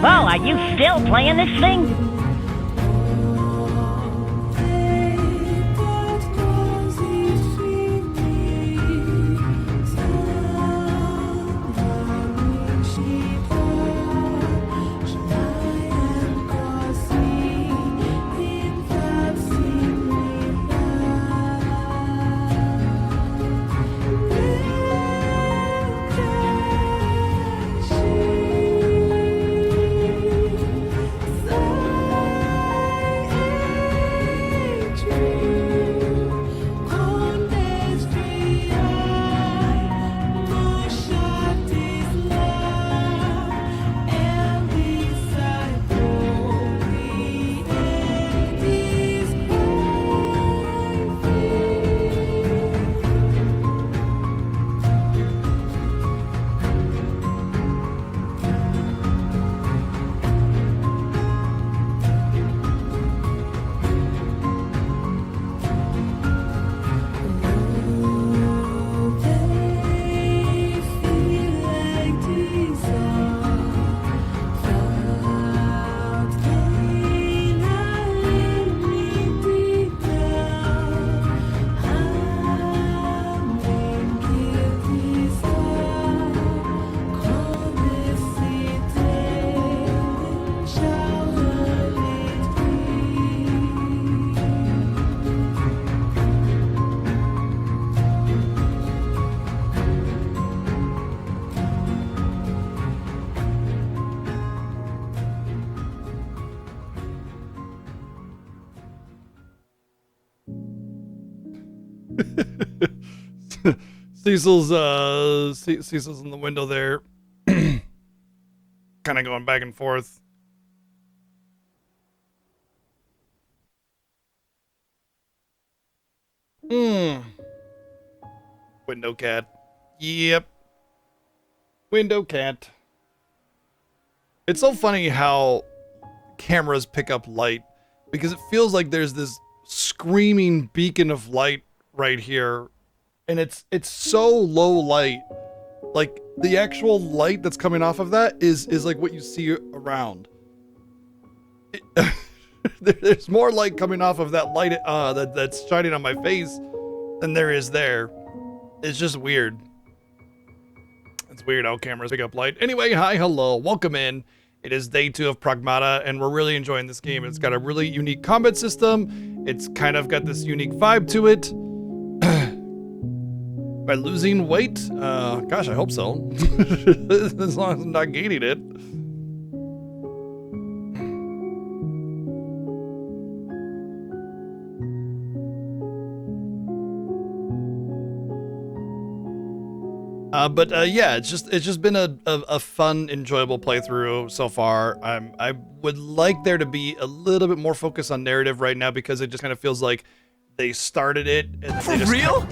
Well, are you still playing this thing? Cecil's in the window there, kind of going back and forth. Window cat. Yep. Window cat. It's so funny how cameras pick up light, because it feels like there's this screaming beacon of light right here, and it's so low light. Like the actual light that's coming off of that is like what you see around. There's more light coming off of that light that's shining on my face than there is there. It's just weird. It's weird how cameras pick up light. Anyway, hi, hello, welcome in. It is day 2 of Pragmata, and we're really enjoying this game. It's got a really unique combat system. It's kind of got this unique vibe to it. By losing weight? Gosh, I hope so. As long as I'm not gaining it. Yeah, it's just been a fun, enjoyable playthrough so far. I would like there to be a little bit more focus on narrative right now, because it just kind of feels like they started it and For real?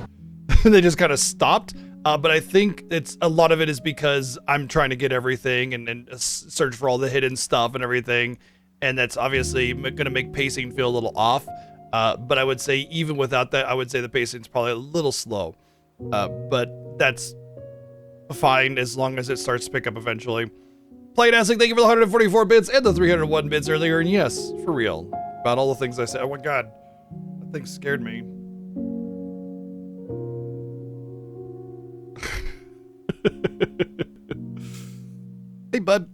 They just kind of stopped. But I think a lot of it is because I'm trying to get everything and search for all the hidden stuff and everything, and that's obviously going to make pacing feel a little off. But I would say even without that, I would say the pacing's probably a little slow. But that's fine as long as it starts to pick up eventually. Played Asik, thank you for the 144 bits and the 301 bits earlier. And yes, for real, about all the things I said. Oh my god, that thing scared me. Hey, bud.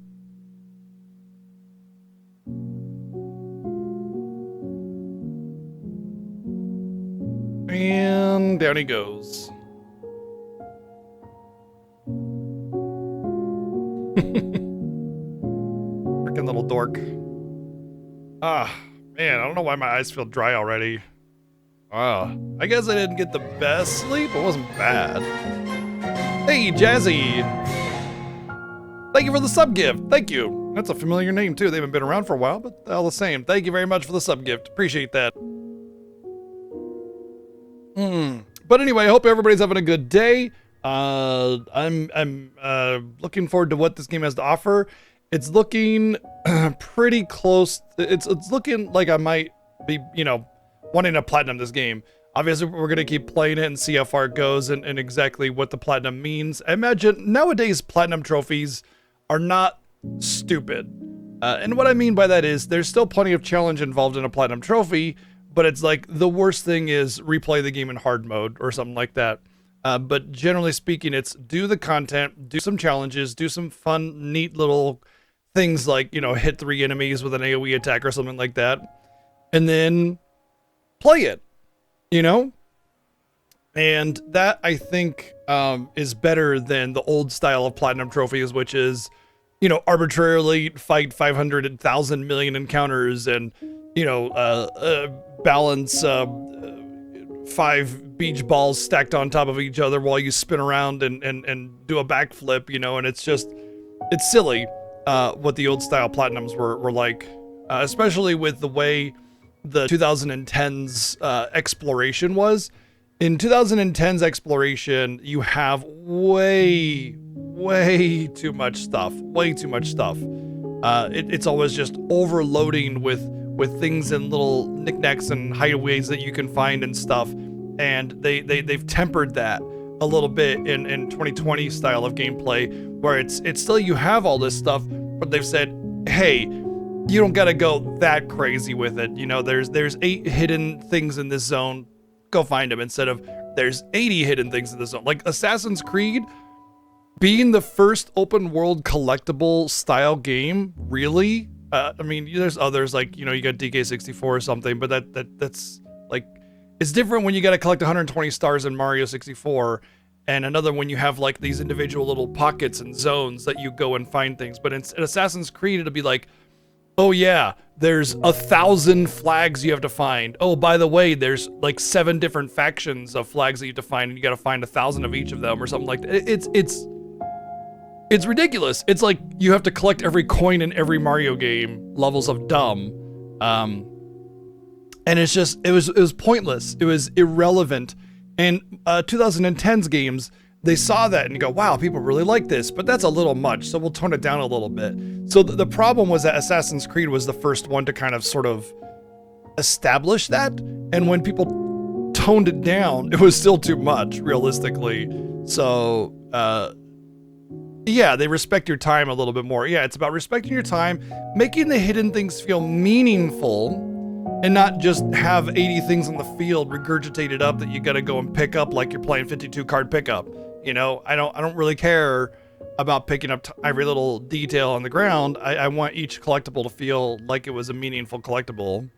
And down he goes. Freaking little dork. Ah, man, I don't know why my eyes feel dry already. I guess I didn't get the best sleep. It wasn't bad. Hey, Jazzy. Thank you for the sub gift. Thank you. That's a familiar name, too. They haven't been around for a while, but all the same. Thank you very much for the sub gift. Appreciate that. But anyway, I hope everybody's having a good day. I'm looking forward to what this game has to offer. It's looking pretty close. It's looking like I might be, wanting to platinum this game. Obviously, we're going to keep playing it and see how far it goes and exactly what the platinum means. I imagine nowadays platinum trophies are not stupid. And what I mean by that is there's still plenty of challenge involved in a platinum trophy, but it's like the worst thing is replay the game in hard mode or something like that. But generally speaking, it's do the content, do some challenges, do some fun, neat little things like, hit 3 enemies with an AoE attack or something like that, and then play it, And that, I think, is better than the old style of platinum trophies, which is, arbitrarily fight 500,000 million encounters and, balance 5 beach balls stacked on top of each other while you spin around and do a backflip, and it's silly what the old style platinums were like, especially with the way the 2010s exploration was. In 2010's exploration, you have way too much stuff. It's always just overloading with things and little knickknacks and hideaways that you can find and stuff. And they've tempered that a little bit in 2020 style of gameplay, where it's still, you have all this stuff, but they've said, hey, you don't gotta go that crazy with it. There's 8 hidden things in this zone. Go find them, instead of there's 80 hidden things in the zone. Like Assassin's Creed being the first open world collectible style game, really? There's others like, you got DK64 or something, but that's like, it's different when you got to collect 120 stars in Mario 64, and another when you have like these individual little pockets and zones that you go and find things. But in Assassin's Creed, it'll be like, oh yeah, there's 1,000 flags you have to find. Oh, by the way, there's like 7 different factions of flags that you have to find, and you got to find 1,000 of each of them or something like that. It's ridiculous. It's like you have to collect every coin in every Mario game. Levels of dumb, and it's just it was pointless. It was irrelevant. And 2010's games, they saw that and go, wow, people really like this, but that's a little much, so we'll tone it down a little bit. So the problem was that Assassin's Creed was the first one to kind of sort of establish that, and when people toned it down, it was still too much, realistically. So, yeah, they respect your time a little bit more. Yeah, it's about respecting your time, making the hidden things feel meaningful, and not just have 80 things on the field regurgitated up that you gotta go and pick up like you're playing 52 card pickup. I don't really care about picking up every little detail on the ground. I want each collectible to feel like it was a meaningful collectible.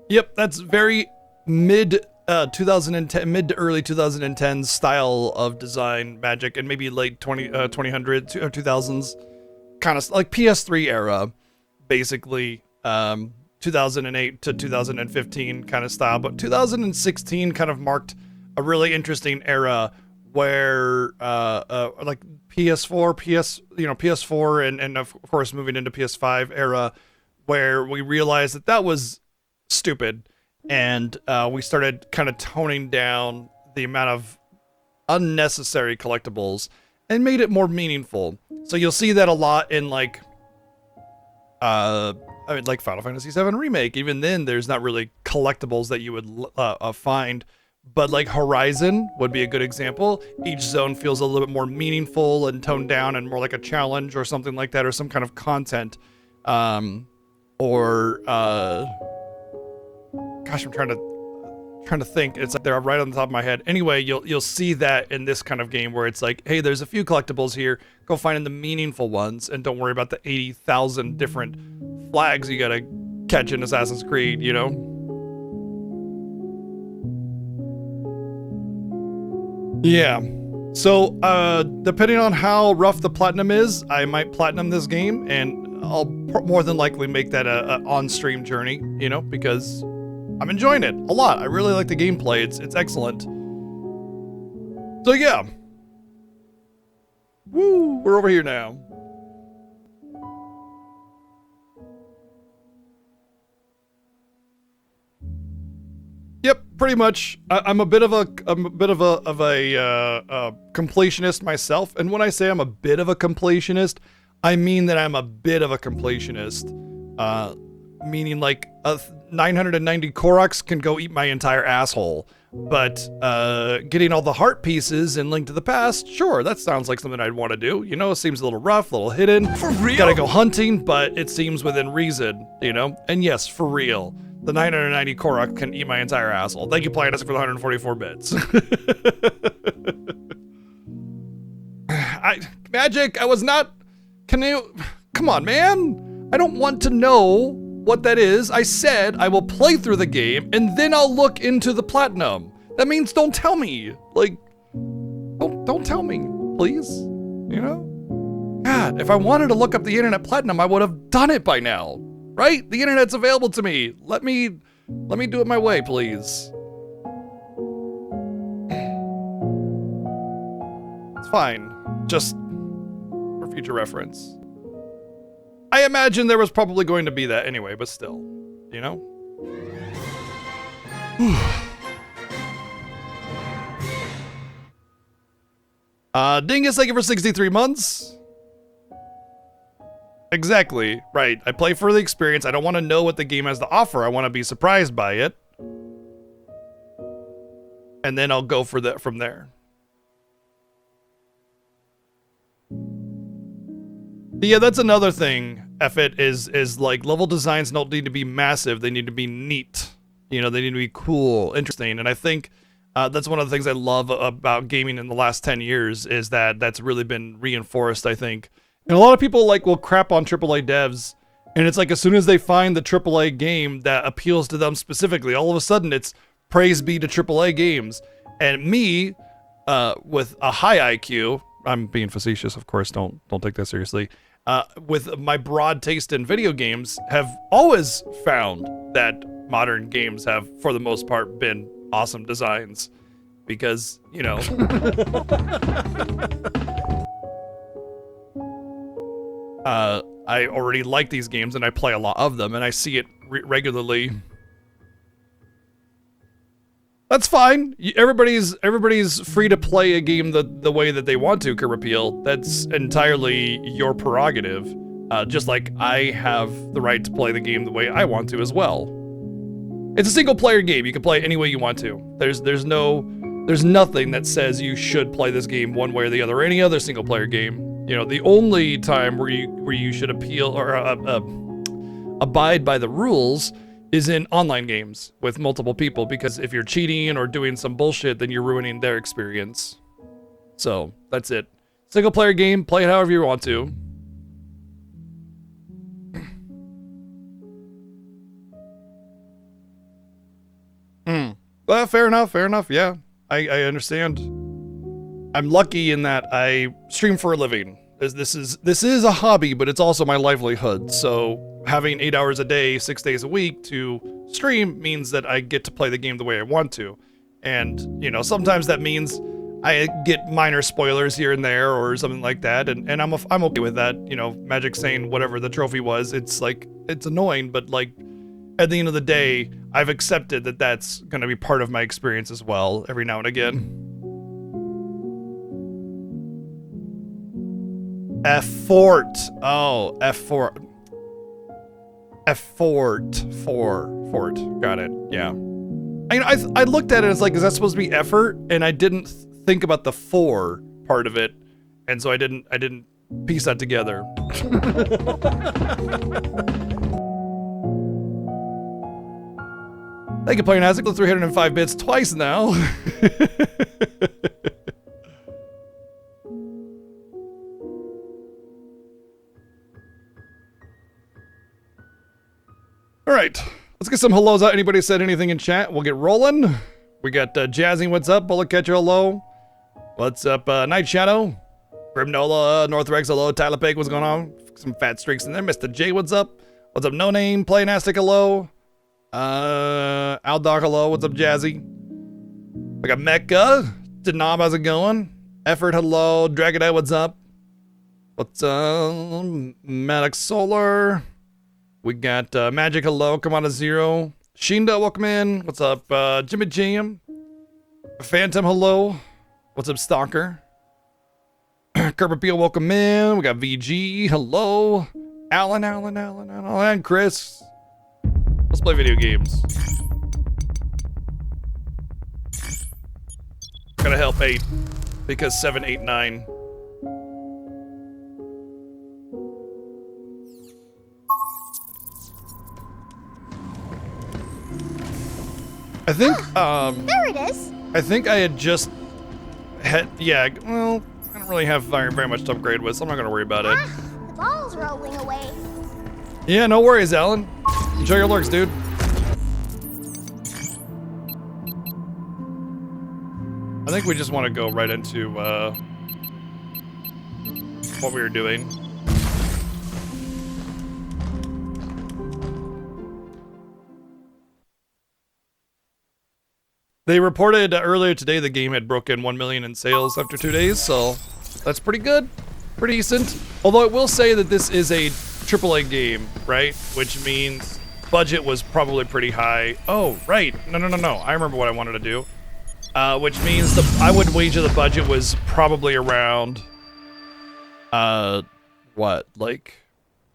Yep, that's very mid 2010, mid to early 2010 style of design magic, and maybe late 2000s, kind of like PS3 era, basically. 2008 to 2015 kind of style, but 2016 kind of marked a really interesting era where like PS4 and of course moving into PS5 era, where we realized that was stupid, and we started kind of toning down the amount of unnecessary collectibles and made it more meaningful. So you'll see that a lot in like like Final Fantasy VII Remake. Even then, there's not really collectibles that you would find, but like Horizon would be a good example. Each zone feels a little bit more meaningful and toned down and more like a challenge or something like that, or some kind of content. Gosh, I'm trying to think. It's like they're right on the top of my head. Anyway, you'll see that in this kind of game where it's like, hey, there's a few collectibles here. Go find the meaningful ones, and don't worry about the 80,000 different flags you gotta catch in Assassin's Creed. Yeah. So, depending on how rough the platinum is, I might platinum this game, and I'll more than likely make that a on-stream journey. Because I'm enjoying it a lot. I really like the gameplay. It's excellent. So yeah. Woo! We're over here now. Yep, pretty much. I'm a bit of a completionist myself, and when I say I'm a bit of a completionist, I mean that I'm a bit of a completionist. Meaning like 990 Koroks can go eat my entire asshole. But getting all the heart pieces in Link to the Past, sure, that sounds like something I'd want to do. You know, it seems a little rough, a little hidden. For real? Gotta go hunting, but it seems within reason, you know? And yes, for real. The 990 Korok can eat my entire asshole. Thank you, Planet, for the 144 bits. Magic, I was not... Can you... Come on, man. I don't want to know what that is. I said I will play through the game, and then I'll look into the platinum. That means don't tell me. Like, don't tell me, please. You know? God, if I wanted to look up the internet platinum, I would have done it by now. Right? The internet's available to me. Let me do it my way, please. It's fine. Just for future reference. I imagine there was probably going to be that anyway, but still, you know? Dingus, thank you for 63 months. Exactly, right. I play for the experience. I don't want to know what the game has to offer. I want to be surprised by it. And then I'll go for that from there. But yeah, that's another thing. It is like level designs don't need to be massive. They need to be neat. You know, they need to be cool, interesting. And I think that's one of the things I love about gaming in the last 10 years is that that's really been reinforced, I think. And a lot of people like will crap on AAA devs, and it's like as soon as they find the AAA game that appeals to them specifically, all of a sudden it's praise be to AAA games. And me, with a high IQ, I'm being facetious, of course, don't take that seriously. With my broad taste in video games, have always found that modern games have, for the most part, been awesome designs. Because, you know... I already like these games and I play a lot of them and I see it regularly. That's fine. Everybody's free to play a game the way that they want to, Repeal. That's entirely your prerogative. Just like I have the right to play the game the way I want to as well. It's a single player game. You can play it any way you want to. There's nothing that says you should play this game one way or the other, or any other single player game. You know, the only time where you should appeal or abide by the rules is in online games with multiple people, because if you're cheating or doing some bullshit, then you're ruining their experience. So, that's it. Single player game, play it however you want to. Well, fair enough, yeah. I understand. I'm lucky in that I stream for a living. This is a hobby, but it's also my livelihood. So having 8 hours a day, 6 days a week to stream means that I get to play the game the way I want to. And, you know, sometimes that means I get minor spoilers here and there or something like that. And I'm okay with that. You know, Magic saying whatever the trophy was, it's like, it's annoying, but like at the end of the day, I've accepted that that's going to be part of my experience as well every now and again. F-Fort. Oh, F-Fort. F-Fort. Fort. Got it. Yeah. I looked at it as like, is that supposed to be effort? And I didn't think about the for part of it. And so I didn't piece that together. Thank you, Player Nazik, with 305 bits twice now. All right, let's get some hellos out. Anybody said anything in chat? We'll get rolling. We got Jazzy, what's up? Bullet Catcher, hello. What's up, Night Shadow? Grimnola, Northrex, hello. Tyler Pig, what's going on? Some fat streaks in there. Mr. J, what's up? What's up, No Name? Playnastic, hello. Aldog, hello. What's up, Jazzy? We got Mecca. Denob, how's it going? Effort, hello. Dragonite, what's up? What's up? Maddox Solar. We got Magic, hello. Come on to Zero. Shinda, welcome in. What's up, Jimmy Jam? Phantom, hello. What's up, Stalker? Kerber Peel, welcome in. We got VG, hello. Alan, and Chris. Let's play video games. gonna help 8 because 7, 8, 9. I think There it is. I think I had just had, yeah, well, I don't really have very much to upgrade with, so I'm not gonna worry about it. The ball's rolling away. Yeah, no worries, Alan. Enjoy your lurks, dude. I think we just want to go right into what we were doing. They reported earlier today the game had broken 1 million in sales after 2 days, so that's pretty good, pretty decent. Although I will say that this is a AAA game, right? Which means budget was probably pretty high. Oh, right. No. I remember what I wanted to do. Which means I would wager the budget was probably around, what, like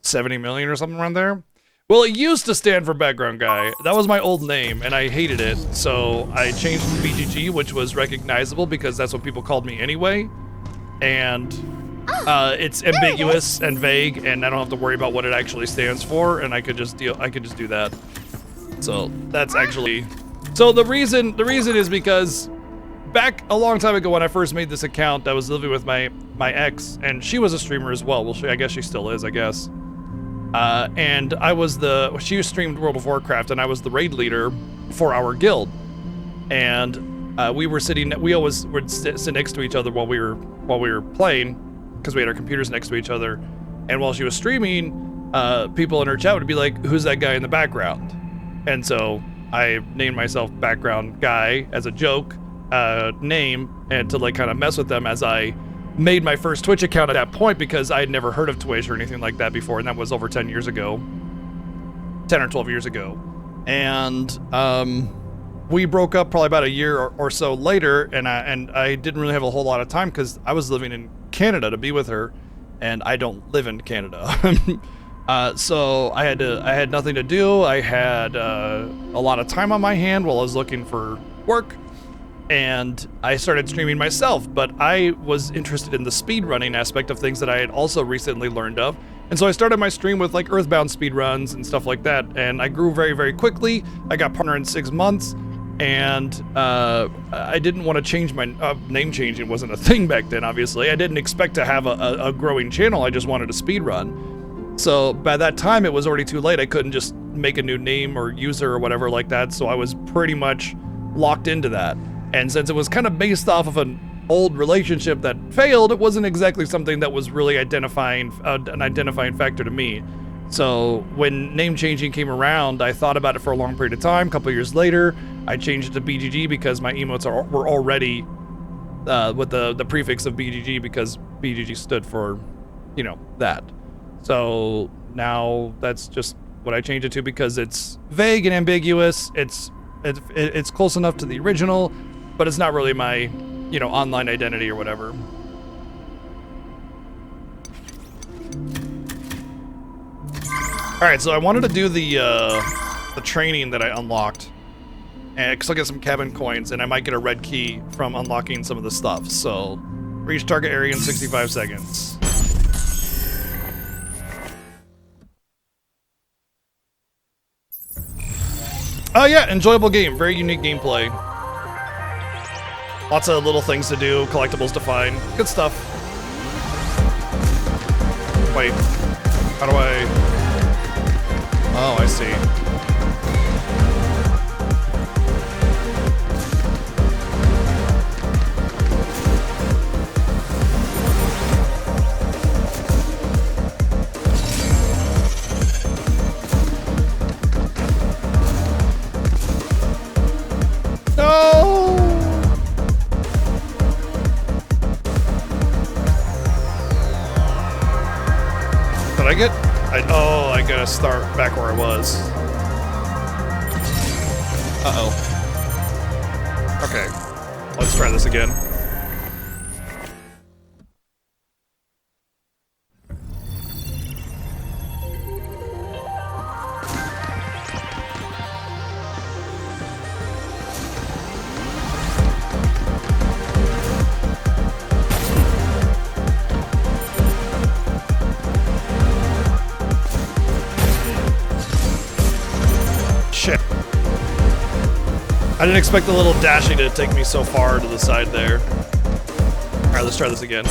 70 million or something around there? Well, it used to stand for background guy. That was my old name, and I hated it, so I changed to BGG, which was recognizable because that's what people called me anyway. And it's ambiguous and vague, and I don't have to worry about what it actually stands for, and I could just do that. So that's actually. So the reason is because back a long time ago when I first made this account, I was living with my ex, and she was a streamer as well. Well, I guess she still is, I guess. And she streamed World of Warcraft, and I was the raid leader for our guild. And we always would sit next to each other while we were playing, because we had our computers next to each other. And while she was streaming, people in her chat would be like, "Who's that guy in the background?" And so I named myself Background Guy as a joke name, and to like kind of mess with them as I made my first Twitch account at that point, because I had never heard of Twitch or anything like that before, and that was over 10 years ago. 10 or 12 years ago. And we broke up probably about a year or so later, and I didn't really have a whole lot of time because I was living in Canada to be with her, and I don't live in Canada. So I had nothing to do. I had a lot of time on my hand while I was looking for work. And I started streaming myself, but I was interested in the speedrunning aspect of things that I had also recently learned of. And so I started my stream with like Earthbound speedruns and stuff like that. And I grew very, very quickly. I got partner in 6 months, and I didn't want to change my name. Changing wasn't a thing back then, obviously. I didn't expect to have a growing channel. I just wanted to speedrun. So by that time, it was already too late. I couldn't just make a new name or user or whatever like that. So I was pretty much locked into that. And since it was kind of based off of an old relationship that failed, it wasn't exactly something that was really an identifying factor to me. So when name changing came around, I thought about it for a long period of time. A couple years later, I changed it to BGG because my emotes were already with the prefix of BGG, because BGG stood for, that. So now that's just what I changed it to, because it's vague and ambiguous. It's close enough to the original, but it's not really my, online identity or whatever. All right, so I wanted to do the training that I unlocked, and because I'll get some cabin coins, and I might get a red key from unlocking some of the stuff. So, reach target area in 65 seconds. Oh yeah, enjoyable game, very unique gameplay. Lots of little things to do, collectibles to find, good stuff. Wait, how do I? Oh, I see. I gotta start back where I was. Uh-oh. Okay, let's try this again. I didn't expect the little dashing to take me so far to the side there. All right, let's try this again.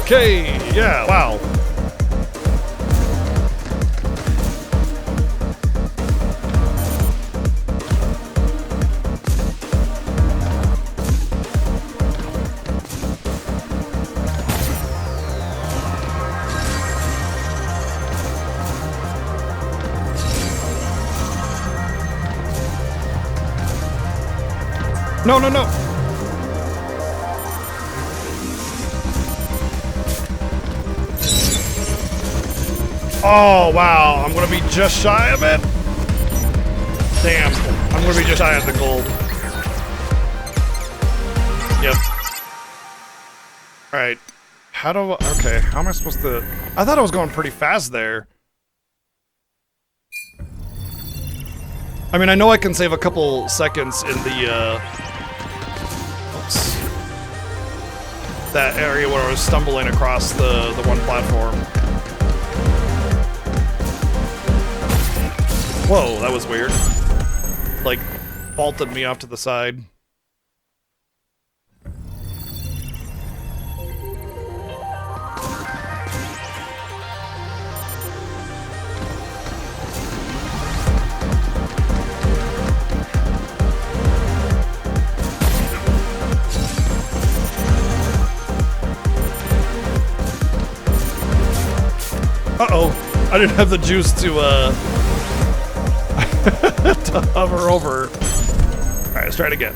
Okay, yeah, wow. No, no, no. Oh, wow. I'm going to be just shy of it. Damn. I'm going to be just shy of the gold. Yep. All right. How do I... Okay. How am I supposed to... I thought I was going pretty fast there. I mean, I know I can save a couple seconds in the, oops. That area where I was stumbling across the one platform. Whoa, that was weird. Like, vaulted me off to the side. Uh-oh. I didn't have the juice to to hover over. Alright, let's try it again.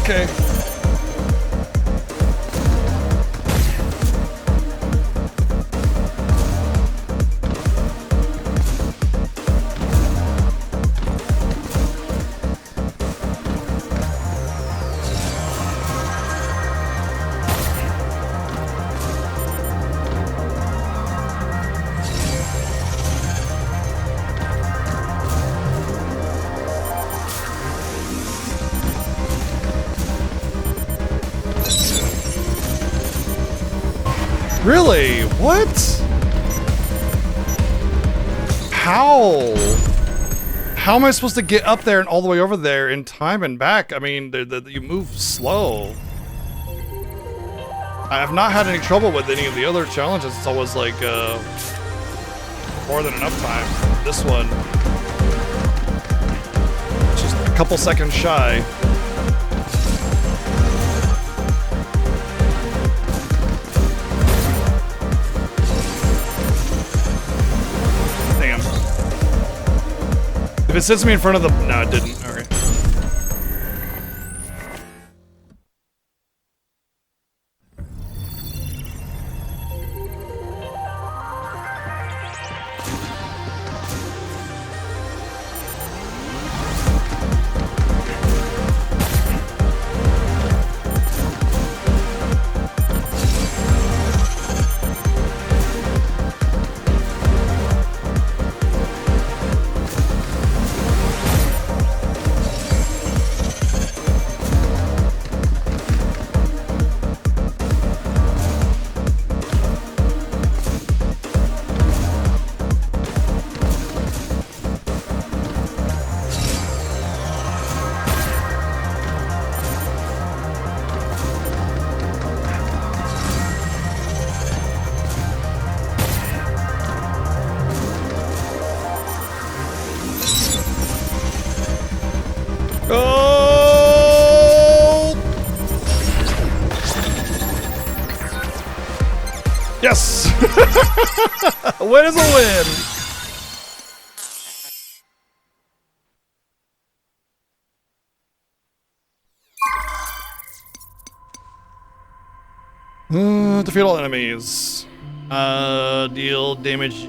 Okay. Really? What? How? How am I supposed to get up there and all the way over there in time and back? I mean, you move slow. I have not had any trouble with any of the other challenges. It's always like more than enough time. This one, just a couple seconds shy. If it sits me in front of the... No, it didn't. Okay. A win is a win. Defeat all enemies. Deal damage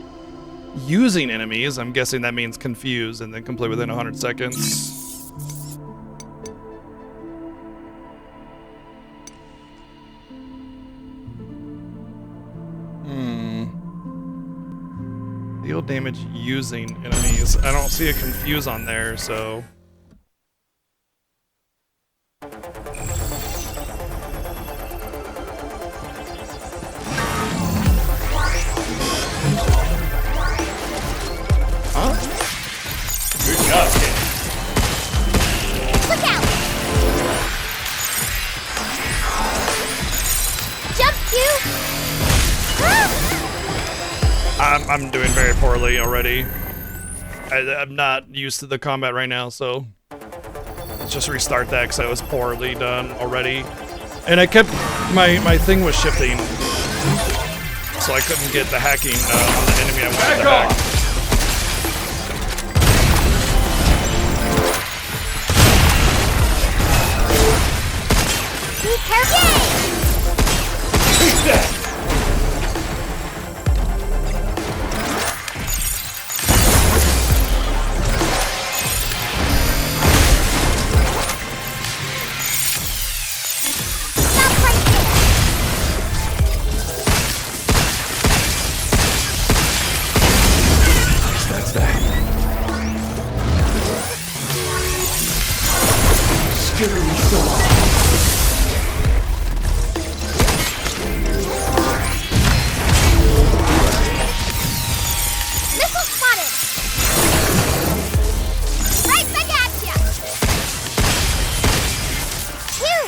using enemies. I'm guessing that means confuse and then complete within 100 seconds. Deal damage using enemies. I don't see a confuse on there, so... Huh? Good job, kid. Look out! Jump, you! I'm doing very poorly already. I'm not used to the combat right now, so let's just restart that because I was poorly done already. And I kept my thing was shifting, so I couldn't get the hacking on the enemy I wanted to hack. Be careful! Take that! Stop right there! That's that. Scary soul. Missile spotted! Right back at ya! Phew!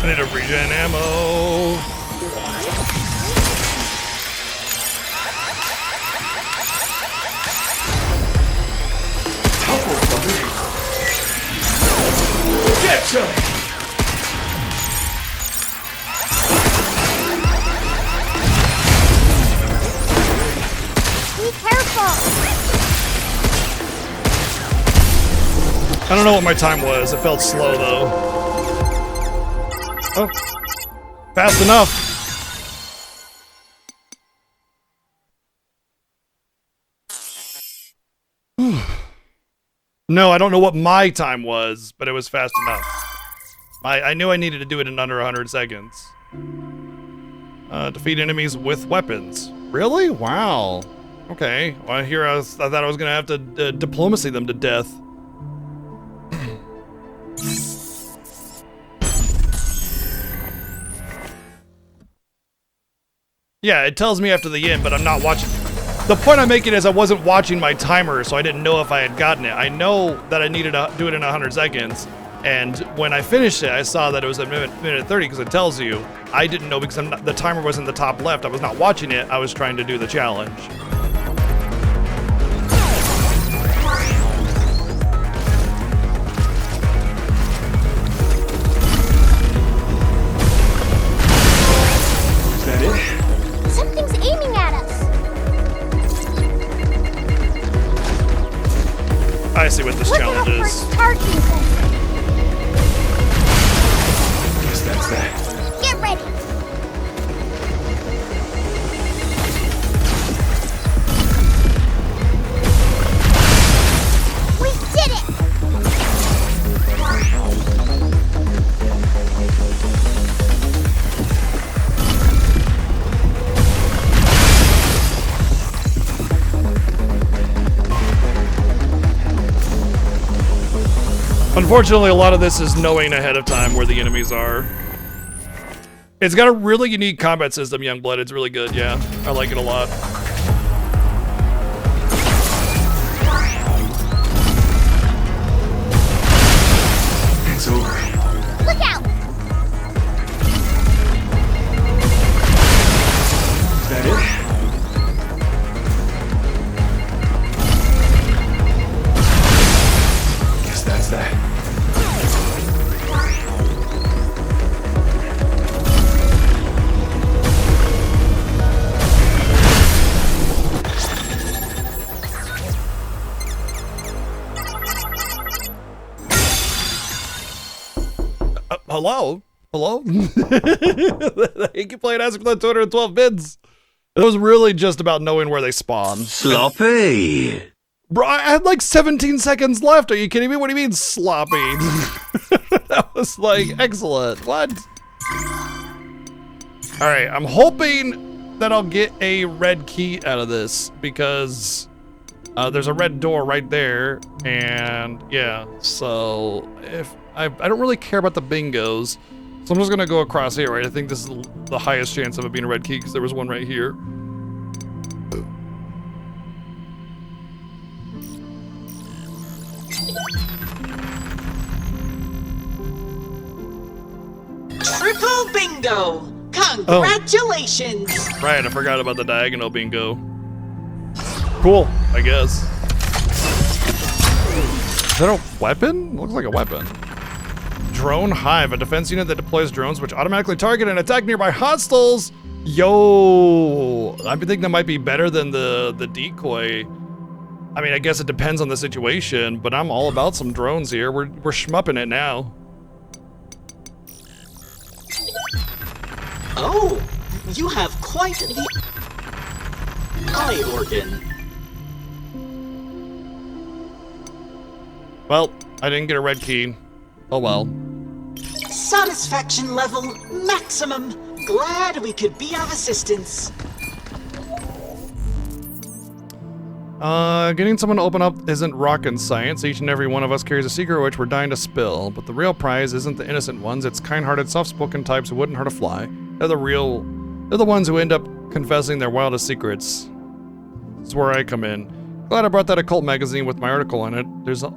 I need to regen ammo. Getcha! Be careful! I don't know what my time was. It felt slow though. Oh, fast enough. No, I don't know what my time was, but it was fast enough. I knew I needed to do it in under 100 seconds. Defeat enemies with weapons. Really? Wow. Okay. Well, here I thought I was gonna have to diplomacy them to death. Yeah, it tells me after the end, but I'm not watching. The point I'm making is I wasn't watching my timer, so I didn't know if I had gotten it. I know that I needed to do it in 100 seconds, and when I finished it, I saw that it was a minute 30 because it tells you. I didn't know because the timer was in the top left. I was not watching it. I was trying to do the challenge. Is that it? Something's aiming at us! I see what this Look challenge out for is. its charging sensor! Guess that's that. Get ready! We did it! Unfortunately, a lot of this is knowing ahead of time where the enemies are. It's got a really unique combat system, Youngblood. It's really good, yeah. I like it a lot. It's over. Look out! Is that it? hello? Hello? You keep playing Ask for that 212 bids. It was really just about knowing where they spawn. Sloppy. Bro, I had like 17 seconds left. Are you kidding me? What do you mean sloppy? That was like excellent. What? All right, I'm hoping that I'll get a red key out of this because there's a red door right there, and yeah. So if I don't really care about the bingos, so I'm just gonna go across here. Right? I think this is the highest chance of it being a red key because there was one right here. Triple bingo! Congratulations! Right, I forgot about the diagonal bingo. Cool, I guess. Is that a weapon? Looks like a weapon. Drone Hive, a defense unit that deploys drones which automatically target and attack nearby hostiles. Yo, I think that might be better than the decoy. I mean, I guess it depends on the situation, but I'm all about some drones here. We're shmupping it now. Oh, you have quite the eye organ. Well, I didn't get a red key. Oh well. Satisfaction level maximum. Glad we could be of assistance. Getting someone to open up isn't rocket science. Each and every one of us carries a secret which we're dying to spill. But the real prize isn't the innocent ones. It's kind-hearted, soft-spoken types who wouldn't hurt a fly. They're the ones who end up confessing their wildest secrets. That's where I come in. Glad I brought that occult magazine with my article in it. There's a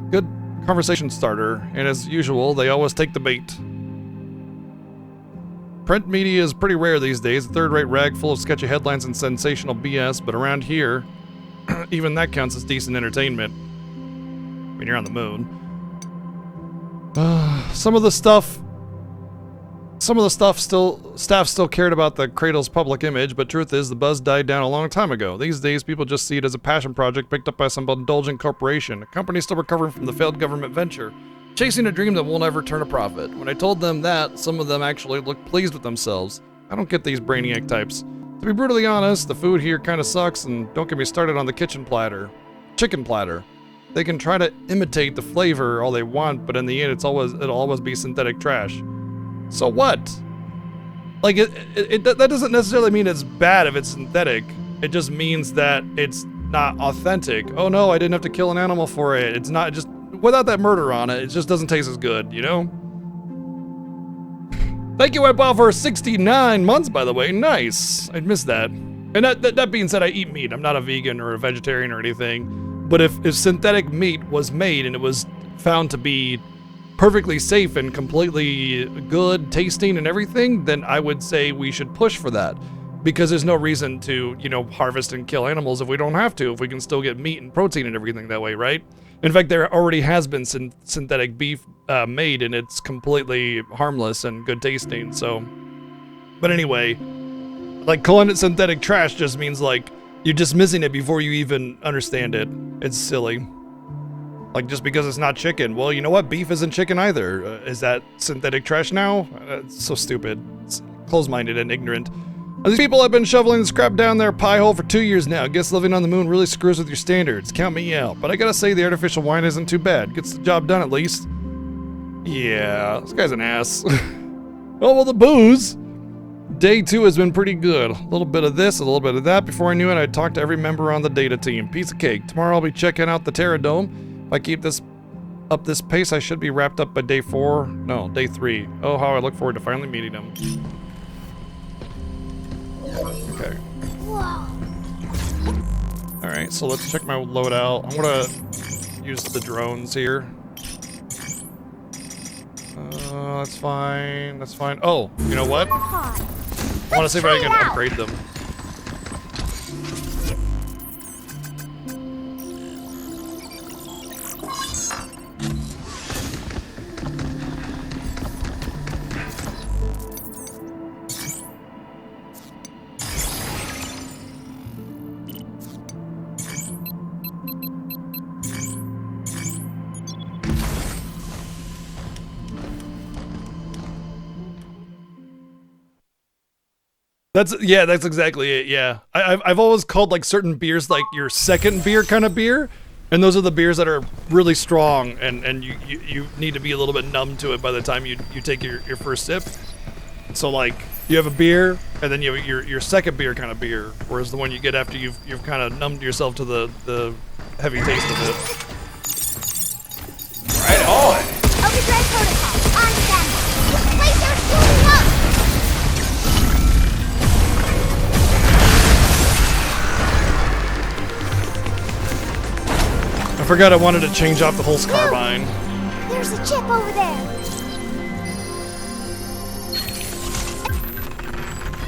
good conversation starter, and as usual, they always take the bait. Print media is pretty rare these days. A third-rate rag full of sketchy headlines and sensational BS, but around here, even that counts as decent entertainment. When you're on the moon. Some of the staff still cared about the Cradle's public image, but truth is the buzz died down a long time ago. These days, people just see it as a passion project picked up by some indulgent corporation, a company still recovering from the failed government venture, chasing a dream that will never turn a profit. When I told them that, some of them actually looked pleased with themselves. I don't get these brainiac types. To be brutally honest, the food here kinda sucks, and don't get me started on the chicken platter. They can try to imitate the flavor all they want, but in the end it'll always be synthetic trash. So what? Like, that doesn't necessarily mean it's bad if it's synthetic. It just means that it's not authentic. Oh no, I didn't have to kill an animal for it. It's not just, without that murder on it, it just doesn't taste as good, you know? Thank you, White Ball, for 69 months, by the way. Nice. I missed that. And that being said, I eat meat. I'm not a vegan or a vegetarian or anything. But if synthetic meat was made and it was found to be perfectly safe and completely good tasting and everything, then I would say we should push for that. Because there's no reason to, harvest and kill animals if we don't have to, if we can still get meat and protein and everything that way, right? In fact, there already has been synthetic beef made, and it's completely harmless and good tasting, so. But anyway, like, calling it synthetic trash just means, like, you're dismissing it before you even understand it. It's silly. Like, just because it's not chicken. Well, you know what? Beef isn't chicken either. Is that synthetic trash now? It's so stupid. It's close-minded and ignorant. These people have been shoveling the scrap down their pie hole for 2 years now. Guess living on the moon really screws with your standards. Count me out. But I gotta say, the artificial wine isn't too bad. Gets the job done at least. Yeah, this guy's an ass. Oh, well, the booze. Day 2 has been pretty good. A little bit of this, a little bit of that. Before I knew it, I talked to every member on the data team. Piece of cake. Tomorrow I'll be checking out the Terra Dome. If I keep this pace, I should be wrapped up by day 4. No, day 3. Oh, how I look forward to finally meeting him. Okay. Whoa. Alright, so let's check my loadout. I'm gonna use the drones here. That's fine. That's fine. Oh, you know what? I want to see if I can upgrade them. That's exactly it. Yeah, I've always called like certain beers like your second beer kind of beer, and those are the beers that are really strong, and you need to be a little bit numb to it by the time you take your first sip. So like you have a beer, and then you have your second beer kind of beer, whereas the one you get after you've kind of numbed yourself to the heavy taste of it. Right on. Overdrive protocol on standby. Lasers shooting up. I forgot I wanted to change off the whole carbine. There's a chip over there.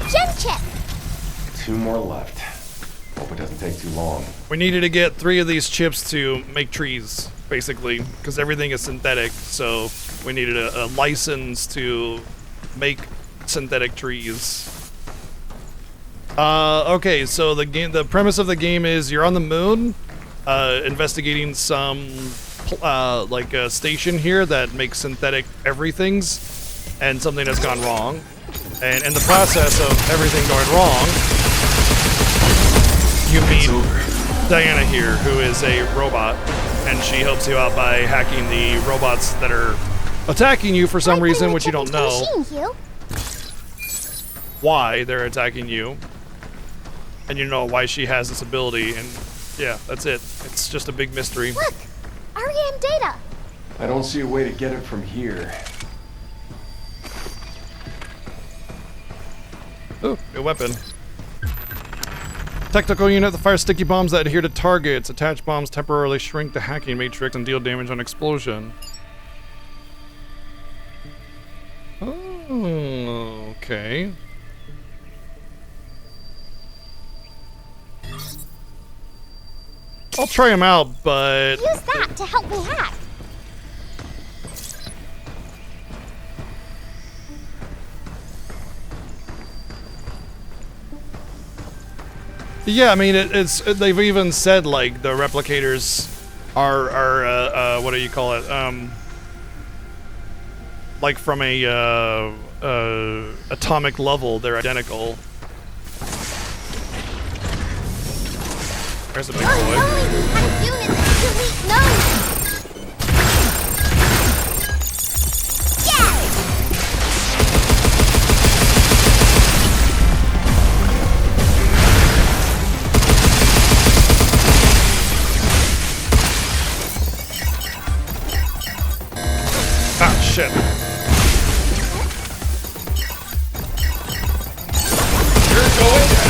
Gem chip. 2 more left. Hope it doesn't take too long. We needed to get 3 of these chips to make trees, basically, because everything is synthetic. So we needed a license to make synthetic trees. Okay, so the premise of the game is you're on the moon, investigating some like a station here that makes synthetic everythings, and something has gone wrong. And in the process of everything going wrong, you meet Diana here, who is a robot, and she helps you out by hacking the robots that are attacking you for some reason, which you don't know why they're attacking you. And you know why she has this ability, and yeah, that's it. It's just a big mystery. Look, REM data. I don't see a way to get it from here. Ooh, new weapon. Technical unit that fires sticky bombs that adhere to targets. Attached bombs temporarily shrink the hacking matrix and deal damage on explosion. Oh, okay. I'll try them out, but... Use that to help me hack. Yeah, I mean, they've even said, like, the replicators are what do you call it? Like, from a, atomic level, they're identical. There's a big boy. Only we had a unit that delete nodes. Yeah! Ah, shit. You're going down.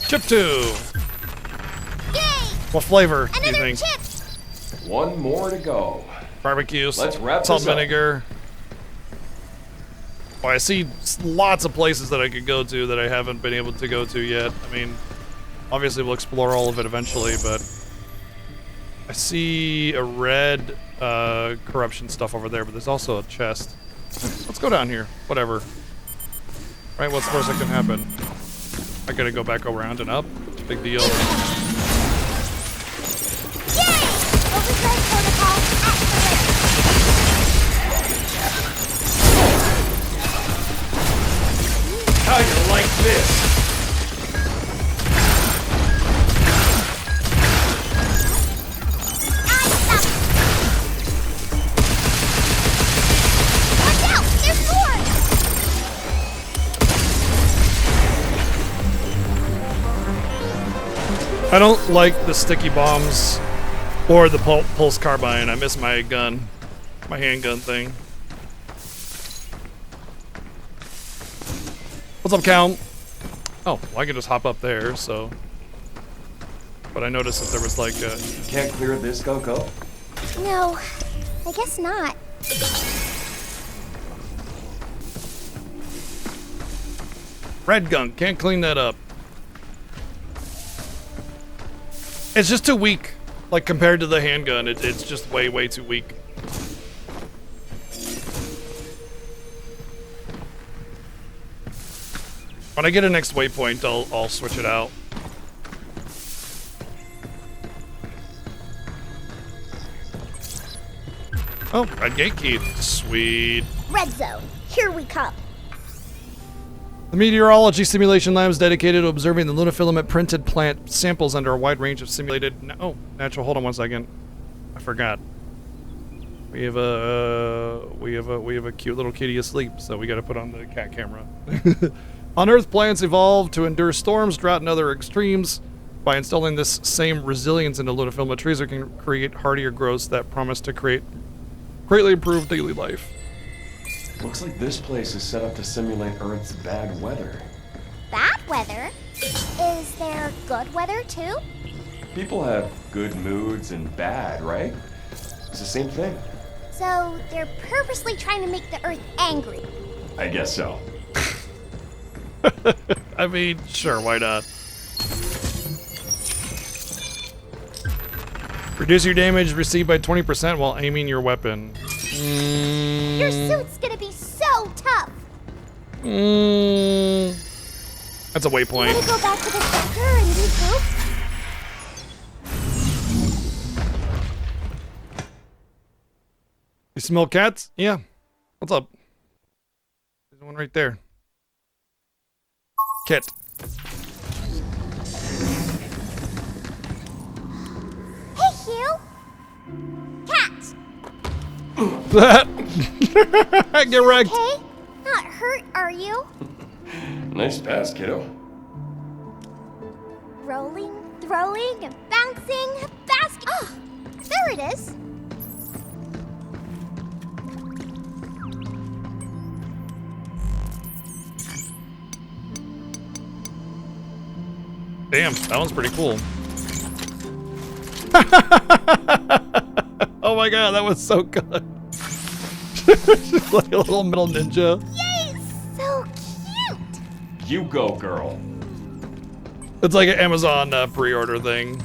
Chip 2. Yay! What flavor do you Another think? chip. 1 more to go. Barbecue, Let's wrap salt this up. vinegar. Well, I see lots of places that I could go to that I haven't been able to go to yet. I mean, obviously we'll explore all of it eventually, but I see a red corruption stuff over there, but there's also a chest. Let's go down here. Whatever. Right, what's the worst that can happen? I gotta go back around and up. Big deal. Yay! Overdrive protocol activated. How you like this? I stop. Watch out! There's more! I don't like the sticky bombs or the pulse carbine. I miss my gun, my handgun thing. What's up, Count? Oh, well, I can just hop up there, so. But I noticed that there was like a... Can't clear this go-go? No, I guess not. Red gunk. Can't clean that up. It's just too weak. Like, compared to the handgun, it's just way, way too weak. When I get a next waypoint, I'll switch it out. Oh, red gate key. Sweet. Red zone. Here we come. The meteorology simulation lab is dedicated to observing the lunafilament printed plant samples under a wide range of simulated... natural. Hold on one second. I forgot. We have a cute little kitty asleep, so we got to put on the cat camera. On Earth, plants evolve to endure storms, drought, and other extremes. By installing this same resilience into lunafilament, trees can create hardier growths that promise to greatly improve daily life. Looks like this place is set up to simulate Earth's bad weather. Bad weather? Is there good weather too? People have good moods and bad, right? It's the same thing. So they're purposely trying to make the Earth angry. I guess so. I mean, sure, why not? Reduce your damage received by 20% while aiming your weapon. Your suit's gonna be so tough. That's a waypoint. Wanna go back to the center and regroup? You smell cats? Yeah. What's up? There's one right there. Kit. Hey, Hugh. Cat. Get wrecked. Okay? Not hurt, are you? Nice pass, kiddo. Rolling, throwing, and bouncing, basket. Oh, there it is. Damn, that one's pretty cool. Oh my god, that was so good. Just like a little metal ninja. Yay, so cute. You go, girl. It's like an Amazon pre-order thing.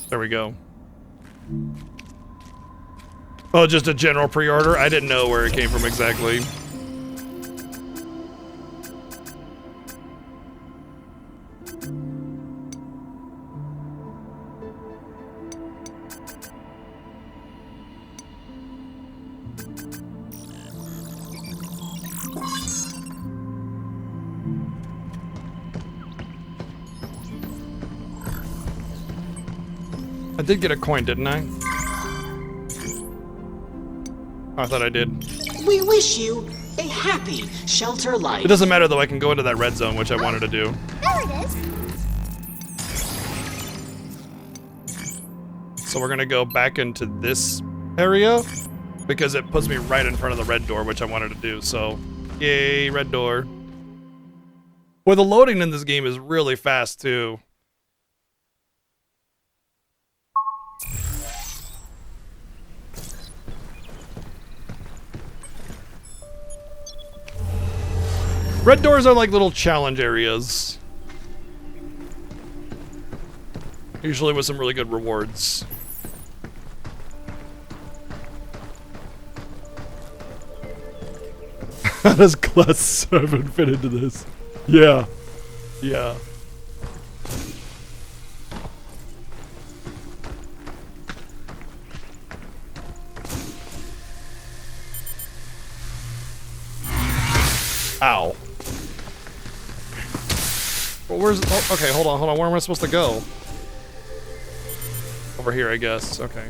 There we go. Oh, just a general pre-order? I didn't know where it came from exactly. I did get a coin, didn't I? Oh, I thought I did. We wish you a happy shelter life. It doesn't matter though, I can go into that red zone, which I wanted to do. There it is. So we're gonna go back into this area because it puts me right in front of the red door, which I wanted to do, so yay, red door. Well, the loading in this game is really fast too. Red doors are like little challenge areas. Usually with some really good rewards. How does class 7 fit into this? Yeah. Yeah. Ow. Well, where's... Oh, okay, hold on. Where am I supposed to go? Over here, I guess. Okay.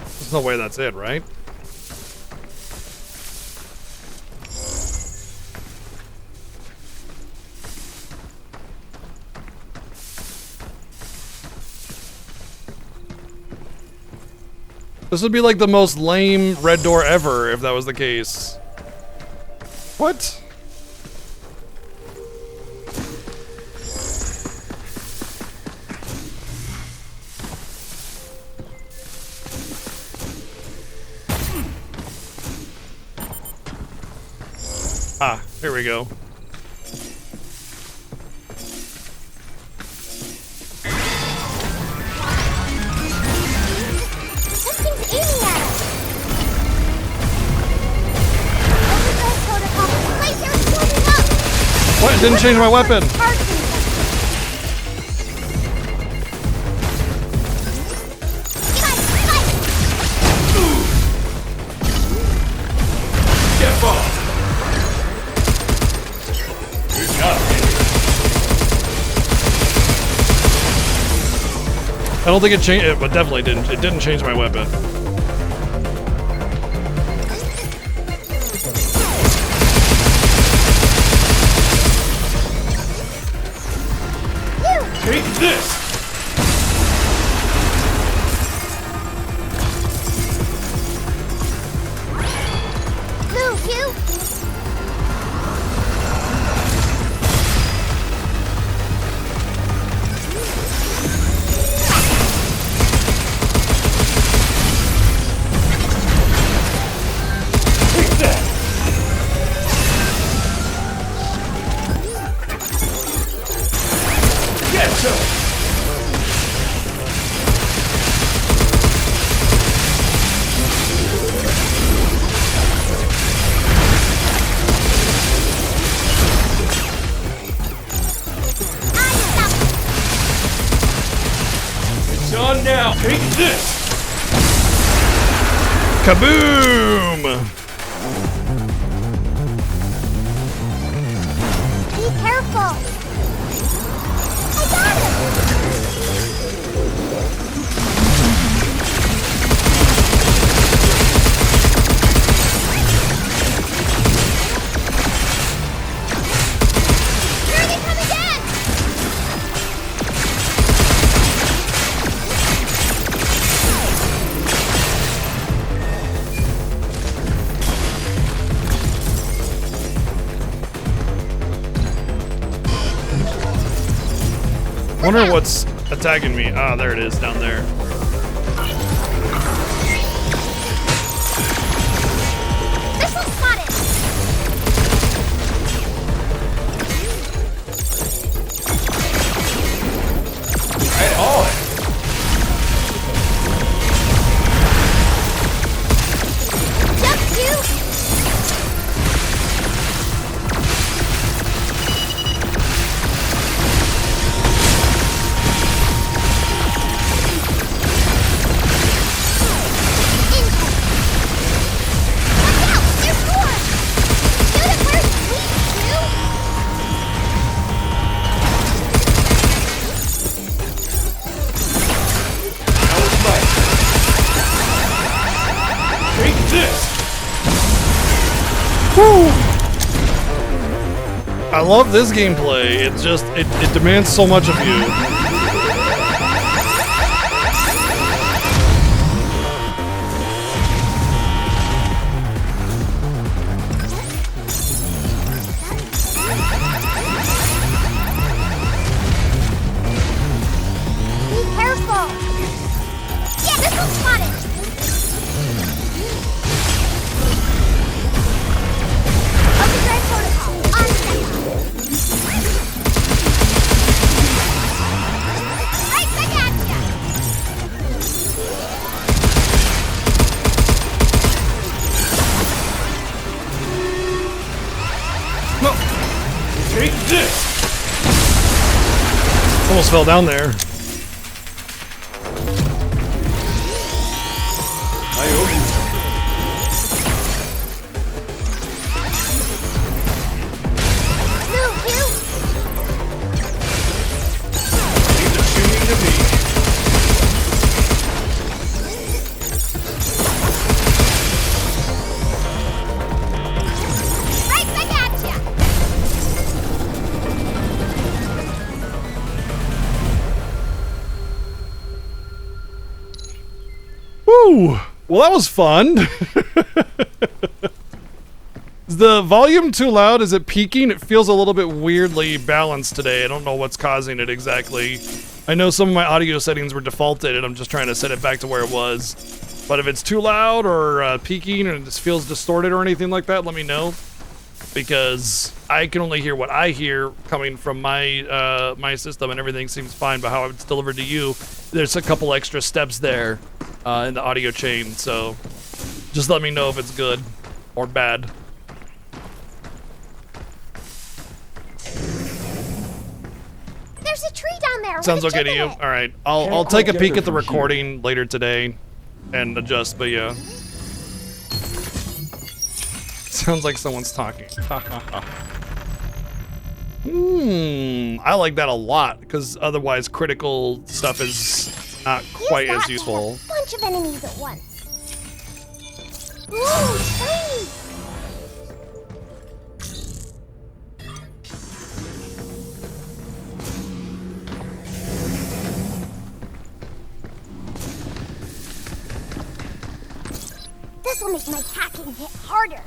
There's no way that's it, right? This would be like the most lame red door ever if that was the case. What? Ah, here we go. Something's aiming at us. Overdrive protocol. Lasers moving up. What? It didn't change my weapon. Targeting them. Get off! Good job, kid. I don't think it changed. It definitely didn't. It didn't change my weapon. Take this! Move, you. Take that! Get some! It's on now! Take this! Kaboom! Be careful. I got him. Here they come again. Wonder what's attacking me. Ah, there it is down there. Missile spotted. Right on! Jump you. Now it's mine! Take this! Woo! I love this gameplay. It just it demands so much of you. Be careful. Yeah, missile spotted. Overdrive protocol on standby. Right back at ya. No, Take this! almost fell down there. I owe you something. Move, you. Leave the shooting to me. Right back at ya. Woo! Well, that was fun. Is the volume too loud? Is it peaking? It feels a little bit weirdly balanced today. I don't know what's causing it exactly. I know some of my audio settings were defaulted, and I'm just trying to set it back to where it was. But if it's too loud or peaking and it just feels distorted or anything like that, let me know. Because I can only hear what I hear coming from my my system, and everything seems fine. But how it's delivered to you, there's a couple extra steps there in the audio chain. So just let me know if it's good or bad. There's a tree down there. Sounds with a okay to chip you? in it. All right, I'll take a peek at the recording later today and adjust. But yeah, sounds like someone's talking. I like that a lot because otherwise critical stuff is not quite Use as that to useful. hit a bunch of enemies at once. Ooh, shiny. This will make my hacking hit harder.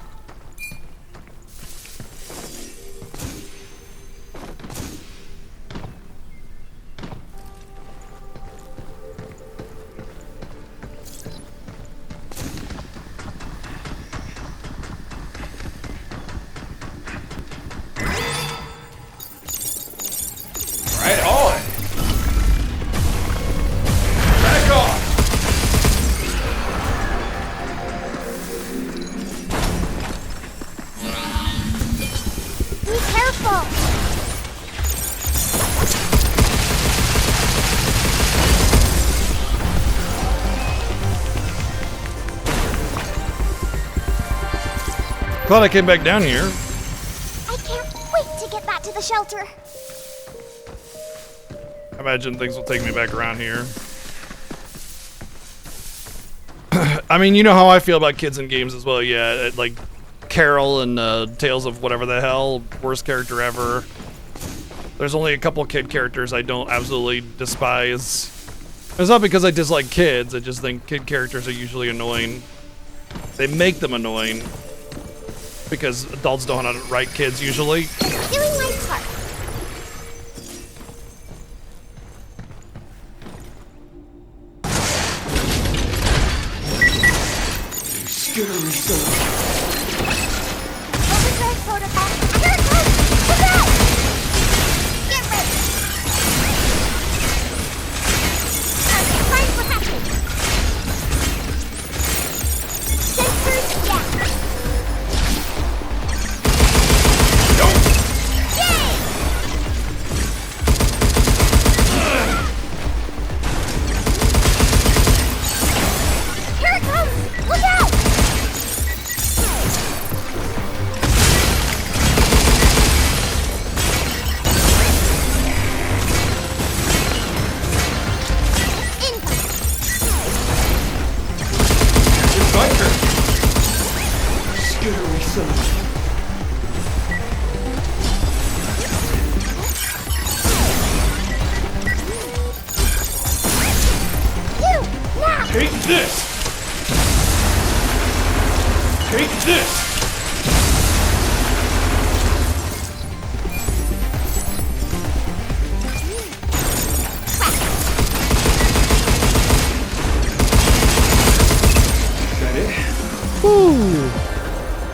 Right on. Back off. Be careful. Glad I came back down here. I can't wait to get back to the shelter. I imagine things will take me back around here. I mean, you know how I feel about kids in games as well. Yeah, like Carol and Tales of whatever the hell, worst character ever. There's only a couple kid characters I don't absolutely despise. It's not because I dislike kids. I just think kid characters are usually annoying. They make them annoying because adults don't know how to write kids usually. Doing my part. Scary stuff. Overdrive protocol. Here it comes! Look out! Get ready! Okay, time for hacking. Sensors down. Yay! Here it comes! Look out! Biker. Scary stuff. You! Now! Take this. Take this. That it? Woo!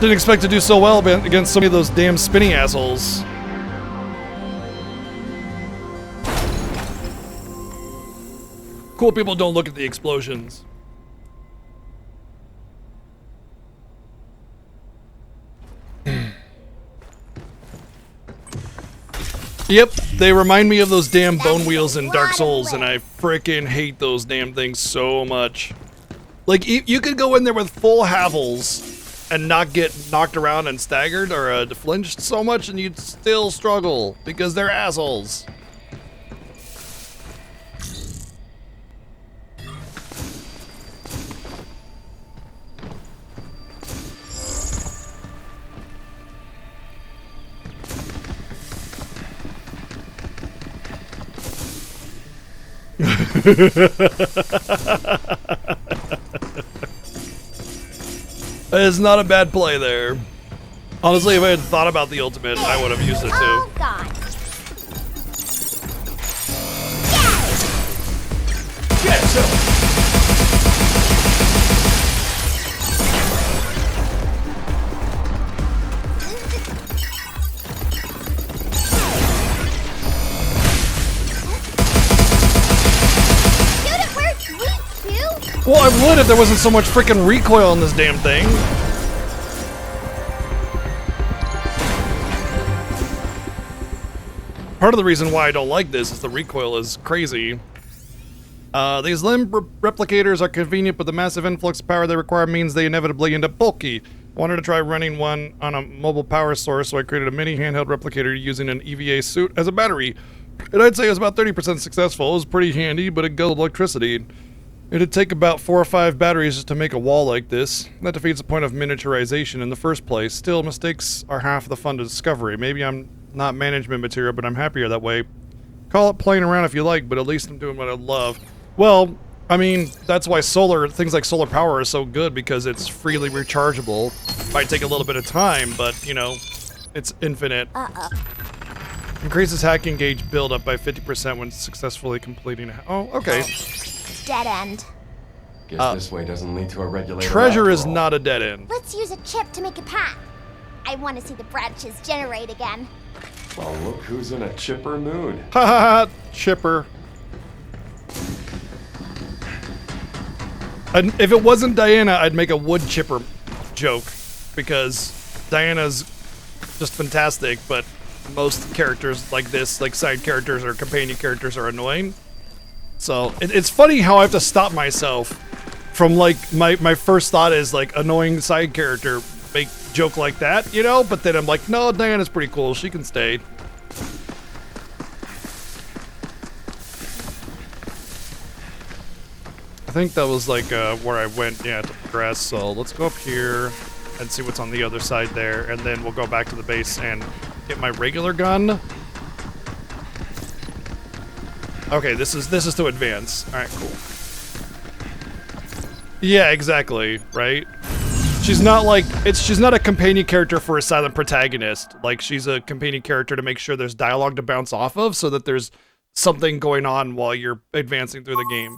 Didn't expect to do so well against some of those damn spinny assholes. Cool people don't look at the explosions. Yep, they remind me of those damn bone wheels in Dark Souls, and I frickin' hate those damn things so much. Like, you could go in there with full havels and not get knocked around and staggered or flinched so much, and you'd still struggle because they're assholes. It's not a bad play there. Honestly, if I had thought about the ultimate, I would have used it All too. gone. Get some! Shoot it where it's weak, Q. Well, I would if there wasn't so much freaking recoil on this damn thing. Part of the reason why I don't like this is the recoil is crazy. These limb replicators are convenient, but the massive influx of power they require means they inevitably end up bulky. I wanted to try running one on a mobile power source, so I created a mini handheld replicator using an EVA suit as a battery. And I'd say it was about 30% successful. It was pretty handy, but it guzzled electricity. It'd take about 4 or 5 batteries just to make a wall like this. That defeats the point of miniaturization in the first place. Still, mistakes are half the fun to discovery. Maybe I'm not management material, but I'm happier that way. Call it playing around if you like, but at least I'm doing what I love. Well, I mean, that's why things like solar power are so good, because it's freely rechargeable. Might take a little bit of time, but, you know, it's infinite. Increases hacking gauge buildup by 50% when successfully completing a... Oh, okay. Dead end. Guess this way doesn't lead to a regulator. Treasure after is all. not a dead end. Let's use a chip to make a path. I want to see the branches generate again. Well, look who's in a chipper mood. Ha ha ha! Chipper. If it wasn't Diana, I'd make a wood chipper joke, because Diana's just fantastic, but most characters like this, like side characters or companion characters, are annoying. So it's funny how I have to stop myself from, like, my first thought is like annoying side character, make joke like that, you know, but then I'm like, no, Diana's pretty cool, she can stay. I think that was like where I went, yeah, to progress. So let's go up here and see what's on the other side there, and then we'll go back to the base and get my regular gun. Okay, this is to advance. All right, cool. Yeah, exactly, right? She's not like she's not a companion character for a silent protagonist. Like, she's a companion character to make sure there's dialogue to bounce off of, so that there's something going on while you're advancing through the game.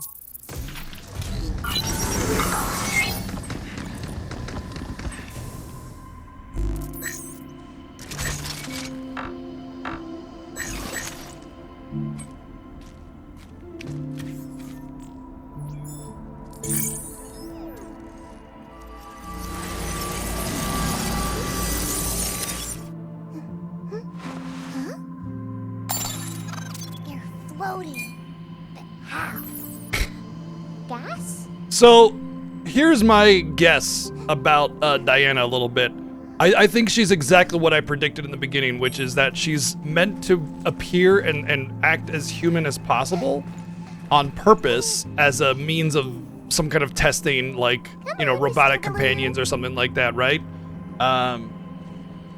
They're floating. But how? Gas? So, here's my guess about Diana a little bit. I think she's exactly what I predicted in the beginning, which is that she's meant to appear and act as human as possible on purpose as a means of some kind of testing, like, you know, robotic companions or something like that, right?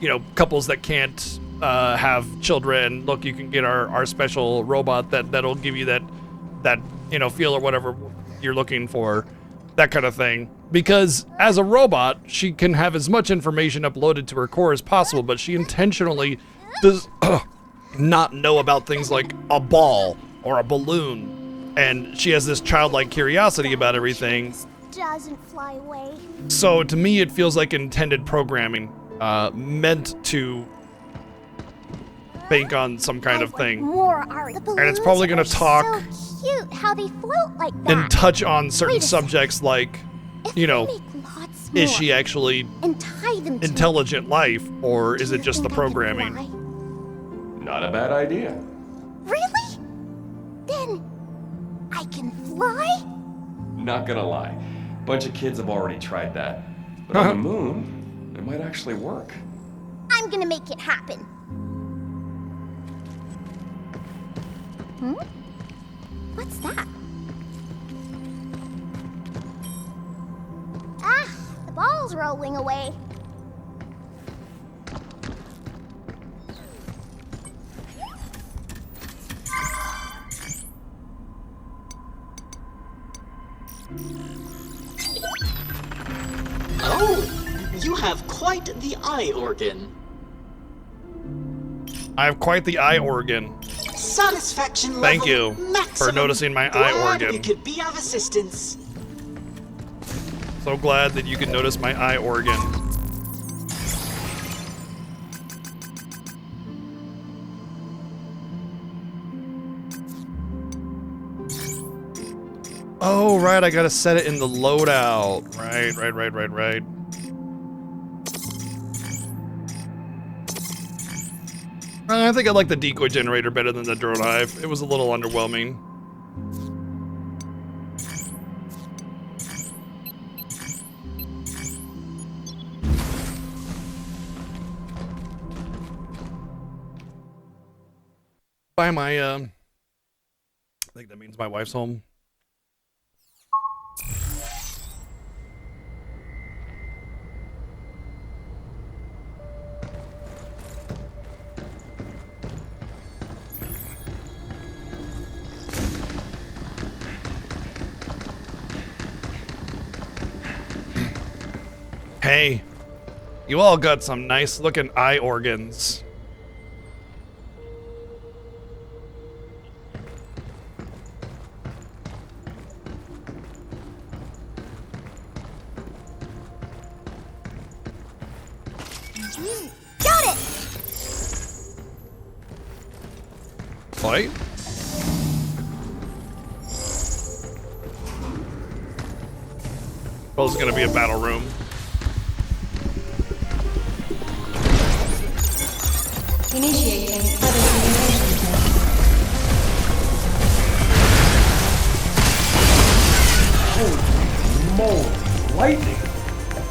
You know, couples that can't have children. Look, you can get our special robot that'll give you that you know, feel or whatever you're looking for, that kind of thing. Because as a robot, she can have as much information uploaded to her core as possible, but she intentionally does not know about things like a ball or a balloon, and she has this childlike curiosity about everything. Doesn't fly away. So to me, it feels like intended programming, meant to bank on some kind of thing. More art. And it's probably gonna talk So cute how they float like that. and touch on certain Wait a subjects like, If you we know, make lots is more she actually and tie them to intelligent life, or is Do it you just the think I can programming? fly? Not a bad idea. Really? Then I can fly? Not gonna lie. Bunch of kids have already tried that. But on the moon, it might actually work. I'm gonna make it happen. What's that? Ah, the ball's rolling away. Oh, You have quite the eye organ. I have quite the eye organ. Satisfaction level Thank you maximum. for noticing my eye Glad organ. we could be of assistance. So glad that you can notice my eye organ. Oh, right, I gotta set it in the loadout. Right. I think I like the decoy generator better than the drone hive. It was a little underwhelming. By my, I think that means my wife's home. Hey, you all got some nice looking eye organs. Got it! What? Well, it's gonna be a battle room. Initiating further simulation test. Holy moly, lightning!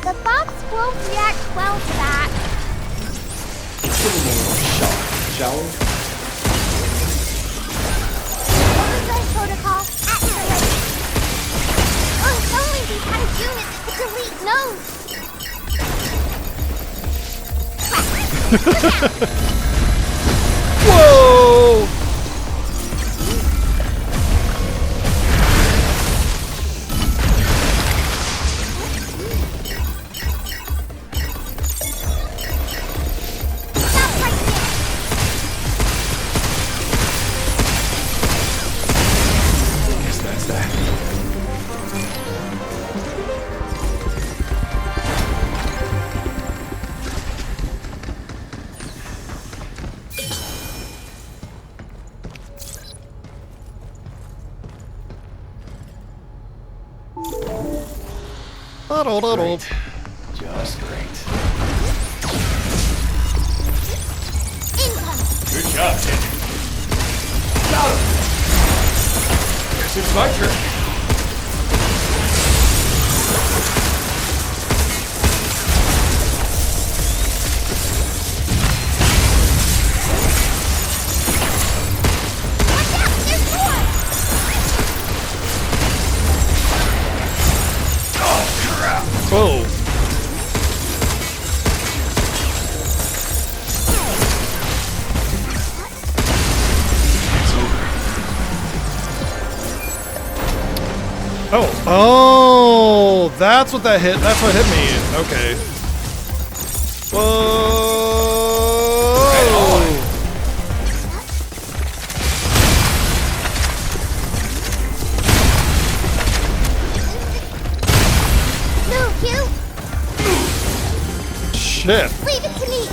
The box won't react well to that. Let's give him a little shock, shall we? Override protocol activated. Oh, if only we had a unit that could delete nodes. Whoa! Stop right there. Guess that's that. Great. Just great. Incoming. Good job, Ted. Got him! Guess it's my turn. Watch out, there's more. Oh, crap! Whoa! Oh, that's what that hit. That's what hit me. Okay. Whoa! Move, you. Shit. Leave it to me.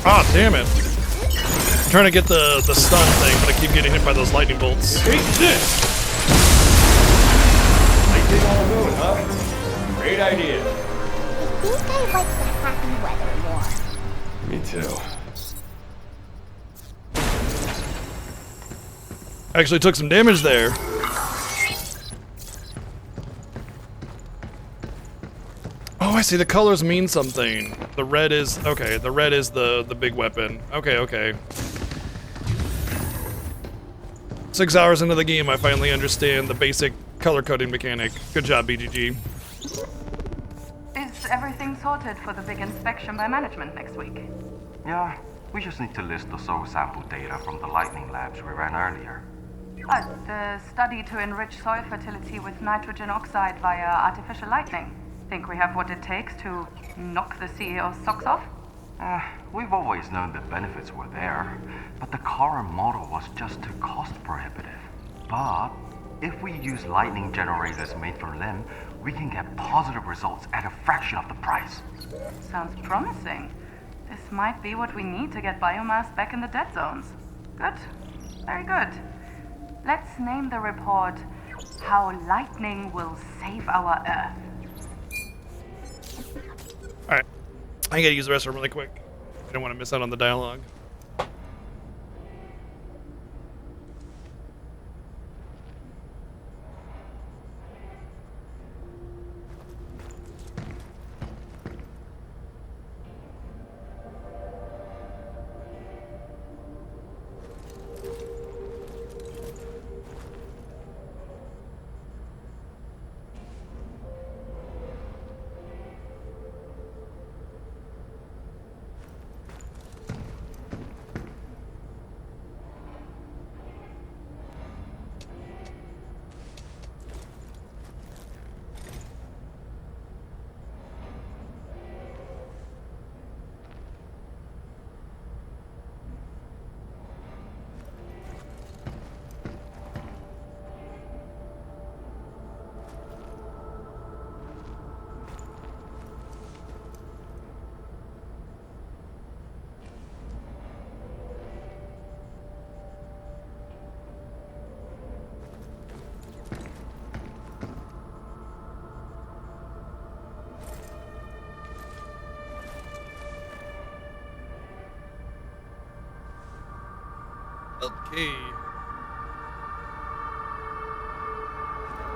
Ah, damn it. I'm trying to get the stun thing, but I keep getting hit by those lightning bolts. Take this! Lightning on the moon, huh? Great idea. I think I like the happy weather more. Me too. Actually took some damage there. Oh, I see. The colors mean something. The red is okay. The red is the big weapon. Okay, okay. 6 hours into the game, I finally understand the basic color coding mechanic. Good job, BGG. Is everything sorted for the big inspection by management next week? Yeah, we just need to list the soil sample data from the lightning labs we ran earlier. The study to enrich soil fertility with nitrogen oxide via artificial lightning. Think we have what it takes to knock the CEO's socks off? We've always known the benefits were there, but the current model was just too cost prohibitive. But if we use lightning generators made from LIM, we can get positive results at a fraction of the price. Sounds promising. This might be what we need to get biomass back in the dead zones. Good. Very good. Let's name the report How Lightning Will Save Our Earth. Alright. I gotta use the restroom really quick. I don't want to miss out on the dialogue. Okay.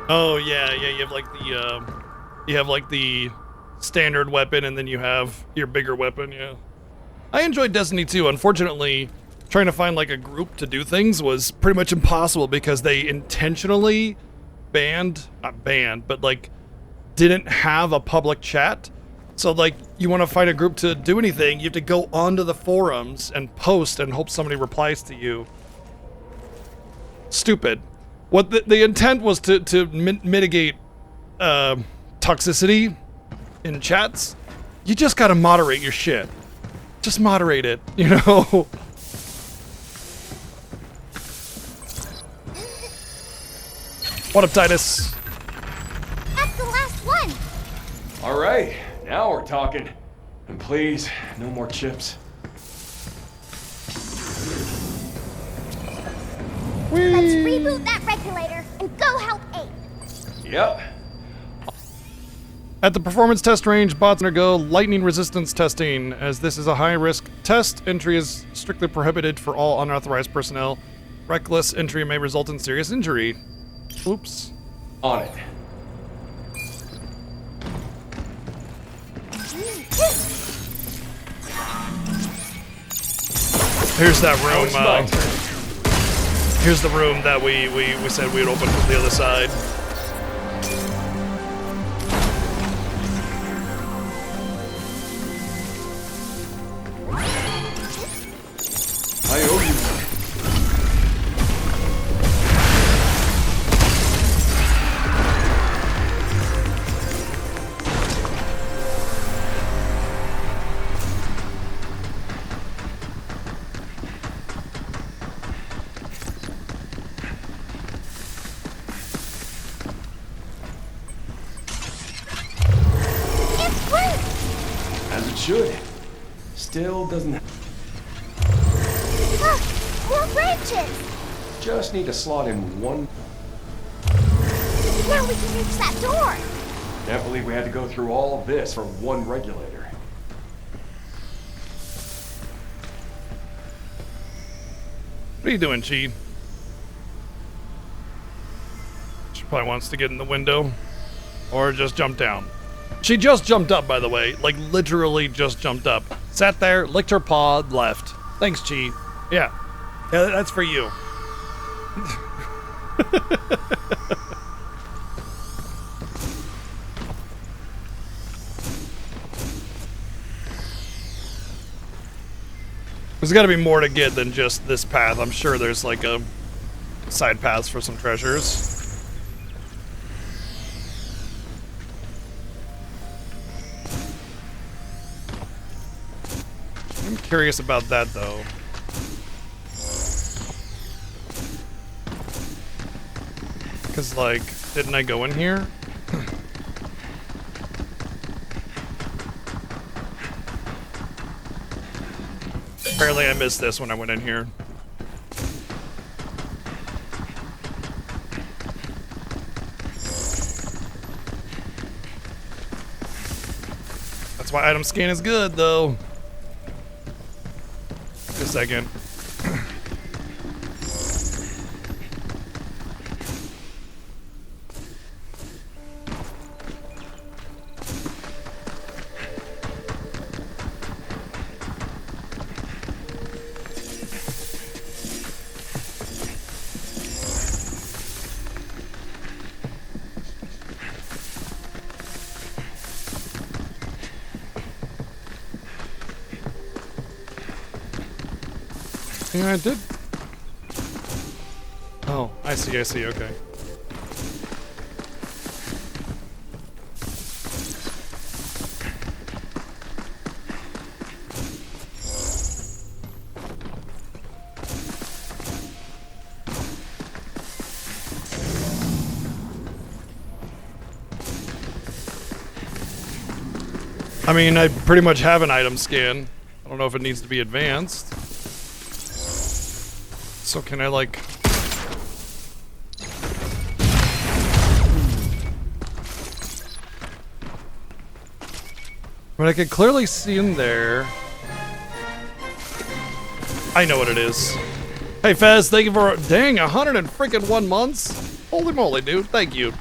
Oh yeah, you have like the standard weapon, and then you have your bigger weapon. Yeah, I enjoyed Destiny 2. Unfortunately, trying to find like a group to do things was pretty much impossible because they intentionally not banned, but like didn't have a public chat. So like you want to find a group to do anything, you have to go onto the forums and post and hope somebody replies to you. Stupid. What the intent was to mitigate toxicity in chats. You just gotta moderate your shit. Just moderate it, you know? What up, Titus? That's the last one. All right, now we're talking. And please, no more chips. Let's reboot that regulator and go help Abe. Yep. At the performance test range, bots undergo lightning resistance testing. As this is a high-risk test, entry is strictly prohibited for all unauthorized personnel. Reckless entry may result in serious injury. Oops. On it. Here's that Now room. it's my turn. Here's the room that we said we'd open from the other side. I owe you. It worked. As it should. Still doesn't. Look, more branches. Just need to slot in one. Now we can reach that door. Can't believe we had to go through all of this for one regulator. What are you doing, Chi? She probably wants to get in the window. Or just jump down. She just jumped up, by the way. Like, literally just jumped up. Sat there, licked her paw, left. Thanks, Chi. Yeah. Yeah, that's for you. There's got to be more to get than just this path. I'm sure there's like a side paths for some treasures. I'm curious about that though. Cause like, didn't I go in here? Apparently I missed this when I went in here. That's why item scan is good though. Wait a second. Yeah, I did. Oh, I see, okay. I mean, I pretty much have an item scan. I don't know if it needs to be advanced. So can I like... But I could clearly see in there. I know what it is. Hey Fez, thank you for, dang, 101 months? Holy moly, dude, thank you.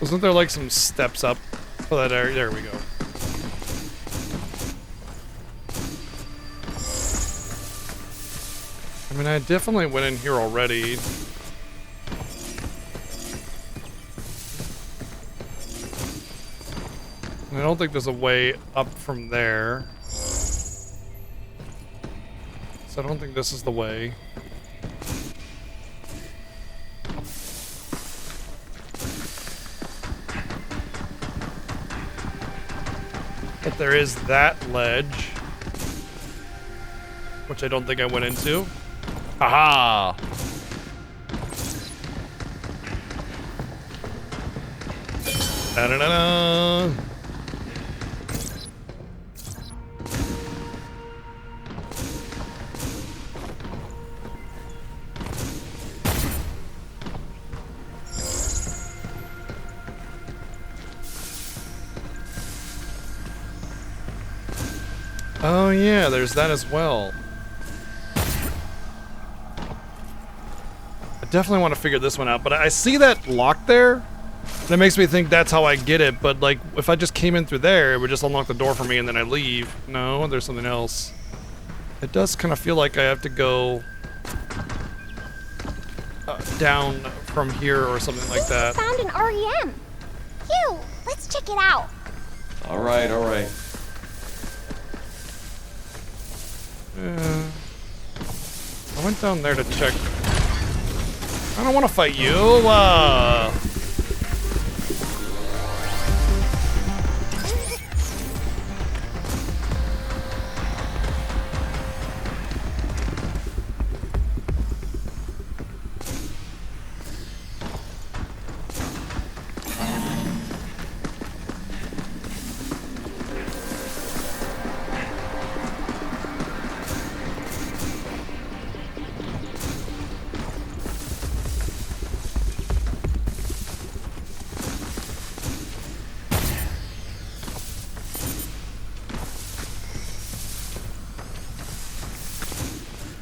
Wasn't there like some steps up for that area? There we go. I mean, I definitely went in here already. And I don't think there's a way up from there. So I don't think this is the way. But there is that ledge, which I don't think I went into. Haha! Da-da-da-da! Oh yeah, there's that as well. I definitely want to figure this one out, but I see that lock there. That makes me think that's how I get it, but like, if I just came in through there, it would just unlock the door for me and then I leave. No, there's something else. It does kind of feel like I have to go down from here or something like that. We found an REM. Phew, let's check it out. All right, all right. I went down there to check. I don't want to fight you.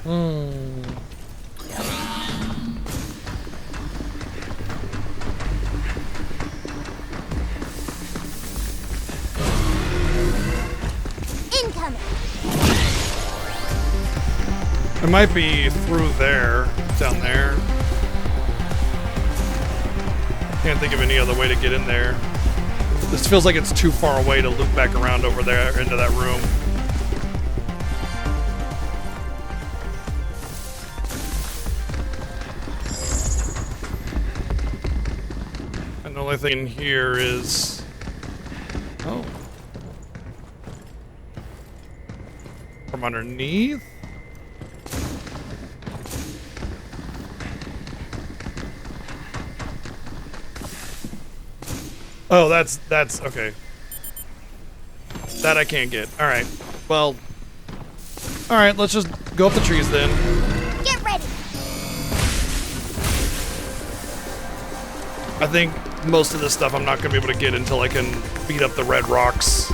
Incoming. It might be through there, down there. Can't think of any other way to get in there. This feels like it's too far away to loop back around over there into that room. And the only thing here is... Oh. From underneath? Oh, that's okay. That I can't get. All right. Well. All right. Let's just go up the trees then. Get ready. I think most of this stuff I'm not gonna be able to get until I can beat up the red rocks.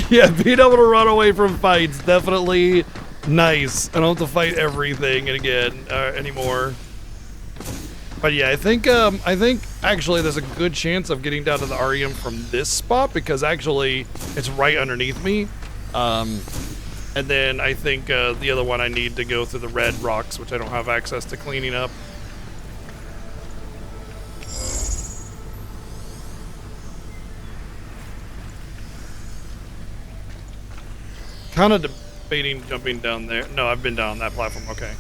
Yeah, being able to run away from fights definitely nice. I don't have to fight everything again anymore. But yeah, I think actually there's a good chance of getting down to the REM from this spot because actually it's right underneath me. And then I think the other one I need to go through the red rocks, which I don't have access to cleaning up. Kind of debating jumping down there. No, I've been down on that platform. Okay.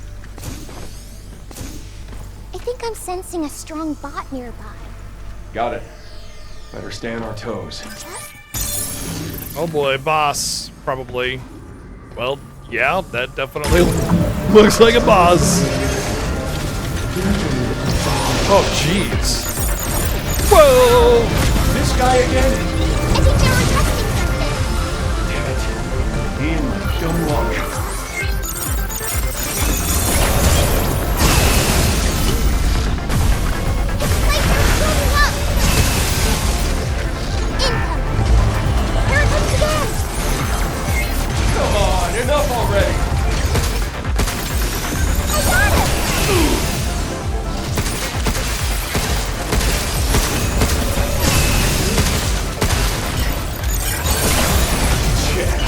I think I'm sensing a strong bot nearby. Got it. Better stay on our toes. Oh boy, boss, probably. Well, yeah, that definitely looks like a boss. Oh, jeez. Whoa! This guy again? I think they were testing something. Damn it. Me and my dumb luck. It's like they're shooting up. Incoming. Here it comes again. Come on, enough already. I got it.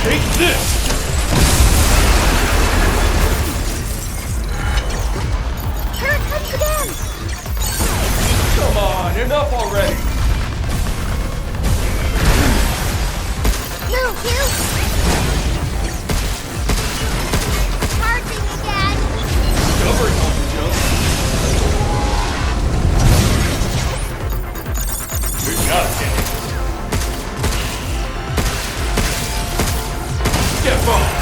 Take this! Here it comes again. Come on, enough already! Move, you. Charging again. Stubborn monkey jump. We got it. Get bumped!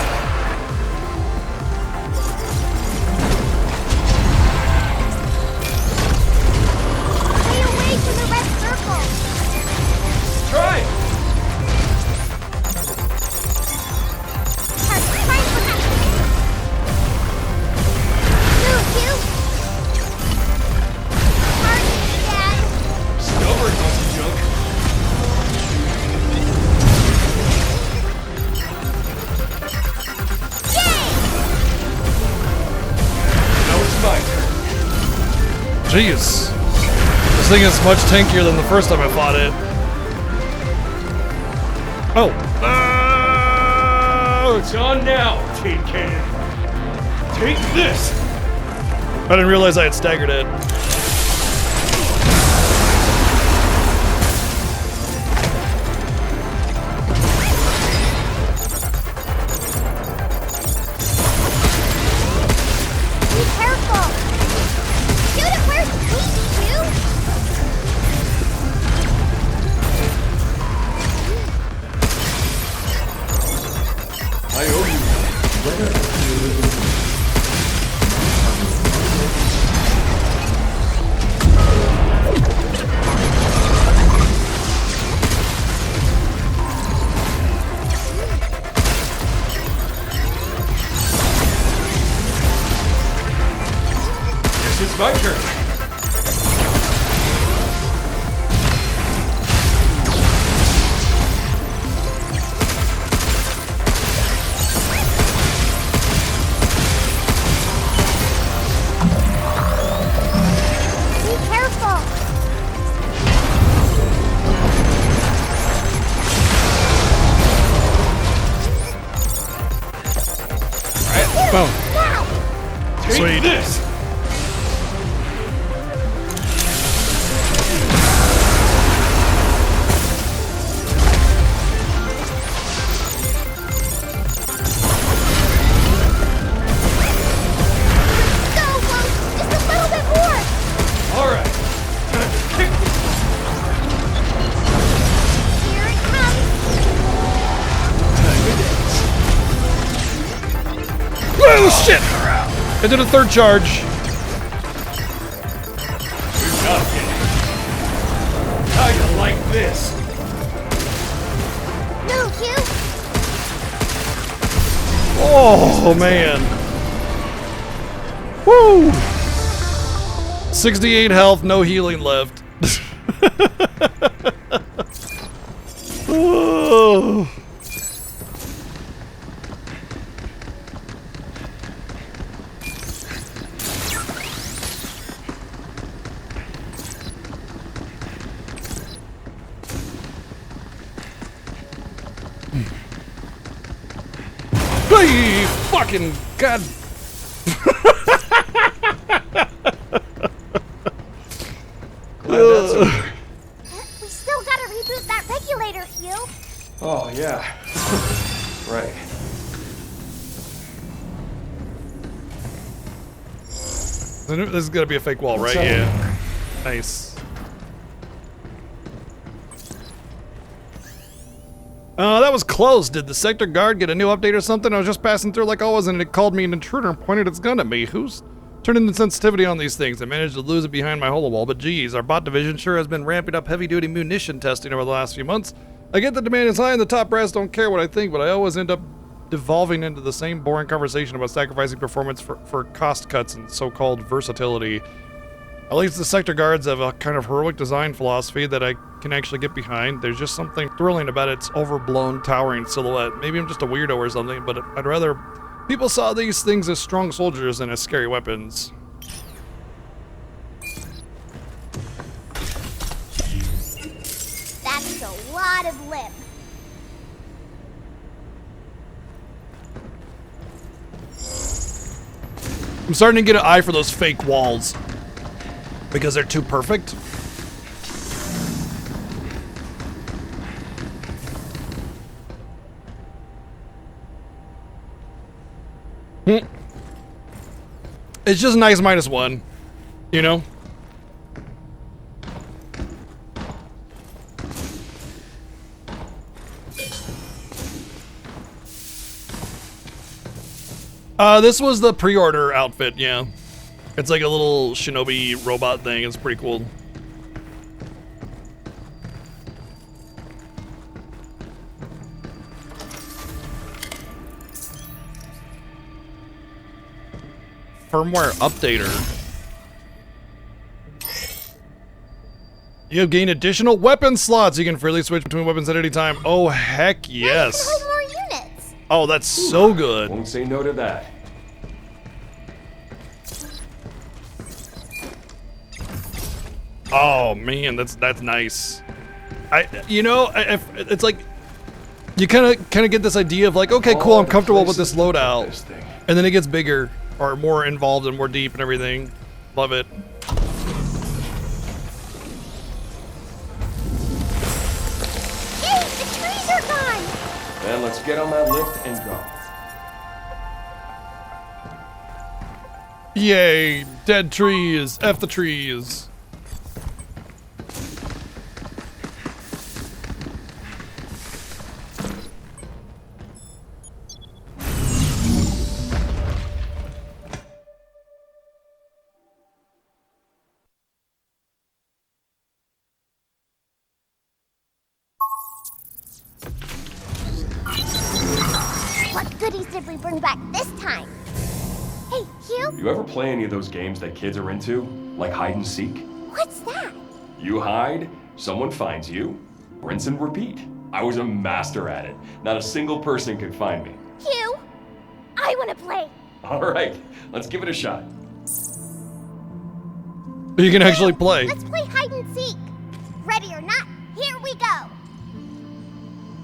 Stay away from the red circle. Try it! Try for that. Move, you. Charging again. Stubborn monkey jump. Yay! Now it's my turn. Jeez. This thing is much tankier than the first time I fought it. Oh. It's on now, Tin Cannon. Take this! I didn't realize I had staggered it. Be careful. Shoot it where it's squeaky, you. I owe you. Sweet. This. Go, Wong! Just a little bit more! All right. Kick. Here it comes! Oh shit! I did a third charge. Good job, kid. How you like this? No, Hugh! Oh man. Woo! 68 health, no healing left. Oh. Hey, fucking god. Glad that's over. We still gotta reboot that regulator, Hugh! Oh, yeah. Right. This is gonna be a fake wall, right? What's up? Yeah. Nice. That was close. Did the sector guard get a new update or something? I was just passing through like always and it called me an intruder and pointed its gun at me. Who's turning the sensitivity on these things? I managed to lose it behind my holo wall, but geez, our bot division sure has been ramping up heavy-duty munition testing over the last few months. I get the demand is high and the top brass don't care what I think, but I always end up devolving into the same boring conversation about sacrificing performance for cost cuts and so-called versatility. At least the sector guards have a kind of heroic design philosophy that I can actually get behind. There's just something thrilling about its overblown, towering silhouette. Maybe I'm just a weirdo or something, but I'd rather people saw these things as strong soldiers than as scary weapons. That's a lot of lip. I'm starting to get an eye for those fake walls because they're too perfect. It's just nice -1, you know? This was the pre-order outfit, yeah. It's like a little shinobi robot thing. It's pretty cool. Firmware updater. You have gained additional weapon slots. You can freely switch between weapons at any time. Oh, heck yes. Like more units! Oh, that's so good. Won't say no to that. Oh man, that's nice. It's like you kind of get this idea of like, okay, cool, I'm comfortable with this loadout, This thing. and then it gets bigger or more involved and more deep and everything. Love it. Yay, the trees are gone! Then let's get on that lift and go. Yay, dead trees, F the trees. What goodies did we bring back this time? Hey, Hugh? You ever play any of those games that kids are into? Like hide and seek? What's that? You hide, someone finds you, rinse and repeat. I was a master at it. Not a single person could find me. Hugh? I want to play. All right, let's give it a shot. You can actually play. Let's play hide and seek. Ready or not, here we go.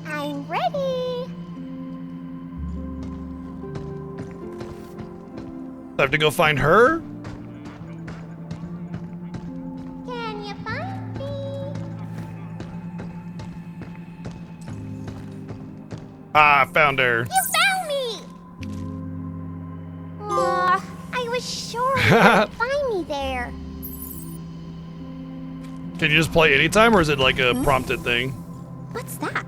I'm ready. I have to go find her? Can you find me? Ah, found her. You found me! Aw, I was sure you would find me there. Can you just play anytime, or is it like a prompted thing? What's that?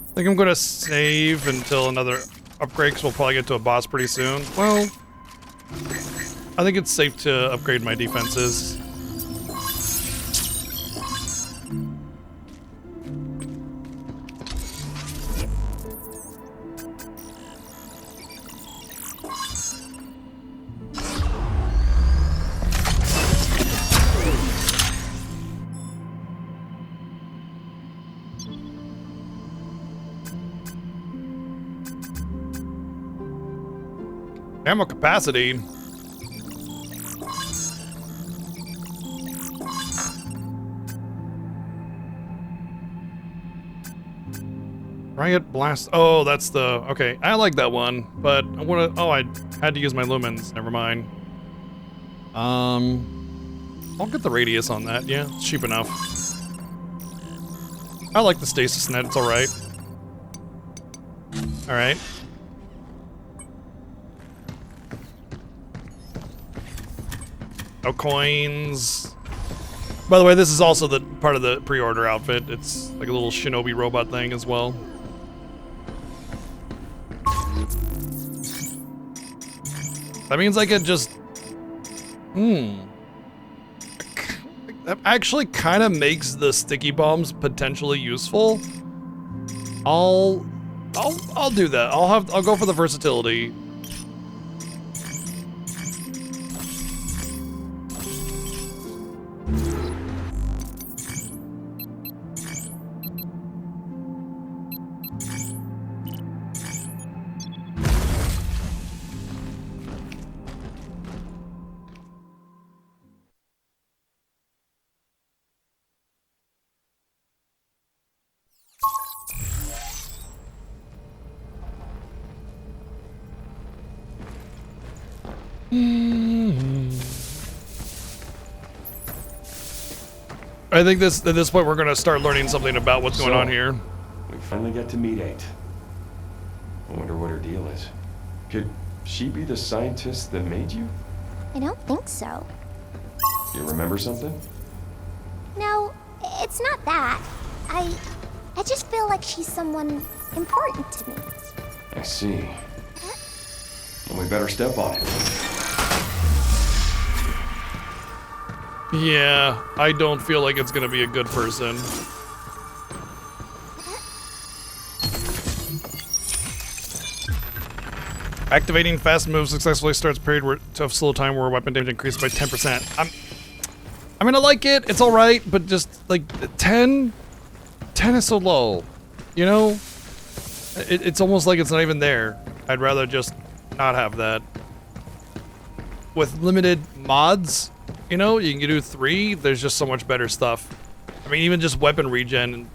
I think I'm gonna save until another upgrade, because we'll probably get to a boss pretty soon. Well, I think it's safe to upgrade my defenses. Ammo capacity. Riot blast. Oh, that's the okay. I like that one, but I want to. Oh, I had to use my lumens. Never mind. I'll get the radius on that. Yeah, it's cheap enough. I like the stasis net. It's all right. All right. No coins. By the way, this is also the part of the pre-order outfit. It's like a little shinobi robot thing as well. That means I could just... That actually kind of makes the sticky bombs potentially useful. I'll do that. I'll go for the versatility. I think at this point we're gonna start learning something about what's going on here. We finally get to meet 8. I wonder what her deal is. Could she be the scientist that made you? I don't think so. You remember something? No, it's not that. I just feel like she's someone important to me. I see. Well, we better step on it. Yeah, I don't feel like it's gonna be a good person. Activating fast move successfully starts period of slow time where weapon damage increased by 10%. I mean, I like it. It's all right, but just like 10 is so low. You know, it's almost like it's not even there. I'd rather just not have that. With limited mods, you know, you can do 3. There's just so much better stuff. I mean, even just weapon regen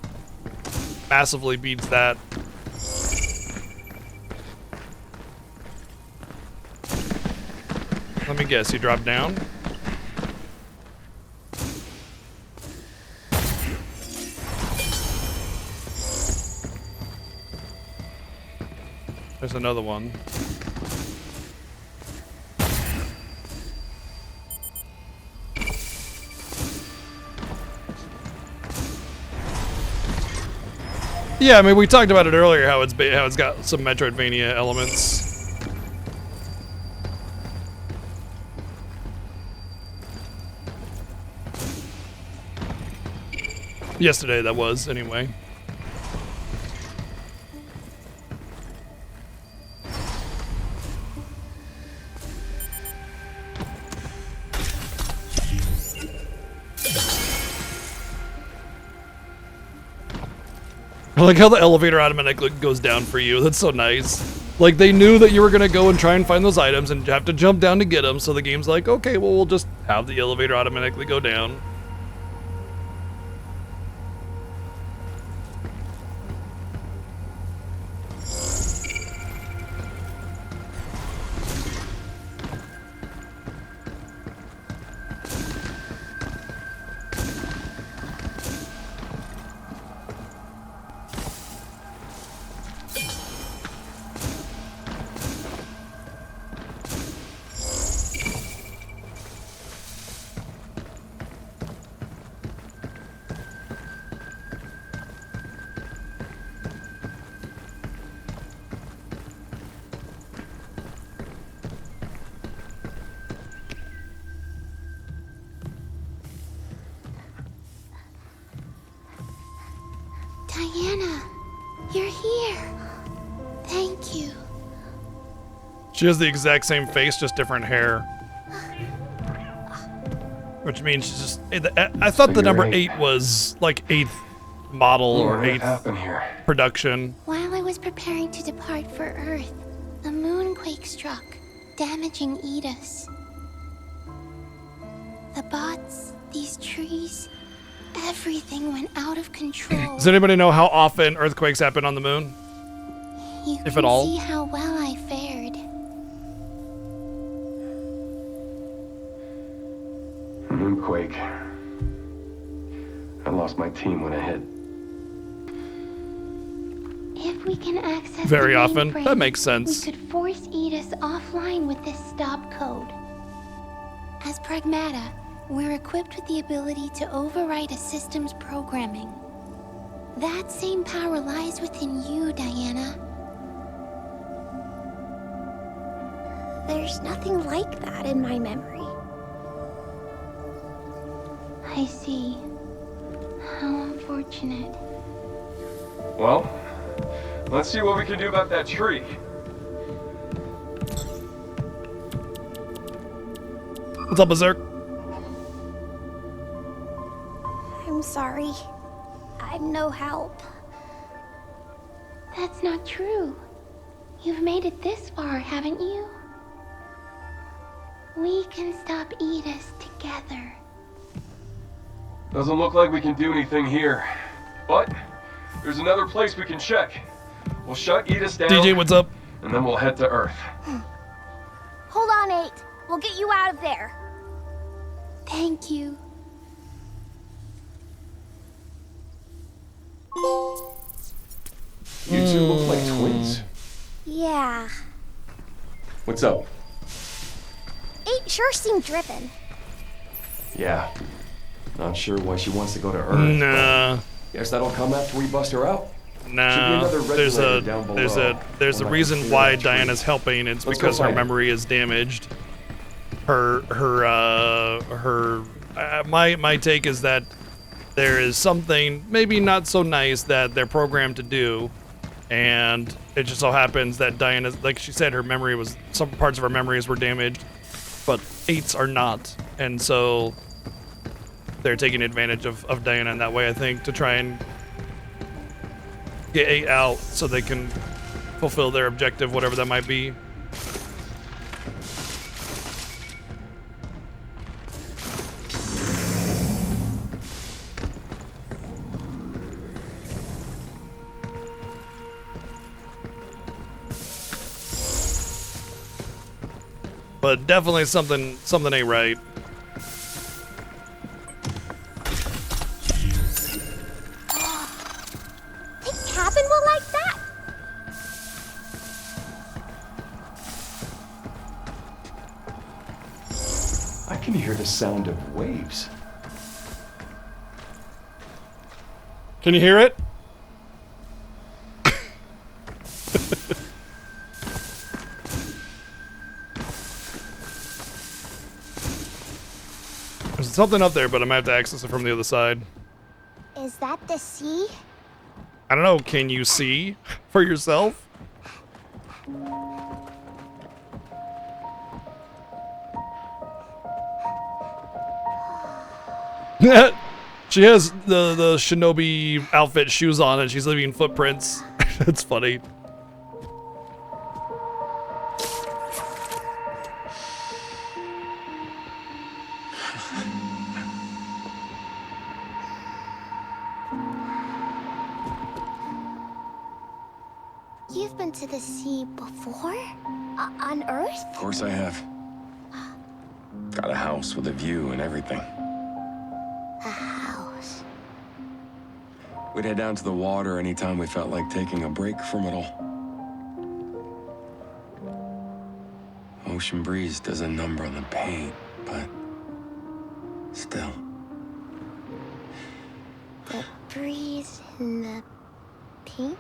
massively beats that. Let me guess, you drop down? There's another one. Yeah, I mean, we talked about it earlier, how it's got some Metroidvania elements. Yesterday, that was, anyway. I like how the elevator automatically goes down for you. That's so nice. Like, they knew that you were gonna go and try and find those items and have to jump down to get them, so the game's like, okay, well, we'll just have the elevator automatically go down. here. Thank you. She has the exact same face, just different hair. Which means she's just. I thought the number 8 was like 8th model or 8th production. While I was preparing to depart for Earth, a moonquake struck, damaging Edis. The bots, these trees, everything went out of control. Does anybody know how often earthquakes happen on the moon? You If can at all? see how well I fared. Moonquake. I lost my team when it hit. If we can access Very the often. mainframe, That makes sense. We could force Edis offline with this stop code. As Pragmata, we're equipped with the ability to overwrite a system's programming. That same power lies within you, Diana. There's nothing like that in my memory. I see. How unfortunate. Well, let's see what we can do about that tree. What's up, Berserk? I'm sorry. I'm no help. That's not true. You've made it this far, haven't you? We can stop Edis together. Doesn't look like we can do anything here. But there's another place we can check. We'll shut Edis down. DJ, what's up? And then we'll head to Earth. Hold on, 8. We'll get you out of there. Thank you. You two look like twins. Yeah. What's up? 8 sure seemed driven. Yeah. Not sure why she wants to go to Earth. Nah. Guess that'll come after we bust her out. Nah. another There's regulator down below. there's a We'll have to reason clear why that tree. Diana's helping. It's Let's because go her find it. memory is damaged. My take is that there is something maybe not so nice that they're programmed to do, and it just so happens that Diana's, like she said, her memory was, some parts of her memories were damaged, but 8's are not, and so they're taking advantage of Diana in that way, I think, to try and get 8 out so they can fulfill their objective, whatever that might be. But definitely something ain't right. This cabin will like that. I can hear the sound of waves. Can you hear it? There's something up there, but I might have to access it from the other side. Is that the sea? I don't know, can you see for yourself? She has the shinobi outfit shoes on and she's leaving footprints. That's funny. You've been to the sea before? On Earth? Of course I have. Got a house with a view and everything. A house. We'd head down to the water anytime we felt like taking a break from it all. Ocean breeze does a number on the pain, but still. The breeze in the paint?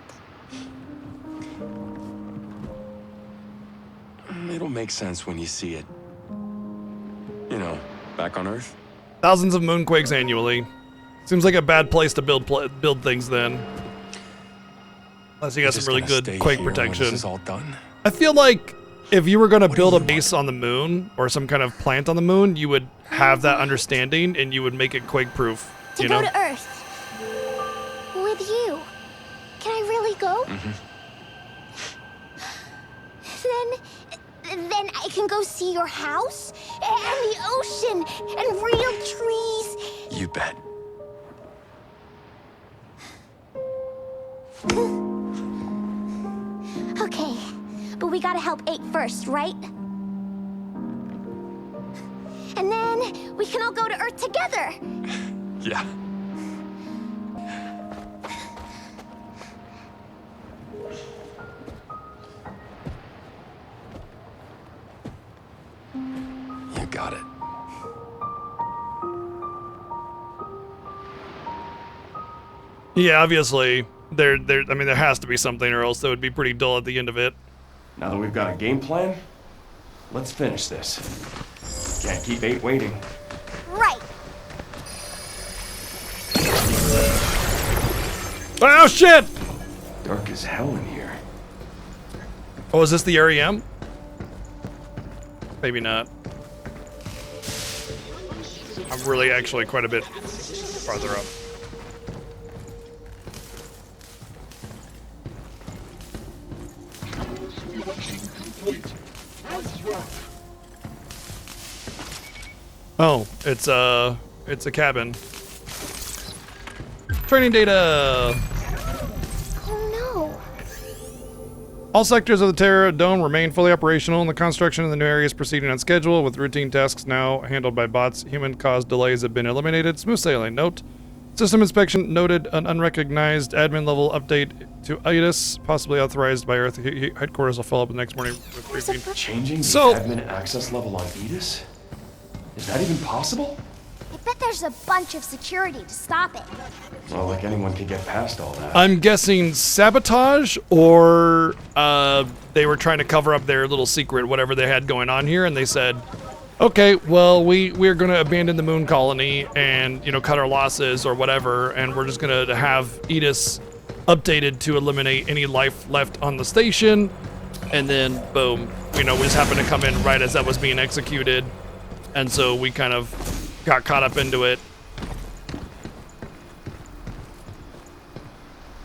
It'll make sense when you see it. You know, back on Earth. Thousands of moonquakes annually. Seems like a bad place to build things then. Unless you got some really good quake protection. This is all done. I feel like if you were going to build a base on the moon or some kind of plant on the moon, you would have that understanding and you would make it quake proof. To go to Earth. With you. Can I really go? Then I can go see your house and the ocean and real trees. You bet. Okay, but we gotta help 8 first, right? And then we can all go to Earth together. Yeah. You got it. Yeah, obviously, I mean, there has to be something, or else that would be pretty dull at the end of it. Now that we've got a game plan, let's finish this. Can't keep 8 waiting. Right. Oh shit! Dark as hell in here. Oh, is this the REM? Maybe not. I'm really actually quite a bit farther up. Oh, it's a cabin. Training data. Oh no. All sectors of the Terra Dome remain fully operational, and the construction of the new area is proceeding on schedule, with routine tasks now handled by bots. Human-caused delays have been eliminated. Smooth sailing. Note: system inspection noted an unrecognized admin-level update to IDIS, possibly authorized by Earth headquarters. Will follow up the next morning with briefing. Changing the admin access level on Edis? Is that even possible? I bet there's a bunch of security to stop it. Well, like anyone could get past all that. I'm guessing sabotage, or they were trying to cover up their little secret, whatever they had going on here, and they said, okay, well, we're going to abandon the moon colony and, you know, cut our losses or whatever, and we're just going to have Edis updated to eliminate any life left on the station, and then, boom, you know, we just happened to come in right as that was being executed, and so we kind of got caught up into it.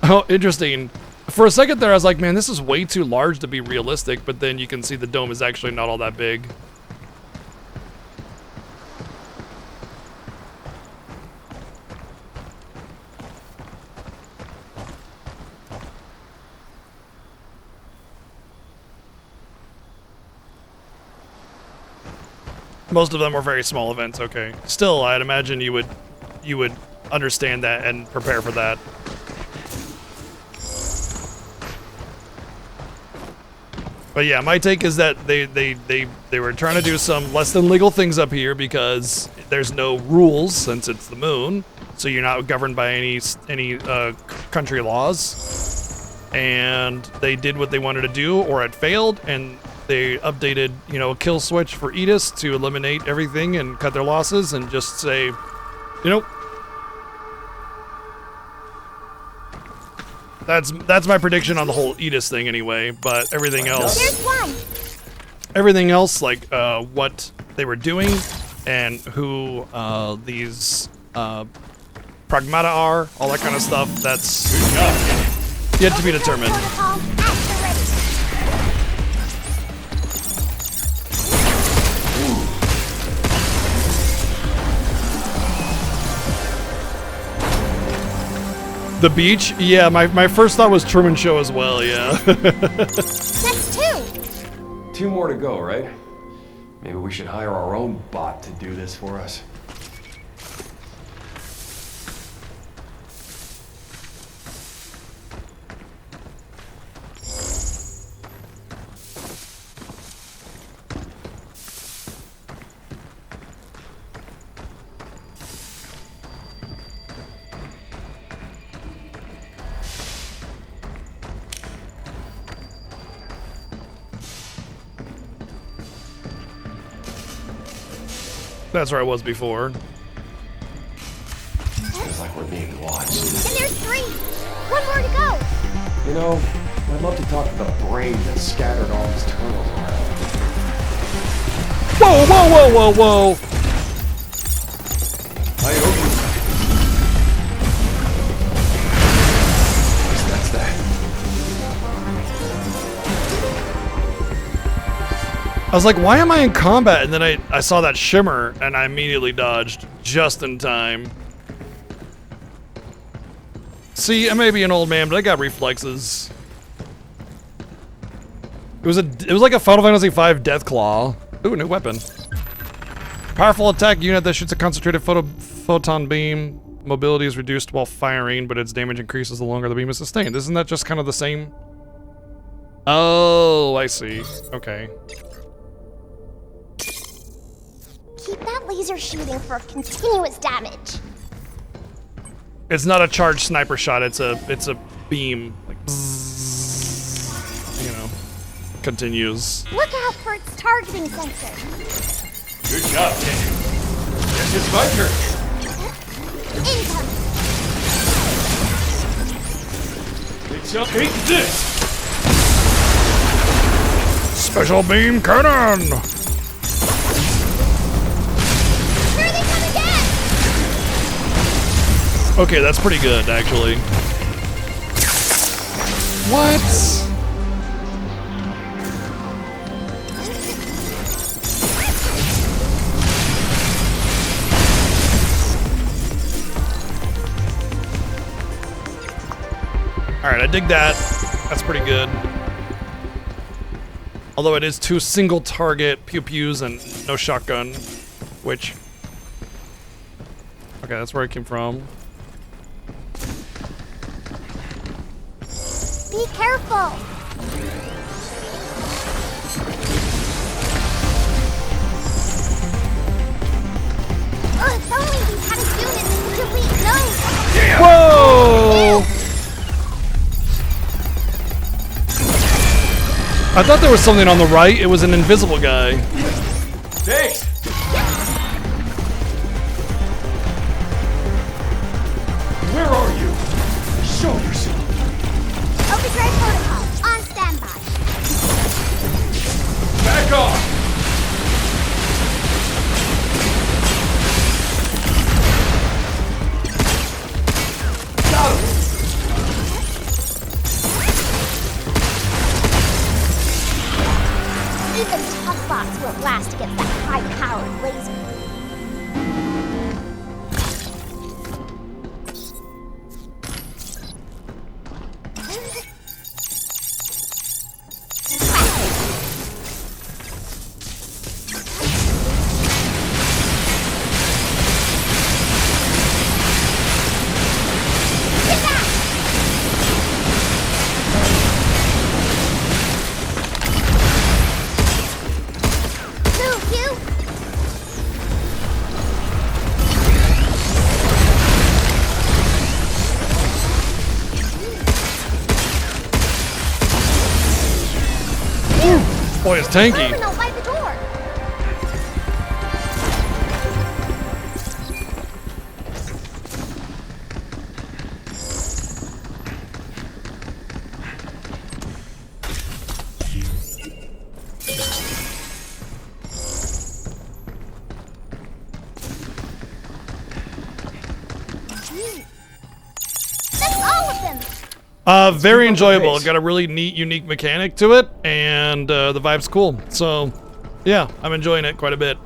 Oh, interesting. For a second there, I was like, man, this is way too large to be realistic, but then you can see the dome is actually not all that big. Most of them are very small events, okay. Still, I'd imagine you would understand that and prepare for that. But yeah, my take is that they were trying to do some less than legal things up here because there's no rules since it's the moon, so you're not governed by any country laws. And they did what they wanted to do, or it failed, and they updated, you know, a kill switch for Edis to eliminate everything and cut their losses and just say, you know, that's my prediction on the whole Edis thing anyway. But everything else, like what they were doing and who these Pragmata are, all that kind of stuff, that's yet to be determined. The beach? Yeah, my first thought was Truman Show as well, yeah. That's 2! 2 more to go, right? Maybe we should hire our own bot to do this for us. That's where I was before. Feels like we're being watched. And there's 3! 1 more to go! You know, I'd love to talk to the brain that scattered all these turtles around. Whoa, whoa, whoa, whoa, whoa! I owe you. That's that. I was like, why am I in combat? And then I saw that shimmer, and I immediately dodged just in time. See, I may be an old man, but I got reflexes. It was like a Final Fantasy V Deathclaw. Ooh, new weapon. Powerful attack unit that shoots a concentrated photon beam. Mobility is reduced while firing, but its damage increases the longer the beam is sustained. Isn't that just kind of the same? Oh, I see. Okay. Keep that laser shooting for continuous damage. It's not a charged sniper shot. It's a beam. Like, bzzz, you know, continues. Look out for its targeting sensor. Good job, Kenny. Guess it's my turn. Incoming. Take this. Special beam cannon. Here they come again. Okay, that's pretty good, actually. What? Alright, I dig that. That's pretty good. Although it is 2 single target pew-pews and no shotgun, which... Okay, that's where I came from. Be careful. Oh, if only we had a unit that could delete those. Whoa! I thought there was something on the right. It was an invisible guy. Thanks. Where are you? Show yourself. Overdrive protocol on standby. Back off. Got him. Even tough bots won't last against that high-powered laser. Boy, it's tanky. Terminal by the door. That's all of them. Very enjoyable. Got a really neat, unique mechanic to it, and the vibe's cool. So, yeah, I'm enjoying it quite a bit.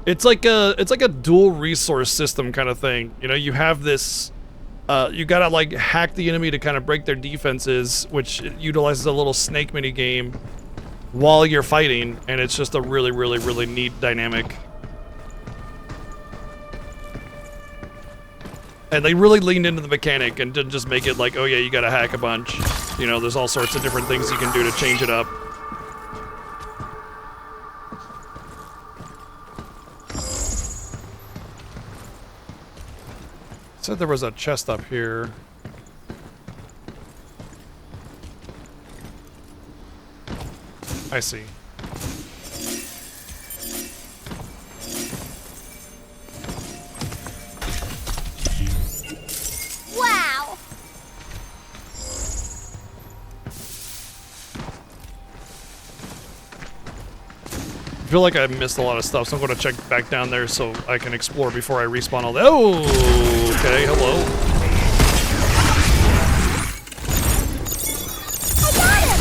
It's like a dual resource system kind of thing. You know, you have this, you gotta like hack the enemy to kind of break their defenses, which utilizes a little snake mini game while you're fighting, and it's just a really, really, really neat dynamic. And they really leaned into the mechanic and didn't just make it like, oh yeah, you gotta hack a bunch. You know, there's all sorts of different things you can do to change it up. Said there was a chest up here. I see. Wow. I feel like I missed a lot of stuff, so I'm going to check back down there so I can explore before I respawn all that. Oh, okay, hello. I got him!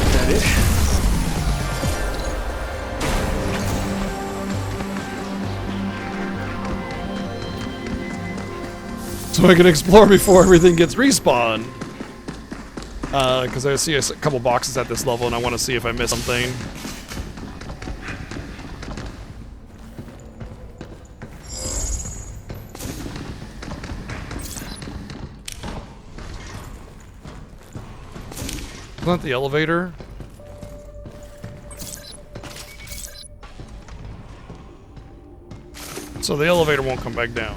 Is that it? So I can explore before everything gets respawned. Because I see a couple boxes at this level and I want to see if I missed something. Isn't that the elevator? So the elevator won't come back down.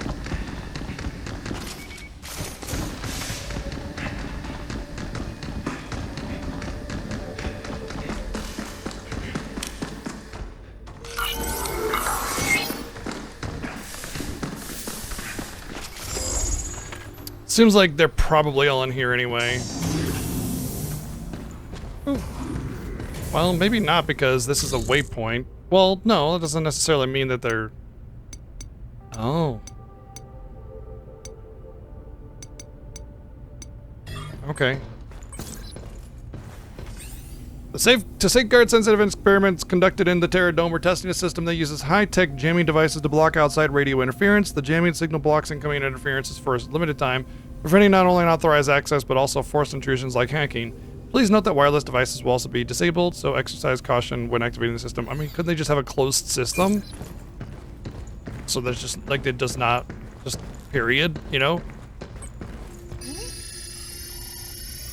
Seems like they're probably all in here anyway. Well, maybe not because this is a waypoint. Well, no, that doesn't necessarily mean that they're... Oh. Okay. To safeguard sensitive experiments conducted in the Terra Dome, we're testing a system that uses high-tech jamming devices to block outside radio interference. The jamming signal blocks incoming interferences for a limited time, preventing not only unauthorized access but also forced intrusions like hacking. Please note that wireless devices will also be disabled, so exercise caution when activating the system. I mean, couldn't they just have a closed system? So there's just, like, it does not, just period, you know?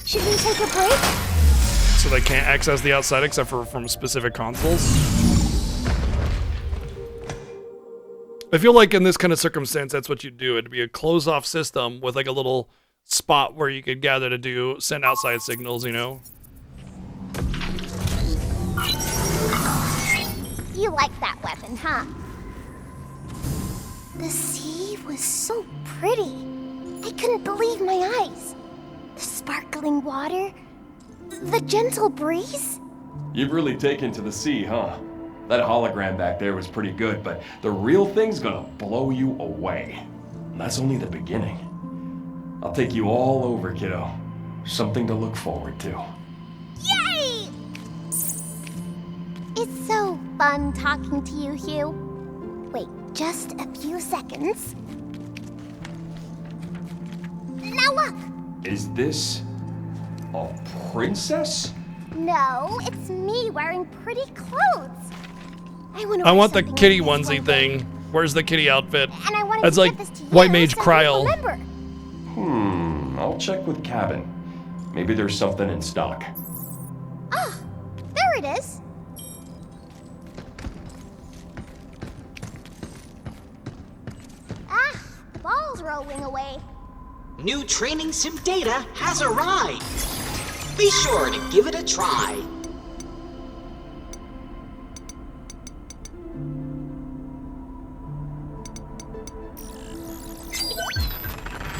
Should we take a break? So they can't access the outside except for from specific consoles? I feel like in this kind of circumstance, that's what you'd do. It'd be a closed-off system with like a little spot where you could gather to send outside signals, you know? You like that weapon, huh? The sea was so pretty. I couldn't believe my eyes. The sparkling water, the gentle breeze. You've really taken to the sea, huh? That hologram back there was pretty good, but the real thing's gonna blow you away. And that's only the beginning. I'll take you all over, kiddo. Something to look forward to. Yay! It's so fun talking to you, Hugh. Wait just a few seconds. Now look! Is this a princess? No, it's me wearing pretty clothes. I want the kitty onesie thing. Where's the kitty outfit? And I wanted That's to like get this to you White Mage so Kryl. you remember. I'll check with Cabin. Maybe there's something in stock. Ah, there it is. Ah, the ball's rolling away. New training sim data has arrived. Be sure to give it a try.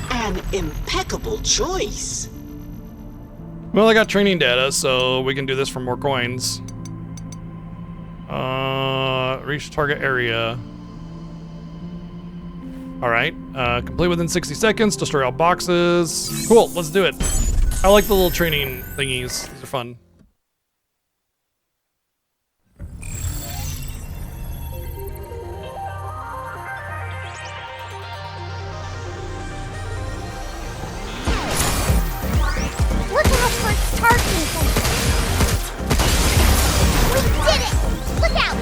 An impeccable choice. Well, I got training data, so we can do this for more coins. Reach target area. Alright, complete within 60 seconds, destroy all boxes. Cool, let's do it. I like the little training thingies, these are fun. Look out for its targeting sensor. We did it! Look out!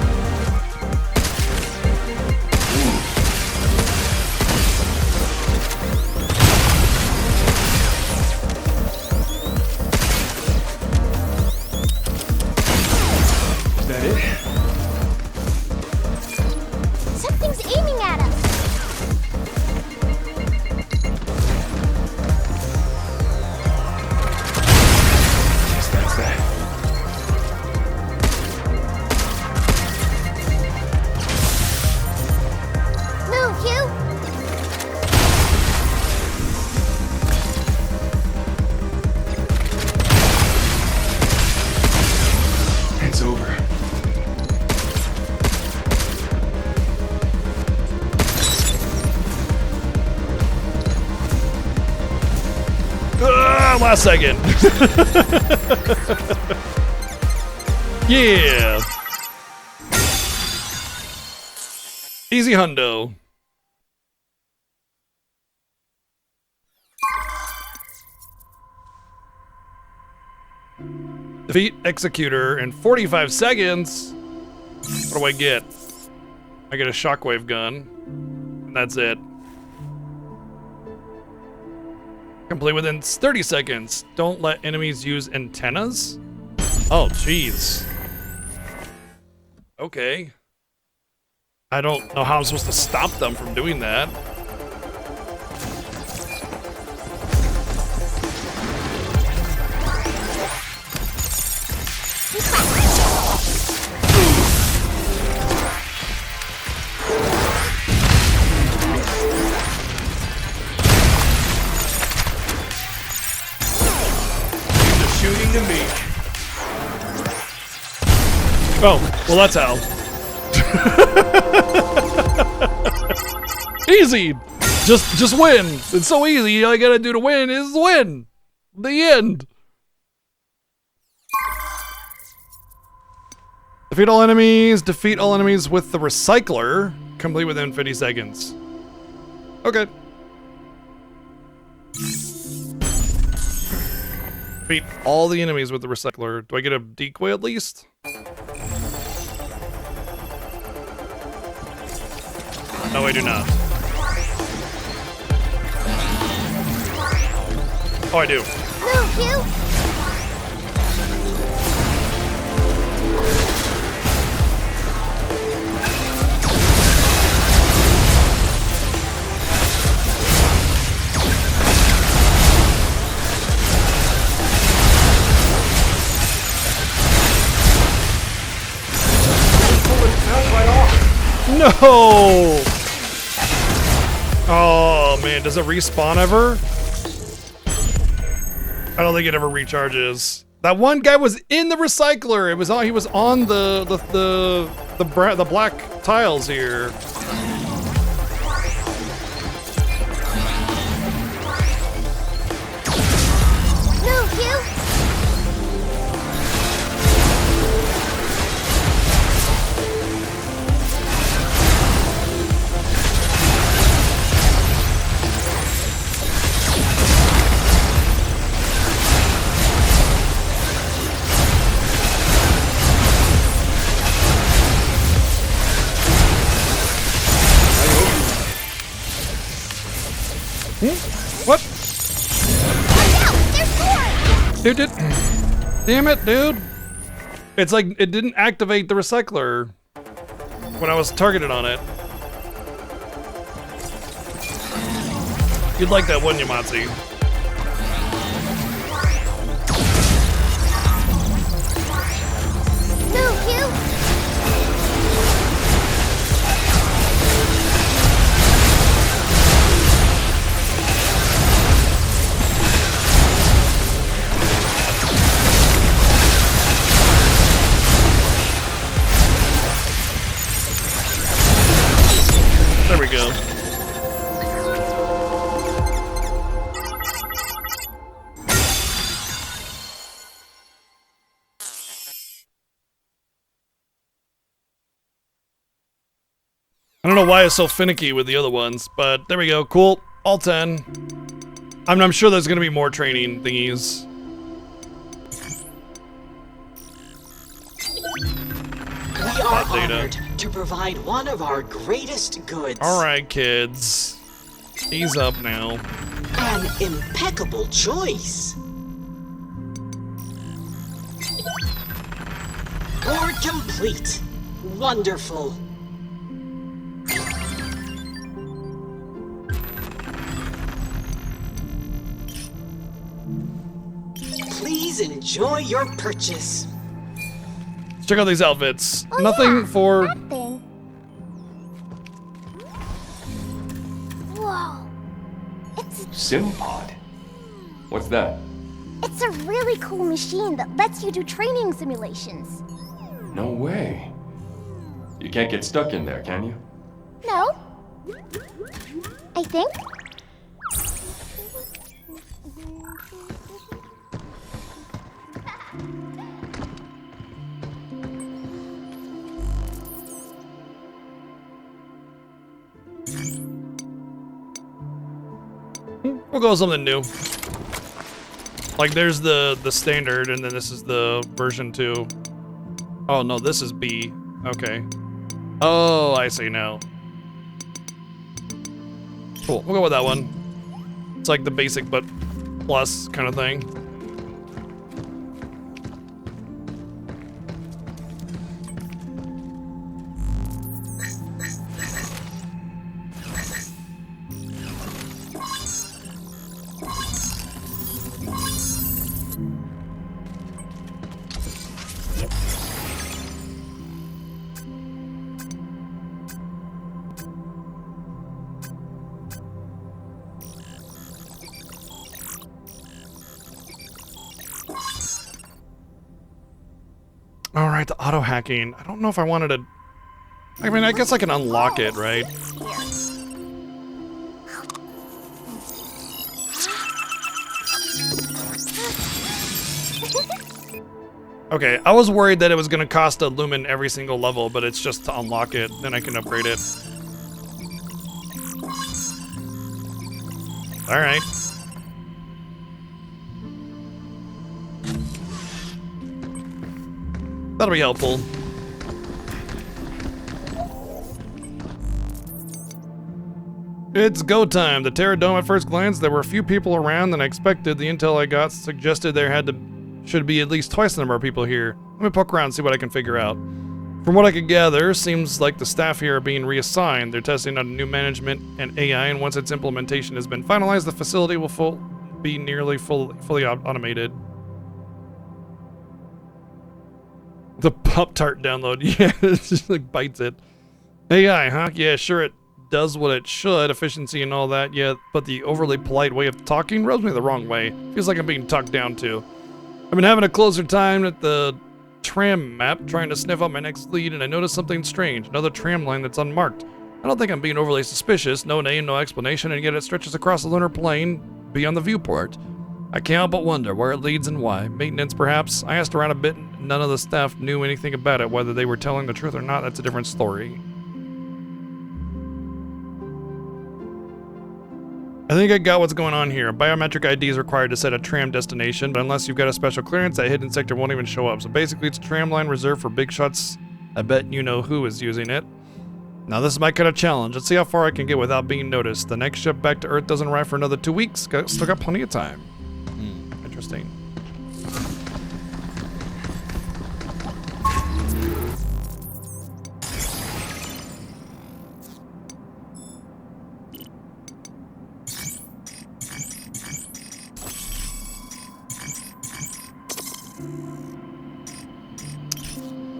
Is that it? Something's aiming at us. Yes, that's that. Move, Hugh! last second. Yeah. Easy hundo. Defeat Executor in 45 seconds. What do I get? I get a shockwave gun. And that's it. Complete within 30 seconds. Don't let enemies use antennas? Oh, jeez. Okay. I don't know how I'm supposed to stop them from doing that. Shooting to me. Oh, well that's how. Easy! Just win! It's so easy, all you gotta do to win is win! The end! Defeat all enemies with the recycler. Complete within 50 seconds. Okay. Defeat all the enemies with the recycler. Do I get a decoy at least? No, I do not. Oh, I do. Move, you! No! Oh man, does it respawn ever? I don't think it ever recharges. That one guy was in the recycler. It was on. He was on the black tiles here. Move, you! What? Dude, damn it, dude. It's like it didn't activate the recycler when I was targeted on it. You'd like that, wouldn't you, Matsu? Move, you! There we go. I don't know why it's so finicky with the other ones, but there we go. Cool. All 10. I'm sure there's going to be more training thingies. We are honored to provide one of our greatest goods. Alright, kids. Ease up now. An impeccable choice. Board complete. Wonderful. Please enjoy your purchase. Let's check out these outfits. Oh, Nothing yeah, for... that thing. Whoa. It's Simpod? What's that? It's a really cool machine that lets you do training simulations. No way. You can't get stuck in there, can you? No? I think. We'll go with something new. Like there's the standard, and then this is the version 2. Oh no, this is B. Okay. Oh, I see now. Cool. We'll go with that one. It's like the basic but plus kind of thing. All right, the auto hacking. I don't know if I wanted to. I mean, I guess I can unlock it, right? Okay, I was worried that it was gonna cost a lumen every single level, but it's just to unlock it, then I can upgrade it. All right. That'll be helpful. It's go time. The Terra Dome at first glance, there were a few people around than I expected. The intel I got suggested there should be at least twice the number of people here. Let me poke around and see what I can figure out. From what I could gather, seems like the staff here are being reassigned. They're testing out new management and AI, and once its implementation has been finalized, the facility will be nearly fully automated. The Pop-Tart download. Yeah, it just like bites it. AI, huh? Yeah, sure, it does what it should. Efficiency and all that, yeah, but the overly polite way of talking rubs me the wrong way. Feels like I'm being talked down to. I've been having a closer time at the tram map, trying to sniff out my next lead, and I noticed something strange. Another tram line that's unmarked. I don't think I'm being overly suspicious. No name, no explanation, and yet it stretches across the lunar plane beyond the viewport. I can't help but wonder where it leads and why. Maintenance, perhaps? I asked around a bit, and none of the staff knew anything about it. Whether they were telling the truth or not, that's a different story. I think I got what's going on here. Biometric ID is required to set a tram destination, but unless you've got a special clearance, that hidden sector won't even show up. So basically, it's a tram line reserved for big shots. I bet you know who is using it. Now this is my kind of challenge. Let's see how far I can get without being noticed. The next ship back to Earth doesn't arrive for another 2 weeks. Still got plenty of time. Interesting.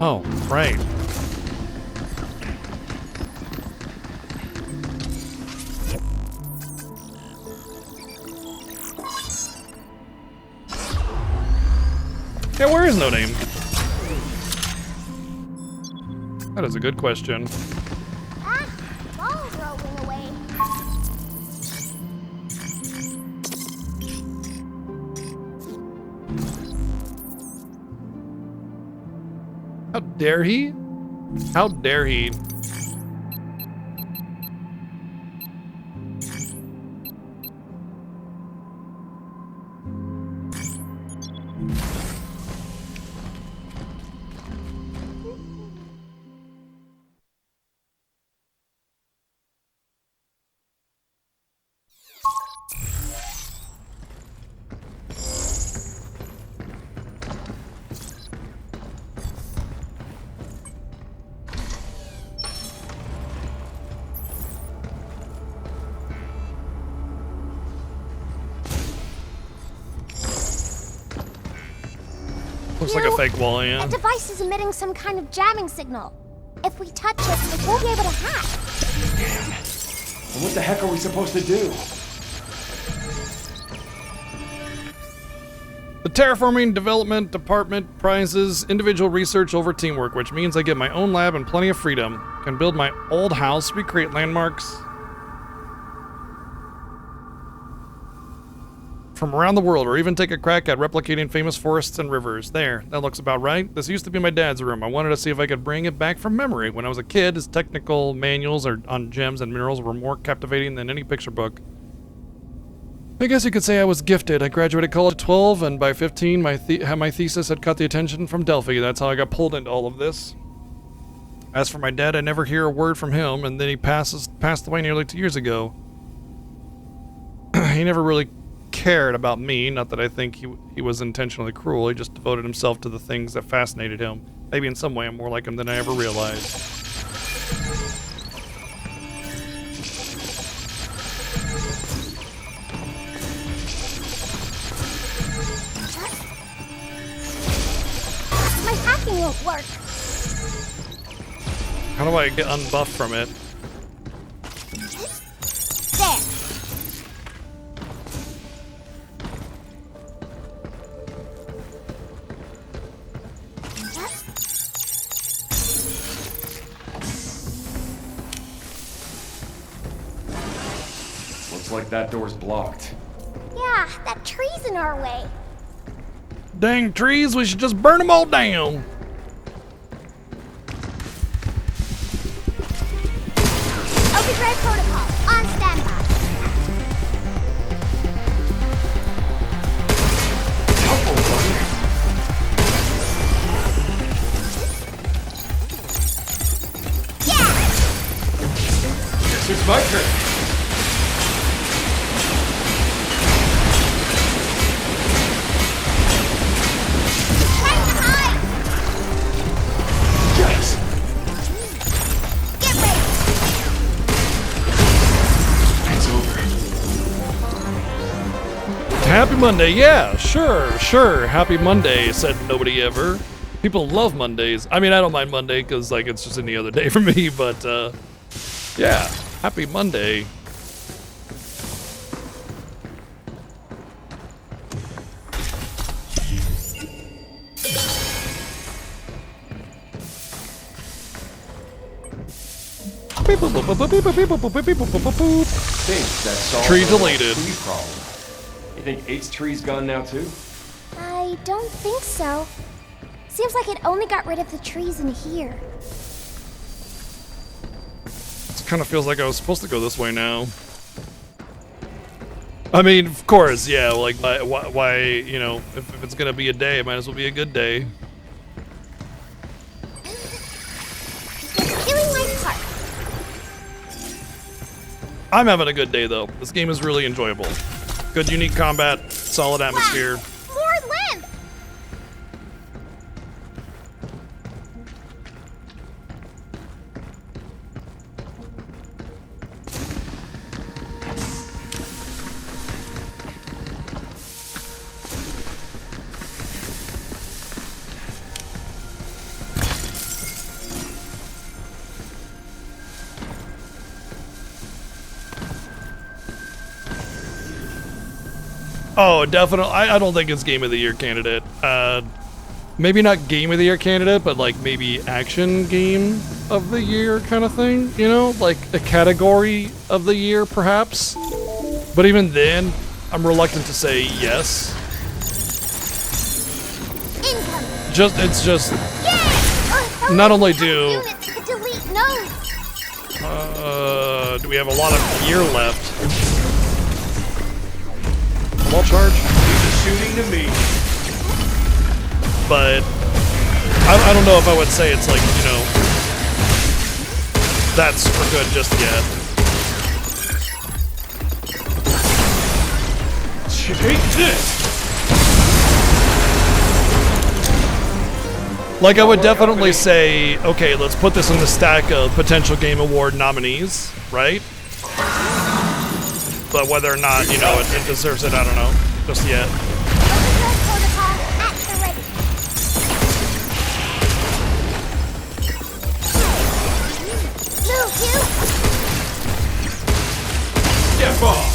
Oh, right. Yeah, where is No Name? That is a good question. Ah, ball's rolling away. How dare he? How dare he? Looks like a fake wall, yeah. That device is emitting some kind of jamming signal. If we touch it, we won't be able to hack. Damn. And what the heck are we supposed to do? The Terraforming Development Department prizes individual research over teamwork, which means I get my own lab and plenty of freedom. Can build my old house, recreate landmarks from around the world, or even take a crack at replicating famous forests and rivers. There, that looks about right. This used to be my dad's room. I wanted to see if I could bring it back from memory. When I was a kid, his technical manuals on gems and minerals were more captivating than any picture book. I guess you could say I was gifted. I graduated college at 12, and by 15, my thesis had caught the attention from Delphi. That's how I got pulled into all of this. As for my dad, I never hear a word from him, and then he passed away nearly 2 years ago. He never really cared about me, not that I think he was intentionally cruel. He just devoted himself to the things that fascinated him. Maybe in some way I'm more like him than I ever realized. My hacking won't work. How do I get unbuffed from it? There. Looks like that door's blocked. Yeah, that tree's in our way. Dang trees, we should just burn them all down. Overdrive protocol, on standby. Yeah! Guess it's my turn. Time to hide! Yes! Get ready! It's over. Happy Monday, yeah, sure. Happy Monday, said nobody ever. People love Mondays. I mean, I don't mind Monday because, like, it's just any other day for me, but, yeah, happy Monday. Think that solves Tree the deleted. tree problem. You think 8's tree's gone now too? I don't think so. Seems like it only got rid of the trees in here. It kind of feels like I was supposed to go this way now. I mean, of course, yeah, like, why you know, if it's gonna be a day, it might as well be a good day. Feeling my part. I'm having a good day, though. This game is really enjoyable. Good, unique combat, solid atmosphere. More limb! Oh, definitely. I don't think it's Game of the Year candidate. Maybe not Game of the Year candidate, but like maybe Action Game of the Year kind of thing. You know, like a category of the year, perhaps. But even then, I'm reluctant to say yes. It's just. Not only do. Delete nodes. Do we have a lot of gear left? Wall charge? He's shooting to me. But I don't know if I would say it's like, you know, that's super good just yet. Take this. Like, I would definitely say, okay, let's put this in the stack of potential Game Award nominees, right? But whether or not, you know, it deserves it, I don't know, just yet. Get off.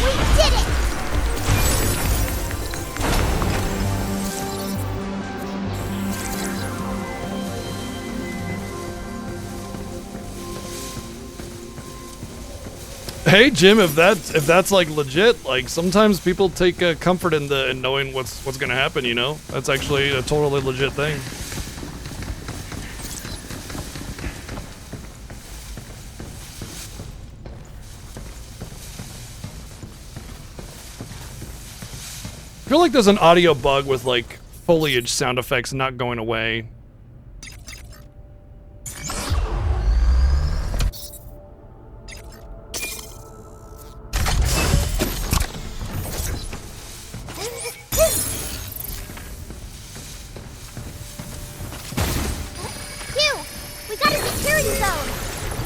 We did it! Hey Jim, if that's like legit, like sometimes people take comfort in knowing what's gonna happen. You know, that's actually a totally legit thing. I feel like there's an audio bug with like foliage sound effects not going away.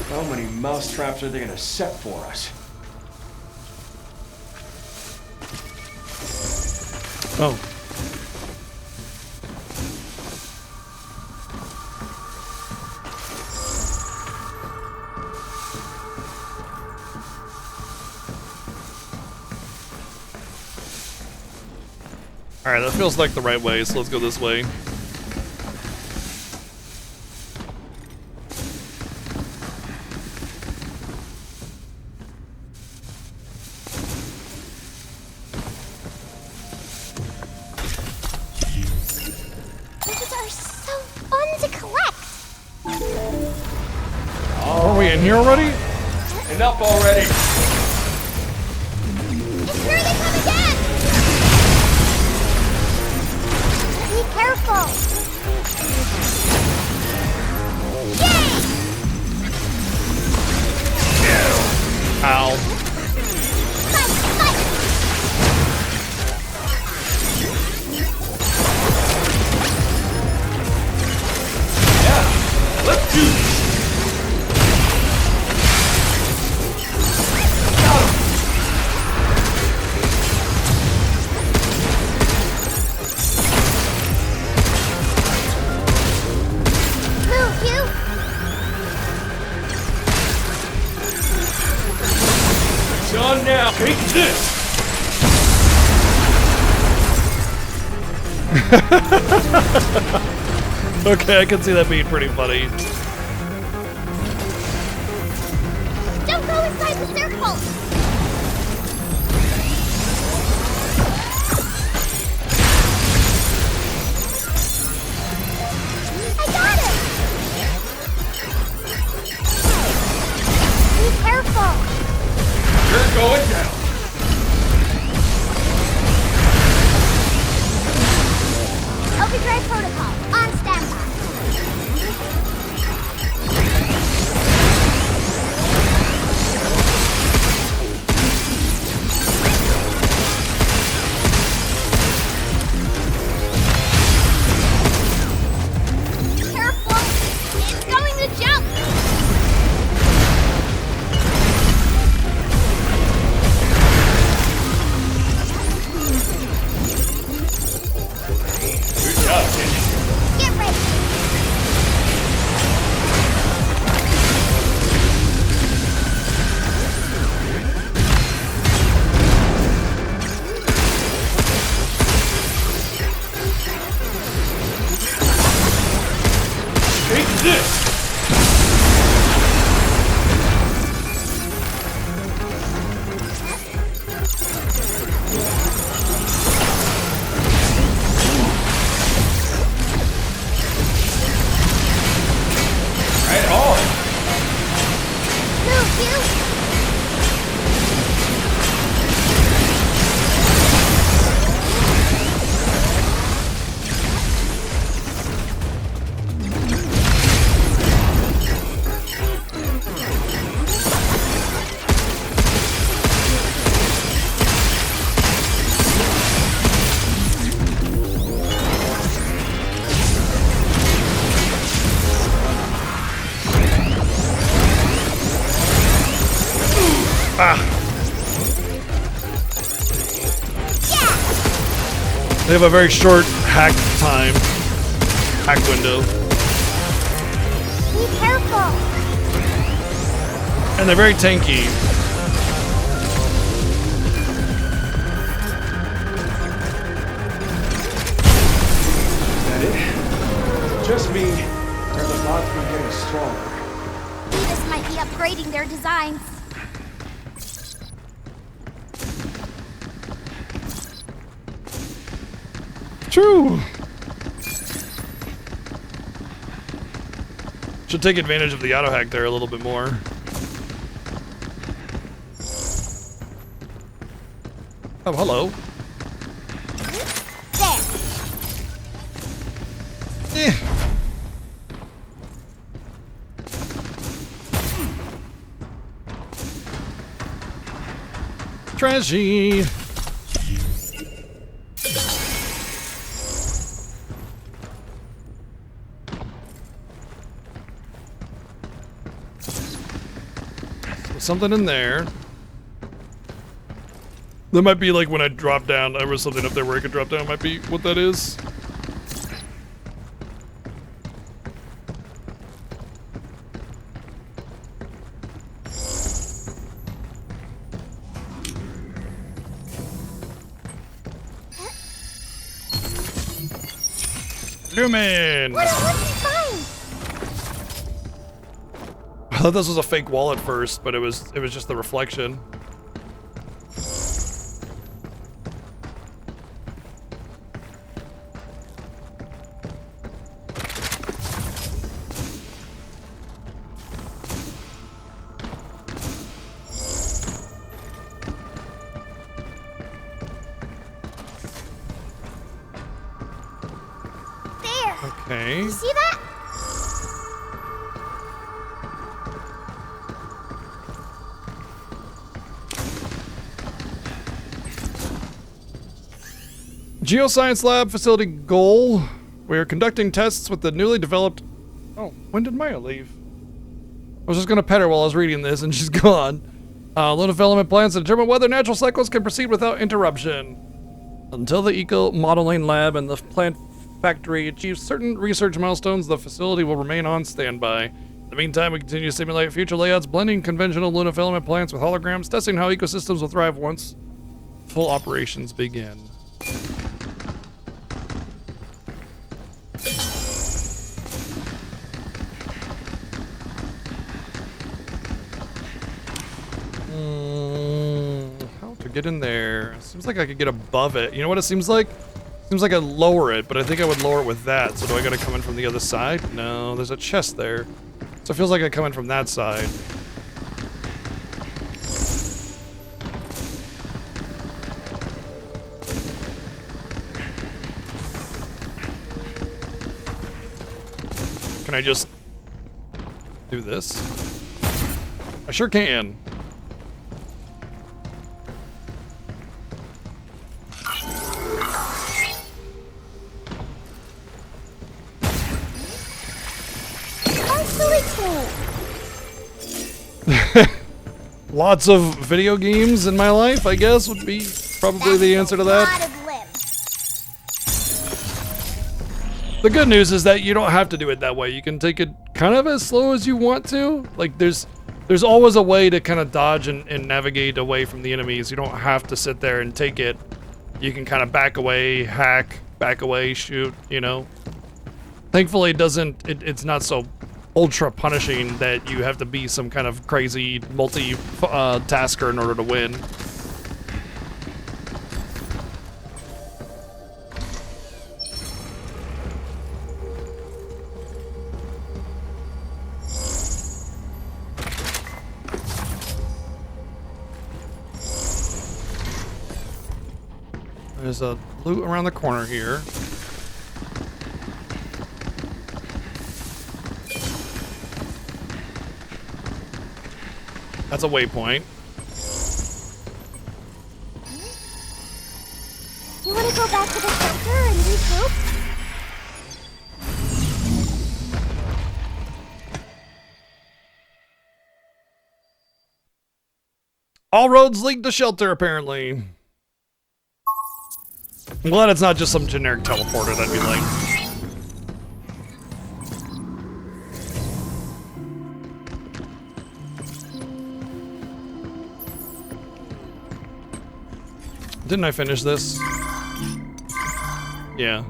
How many mouse traps are they gonna set for us? Oh. Alright, that feels like the right way, so let's go this way. Are we in here already? Enough already! It's here they come again! Be careful! Yay! Ow. Yeah, let's do this! On now, take this! Okay, I can see that being pretty funny. Don't go inside the circle! I got it! Be careful! You're going down! Overdrive protocol, on standby. Careful! It's going to jump! Good job, kid. Get ready! Take this! Right on! Move, you! Ah. They have a very short hack time. Hack window. Be careful! And they're very tanky. Is that it? Just me, or the bots been getting stronger? This might be upgrading their designs. true. Should take advantage of the auto hack there a little bit more. Oh, hello. There. Trashy. Something in there. That might be like when I drop down. There was something up there where I could drop down. Might be what that is. Lumen! What'd you find? I thought this was a fake wall at first, but it was just the reflection. There. Okay. You see that? Geoscience Lab facility goal. We are conducting tests with the newly developed... Oh, when did Maya leave? I was just gonna pet her while I was reading this and she's gone. Low development plans to determine whether natural cycles can proceed without interruption. Until the eco modeling lab and the plant factory achieve certain research milestones, the facility will remain on standby. In the meantime, we continue to simulate future layouts, blending conventional lunar filament plants with holograms, testing how ecosystems will thrive once full operations begin. How to get in there? Seems like I could get above it. You know what it seems like? Seems like I'd lower it, but I think I would lower it with that. So do I gotta come in from the other side? No, there's a chest there. So it feels like I come in from that side. Can I just do this? I sure can. Lots of video games in my life, I guess, would be probably the answer to that. The good news is that you don't have to do it that way. You can take it kind of as slow as you want to. Like, there's always a way to kind of dodge and navigate away from the enemies. You don't have to sit there and take it. You can kind of back away, hack, back away, shoot, you know. Thankfully, it's not so ultra punishing that you have to be some kind of crazy multi-tasker in order to win. There's a loot around the corner here. That's a waypoint. You want to go back to the shelter and regroup? All roads lead to shelter, apparently. I'm glad it's not just some generic teleporter, that'd be lame. Didn't I finish this? Yeah.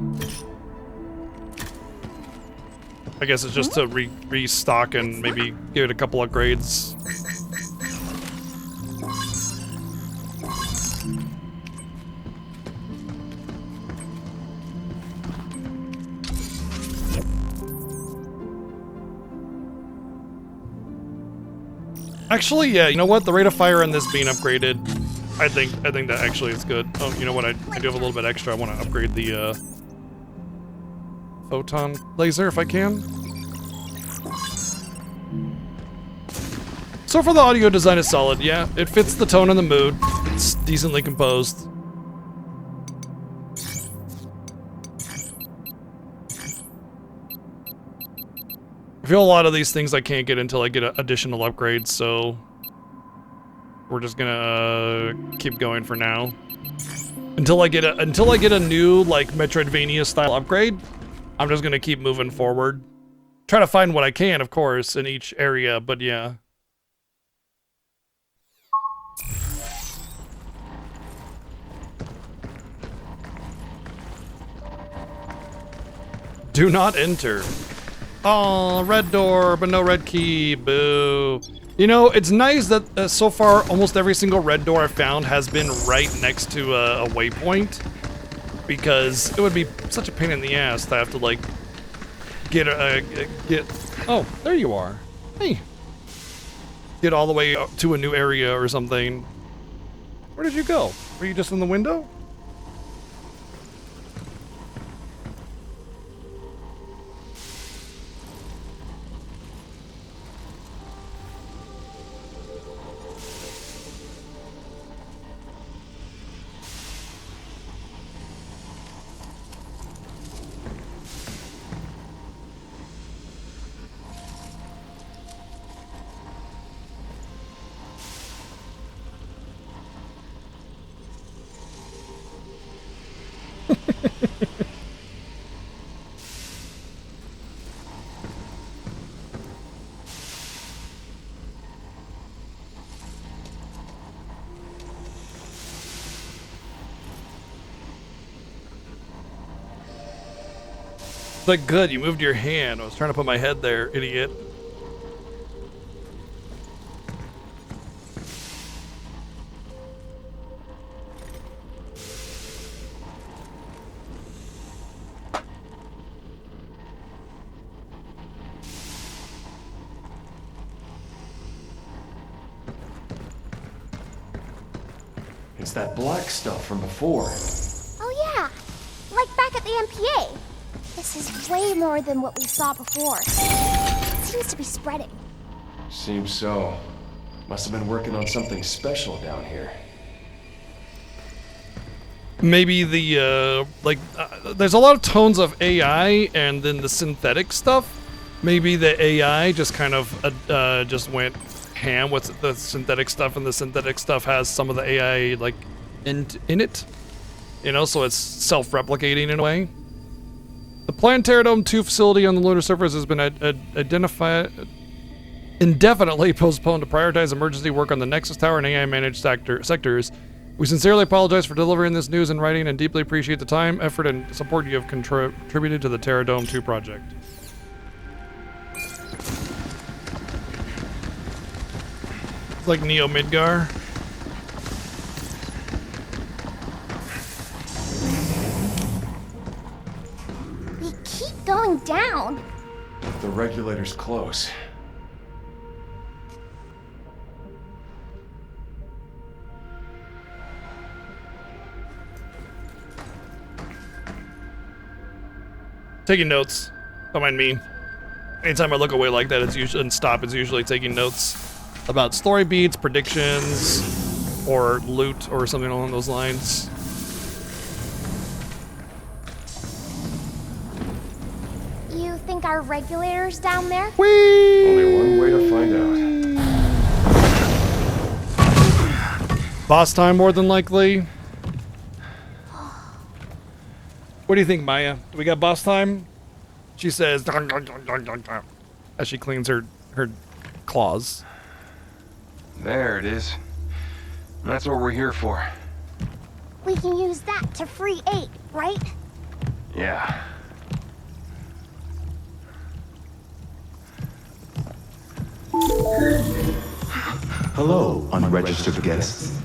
I guess it's just to restock and maybe give it a couple upgrades. Actually, yeah, you know what? The rate of fire on this being upgraded, I think that actually is good. Oh, you know what? I do have a little bit extra. I want to upgrade the photon laser if I can. So far the audio design is solid. Yeah, it fits the tone and the mood. It's decently composed. I feel a lot of these things I can't get until I get additional upgrades, so we're just gonna keep going for now. Until I get a new like Metroidvania style upgrade, I'm just gonna keep moving forward. Try to find what I can, of course, in each area, but yeah. Do not enter. Oh, red door, but no red key. Boo. You know, it's nice that so far almost every single red door I've found has been right next to a waypoint. Because it would be such a pain in the ass to have to, like, get... Oh, there you are. Hey. Get all the way up to a new area or something. Where did you go? Were you just in the window? Like, good, you moved your hand. I was trying to put my head there, idiot. It's that black stuff from before. Oh yeah, like back at the MPA. This is way more than what we saw before. It seems to be spreading. Seems so. Must have been working on something special down here. Maybe the, there's a lot of tones of AI and then the synthetic stuff. Maybe the AI just kind of, just went ham with the synthetic stuff, and the synthetic stuff has some of the AI, like, in it. You know, so it's self-replicating in a way. The Planetarium 2 facility on the lunar surface has been indefinitely postponed to prioritize emergency work on the Nexus Tower and AI-managed sectors. We sincerely apologize for delivering this news in writing and deeply appreciate the time, effort, and support you have contributed to the Terradome 2 project. It's like Neo Midgar. Going down. The regulator's close. Taking notes. Don't mind me. Anytime I look away like that, it's usually it's usually taking notes about story beats, predictions, or loot, or something along those lines. You think our regulator's down there? Whee! Only one way to find out. Boss time, more than likely. What do you think, Maya? Do we got boss time? She says, dun, dun, dun, dun, dun, dun, as she cleans her claws. There it is. That's what we're here for. We can use that to free 8, right? Yeah. Hello, unregistered guests.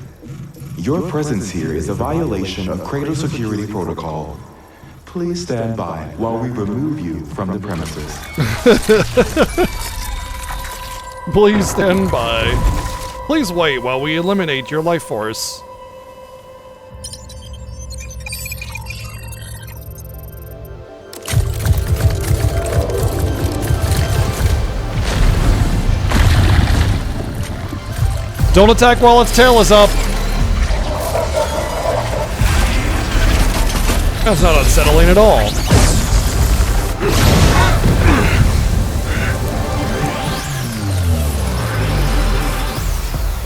Your presence here is a violation of cradle security protocol. Please stand by while we remove you from the premises. Please stand by. Please wait while we eliminate your life force. Don't attack while its tail is up. That's not unsettling at all.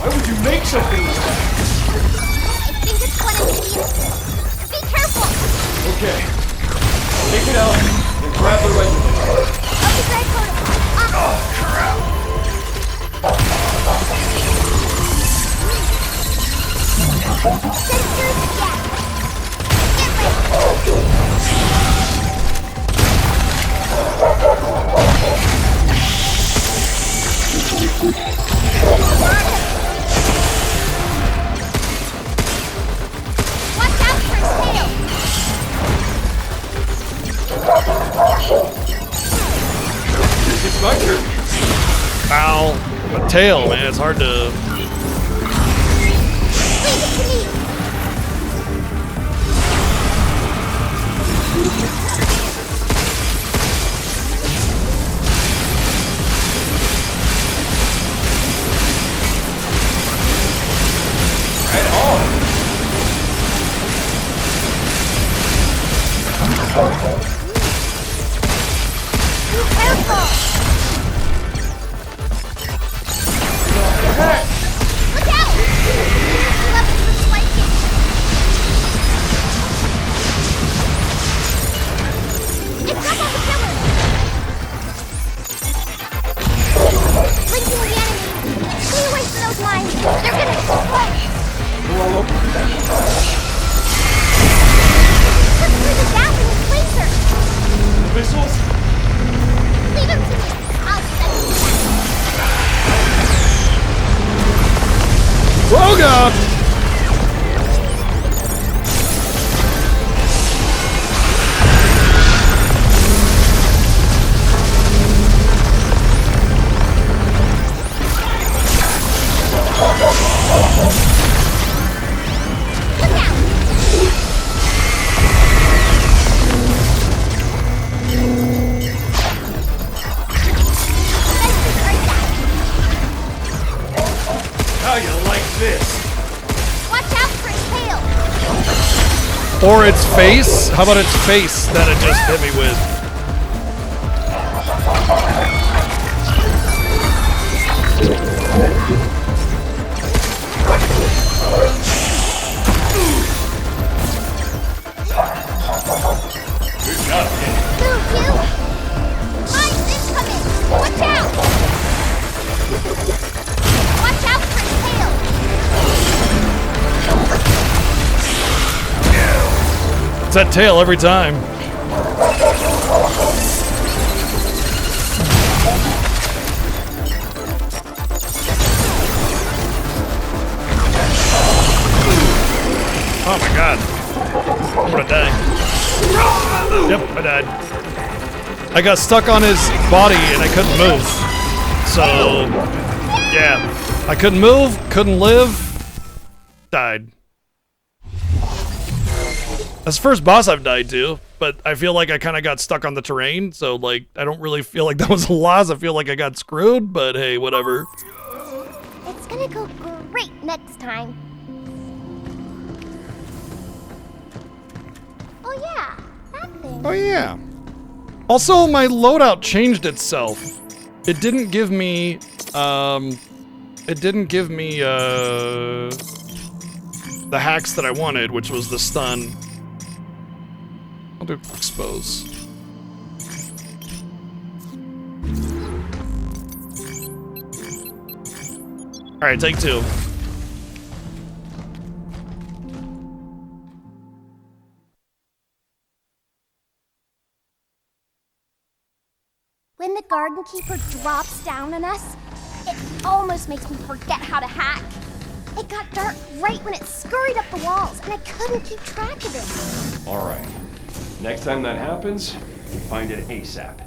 Why would you make something like that? I think it's one of these. Be careful! Okay. Take it out and grab the regulator. Okay, great, Oh, crap. Sensors, yeah. Get ready. Watch out for his tail. It's my turn. Ow. My tail, man, it's hard to... Leave it to me. Right on. Be careful. Hey. Look out! Weapons are spiking. It's up on the pillar. Linking the enemy. Stay away from those mines. They're gonna explode. Look through the gap in his laser. Missiles? Leave him to me. I'll send him back. Roga! How you like this? Watch out for his tail. Or its face? How about its face that it just hit me with? Good job, kid. Move, you. Mine's incoming. Watch out. Watch out for his tail. It's that tail every time. Oh my god. I'm gonna die. Yep, I died. I got stuck on his body and I couldn't move. So, yeah. I couldn't move, couldn't live, died. That's the first boss I've died to, but I feel like I kind of got stuck on the terrain, so like, I don't really feel like that was a loss. I feel like I got screwed, but hey, whatever. It's gonna go great next time. Oh yeah, that thing. Oh yeah. Also, my loadout changed itself. It didn't give me, the hacks that I wanted, which was the stun. I'll do expose. Alright, take two. When the Garden Keeper drops down on us, it almost makes me forget how to hack. It got dark right when it scurried up the walls, and I couldn't keep track of it. All right. Next time that happens, find it ASAP.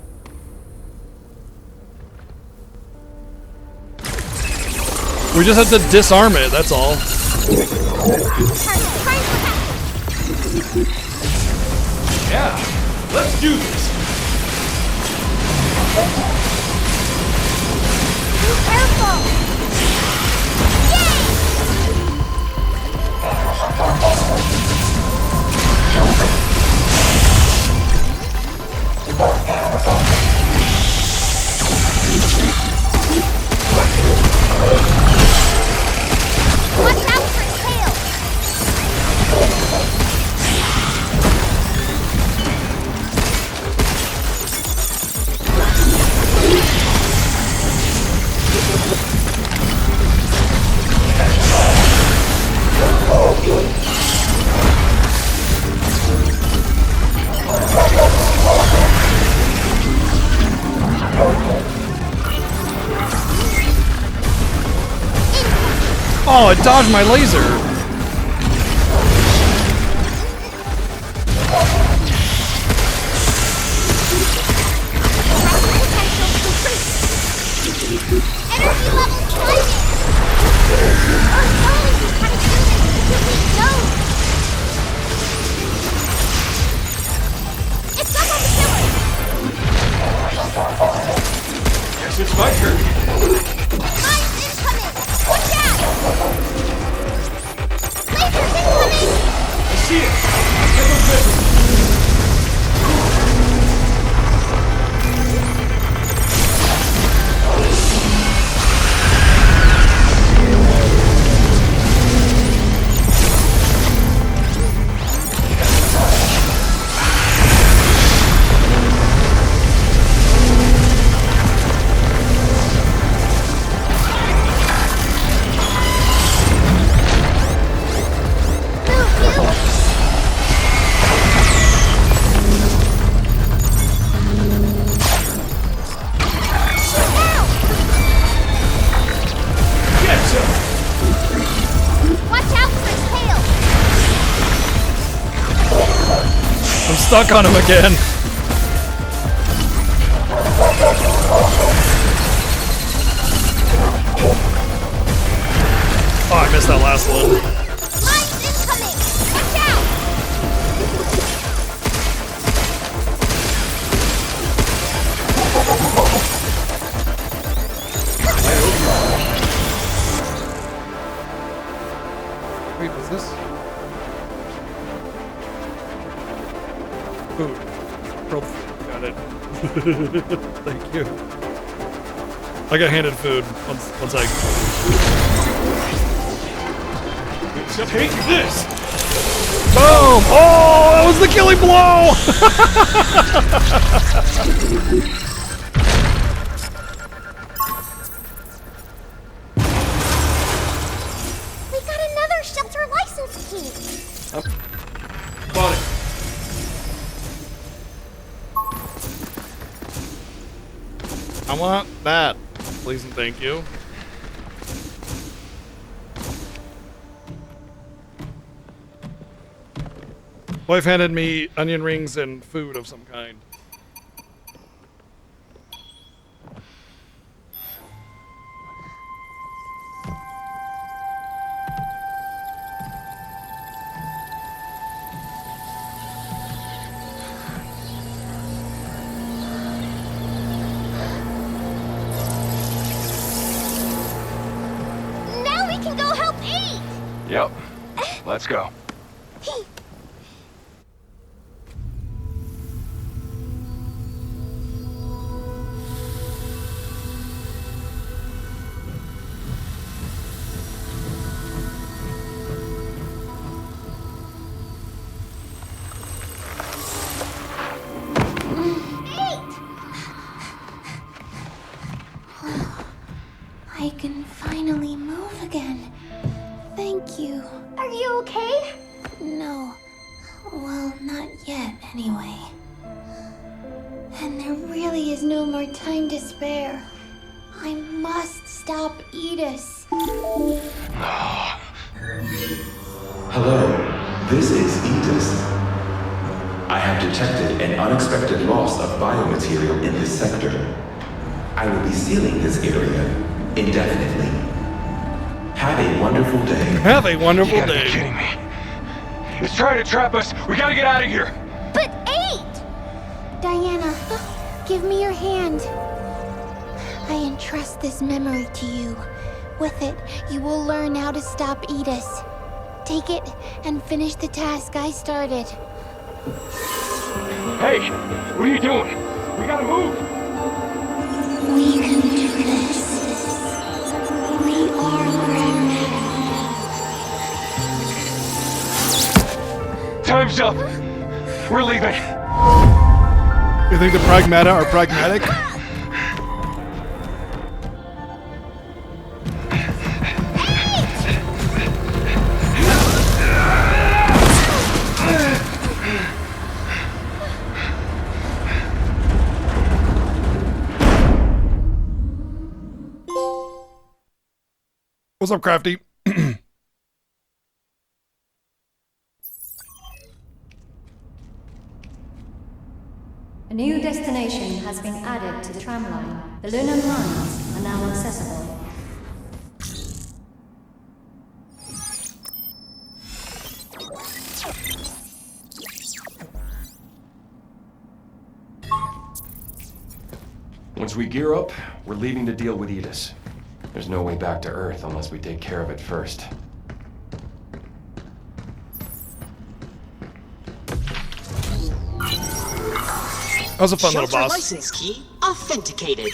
We just have to disarm it, that's all. Yeah, let's do this. Be careful! Watch out for his tail! Oh, it dodged my laser. Energy level climbing! Oh no, he's trying to do this because he knows! It's up on the killer! Guess it's my turn. Mine's incoming! Watch out! Laser's incoming! I see it. Get them busy. Stuck on him again. Oh, I missed that last one. Mine's incoming! Watch out! Wait, was this? Food. Grilled food. Got it. Thank you. I got handed food. One sec. Take this! Boom! Oh, that was the killing blow! We got another shelter license key! Bought it. I want that. Please and thank you. Wife handed me onion rings and food of some kind. Now we can go help eat! Yep. Let's go. I can finally move again. Thank you. Are you okay? No. Well, not yet, anyway. And there really is no more time to spare. I must stop Edis. Hello, this is Edis. I have detected an unexpected loss of biomaterial in this sector. I will be sealing this area indefinitely. Have a wonderful day. Have a wonderful You gotta day. be kidding me. It's trying to trap us. We gotta get out of here. But 8! Diana, give me your hand. I entrust this memory to you. With it, you will learn how to stop Edis. Take it and finish the task I started. Hey, what are you doing? We gotta move. We can do this. We are Pragmata. Time's up. We're leaving. You think the Pragmata are pragmatic? What's up, Crafty? A new destination has been added to the tramline. The lunar mines are now accessible. Once we gear up, we're leaving to deal with Edis. There's no way back to Earth unless we take care of it first. That was a fun little Shelter boss. license key authenticated.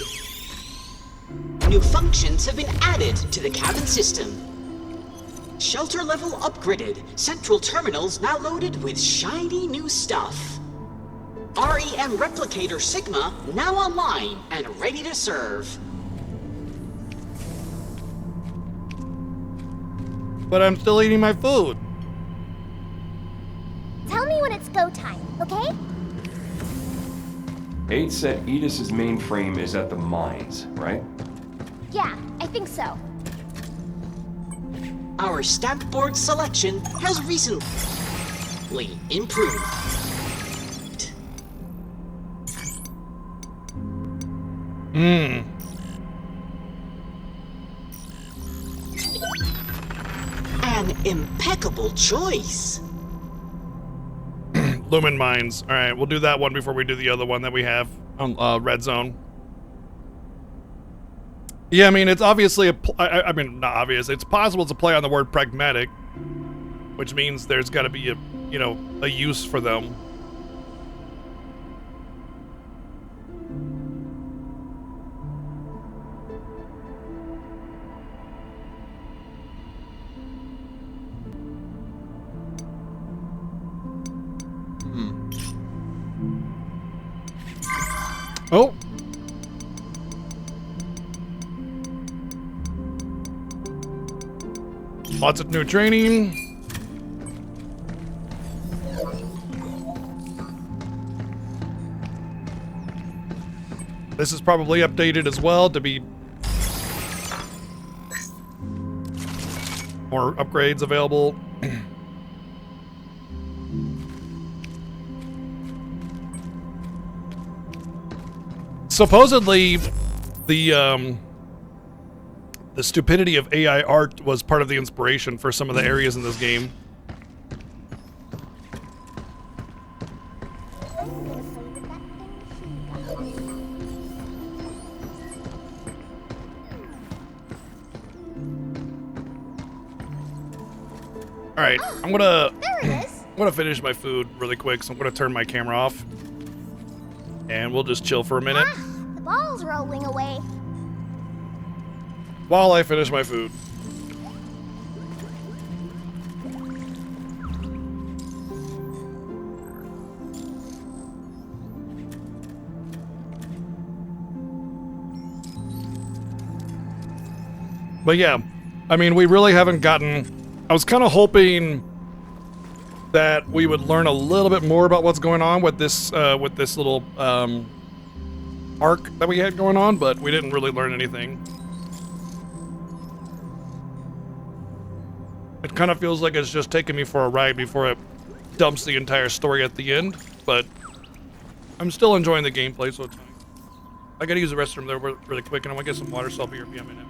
New functions have been added to the cabin system. Shelter level upgraded. Central terminals now loaded with shiny new stuff. REM Replicator Sigma now online and ready to serve. But I'm still eating my food. Tell me when it's go time, okay? 8 said Edis's mainframe is at the mines, right? Yeah, I think so. Our stamp board selection has recently improved. An impeccable choice. Lumen Mines. All right, we'll do that one before we do the other one that we have on Red Zone. Yeah, I mean, it's obviously I mean, not obvious. It's possible to play on the word pragmatic, which means there's got to be a, you know, a use for them. Oh. Lots of new training. This is probably updated as well to be more upgrades available. Supposedly, the stupidity of AI art was part of the inspiration for some of the areas in this game. All right, I'm gonna finish my food really quick, so I'm gonna turn my camera off, and we'll just chill for a minute The ball's rolling away. while I finish my food. But yeah, I mean, we really haven't gotten. I was kind of hoping that we would learn a little bit more about what's going on with this little arc that we had going on, but we didn't really learn anything. It kind of feels like it's just taking me for a ride before it dumps the entire story at the end, but I'm still enjoying the gameplay, so it's fine. I gotta use the restroom there really quick, and I'm gonna get some water, so I'll be here in a minute.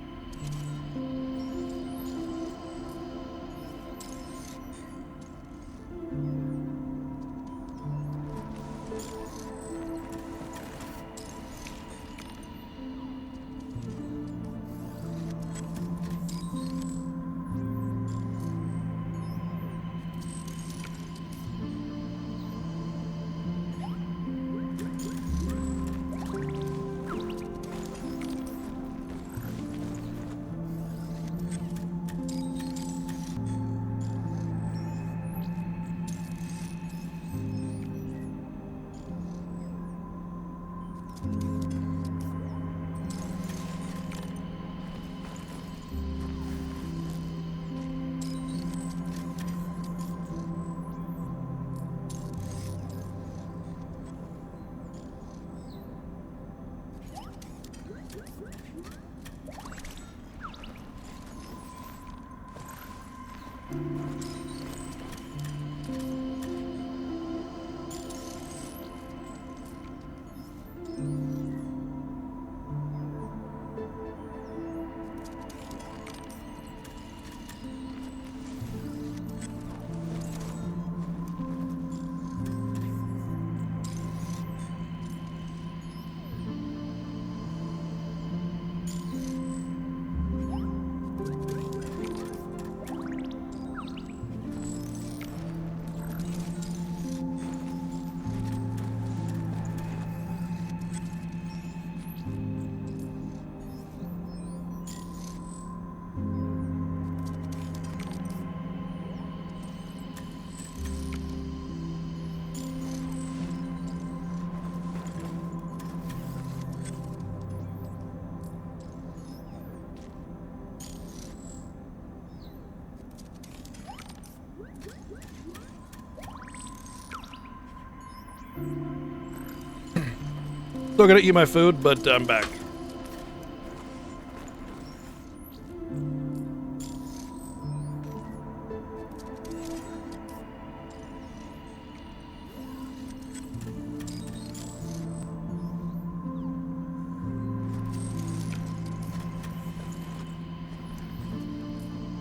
Still gonna eat my food, but I'm back.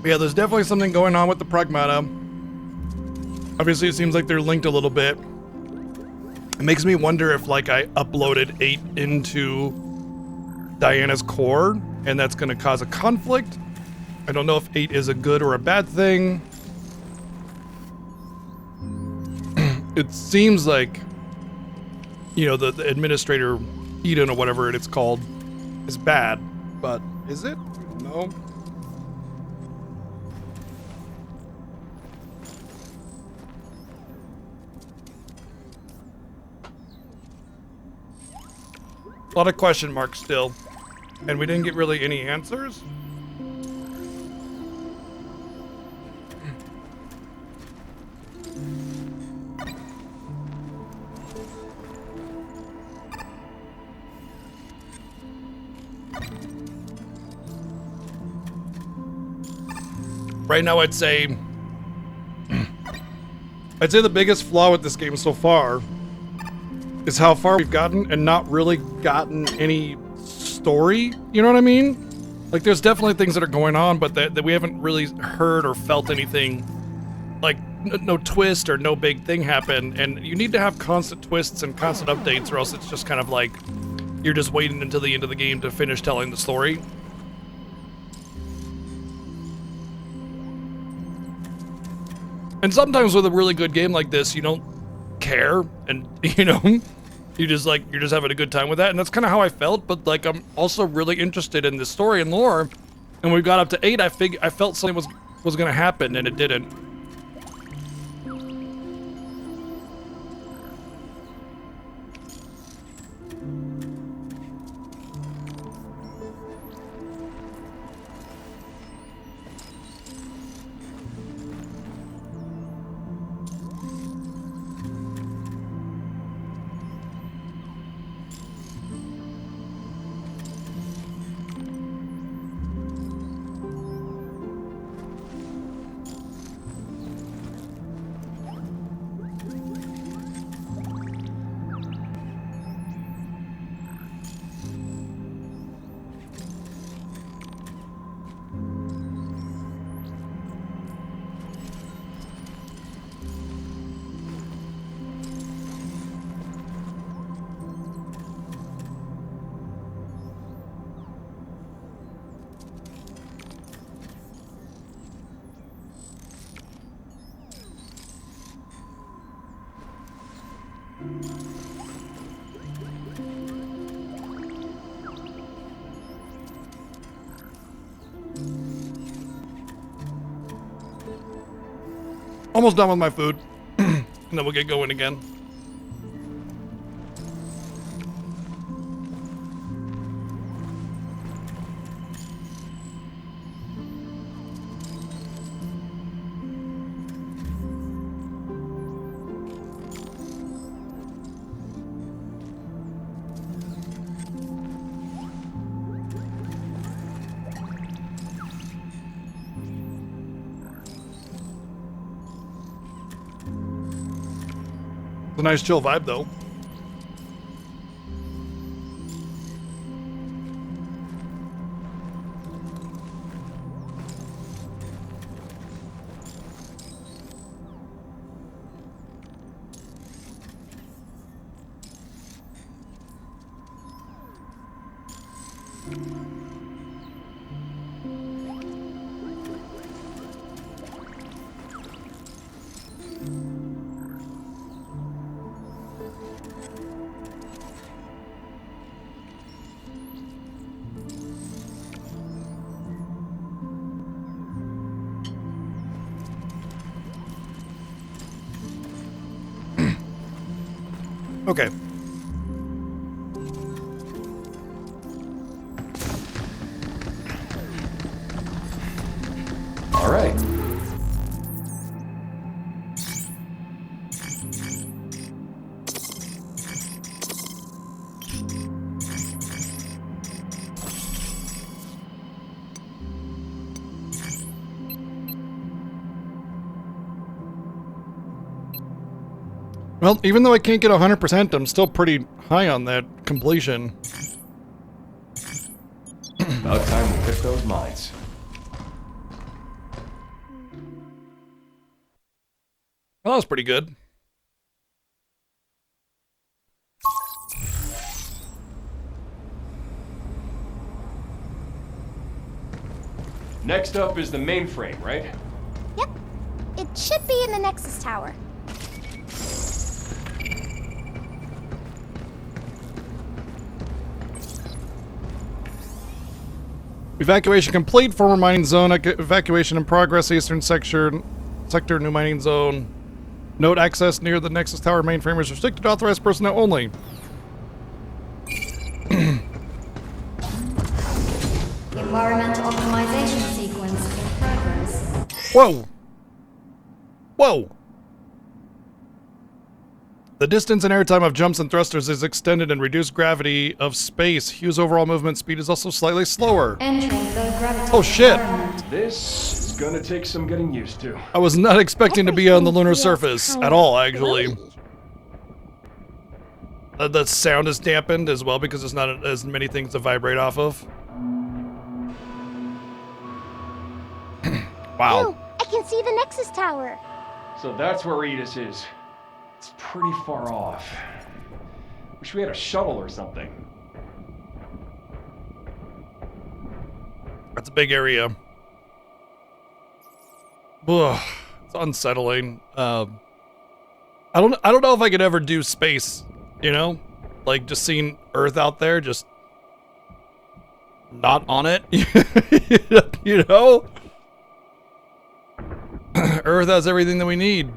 Yeah, there's definitely something going on with the Pragmata. Obviously, it seems like they're linked a little bit. It makes me wonder if, like, I uploaded 8 into Diana's core, and that's going to cause a conflict. I don't know if 8 is a good or a bad thing. It seems like, you know, the administrator, Eden or whatever it's called, is bad. But is it? No. A lot of question marks still, and we didn't get really any answers. Right now, I'd say the biggest flaw with this game so far is how far we've gotten and not really gotten any story, you know what I mean? Like, there's definitely things that are going on, but that we haven't really heard or felt anything, like, no twist or no big thing happen, and you need to have constant twists and constant updates, or else it's just kind of like, you're just waiting until the end of the game to finish telling the story. And sometimes with a really good game like this, you don't care, and you know, you're just having a good time with that, and that's kind of how I felt. But like, I'm also really interested in the story and lore, and when we got up to 8, I felt something was gonna happen, and it didn't. Almost done with my food, and then we'll get going again. It's a nice chill vibe, though. Okay. All right. Well, even though I can't get 100%, I'm still pretty high on that completion. About time we hit those mines. Well, that was pretty good. Next up is the mainframe, right? Yep. It should be in the Nexus Tower. Evacuation complete. Former mining zone. Evacuation in progress. Eastern sector. New mining zone. Note access near the Nexus Tower mainframe is restricted to authorized personnel only. Environmental optimization sequence in progress. Whoa! Whoa! The distance and airtime of jumps and thrusters is extended, and reduced gravity of space. Hugh's overall movement speed is also slightly slower. Entering low gravity. Oh shit! This is gonna take some getting used to. I was not expecting to be on the lunar surface at all, actually. The sound is dampened as well because there's not as many things to vibrate off of. Wow. Ew, I can see the Nexus Tower. So that's where Edis is. It's pretty far off. Wish we had a shuttle or something. That's a big area. Ugh, it's unsettling. I don't know if I could ever do space, you know? Like just seeing Earth out there, just not on it. You know? Earth has everything that we need.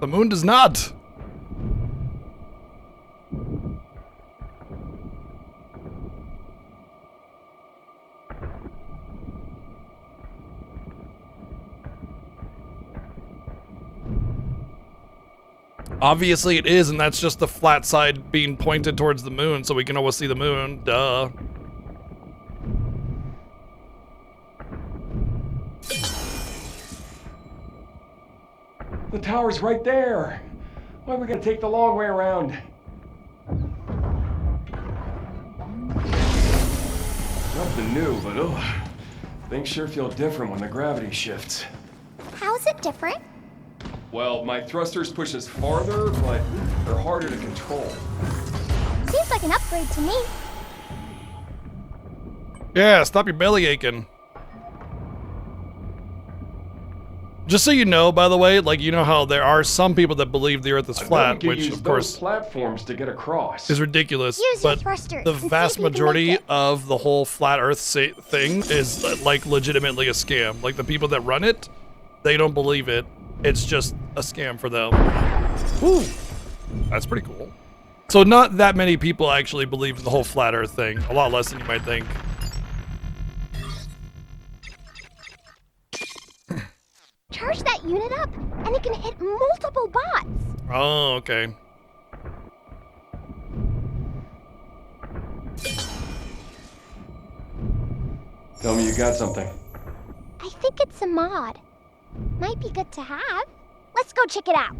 The moon does not. Obviously it is, and that's just the flat side being pointed towards the moon, so we can always see the moon. Duh. The tower's right there. Why are we gonna take the long way around? Nothing new, but things sure feel different when the gravity shifts. How's it different? Well, my thrusters push us farther, but they're harder to control. Seems like an upgrade to me. Yeah, stop your belly aching. Just so you know, by the way, like, you know how there are some people that believe the Earth is flat, which of course platforms to get across is ridiculous. Use your but thrusters the and see vast if you can make majority it. of the whole flat Earth thing is like legitimately a scam. Like the people that run it, they don't believe it. It's just a scam for them. Ooh, that's pretty cool. So not that many people actually believe in the whole flat Earth thing. A lot less than you might think. Charge that unit up, and it can hit multiple bots. Oh, okay. Tell me you got something. I think it's a mod. Might be good to have. Let's go check it out.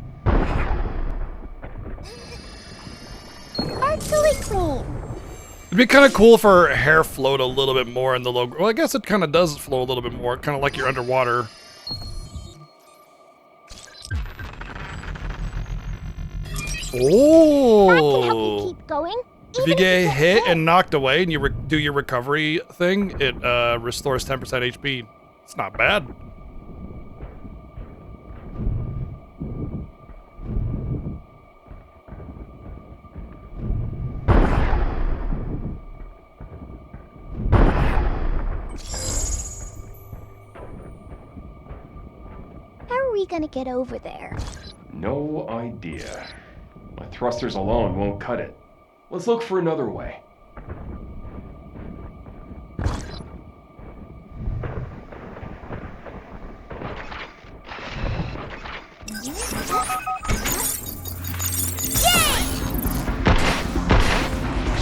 Sparkly clean. It'd be kind of cool if her hair flowed a little bit more in the logo. Well, I guess it kind of does flow a little bit more, kind of like you're underwater. Oh! That can help you keep going. If you get hit and knocked away and you do your recovery thing, it restores 10% HP. It's not bad. How are we gonna get over there? No idea. My thrusters alone won't cut it. Let's look for another way.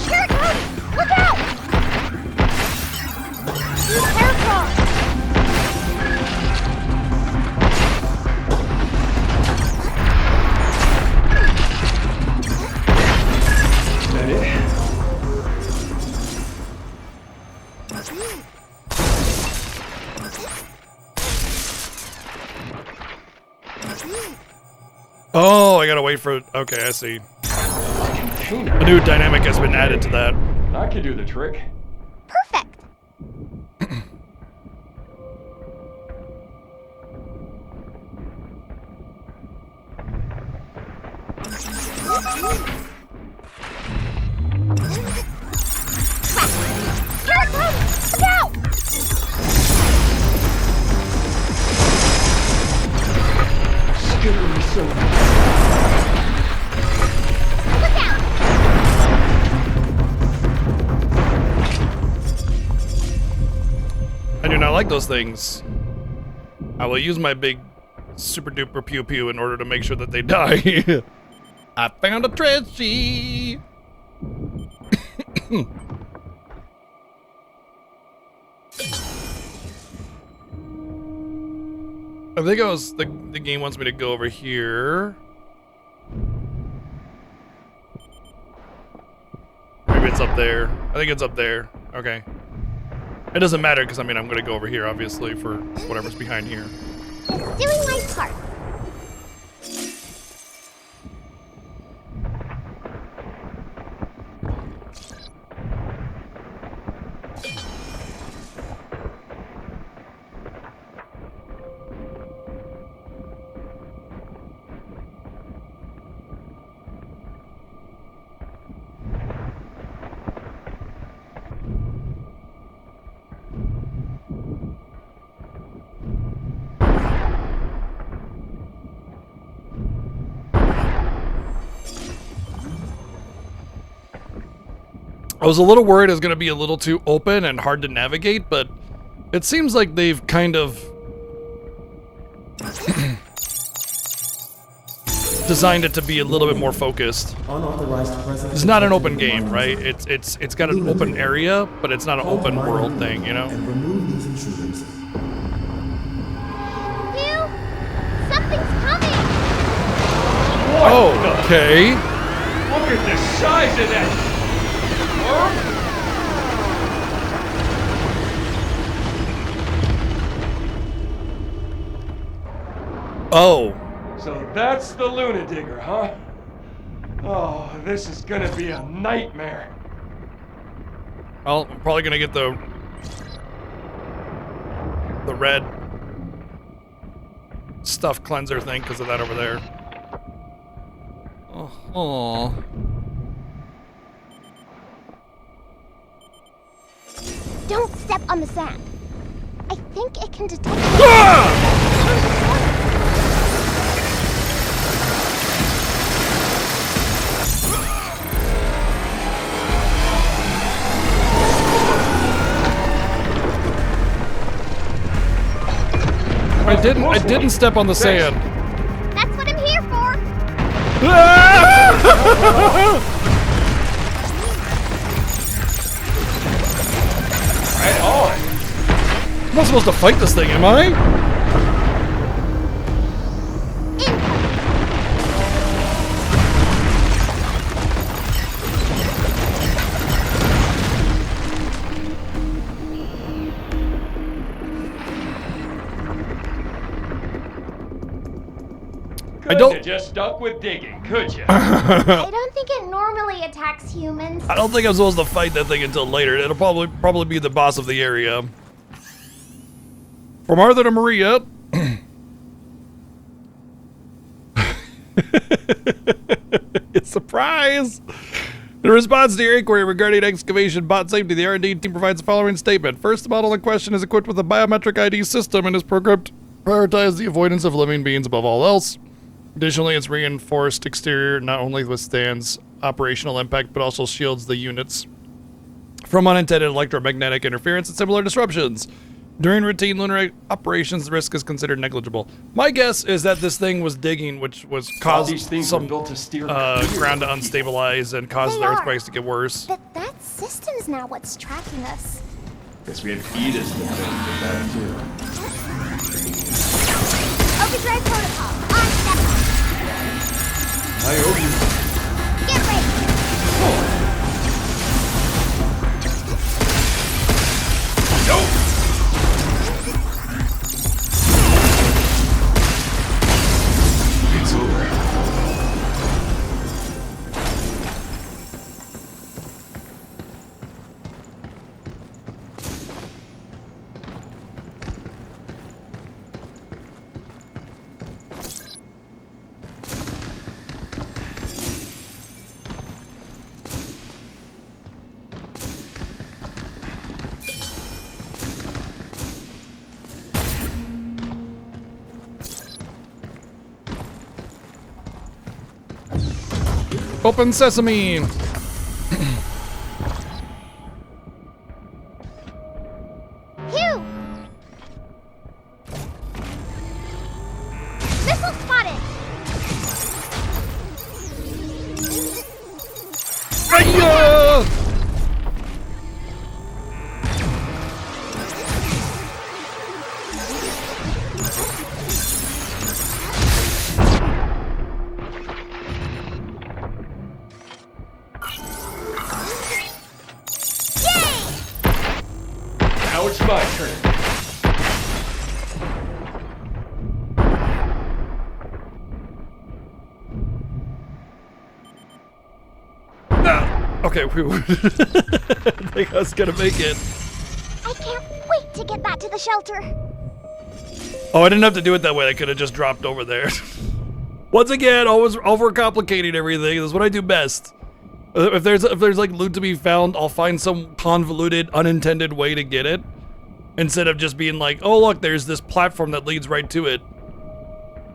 Here it comes! Look out! Be careful! Oh, I gotta wait for it. Okay, I see. A new dynamic has been added to that. I could do the trick. Perfect. Here it comes! Look out! Look out! I do not like those things. I will use my big super duper pew pew in order to make sure that they die. I found a treasure. I think the game wants me to go over here. Maybe it's up there. I think it's up there. Okay. It doesn't matter because I mean I'm gonna go over here obviously for whatever's behind here. It's doing my part. I was a little worried it was going to be a little too open and hard to navigate, but it seems like they've kind of designed it to be a little bit more focused. It's not an open game, right? It's got an open area, but it's not an open world thing, you know? Hugh, something's coming. Oh, okay. Look at the size of that. Oh. So that's the Luna Digger, huh? Oh, this is gonna be a nightmare. Well, I'm probably gonna get the red stuff cleanser thing because of that over there. Oh. Don't step on the sand. I think it can detect. I didn't step on the sand. That's what I'm here for. Right on. I'm not supposed to fight this thing, am I? Couldn't have just stuck with digging, could you? I don't think it normally attacks humans. I don't think I'm supposed to fight that thing until later. It'll probably be the boss of the area. From Arthur to Maria. It's a surprise. In response to your inquiry regarding excavation bot safety, the R&D team provides the following statement. First, the model in question is equipped with a biometric ID system and is programmed to prioritize the avoidance of living beings above all else. Additionally, its reinforced exterior not only withstands operational impact, but also shields the units from unintended electromagnetic interference and similar disruptions. During routine lunar operations, the risk is considered negligible. My guess is that this thing was digging, which was caused some ground to unstabilize and caused the earthquakes to get worse. But that system's now what's tracking us. Guess we have Edith to thank for that too. Overdrive protocol. On step. I owe you. Get ready. Open sesame. Hugh! Missile spotted! Hiya! Now it's my turn. Okay, I think I was gonna make it. I can't wait to get back to the shelter. Oh, I didn't have to do it that way. I could have just dropped over there. Once again, always overcomplicating everything. That's what I do best. If there's like loot to be found, I'll find some convoluted, unintended way to get it, instead of just being like, oh look, there's this platform that leads right to it.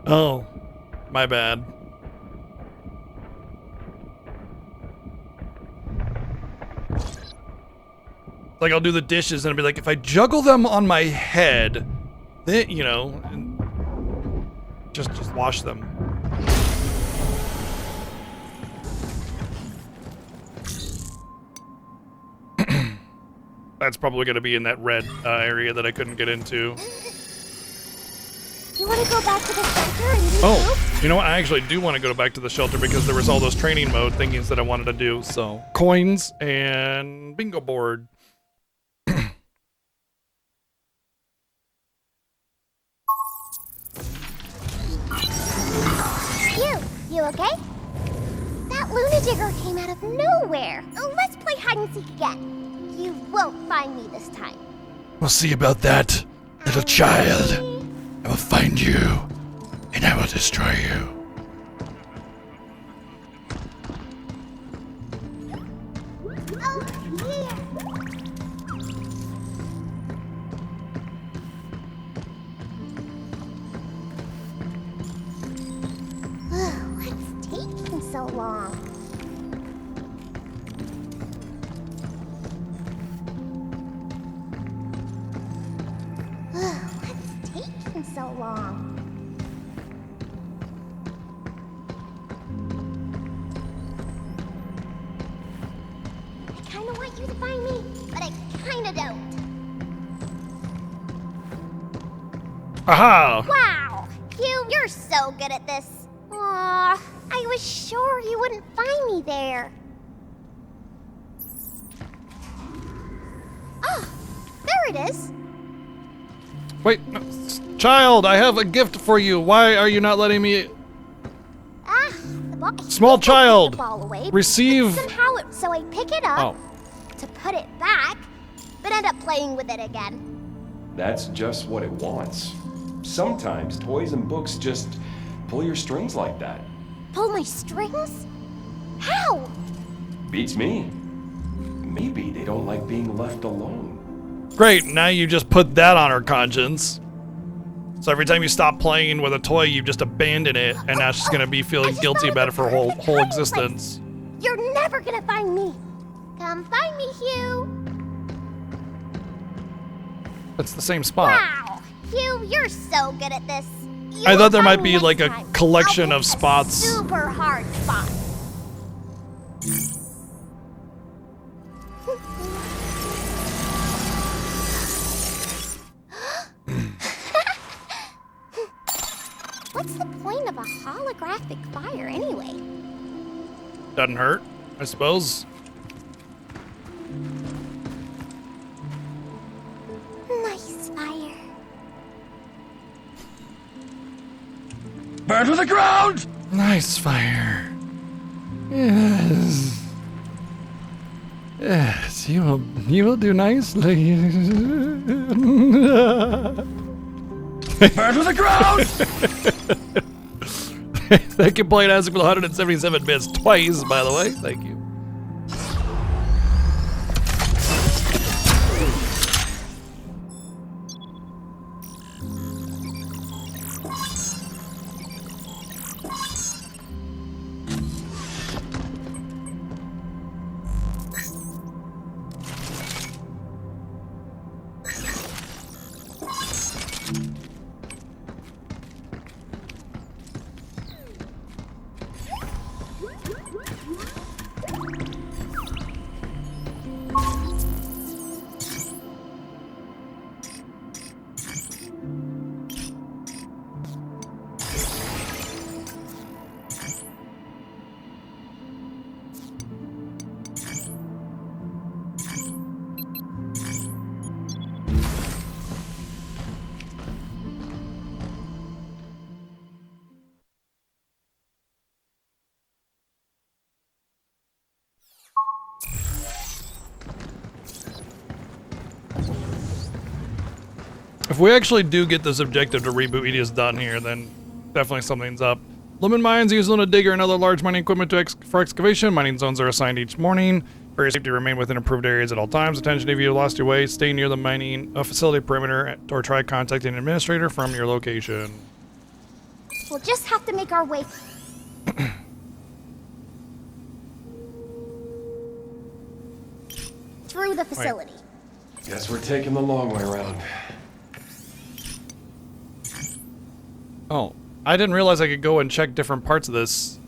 Oh, my bad. Like I'll do the dishes and I'll be like, if I juggle them on my head, then, you know, just wash them. That's probably going to be in that red area that I couldn't get into. You want to go back to the shelter and do Oh, you know what? I actually do want to go back to the shelter because there was all those training mode thingies that I wanted to do. So, coins and bingo board. You okay? That Luna Digger came out of nowhere. Let's play hide and seek again. You won't find me this time. We'll see about that, little child. I will find you, and I will destroy you. Oh, dear. What's taking so long? What's taking so long? I kinda want you to find me, but I kinda don't. Aha! Wow! Hugh, you're so good at this. Aw, I was sure you wouldn't find me there. Ah, there it is. Wait, no, child, I have a gift for you. Why are you not letting me? Ah, the ball. Small child, The ball away, receive. but somehow so I pick it up to put it back, but end up playing with it again. That's just what it wants. Sometimes toys and books just pull your strings like that. Pull my strings? How? Beats me. Maybe they don't like being left alone. Great, now you just put that on her conscience. So every time you stop playing with a toy, you just abandon it, and now she's gonna be feeling guilty about it for her whole existence. You're never gonna find me. Come find me, Hugh. It's the same spot. Wow, Hugh, you're so good at this. I thought there might be like a collection of spots. Super hard spot. What's the point of a holographic fire anyway? Doesn't hurt, I suppose. Nice fire. Burn to the ground! Nice fire. Yes. Yes, you will do nicely. Burn to the ground! Thank you, playing Isaac with 177 bits twice, by the way. Thank you. If we actually do get this objective to reboot Edius done here, then definitely something's up. Lumen Mines use Luna Digger and other large mining equipment for excavation. Mining zones are assigned each morning. For your safety, remain within approved areas at all times. Attention, if you lost your way, stay near the mining facility perimeter or try contacting an administrator from your location. We'll just have to make our way through the facility. Guess we're taking the long way around. Oh, I didn't realize I could go and check different parts of this.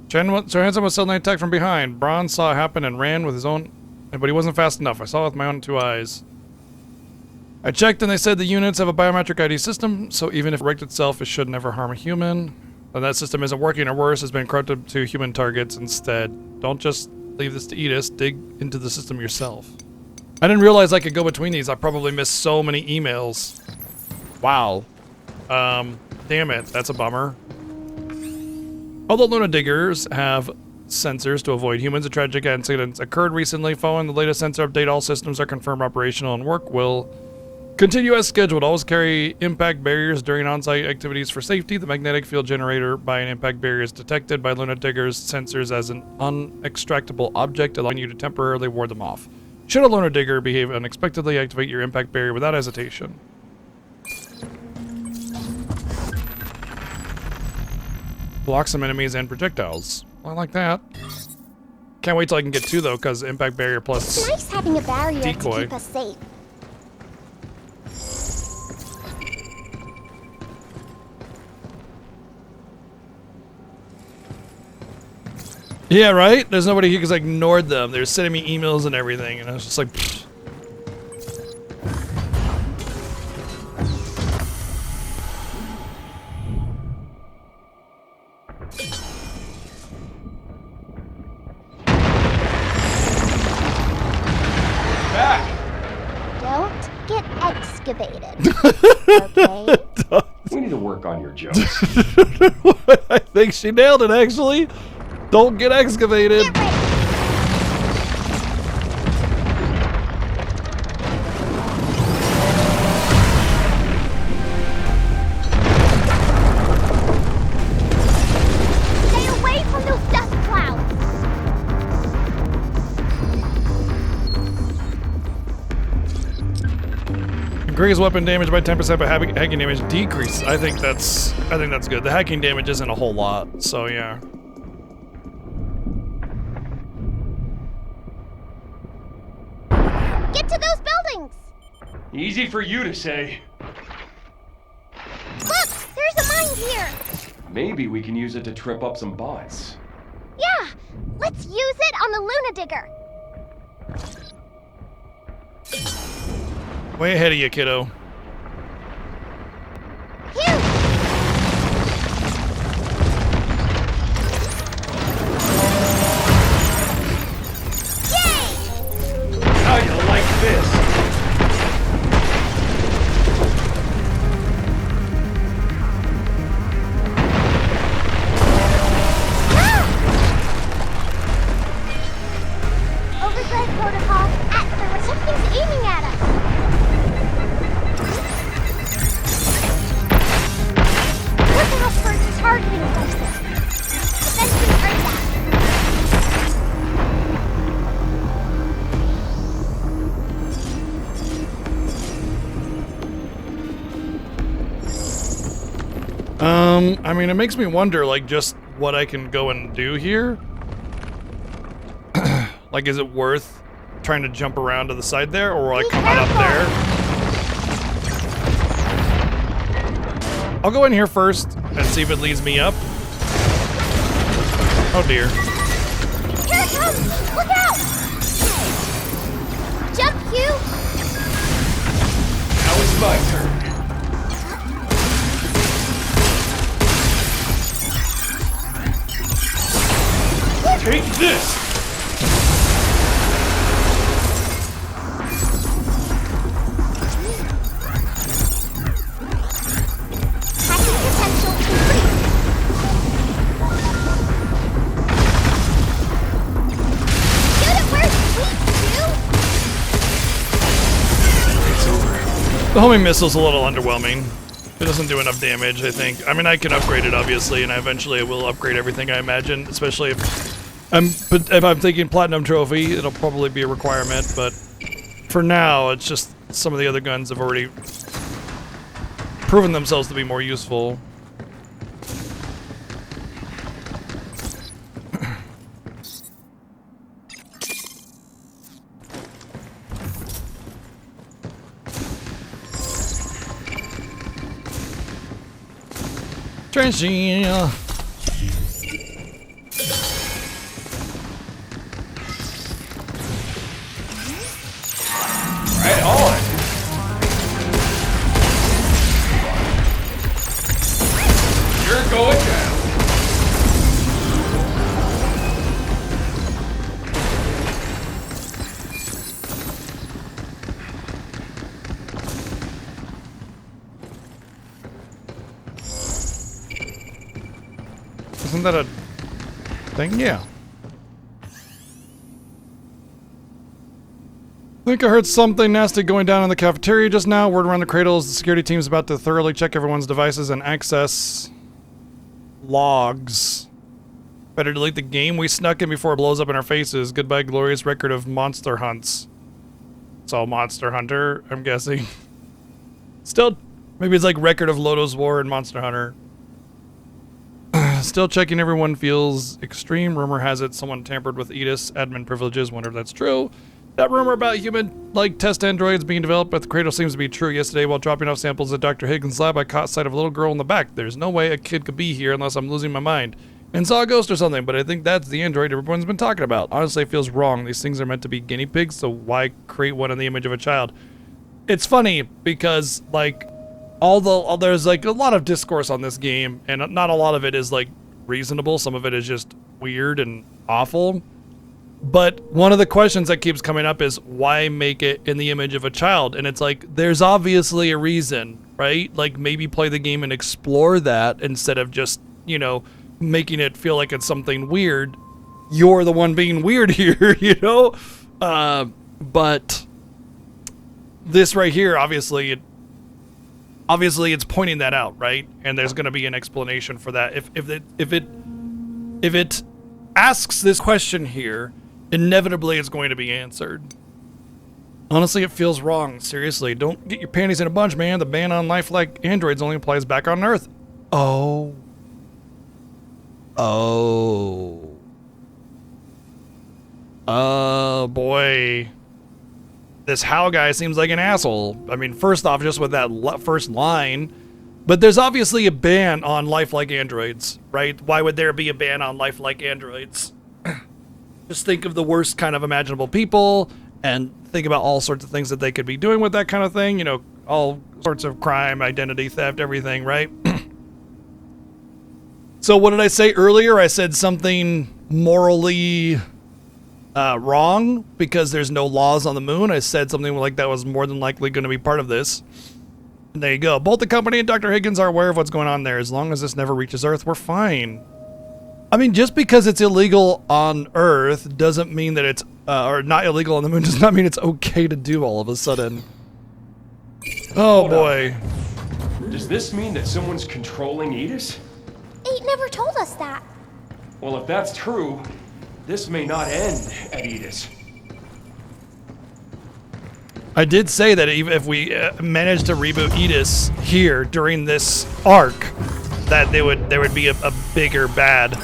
Johansson was suddenly attacked from behind. Braun saw it happen and ran with his own, but he wasn't fast enough. I saw it with my own 2 eyes. I checked and they said the units have a biometric ID system, so even if it wrecked itself, it should never harm a human. And that system isn't working, or worse, has been corrupted to human targets instead. Don't just leave this to Edius. Dig into the system yourself. I didn't realize I could go between these. I probably missed so many emails. Wow. Damn it. That's a bummer. Although Luna Diggers have sensors to avoid humans, a tragic incident occurred recently. Following the latest sensor update, all systems are confirmed operational and work will continue as scheduled. Always carry impact barriers during on-site activities for safety. The magnetic field generator by an impact barrier is detected by Luna Digger's sensors as an unextractable object, allowing you to temporarily ward them off. Should a Luna Digger behave unexpectedly, activate your impact barrier without hesitation. Block some enemies and projectiles. Well, I like that. Can't wait till I can get 2 though, because impact barrier plus It's nice having a barrier decoy. to keep us safe. Yeah, right? There's nobody here because I ignored them. They're sending me emails and everything, and I was just like, pfft. Don't get excavated. Okay? We need to work on your jokes. I think she nailed it, actually. Don't get excavated. Get ready. Stay away from those dust clouds. Increase weapon damage by 10%, but hacking damage decreases. I think that's good. The hacking damage isn't a whole lot, so yeah. Get to those buildings. Easy for you to say. Look, there's a mine here. Maybe we can use it to trip up some bots. Yeah, let's use it on the Luna Digger. Way ahead of you, kiddo. Phew. How you like this? Overdrive protocol active. Something's aiming at us. Look out for targeting devices. Defense earth that. I mean, it makes me wonder, like, just what I can go and do here. Like, is it worth trying to jump around to the side there, or will I come out up there? I'll go in here first and see if it leads me up. Oh dear. Here it comes! Look out! Jump, Hugh! Now it's my turn. Take this! Hacking potential complete. Shoot it where it's weak, Hugh! It's over. The homing missile's a little underwhelming. It doesn't do enough damage, I think. I mean, I can upgrade it, obviously, and eventually I will upgrade everything, I imagine. Especially if I'm thinking Platinum Trophy, it'll probably be a requirement, but for now, it's just some of the other guns have already proven themselves to be more useful. Trenching. Right on. You're going down. Isn't that a thing? Yeah. I think I heard something nasty going down in the cafeteria just now. Word around the cradle is the security team's about to thoroughly check everyone's devices and access logs. Better delete the game we snuck in before it blows up in our faces. Goodbye, glorious record of monster hunts. It's all Monster Hunter, I'm guessing. Still, maybe it's like record of Lodo's War and Monster Hunter. Still checking, everyone feels extreme. Rumor has it someone tampered with Edis admin privileges. Wonder if that's true. That rumor about human-like test androids being developed at the cradle seems to be true. Yesterday, while dropping off samples at Dr. Higgins' lab, I caught sight of a little girl in the back. There's no way a kid could be here unless I'm losing my mind. And saw a ghost or something, but I think that's the android everyone's been talking about. Honestly, it feels wrong. These things are meant to be guinea pigs, so why create one in the image of a child? It's funny because, like, there's like a lot of discourse on this game, and not a lot of it is like reasonable. Some of it is just weird and awful. But one of the questions that keeps coming up is why make it in the image of a child? And it's like, there's obviously a reason, right? Like maybe play the game and explore that instead of just, you know, making it feel like it's something weird. You're the one being weird here, you know? But this right here, obviously it's pointing that out, right? And there's going to be an explanation for that. If it asks this question here, inevitably it's going to be answered. Honestly, it feels wrong. Seriously, don't get your panties in a bunch, man. The ban on lifelike androids only applies back on Earth. Oh. Oh, boy. This Hal guy seems like an asshole. I mean, first off, just with that first line. But there's obviously a ban on lifelike androids, right? Why would there be a ban on lifelike androids? Just think of the worst kind of imaginable people and think about all sorts of things that they could be doing with that kind of thing. You know, all sorts of crime, identity theft, everything, right? So what did I say earlier? I said something morally wrong because there's no laws on the moon. I said something like that was more than likely going to be part of this. And there you go. Both the company and Dr. Higgins are aware of what's going on there. As long as this never reaches Earth, we're fine. I mean, just because it's illegal on Earth doesn't mean that it's, or not illegal on the moon does not mean it's okay to do all of a sudden. Oh boy. Does this mean that someone's controlling Edis? 8 never told us that. Well, if that's true, this may not end at Edis. I did say that even if we managed to reboot Edis here during this arc, that there would be a bigger bad.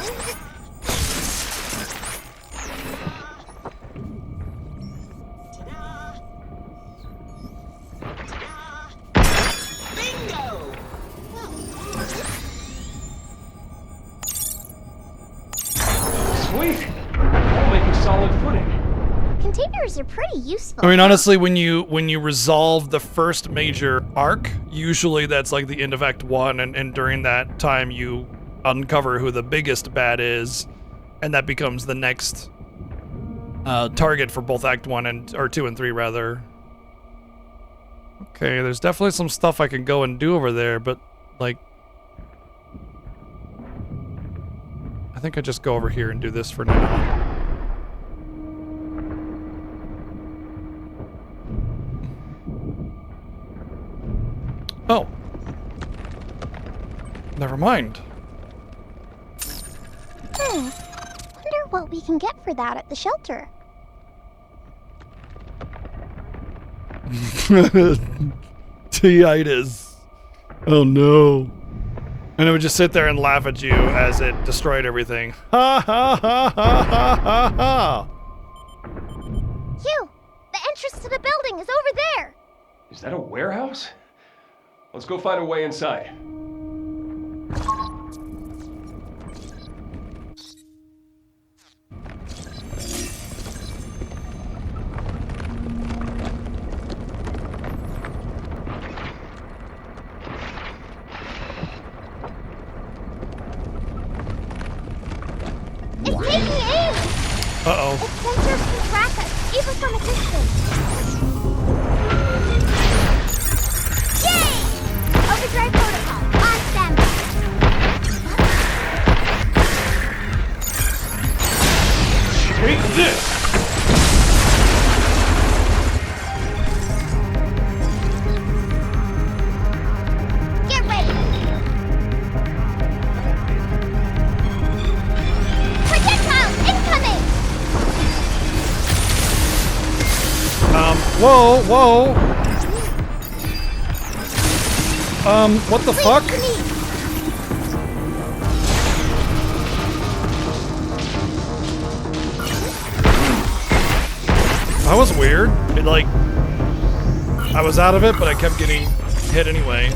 Sweet. That'll make a solid footing. Containers are pretty useful. I mean, honestly, when you resolve the first major arc, usually that's like the end of Act 1, and during that time you uncover who the biggest bad is, and that becomes the next target for both Act 1 or 2 and 3 rather. Okay, there's definitely some stuff I can go and do over there, but like, I think I just go over here and do this for now. Oh. Never mind. Wonder what we can get for that at the shelter. Teitis. Oh no. And it would just sit there and laugh at you as it destroyed everything. Ha ha ha ha ha ha ha! Hugh, the entrance to the building is over there. Is that a warehouse? Let's go find a way inside. It's taking aim. Uh-oh. Its sensors can track us, even from a distance. Yay! Overdrive protocol, on standby. Take this! Get ready. Projectiles incoming. Whoa, whoa. What the fuck? That was weird. It like, I was out of it, but I kept getting hit anyway.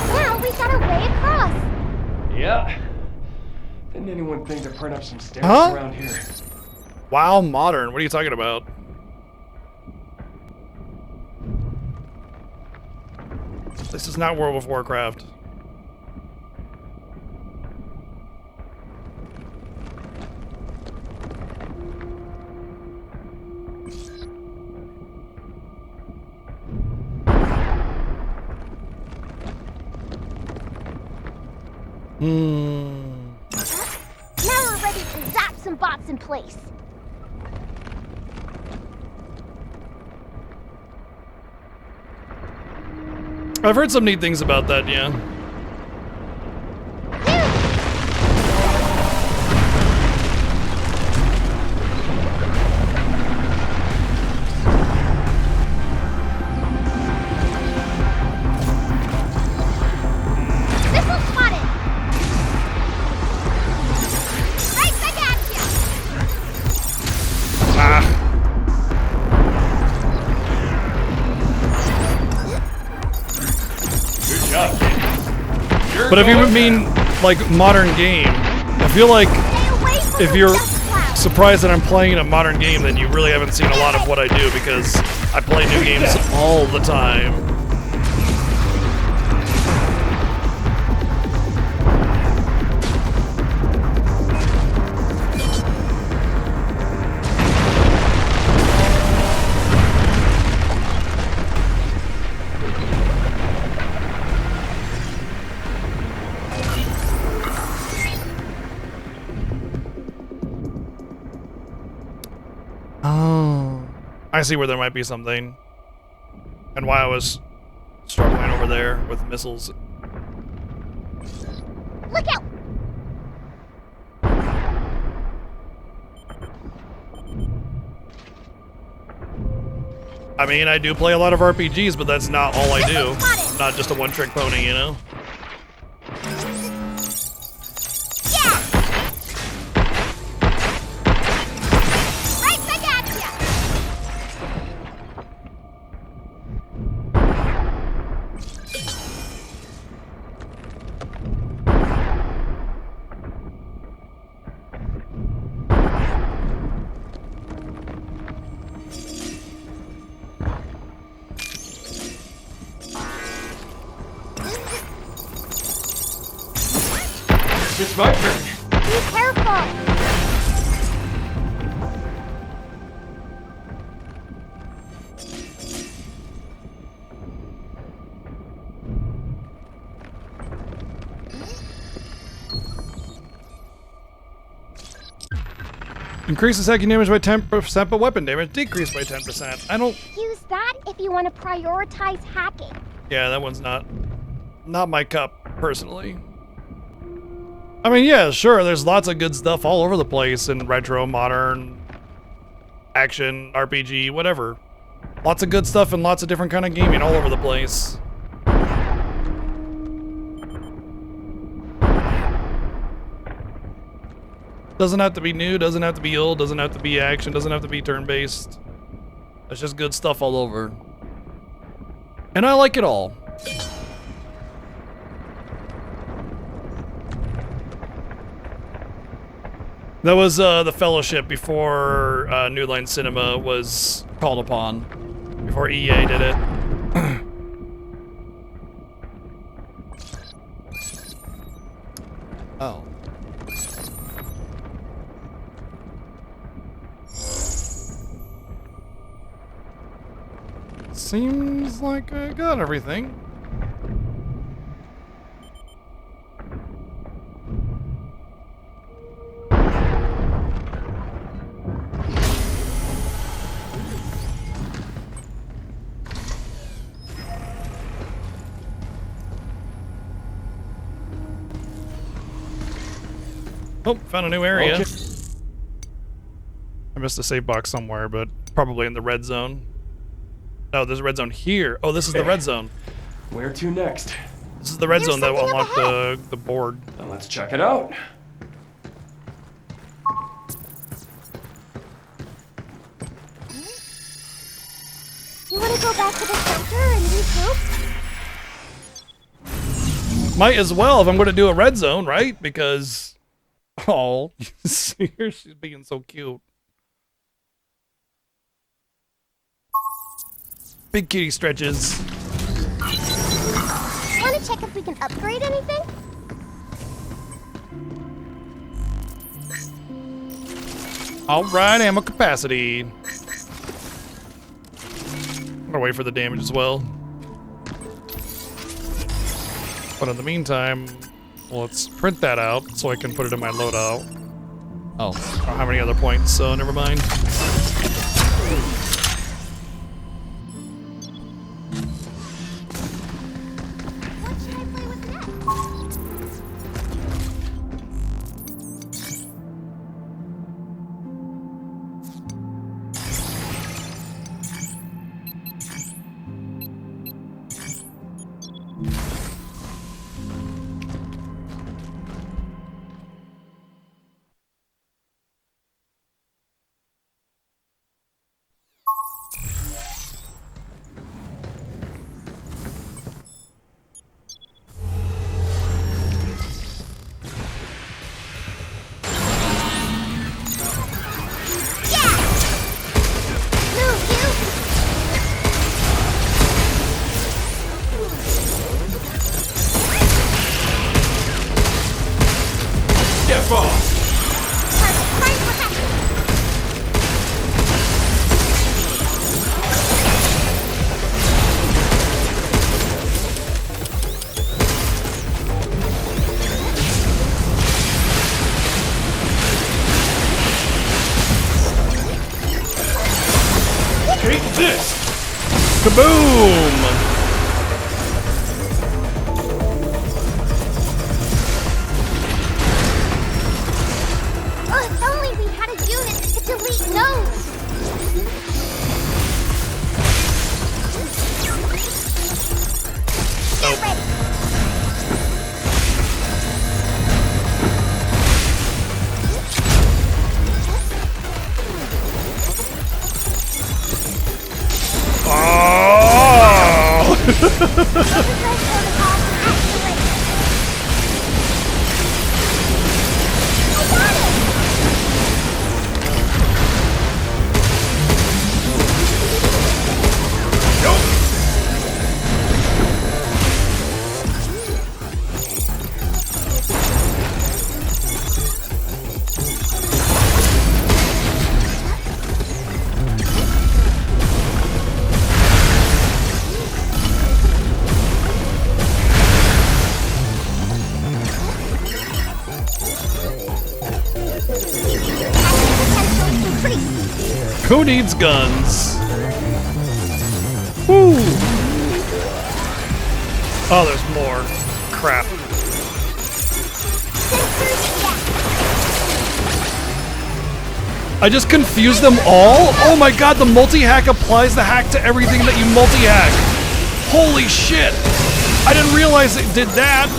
Now we got a way across. Yeah. Didn't anyone think to print up some stairs Huh? around here? Wow, modern. What are you talking about? This is not World of Warcraft. Now we're ready to zap some bots in place. I've heard some neat things about that, yeah. Missile spotted. Right back at you. Ah. Good job, kid. You're But if you going mean like modern game, I feel like if you're surprised that I'm playing a modern game, then you really haven't seen a lot of what I do because I play new games all the time. Oh. I see where there might be something. And why I was struggling over there with missiles. Look out! I mean, I do play a lot of RPGs, but that's not all I do. I'm not just a one-trick pony, you know? Right back at you. It's my turn. Be careful. Increases hacking damage by 10%, but weapon damage decreased by 10%. I don't... Use that if you want to prioritize hacking. Yeah, that one's not my cup, personally. I mean, yeah, sure, there's lots of good stuff all over the place in retro, modern, action, RPG, whatever. Lots of good stuff and lots of different kind of gaming all over the place. Doesn't have to be new, doesn't have to be old, doesn't have to be action, doesn't have to be turn-based. It's just good stuff all over. And I like it all. That was the Fellowship before New Line Cinema was called upon. Before EA did it. Oh. Seems like I got everything. Oh, found a new area. Okay. I missed a save box somewhere, but probably in the red zone. Oh, there's a red zone here. Oh, this is the red zone. Where to next? This is the red zone that will unlock the board. Now let's check it out. You want to go back to the center and regroup? Might as well if I'm going to do a red zone, right? Because, oh, you see her? She's being so cute. Big kitty stretches. Want to check if we can upgrade anything? All right, ammo capacity. I'm gonna wait for the damage as well. But in the meantime, let's print that out so I can put it in my loadout. Oh, I don't have any other points, so never mind. Kaboom! Oh, if only we had a unit that could delete nodes! Get ready! needs guns? Woo! Oh, there's more. Crap. I just confused them all? Oh my god, the multi-hack applies the hack to everything that you multi-hack. Holy shit! I didn't realize it did that.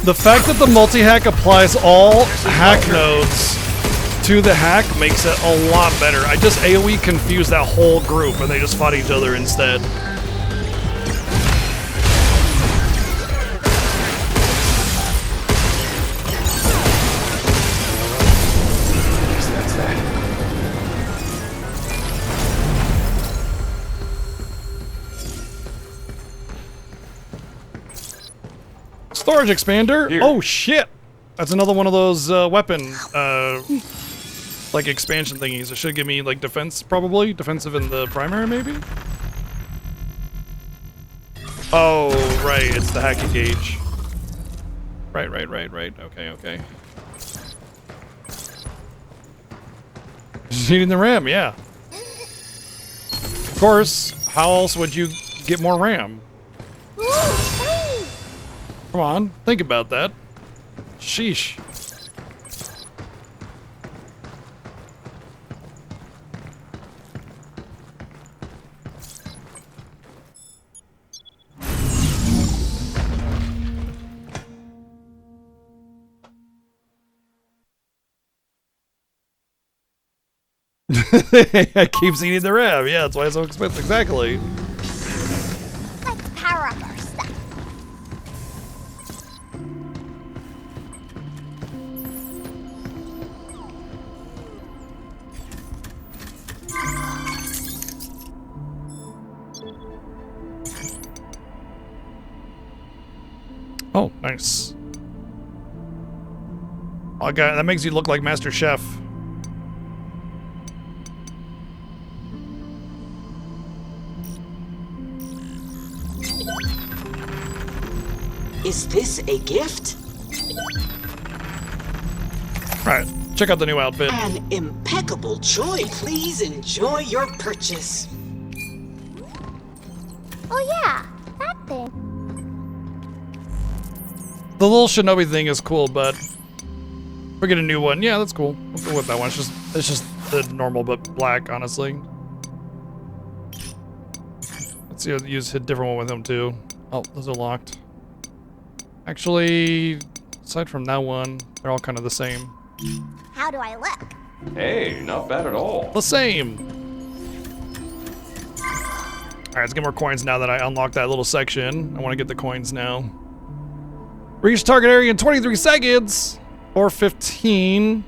The fact that the multi-hack applies all hack nodes to the hack makes it a lot better. I just AoE confused that whole group and they just fought each other instead. Storage expander? Here. Oh shit! That's another one of those weapon, like expansion thingies. It should give me like defense, probably. Defensive in the primary, maybe? Oh, right, it's the hacky gauge. Right. Okay. Just needing the RAM, yeah. Of course, how else would you get more RAM? Come on, think about that. Sheesh. I keep eating the RAM. Yeah, that's why it's so expensive. Exactly. Let's power up our stuff. Oh, nice. Oh, God, that makes you look like Master Chef. Is this a gift? Alright, check out the new outfit. An impeccable joy. Please enjoy your purchase. Oh yeah, that thing. The little shinobi thing is cool, but we get a new one. Yeah, that's cool. We'll go with that one. It's just the normal but black, honestly. Let's see, I'll use a different one with them too. Oh, those are locked. Actually, aside from that one, they're all kind of the same. How do I look? Hey, not bad at all. The same. Alright, let's get more coins now that I unlocked that little section. I want to get the coins now. Reach target area in 23 seconds! Or 15.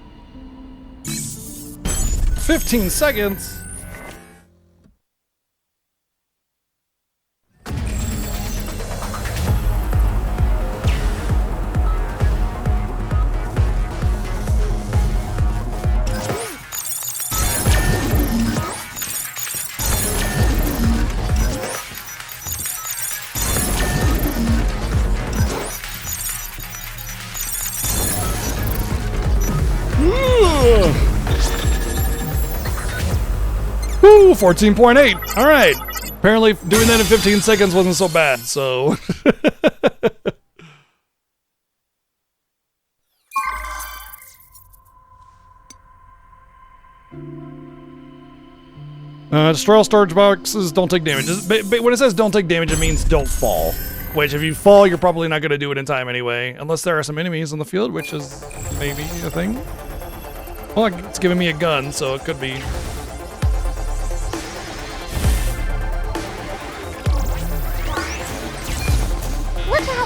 15 seconds? Woo, 14.8. All right. Apparently doing that in 15 seconds wasn't so bad, so. Destroy all storage boxes, don't take damage. But when it says don't take damage, it means don't fall. Which, if you fall, you're probably not going to do it in time anyway. Unless there are some enemies on the field, which is maybe a thing. Well, it's giving me a gun, so it could be. Look how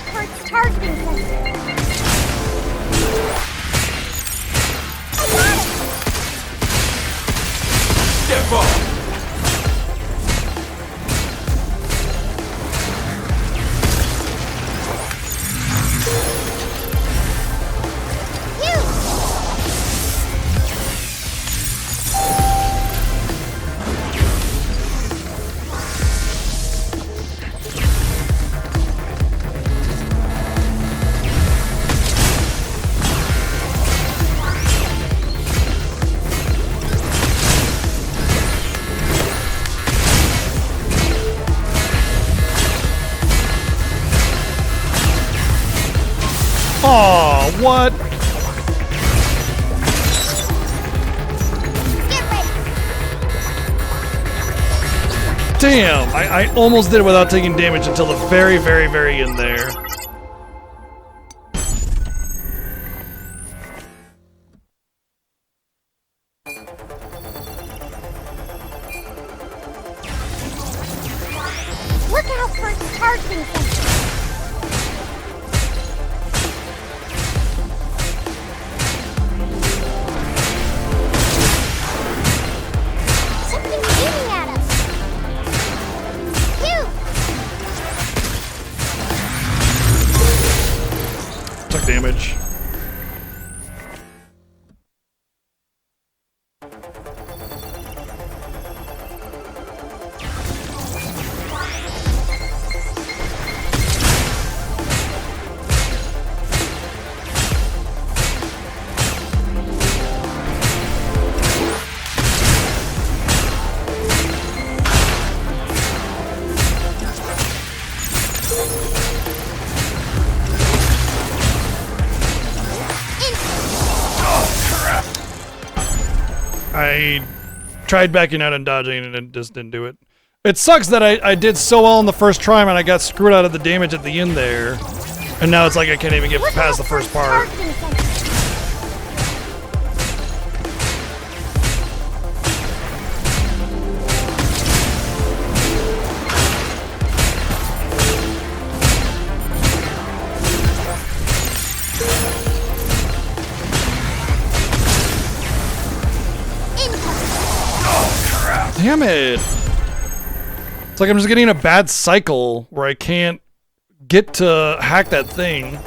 what? Damn, I almost did it without taking damage until the very, very, very end there. Look out for its targeting sensor. Something's aiming at us. Phew! Took damage. I tried backing out and dodging and it just didn't do it. It sucks that I did so well on the first try and I got screwed out of the damage at the end there. And now it's like I can't even get past the first part. Damn it! It's like I'm just getting a bad cycle where I can't get to hack that thing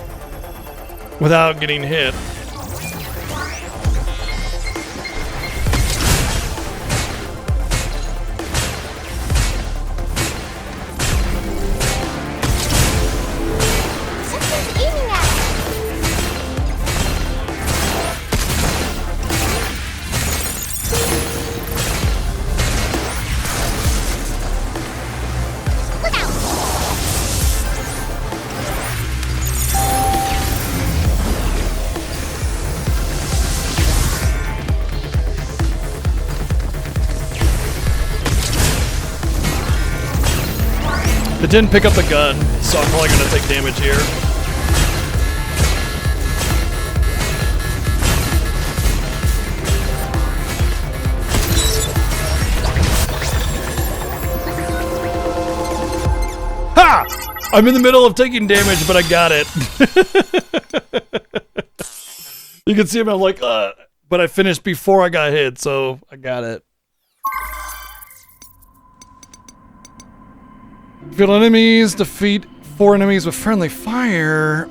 without getting hit. Something's aiming at us. Look out! It didn't pick up the gun, so I'm probably gonna take damage here. Ha! I'm in the middle of taking damage, but I got it. You can see him, I'm like, but I finished before I got hit, so I got it. Field enemies, defeat 4 enemies with friendly fire.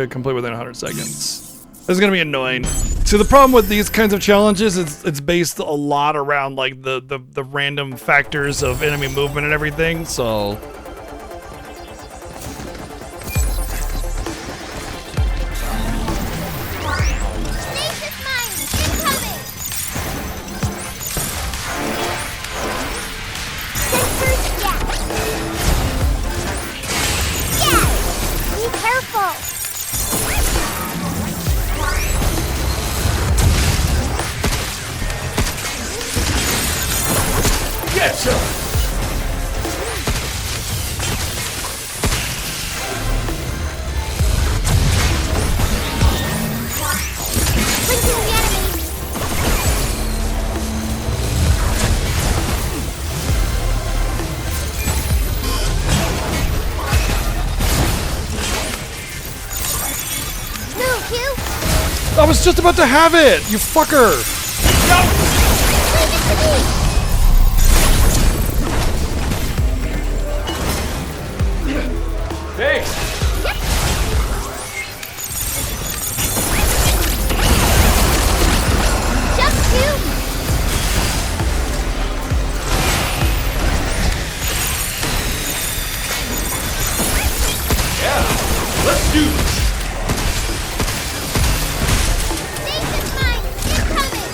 Complete within 100 seconds. This is gonna be annoying. See, the problem with these kinds of challenges is it's based a lot around like the random factors of enemy movement and everything, so. Stasis mine incoming! Sensors, yeah. Yeah! Be careful! Get some! Blinking the enemy! Move, Hugh! I was just about to have it, you fucker! Leave it to me! Thanks! Jump, Hugh! Yeah! Let's do this! Stasis mine incoming!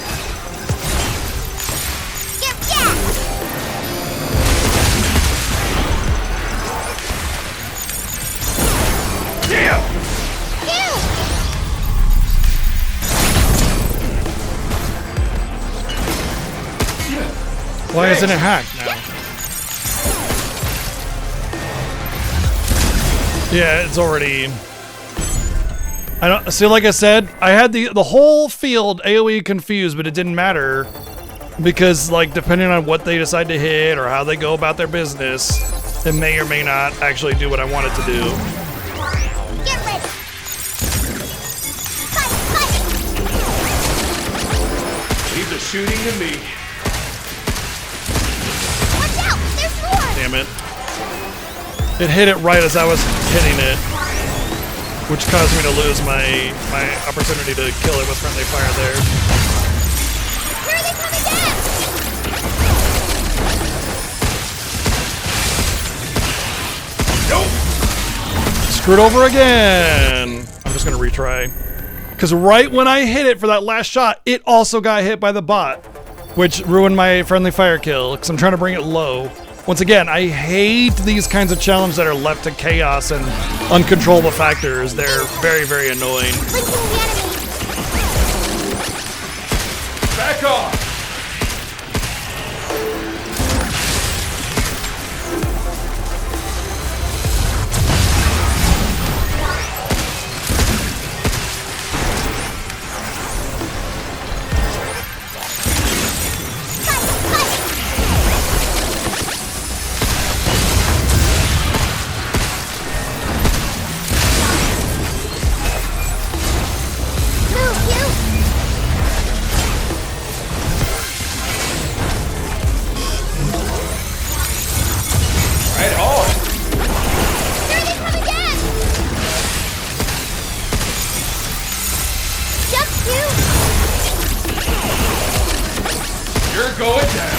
Why isn't it hacked now? Yeah, it's already... I don't see. Like I said, I had the whole field AOE confused, but it didn't matter because, like, depending on what they decide to hit or how they go about their business, it may or may not actually do what I want it to do. Get ready. Leave the shooting to me. Watch out! There's more! Damn it! It hit it right as I was hitting it, which caused me to lose my opportunity to kill it with friendly fire there. Here they come again! Nope. Screwed over again. I'm just gonna retry. Because right when I hit it for that last shot, it also got hit by the bot, which ruined my friendly fire kill, because I'm trying to bring it low. Once again, I hate these kinds of challenges that are left to chaos and uncontrollable factors. They're very, very annoying. Linking the enemy! Back off. Going down.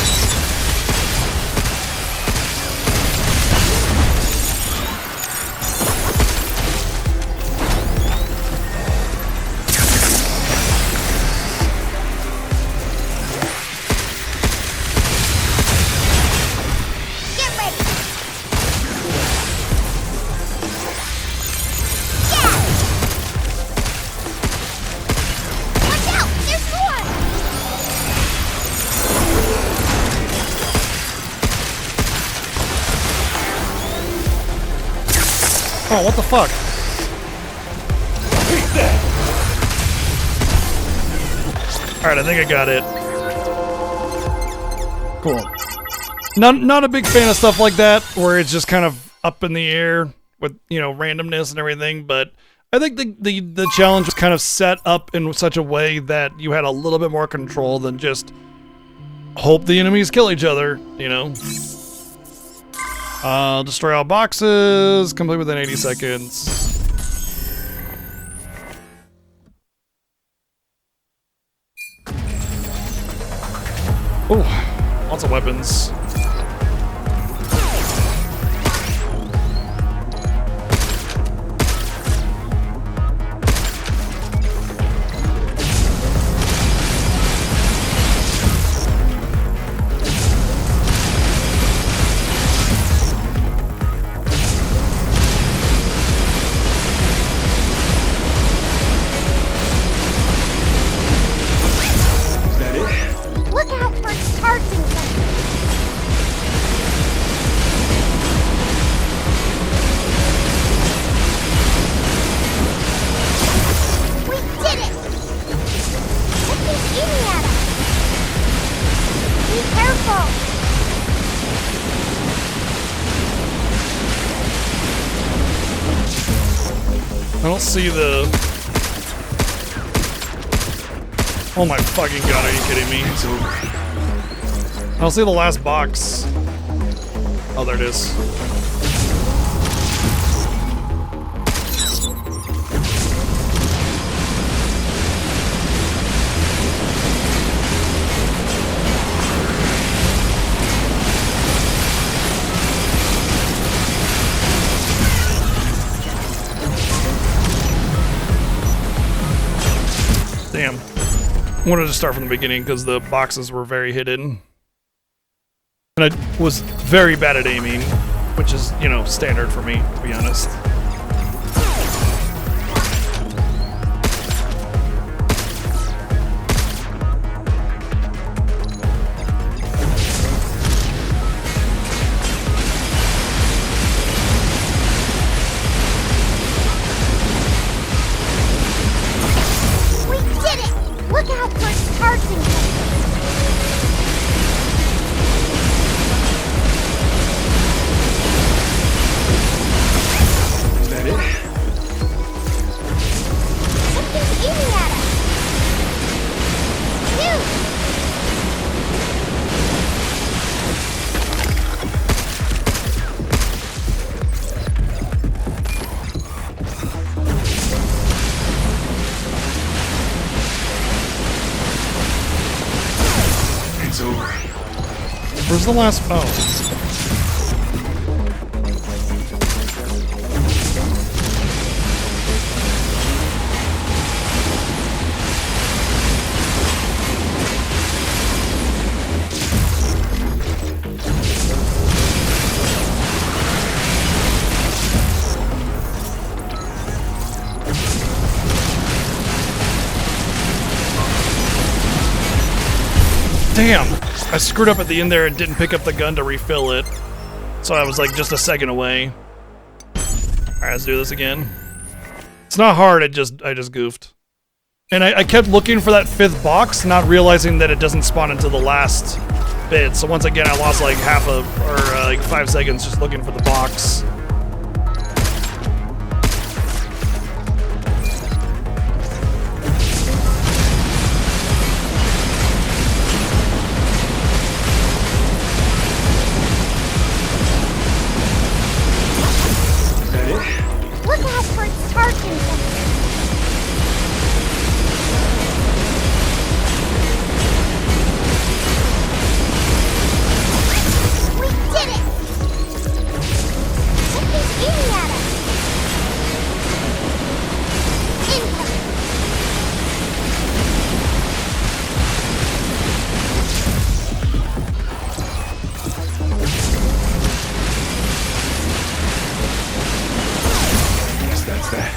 Oh, what the fuck? Alright, I think I got it. Cool. Not a big fan of stuff like that, where it's just kind of up in the air with, you know, randomness and everything, but I think the challenge was kind of set up in such a way that you had a little bit more control than just hope the enemies kill each other, you know? Destroy all boxes, complete within 80 seconds. Oh, lots of weapons. Look out for charging them! We did it! What keeps eating at us? Be careful! I don't see the... Oh my fucking god, are you kidding me? It's over. I don't see the last box. Oh, there it is. Damn. I wanted to start from the beginning because the boxes were very hidden. And I was very bad at aiming, which is, you know, standard for me, to be honest. charging sensors. Is that it? Something's aiming at us. Dude! It's over. Where's the last? Oh. Damn! I screwed up at the end there and didn't pick up the gun to refill it. So I was like just a second away. Alright, let's do this again. It's not hard, I just goofed. And I kept looking for that 5th box, not realizing that it doesn't spawn until the last bit. So once again, I lost like like 5 seconds just looking for the box. Look out for its charging sensor. We did it! Something's aiming at us. Incoming. Yes, that's that.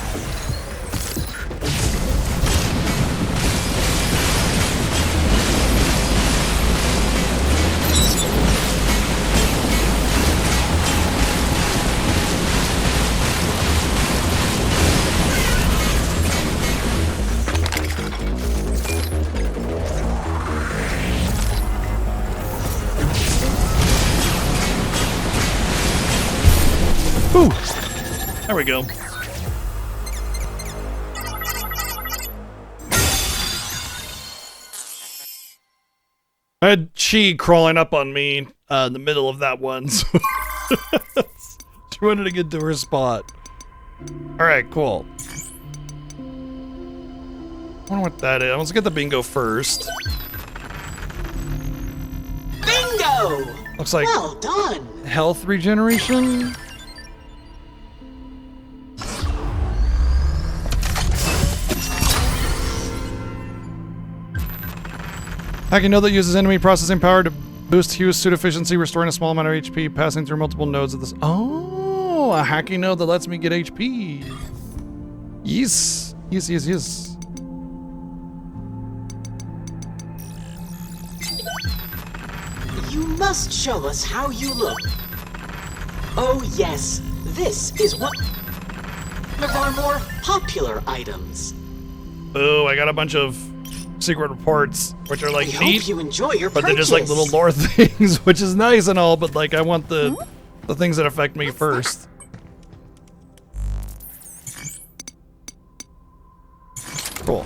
Whew. There we go. I had Chi crawling up on me in the middle of that one, so she wanted to get to her spot. Alright, cool. I wonder what that is. Let's get the bingo first. Bingo! Looks like Well done! health regeneration. Hacking node that uses enemy processing power to boost Hugh's suit efficiency, restoring a small amount of HP, passing through multiple nodes of this. Oh, a hacking node that lets me get HP. Yes. Yes, yes, yes. You must show us how you look. Oh yes, this is one of our more popular items. Oh, I got a bunch of secret reports, which are like I neat, hope you enjoy your but purchase. they're just like little lore things, which is nice and all, but like I want the things that affect me first. Cool.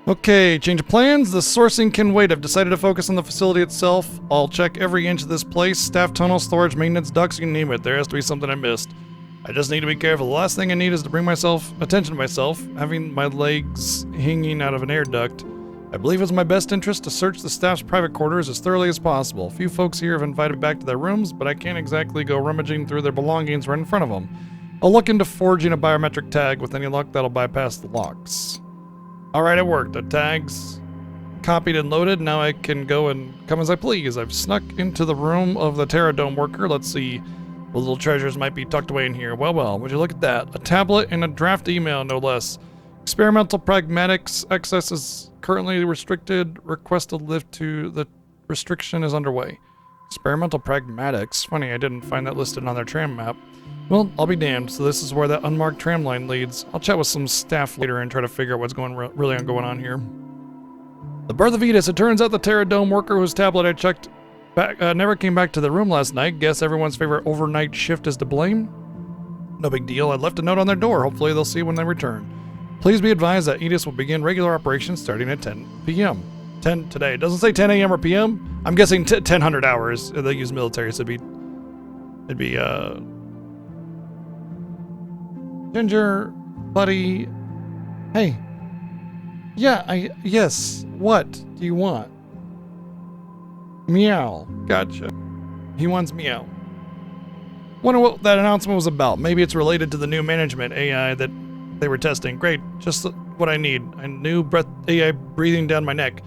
Okay, change of plans. The sourcing can wait. I've decided to focus on the facility itself. I'll check every inch of this place. Staff tunnels, storage, maintenance ducts, you name it. There has to be something I missed. I just need to be careful. The last thing I need is to bring attention to myself, having my legs hanging out of an air duct. I believe it's in my best interest to search the staff's private quarters as thoroughly as possible. A few folks here have invited me back to their rooms, but I can't exactly go rummaging through their belongings right in front of them. I'll look into forging a biometric tag. With any luck, that'll bypass the locks. Alright, it worked. The tags copied and loaded. Now I can go and come as I please. I've snuck into the room of the Terradome worker. Let's see what little treasures might be tucked away in here. Well, would you look at that? A tablet and a draft email, no less. Experimental pragmatics access is currently restricted. Request a lift to the restriction is underway. Experimental pragmatics. Funny, I didn't find that listed on their tram map. Well, I'll be damned. So this is where that unmarked tram line leads. I'll chat with some staff later and try to figure out what's really going on here. The birth of Edis. It turns out the Terra Dome worker whose tablet I checked back never came back to the room last night. Guess everyone's favorite overnight shift is to blame. No big deal. I left a note on their door. Hopefully they'll see when they return. Please be advised that Edis will begin regular operations starting at 10 p.m. 10 today. It doesn't say 10 a.m. or p.m. I'm guessing 1000 hours. They use military, so it'd be Ginger, buddy. Hey. Yeah, yes. What do you want? Meow. Gotcha. He wants meow. Wonder what that announcement was about. Maybe it's related to the new management AI that they were testing. Great. Just what I need. A new breath AI breathing down my neck.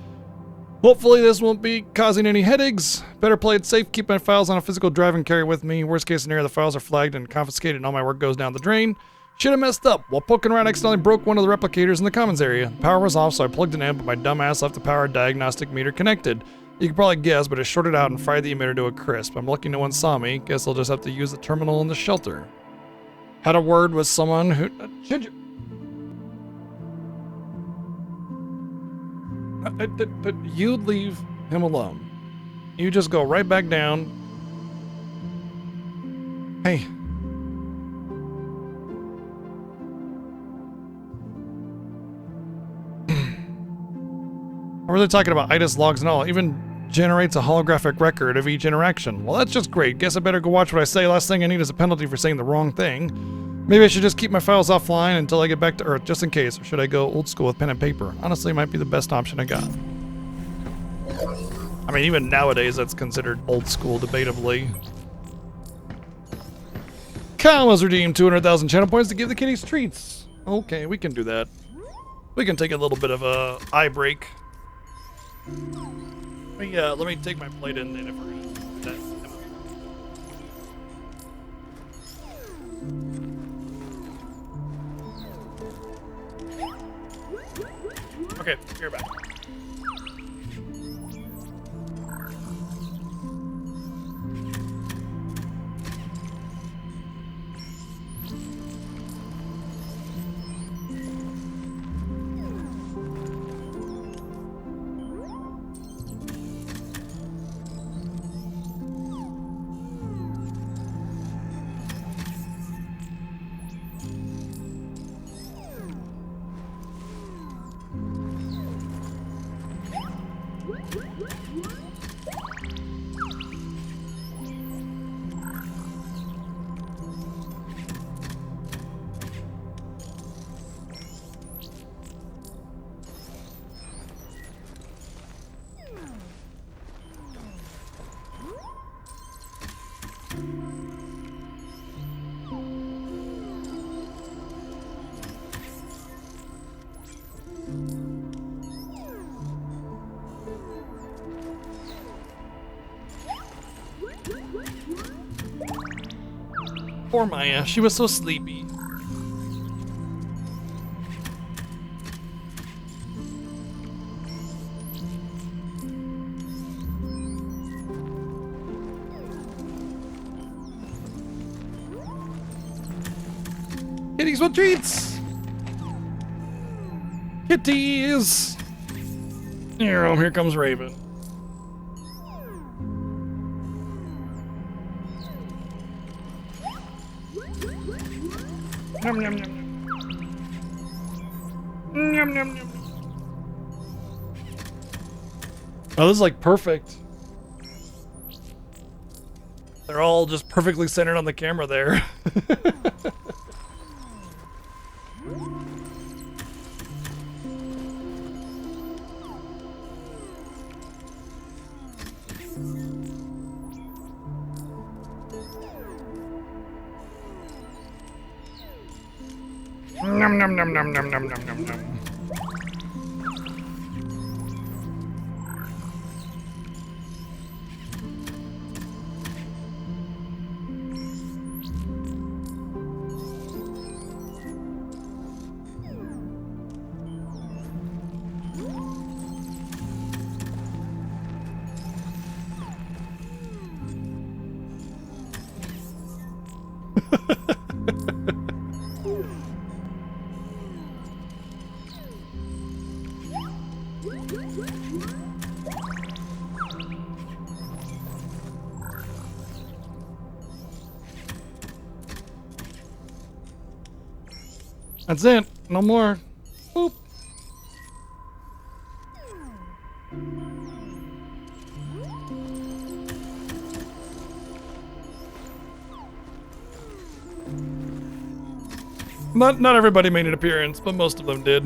Hopefully this won't be causing any headaches. Better play it safe. Keep my files on a physical drive and carry with me. Worst case scenario, the files are flagged and confiscated and all my work goes down the drain. Should have messed up. While poking around, I accidentally broke one of the replicators in the commons area. The power was off, so I plugged it in, but my dumbass left the power diagnostic meter connected. You can probably guess, but it shorted out and fried the emitter to a crisp. I'm lucky no one saw me. Guess I'll just have to use the terminal in the shelter. Had a word with someone who... You leave him alone. You just go right back down. Hey. I'm really talking about IDIS logs and all. It even generates a holographic record of each interaction. Well, that's just great. Guess I better go watch what I say. Last thing I need is a penalty for saying the wrong thing. Maybe I should just keep my files offline until I get back to Earth, just in case. Or should I go old school with pen and paper? Honestly, it might be the best option I got. I mean, even nowadays, that's considered old school, debatably. Kyle has redeemed 200,000 channel points to give the kitties treats. Okay, we can do that. We can take a little bit of a eye break. Let me take my plate in then if we're gonna do that. Okay, you're back. Poor Maya, she was so sleepy. Kitties want treats! Kitties! Here comes Raven. Nom, nom, nom. Nom, nom, nom. Oh, this is like perfect. They're all just perfectly centered on the camera there. Nom nom nom nom nom nom nom nom nom. That's it. No more. Boop. Not everybody made an appearance, but most of them did.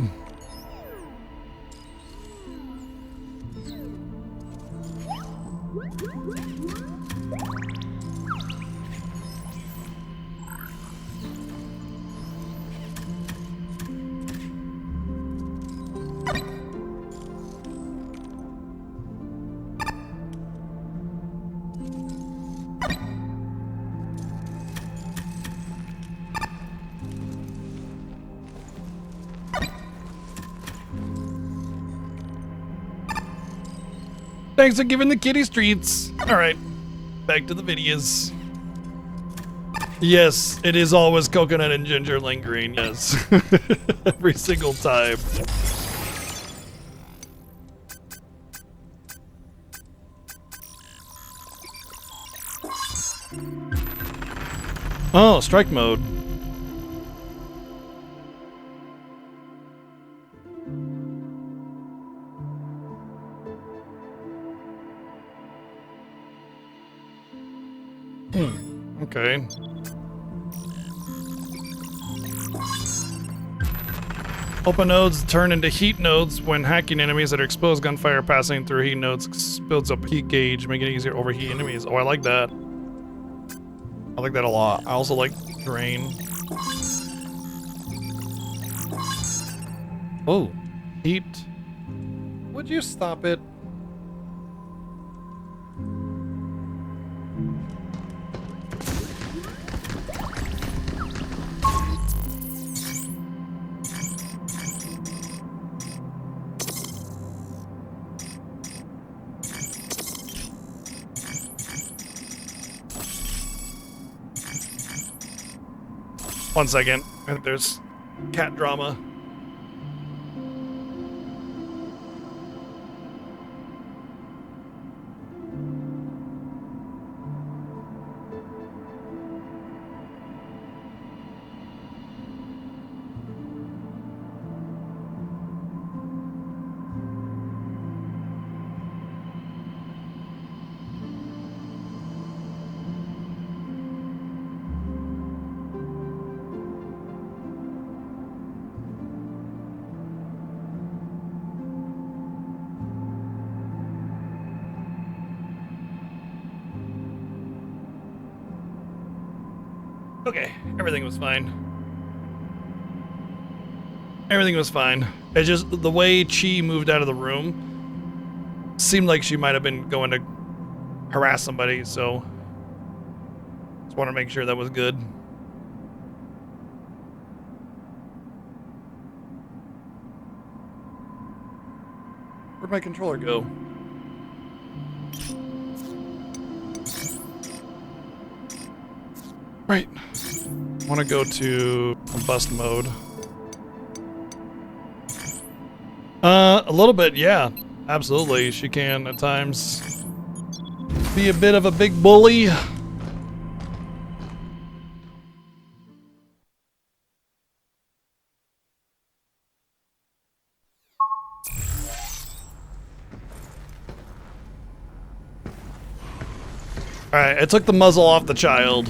Thanks for giving the kitty treats. All right, back to the videos. Yes, it is always coconut and ginger lingering. Yes, every single time. Oh, strike mode. Okay. Open nodes turn into heat nodes when hacking enemies that are exposed. Gunfire passing through heat nodes builds up heat gauge, making it easier to overheat enemies. Oh, I like that. I like that a lot. I also like drain. Oh, heat. Would you stop it? One second. I think there's cat drama. Okay, everything was fine. Everything was fine. It's just the way Chi moved out of the room seemed like she might have been going to harass somebody, so just want to make sure that was good. Where'd my controller go? Right. I want to go to combust mode. A little bit, yeah. Absolutely. She can at times be a bit of a big bully. Alright, I took the muzzle off the child.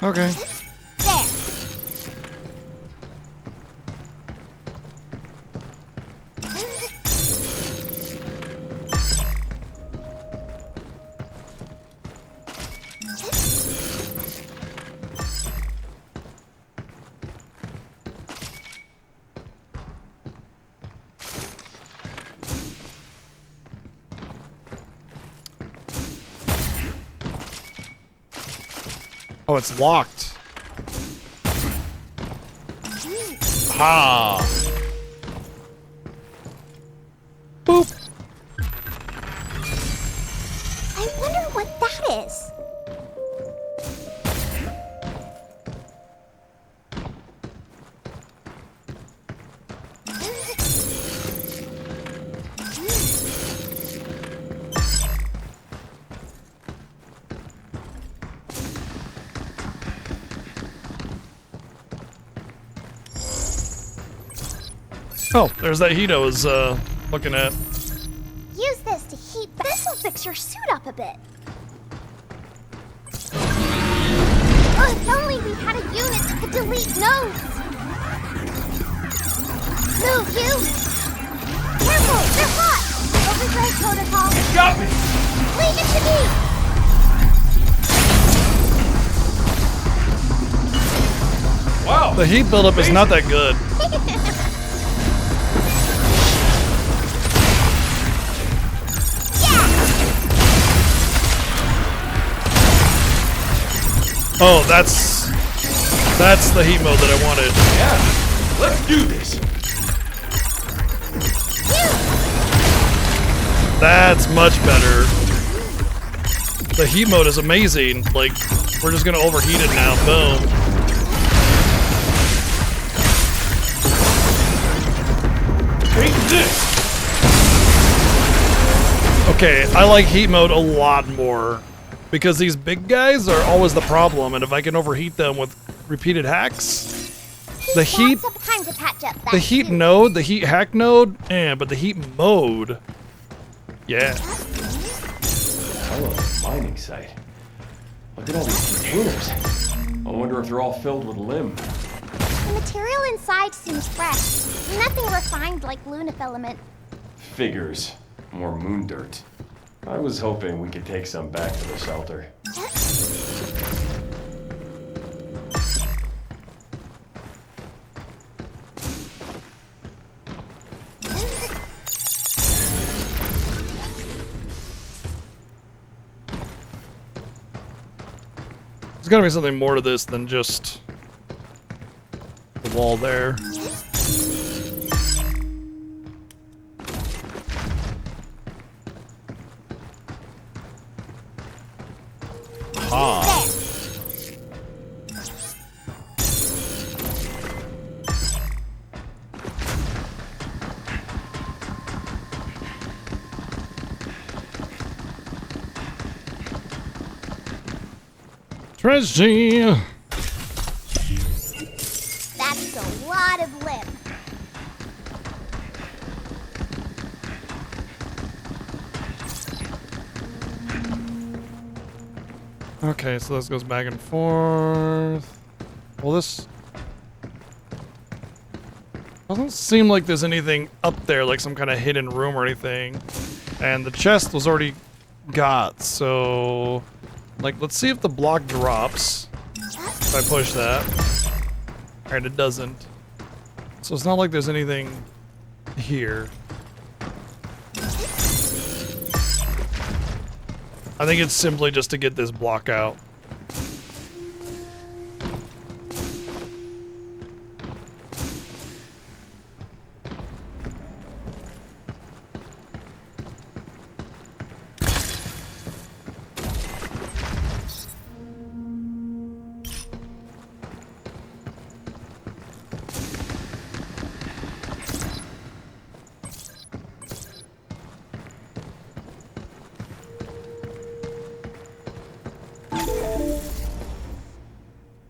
Okay. There. Oh, it's locked. Ha! Boop! I wonder what that is. Oh, there's that heat I was looking at. Use this to heat. This'll fix your suit up a bit. Oh, if only we had a unit that could delete nodes. Move, you! Careful, they're hot! Overdrive protocol. Got me! Leave it to me! Wow! The heat buildup is not that good. Oh, that's the heat mode that I wanted. Yeah, let's do this. That's much better. The heat mode is amazing. Like, we're just gonna overheat it now. Boom. Take this. Okay, I like heat mode a lot more because these big guys are always the problem, and if I can overheat them with repeated hacks, the heat node, the heat hack node, but the heat mode, yeah. Hell of a mining site. Look at all these containers. I wonder if they're all filled with limb. The material inside seems fresh. Nothing refined like lunafilament. Figures. More moon dirt. I was hoping we could take some back to the shelter. There's gotta be something more to this than just the wall there. Aha. Treasure. That's a lot of limb. Okay, so this goes back and forth. Well, this doesn't seem like there's anything up there, like some kind of hidden room or anything. And the chest was already got, so like, let's see if the block drops. If I push that. Alright, it doesn't. So it's not like there's anything here. I think it's simply just to get this block out.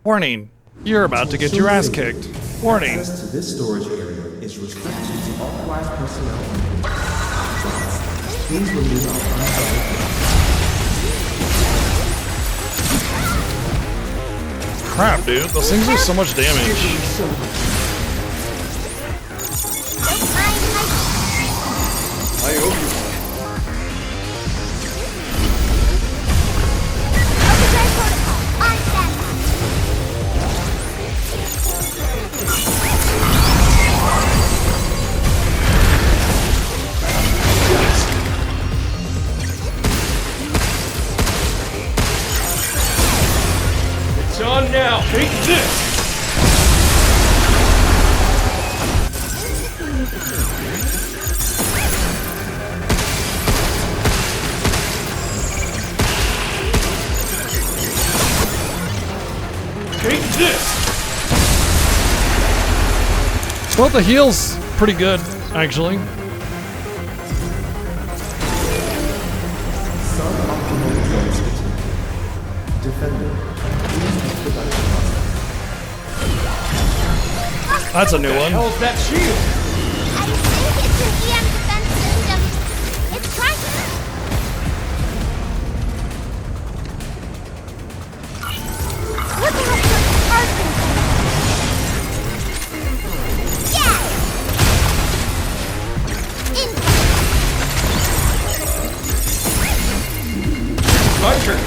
Warning, you're about to get your ass kicked. Warning. Access to this storage area is restricted to authorized personnel. Please remain outside. Crap, dude. Those things do so much damage. I owe you. Well, the heal's pretty good, actually. Suboptimal transit. Defender, please make the battle process. That's a new one. How's that shield? I think it's an EM defense system. It's trying to... Look out for Parsons. Yeah! My turn.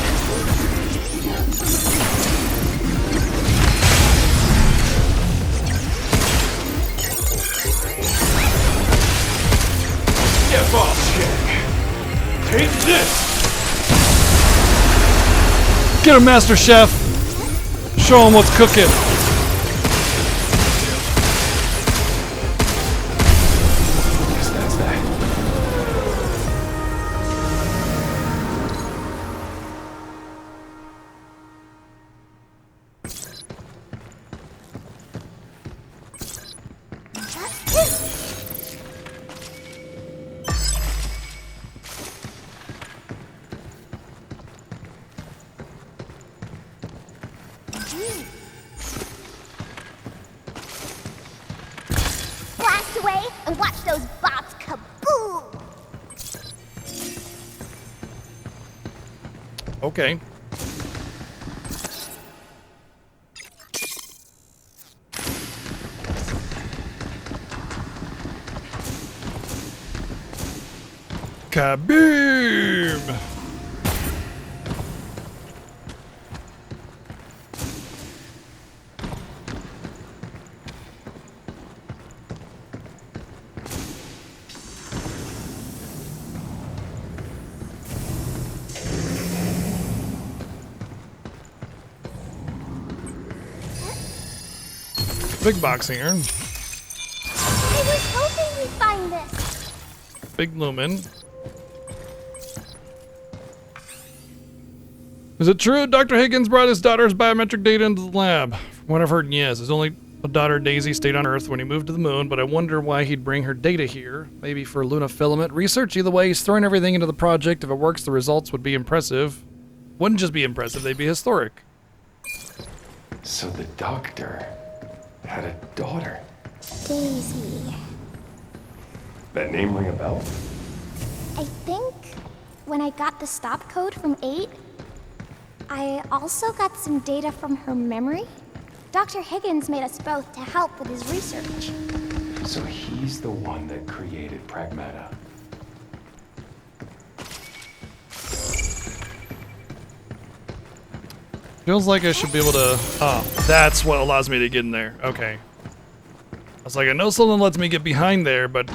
Get boss check. Take this. Get him, Master Chef. Show him what's cooking. Guess that's that. Blast away and watch those bots kaboom! Okay. Kaboom! Big box here. I was hoping we'd find this. Big lumen. Is it true Dr. Higgins brought his daughter's biometric data into the lab? From what I've heard, yes. His only daughter, Daisy, stayed on Earth when he moved to the moon, but I wonder why he'd bring her data here. Maybe for Luna filament research. Either way, he's throwing everything into the project. If it works, the results would be impressive. Wouldn't just be impressive, they'd be historic. So the doctor had a daughter. Daisy. That name ring a bell? I think when I got the stop code from 8, I also got some data from her memory. Dr. Higgins made us both to help with his research. So he's the one that created Pragmata. Feels like I should be able to... Oh, that's what allows me to get in there. Okay. I was like, I know something lets me get behind there, but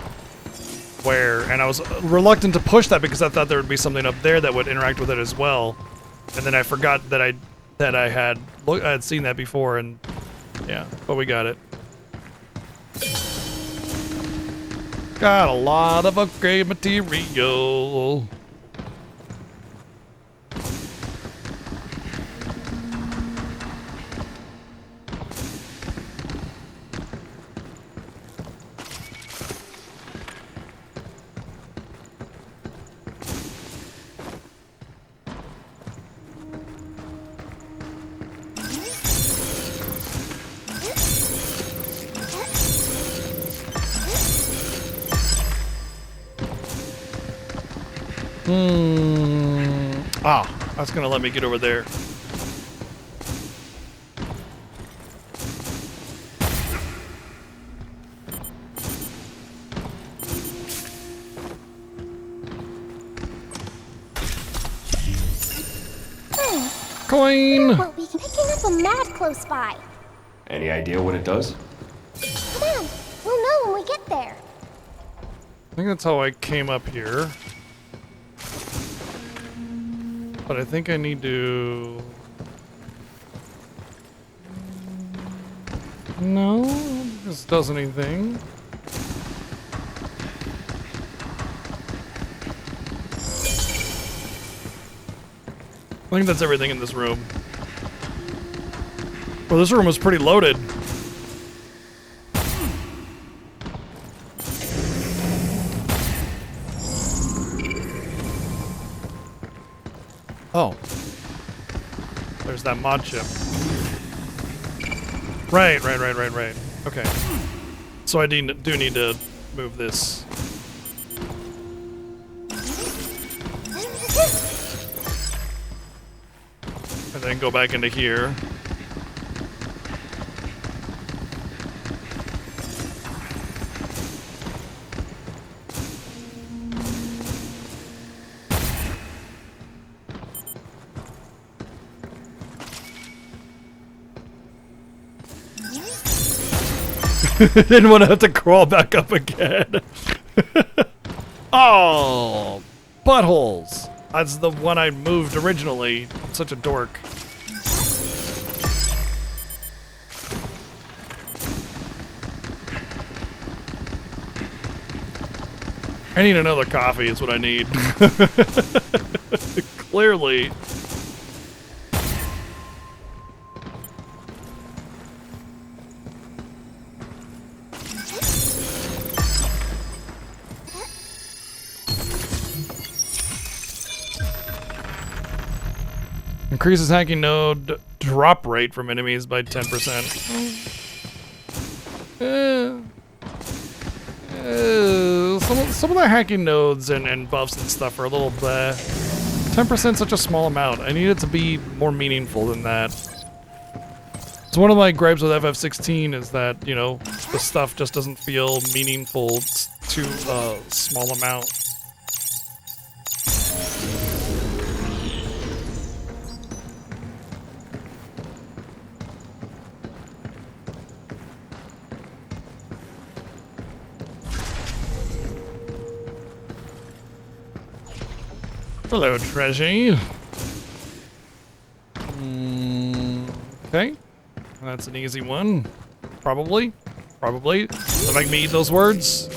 where? And I was reluctant to push that because I thought there would be something up there that would interact with it as well. And then I forgot that I had seen that before, and yeah, but we got it. Got a lot of upgrade material. Ah, that's gonna let me get over there. Coin! Well, we can picking up a map close by. Any idea what it does? Come on, we'll know when we get there. I think that's how I came up here. But I think I need to... No, this does anything. I think that's everything in this room. Well, this room was pretty loaded. Oh. There's that mod chip. Right. Okay. So I do need to move this. And then go back into here. Didn't want to have to crawl back up again. Oh, buttholes. That's the one I moved originally. I'm such a dork. I need another coffee is what I need. Clearly. Increases hacking node drop rate from enemies by 10%. Some of the hacking nodes and buffs and stuff are a little bleh. 10% such a small amount. I need it to be more meaningful than that. So one of my gripes with FF16 is that, you know, the stuff just doesn't feel meaningful to a small amount. Hello, Treasure. Okay. That's an easy one. Probably. Does it make me eat those words?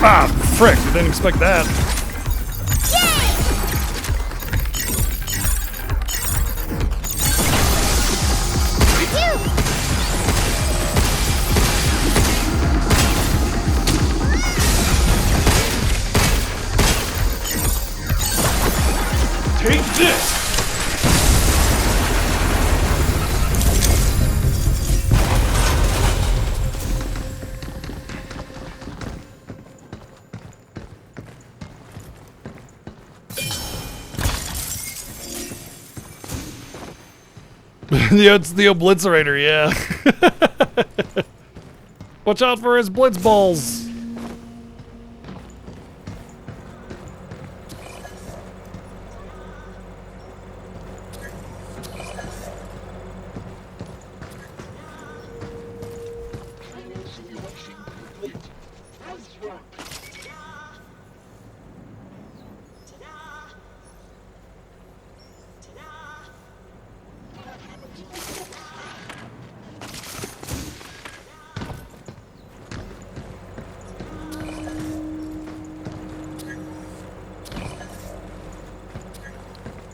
Ah, frick, I didn't expect that. Take this! Yeah, it's the obliterator, yeah. Watch out for his blitz balls.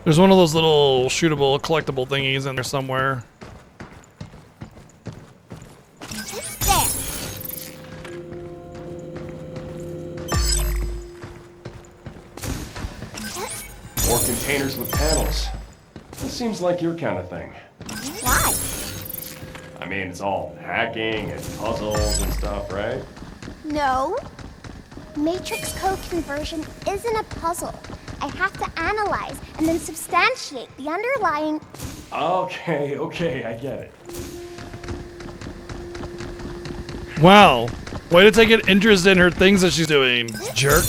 There's one of those little shootable, collectible thingies in there somewhere. containers with panels. This seems like your kind of thing. Why? I mean, it's all hacking and puzzles and stuff, right? No. Matrix code conversion isn't a puzzle. I have to analyze and then substantiate the underlying... Okay, I get it. Wow. Way to take an interest in her things that she's doing, jerk.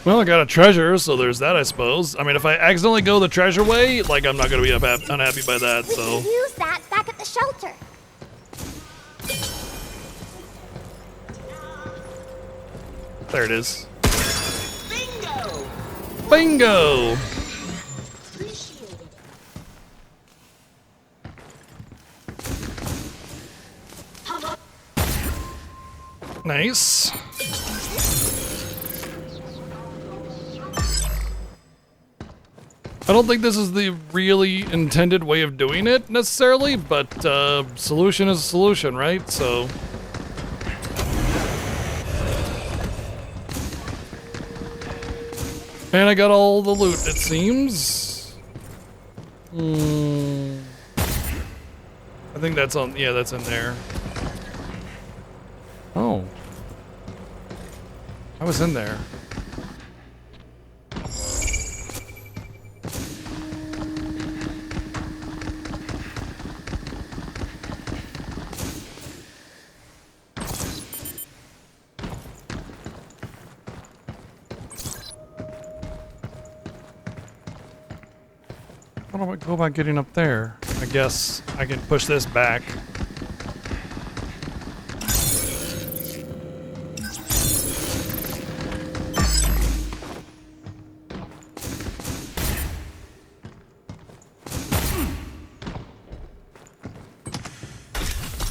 Well, I got a treasure, so there's that, I suppose. I mean, if I accidentally go the treasure way, like, I'm not gonna be unhappy by that, We so... can use that back at the shelter. There it is. Bingo! Nice. I don't think this is the really intended way of doing it, necessarily, but solution is a solution, right? So... And I got all the loot, it seems. I think that's on... Yeah, that's in there. Oh. I was in there. How do I go about getting up there? I guess I can push this back.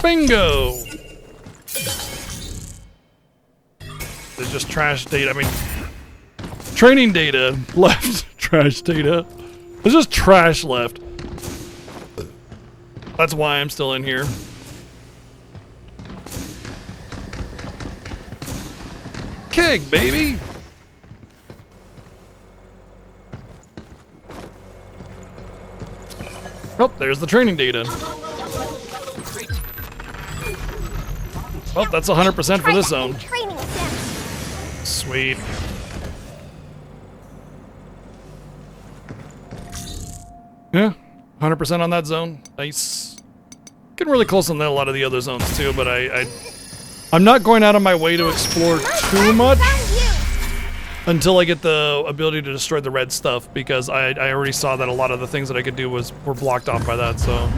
Bingo! There's just trash data. I mean, training data left. Trash data. There's just trash left. That's why I'm still in here. Keg, baby! Oh, there's the training data. Well, that's 100% for this zone. Sweet. Yeah, 100% on that zone. Nice. Getting really close on a lot of the other zones too, but I'm not going out of my way to explore too much until I get the ability to destroy the red stuff, because I already saw that a lot of the things that I could do were blocked off by that, so.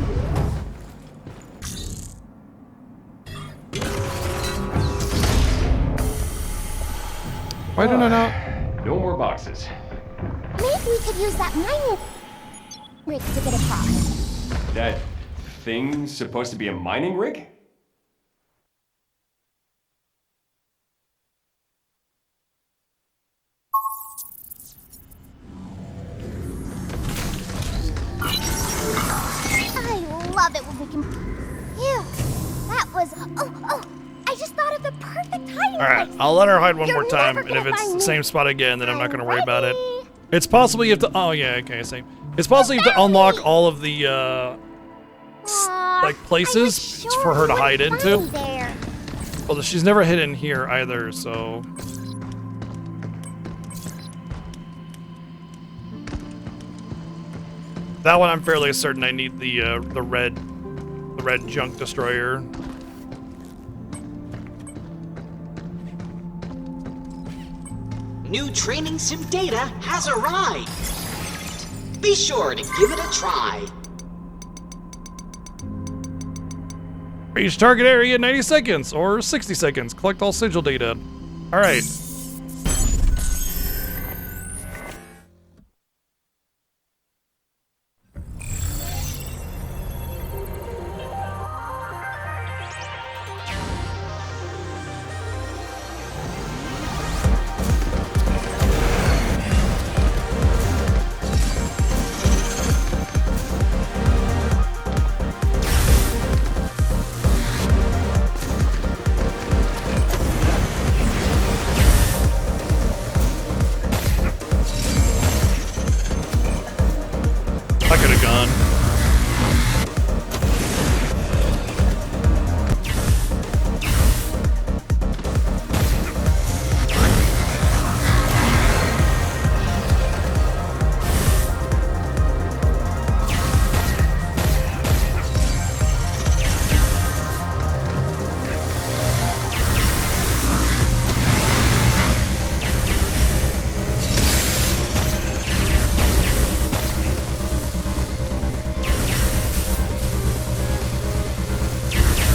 Why didn't I not? No more boxes. Maybe we could use that mining rig to get across. That thing's supposed to be a mining rig? I love it when we can... Phew. That was... Oh, I just thought of the perfect hiding Alright, place. I'll let her hide one You're more time, never and if gonna it's find the me. same spot again, then I'm not gonna worry about it. It's possible you have to... Oh, yeah, okay, same. It's possible you have to unlock all of the, like, places for her to hide into. There. Well, she's never hidden here either, so... That one I'm fairly certain I need the red the red junk destroyer. New training sim data has arrived. Be sure to give it a try. Reach target area in 90 seconds or 60 seconds. Collect all sigil data. All right. I could have gone.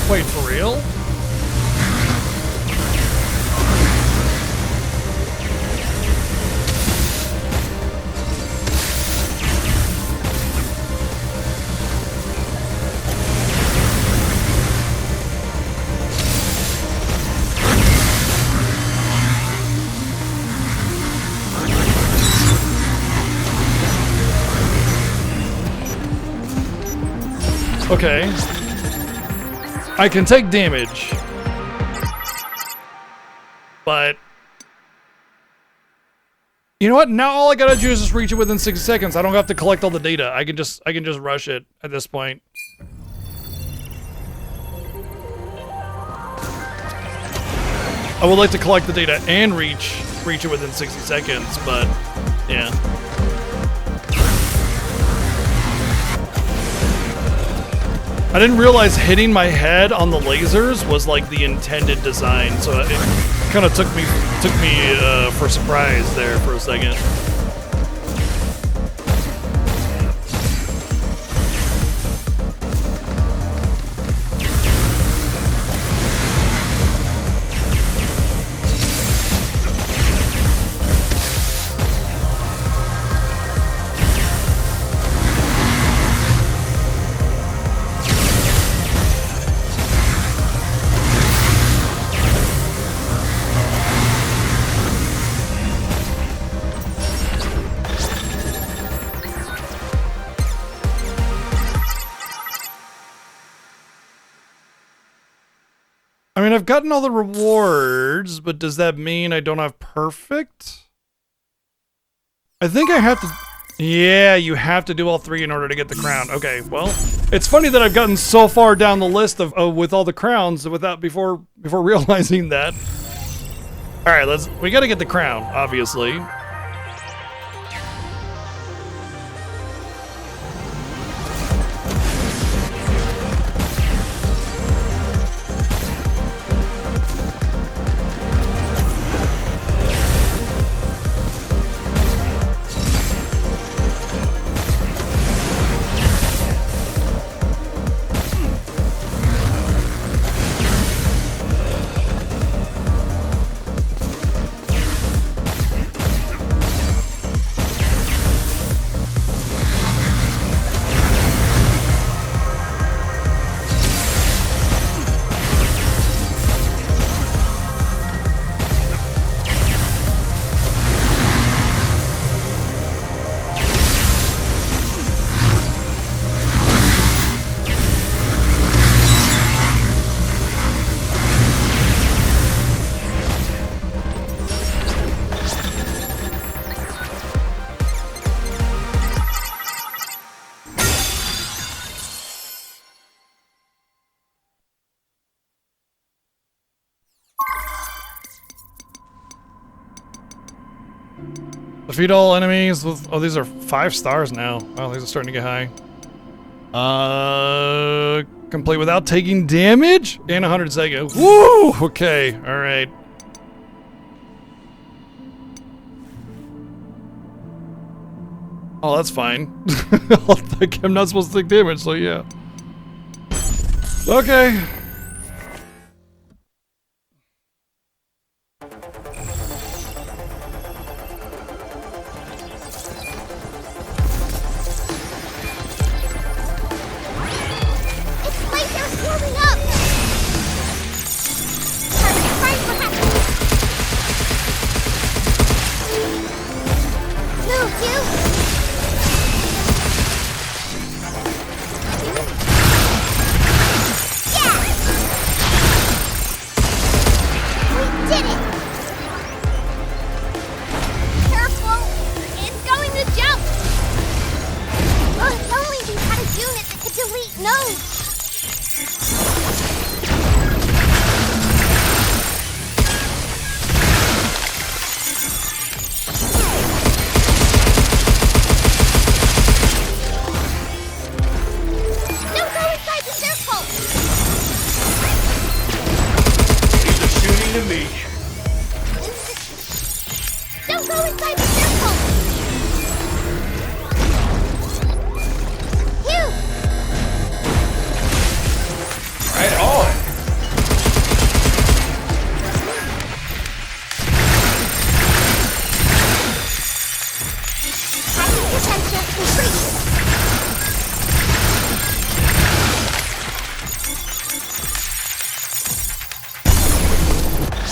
Wait, for real? Okay. I can take damage, but you know what? Now all I gotta do is just reach it within 60 seconds. I don't have to collect all the data. I can just rush it at this point. I would like to collect the data and reach it within 60 seconds, but yeah. I didn't realize hitting my head on the lasers was like the intended design, so it kind of took me for surprise there for a second. I mean, I've gotten all the rewards, but does that mean I don't have perfect? I think I have to... Yeah, you have to do all three in order to get the crown. Okay, well, it's funny that I've gotten so far down the list of with all the crowns before realizing that. All right, we got to get the crown, obviously. Defeat all enemies with... Oh, these are 5 stars now. Wow, these are starting to get high. Complete without taking damage in 100 seconds. Woo! Okay, all right. Oh, that's fine. I'm not supposed to take damage, so yeah. Okay.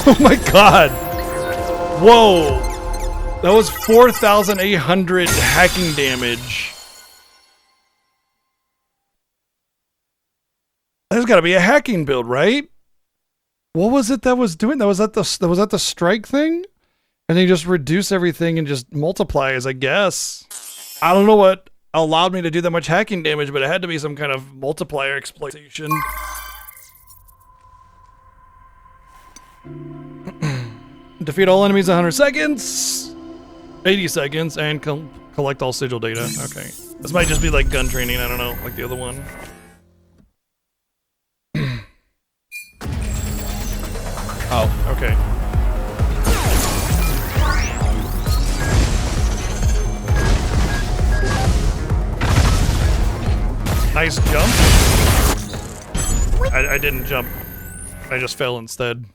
Oh my god! Whoa! That was 4,800 hacking damage. There's gotta be a hacking build, right? What was it that was doing that? Was that the strike thing? And they just reduce everything and just multiplies, I guess. I don't know what allowed me to do that much hacking damage, but it had to be some kind of multiplier exploitation. Defeat all enemies in 100 seconds, 80 seconds, and collect all sigil data. Okay. This might just be like gun training, I don't know, like the other one. Oh, okay. Nice jump. I didn't jump. I just fell instead.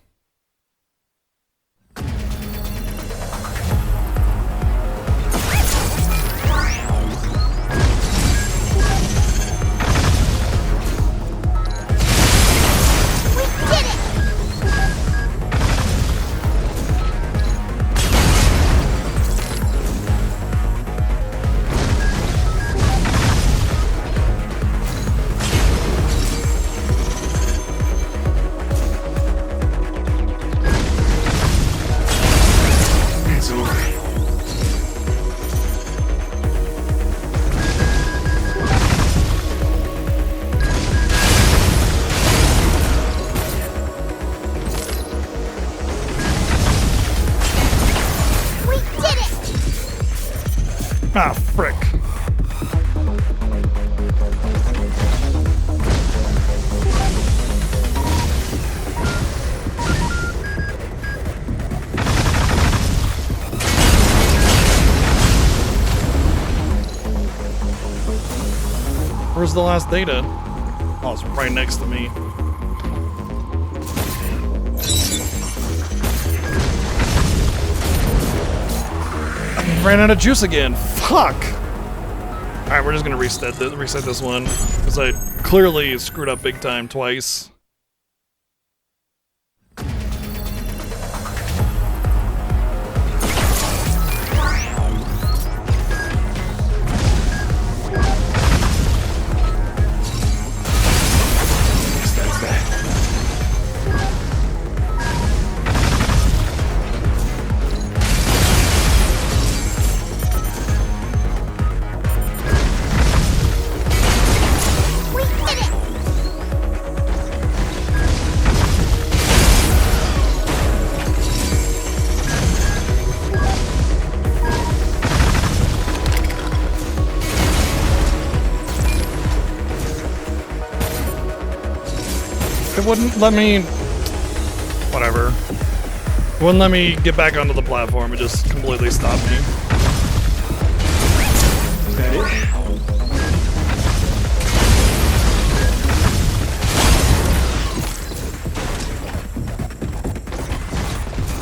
Ah, frick. Where's the last data? Oh, it's right next to me. I ran out of juice again. Fuck! Alright, we're just gonna reset this one, because I clearly screwed up big time twice. wouldn't let me... Whatever. Wouldn't let me get back onto the platform. It just completely stopped me. Is that it?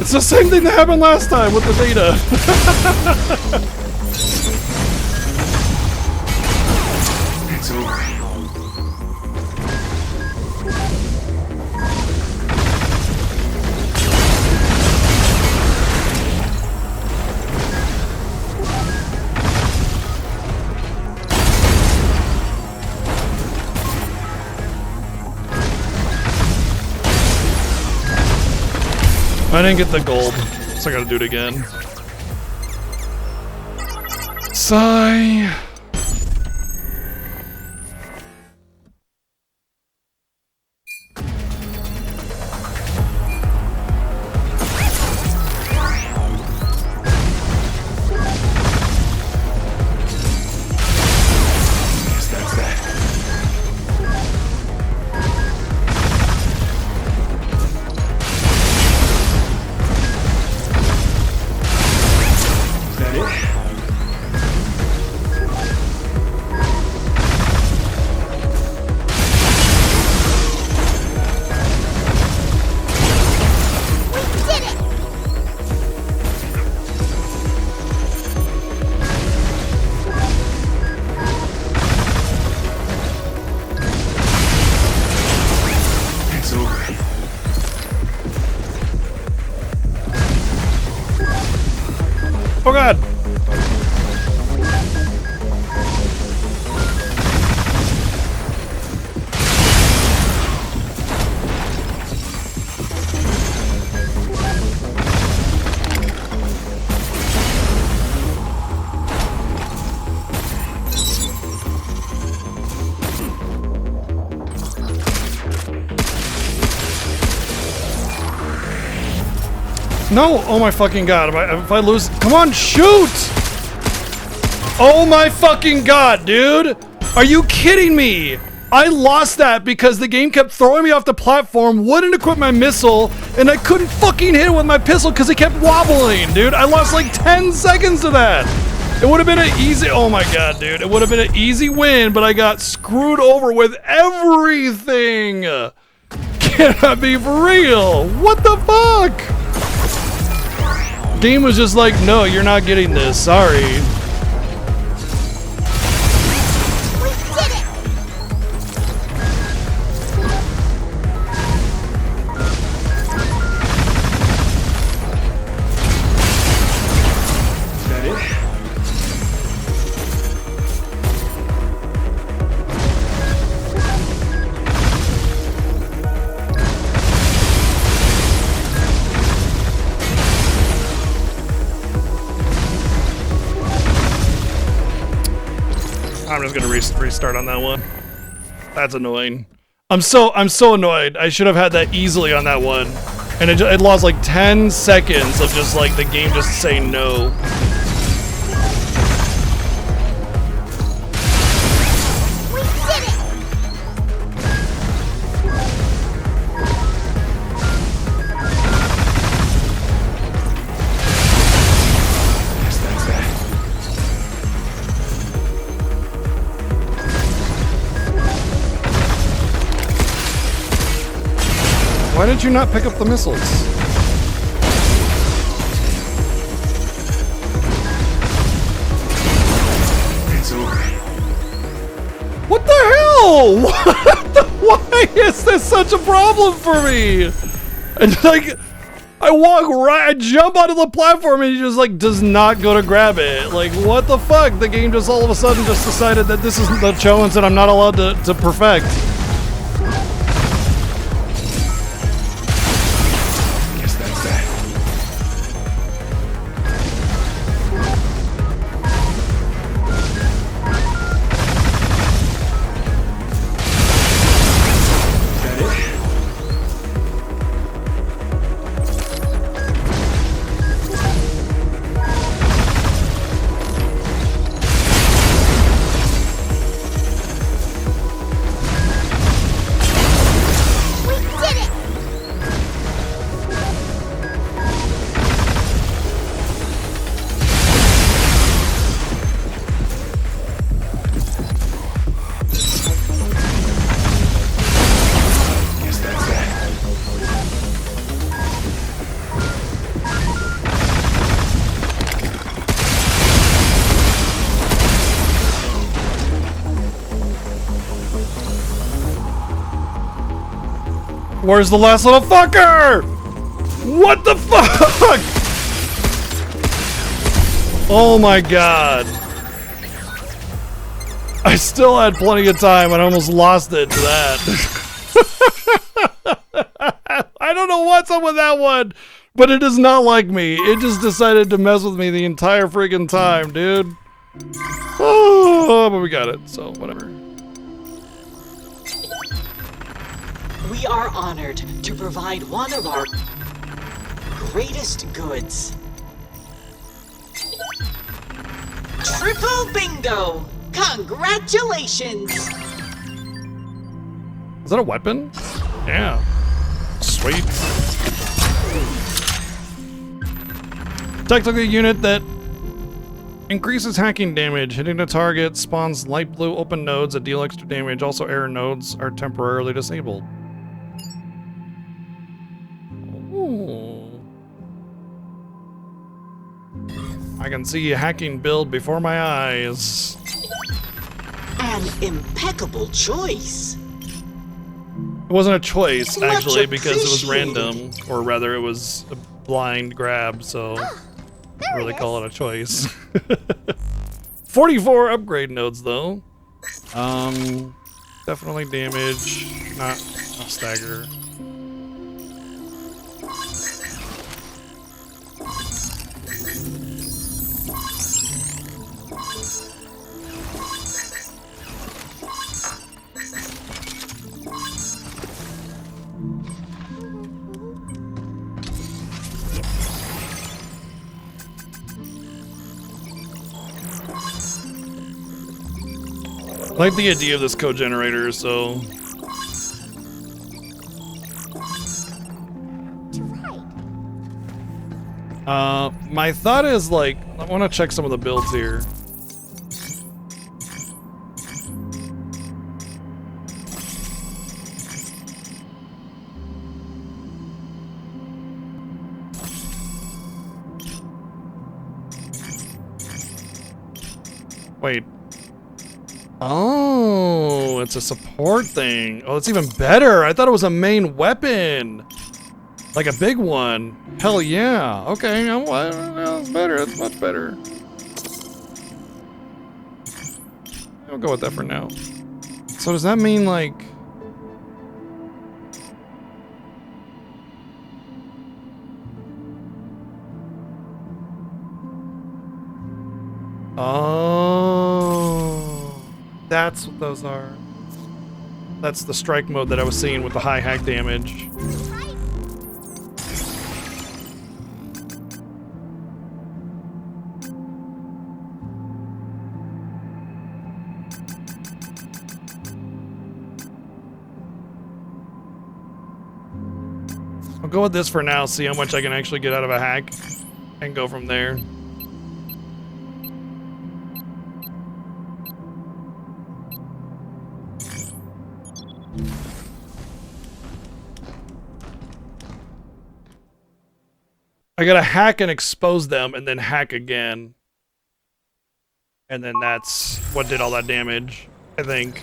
It's the same thing that happened last time with the data. It's over. I didn't get the gold, so I gotta do it again. Sigh. Guess that's that. Is that it? It's over. Oh god! No! Oh my fucking god, if I lose... Come on, shoot! Oh my fucking god, dude! Are you kidding me? I lost that because the game kept throwing me off the platform, wouldn't equip my missile, and I couldn't fucking hit it with my pistol because it kept wobbling, dude. I lost like 10 seconds to that. It would have been an easy... Oh my god, dude. It would have been an easy win, but I got screwed over with everything! Can I be for real? What the fuck? Game was just like, no, you're not getting this. Sorry. Is that it? I'm just gonna restart on that one. That's annoying. I'm so annoyed. I should have had that easily on that one, and it lost like 10 seconds of just like the game just saying no. Guess that's that. Why did you not pick up the missiles? It's over. What the hell? Why is this such a problem for me? And like, I jump onto the platform and he just like does not go to grab it. Like, what the fuck? The game just all of a sudden just decided that this is the challenge that I'm not allowed to perfect. Guess that's that. Is that it? Where's the last little fucker? What the fuck? Oh my god. I still had plenty of time and I almost lost it to that. I don't know what's up with that one, but it is not like me. It just decided to mess with me the entire freaking time, dude. Oh, but we got it, so whatever. We are honored to provide one of our greatest goods. Triple bingo! Congratulations! Is that a weapon? Yeah. Sweet. Technical unit that increases hacking damage. Hitting a target spawns light blue open nodes that deal extra damage. Also, error nodes are temporarily disabled. Ooh. I can see a hacking build before my eyes. An impeccable choice. It wasn't a choice, Much actually, because it was appreciated. random. Or rather, it was a blind grab, so I don't really call it a choice. 44 upgrade nodes, though. Definitely damage, not stagger. I like the idea of this code generator, so... my thought is, like, I want to check some of the builds here. Wait. Oh, it's a support thing. Oh, it's even better. I thought it was a main weapon. Like a big one. Hell yeah. Okay, well, it's better. It's much better. I'll go with that for now. So does that mean, like... Oh, that's what those are. That's the strike mode that I was seeing with the high hack damage. I'll go with this for now, see how much I can actually get out of a hack, and go from there. I gotta hack and expose them, and then hack again. And then that's what did all that damage, I think.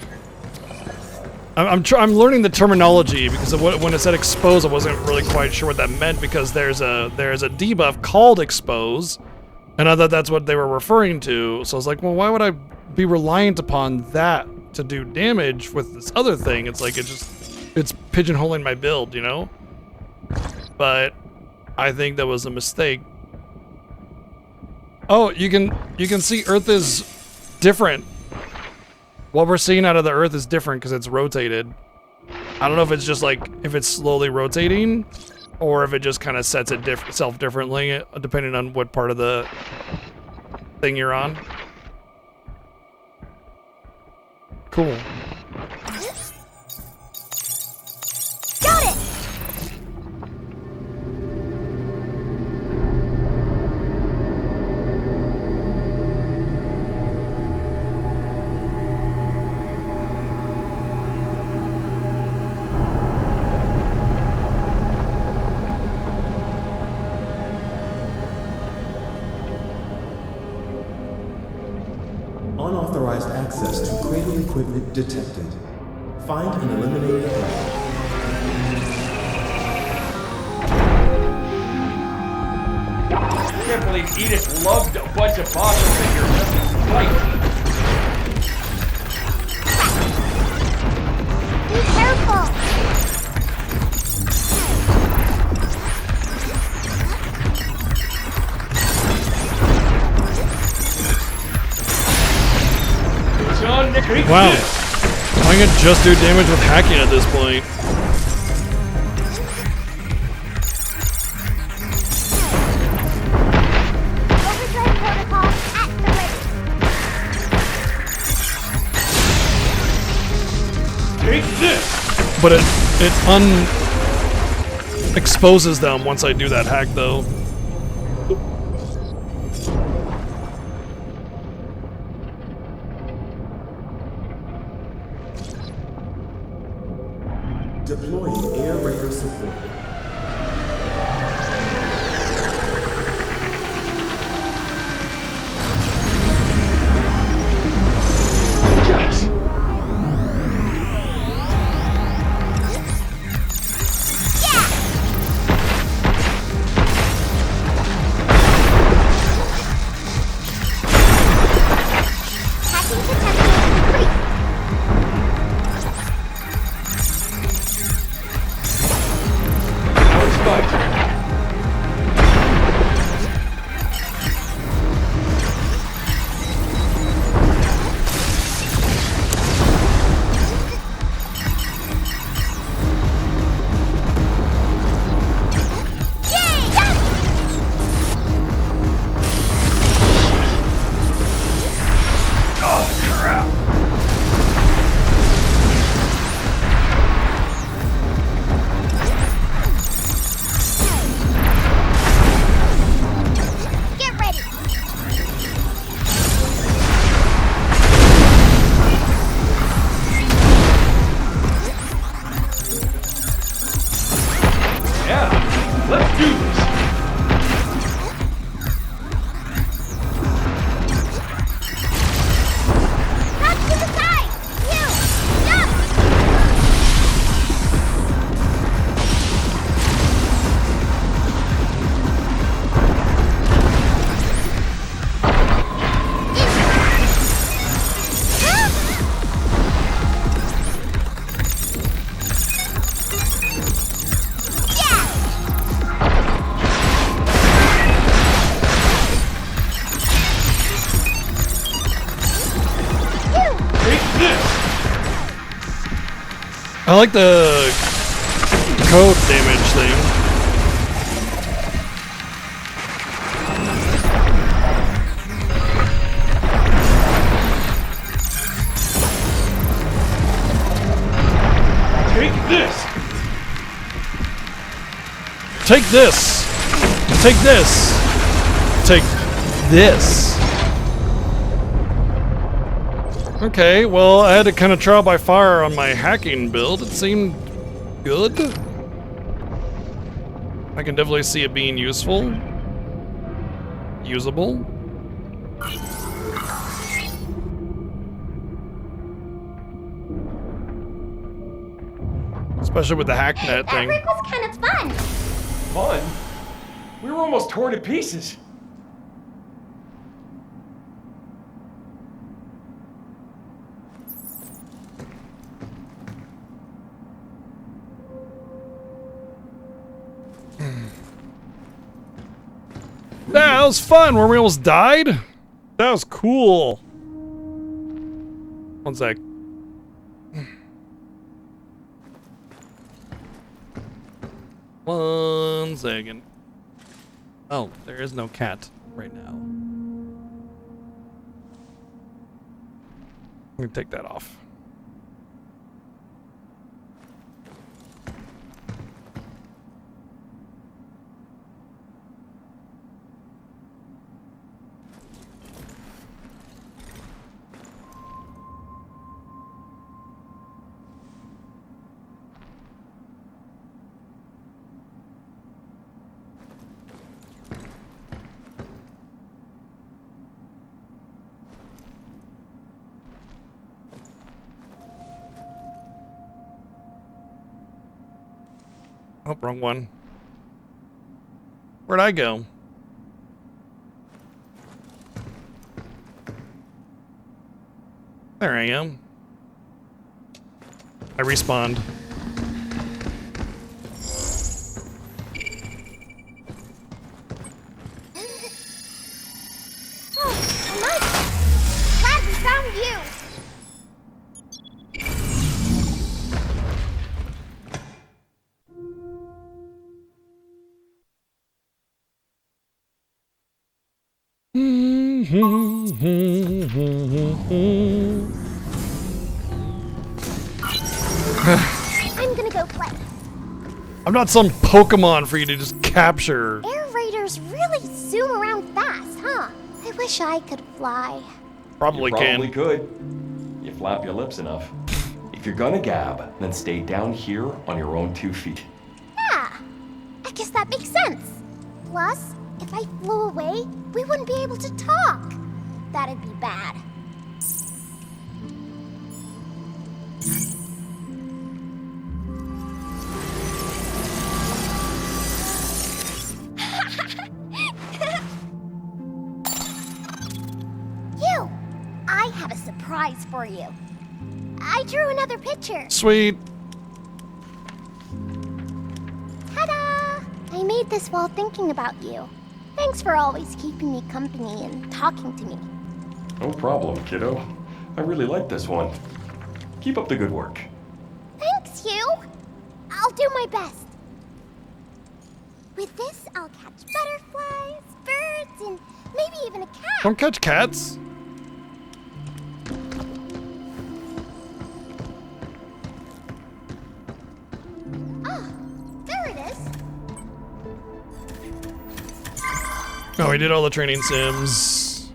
I'm learning the terminology because of when it said expose, I wasn't really quite sure what that meant because there's a debuff called expose, and I thought that's what they were referring to. So I was like, well, why would I be reliant upon that to do damage with this other thing? It's like it's pigeonholing my build, you know? But I think that was a mistake. Oh, you can see Earth is different. What we're seeing out of the Earth is different because it's rotated. I don't know if it's just like, if it's slowly rotating, or if it just kind of sets itself differently, depending on what part of the thing you're on. Cool. Got it! Unauthorized access to cradle equipment detected. Find and eliminate the threat. can't believe Edith loved a bunch of bottom figures just to fight. Be careful! Wow. I can just do damage with hacking at this point. Overdrive protocol at the ready. Take this! But it exposes them once I do that hack, though. Deploying air raider support. Hacking potential complete. Now it's my turn. Oh, crap. Get ready. Yeah, let's do this. Hop to the side. You. Jump. Take this! I like the code damage thing. Take this! Take this! Take this! Take this! Okay, well, I had to kind of trial by fire on my hacking build. It seemed good. I can definitely see it being useful. Usable. Especially with the hacknet That thing. rip was kind of fun. Fun? We were almost torn to pieces. That was fun. Where we almost died? That was cool. One sec. One second. Oh, there is no cat right now. Let me take that off. Oh, wrong one. Where'd I go? There I am. I respawned. Oh, Mike! Glad we found you! I'm gonna go play. I'm not some Pokemon for you to just capture. Air raiders really zoom around fast, huh? I wish I could fly. Probably You can. probably could. You flap your lips enough. If you're gonna gab, then stay down here on your own 2 feet. Yeah, I guess that makes sense. Plus, if I flew away, we wouldn't be able to talk. That'd be bad. You! I have a surprise for you. I drew another picture. Sweet. Ta-da! I made this while thinking about you. Thanks for always keeping me company and talking to me. No problem, kiddo. I really like this one. Keep up the good work. Thanks, you! I'll do my best. With this, I'll catch butterflies, birds, and maybe even a cat. Don't catch cats. Oh, there it is. Oh, we did all the training sims.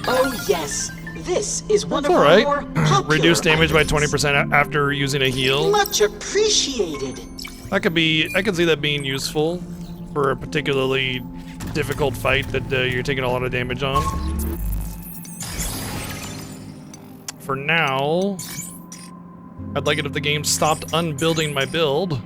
Oh yes, this is one That's of all our right. more popular Reduce damage by items. 20% after using a heal. Much appreciated. That could be. I can see that being useful for a particularly difficult fight that you're taking a lot of damage on. For now, I'd like it if the game stopped unbuilding my build.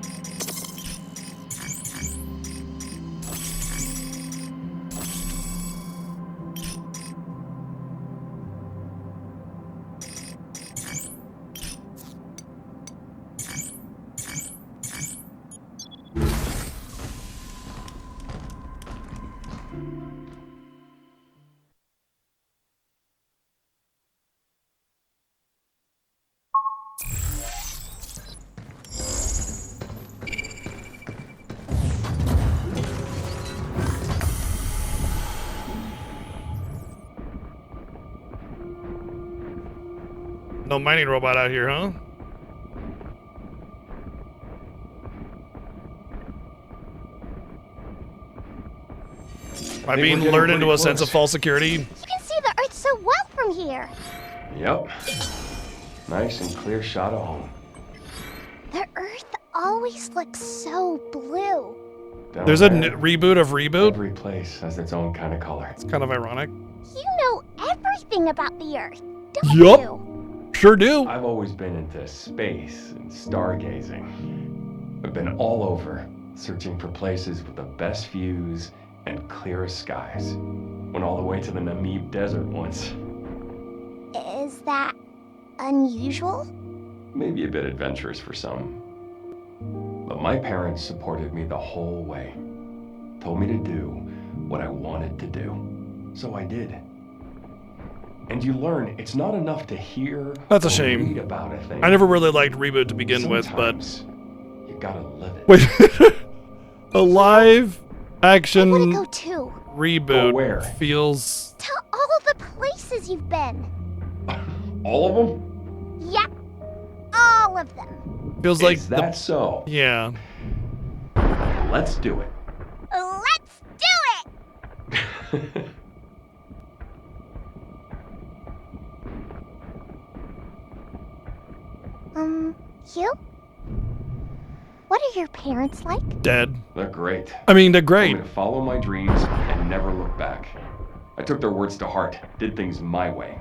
No mining robot out here, huh? Am I being lured into a sense of false security? You can see the Earth so well from here. Yep. Nice and clear shot of home. The Earth always looks so blue. Down There's a there, reboot of Reboot. every place has its own kind of color. It's kind of ironic. You know everything about the Earth, don't Yup. you? Sure do. I've always been into space and stargazing. I've been all over, searching for places with the best views and clearest skies. Went all the way to the Namib Desert once. Is that unusual? Maybe a bit adventurous for some. But my parents supported me the whole way. Told me to do what I wanted to do. So I did. And you learn it's not enough to hear That's a or shame. read about a thing. I never really liked Reboot to begin with, but Sometimes you gotta live it. wait, a live I action want to go too. reboot Go where? feels. To all the places you've been. All of them? Yep, all of them. Feels like Is that so? yeah. Let's do it. Let's do it! Hugh? What are your parents like? Dead. They're great. I mean, they're Told great. me to follow my dreams and never look back. I took their words to heart, did things my way.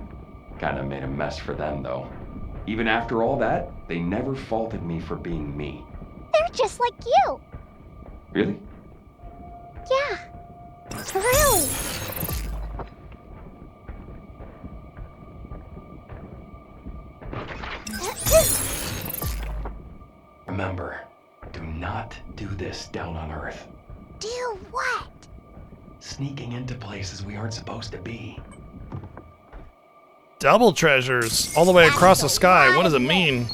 Kinda made a mess for them, though. Even after all that, they never faulted me for being me. They're just like you. Really? Yeah. Really. Remember, do not do this down on Earth. Do what? Sneaking into places we aren't supposed to be. Double treasures all the way across the sky. What does it mean?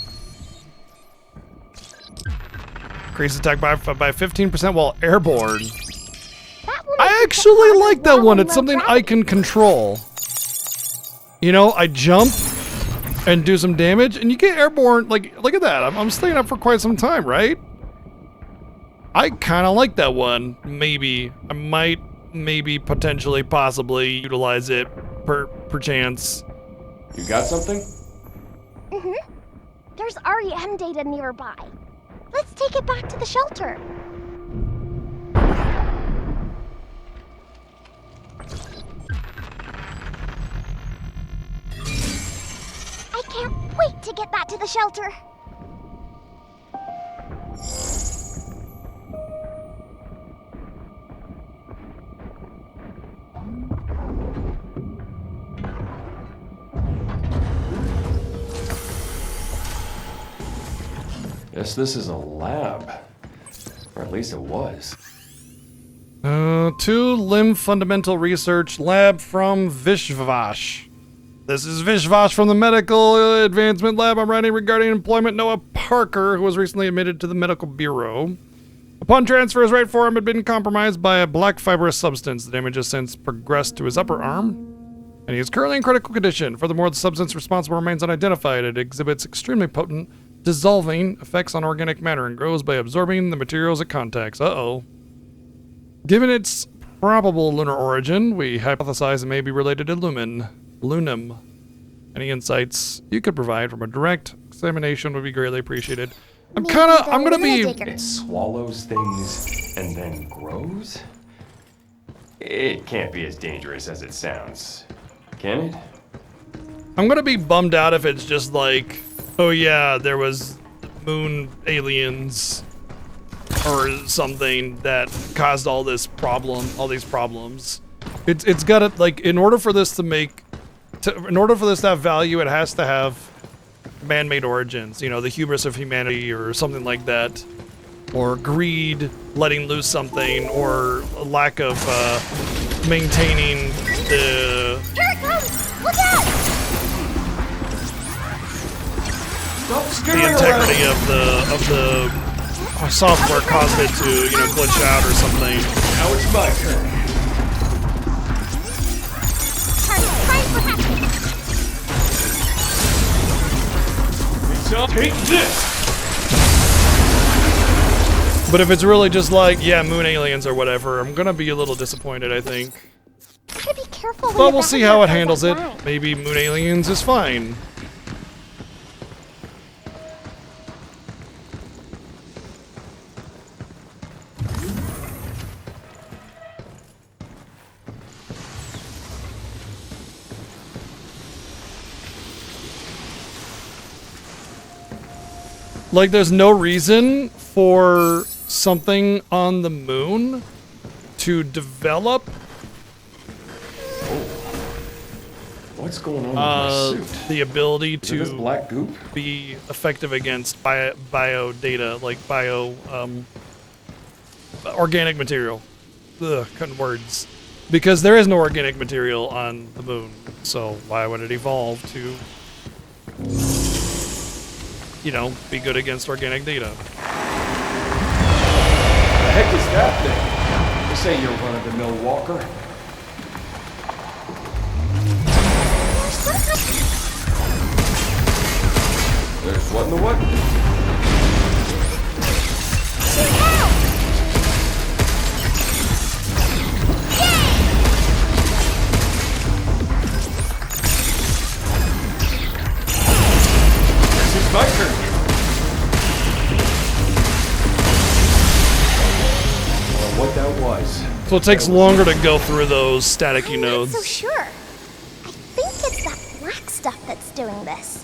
Increase attack by 15% while airborne. I actually like that one. It's something I can control. You know, I jump and do some damage, and you get airborne. Like, look at that. I'm staying up for quite some time, right? I kind of like that one. Maybe. I might, maybe, potentially, possibly utilize it perchance. You got something? Mm-hmm. There's REM data nearby. Let's take it back to the shelter. I can't wait to get back to the shelter. Guess this is a lab. Or at least it was. 2 Limb Fundamental Research Lab from Vishvash. This is Vishvash from the Medical Advancement Lab. I'm writing regarding employment Noah Parker, who was recently admitted to the Medical Bureau. Upon transfer, his right forearm had been compromised by a black fibrous substance. The damage has since progressed to his upper arm, and he is currently in critical condition. Furthermore, the substance responsible remains unidentified. It exhibits extremely potent dissolving effects on organic matter and grows by absorbing the materials it contacts. Uh-oh. Given its probable lunar origin, we hypothesize it may be related to Lunum. Any insights you could provide from a direct examination would be greatly appreciated. I'm gonna be... It swallows things and then grows? It can't be as dangerous as it sounds, can it? I'm gonna be bummed out if it's just like, oh yeah, there was moon aliens or something that caused all these problems. It's gotta, like, in order for this to have value, it has to have man-made origins. You know, the hubris of humanity or something like that, or greed, letting loose something, or a lack of maintaining the. Here it comes! Look out! The integrity of the software caused it to, you know, glitch out or something. Now it's my turn. Take this! But if it's really just like, yeah, moon aliens or whatever, I'm gonna be a little disappointed, I think. Gotta be careful. But we'll see how it handles it. Maybe moon aliens is fine. Like, there's no reason for something on the moon to develop. What's going on with my suit? The ability to this black goop? Be effective against bio data, like organic material. Ugh, cutting words. Because there is no organic material on the moon, so why would it evolve to, you know, be good against organic data? The heck is that thing? This ain't your run-of-the-mill walker. There's what in the what? This is my turn. What that was. So it takes longer to go through those staticky nodes. I'm not so sure. I think it's that black stuff that's doing this.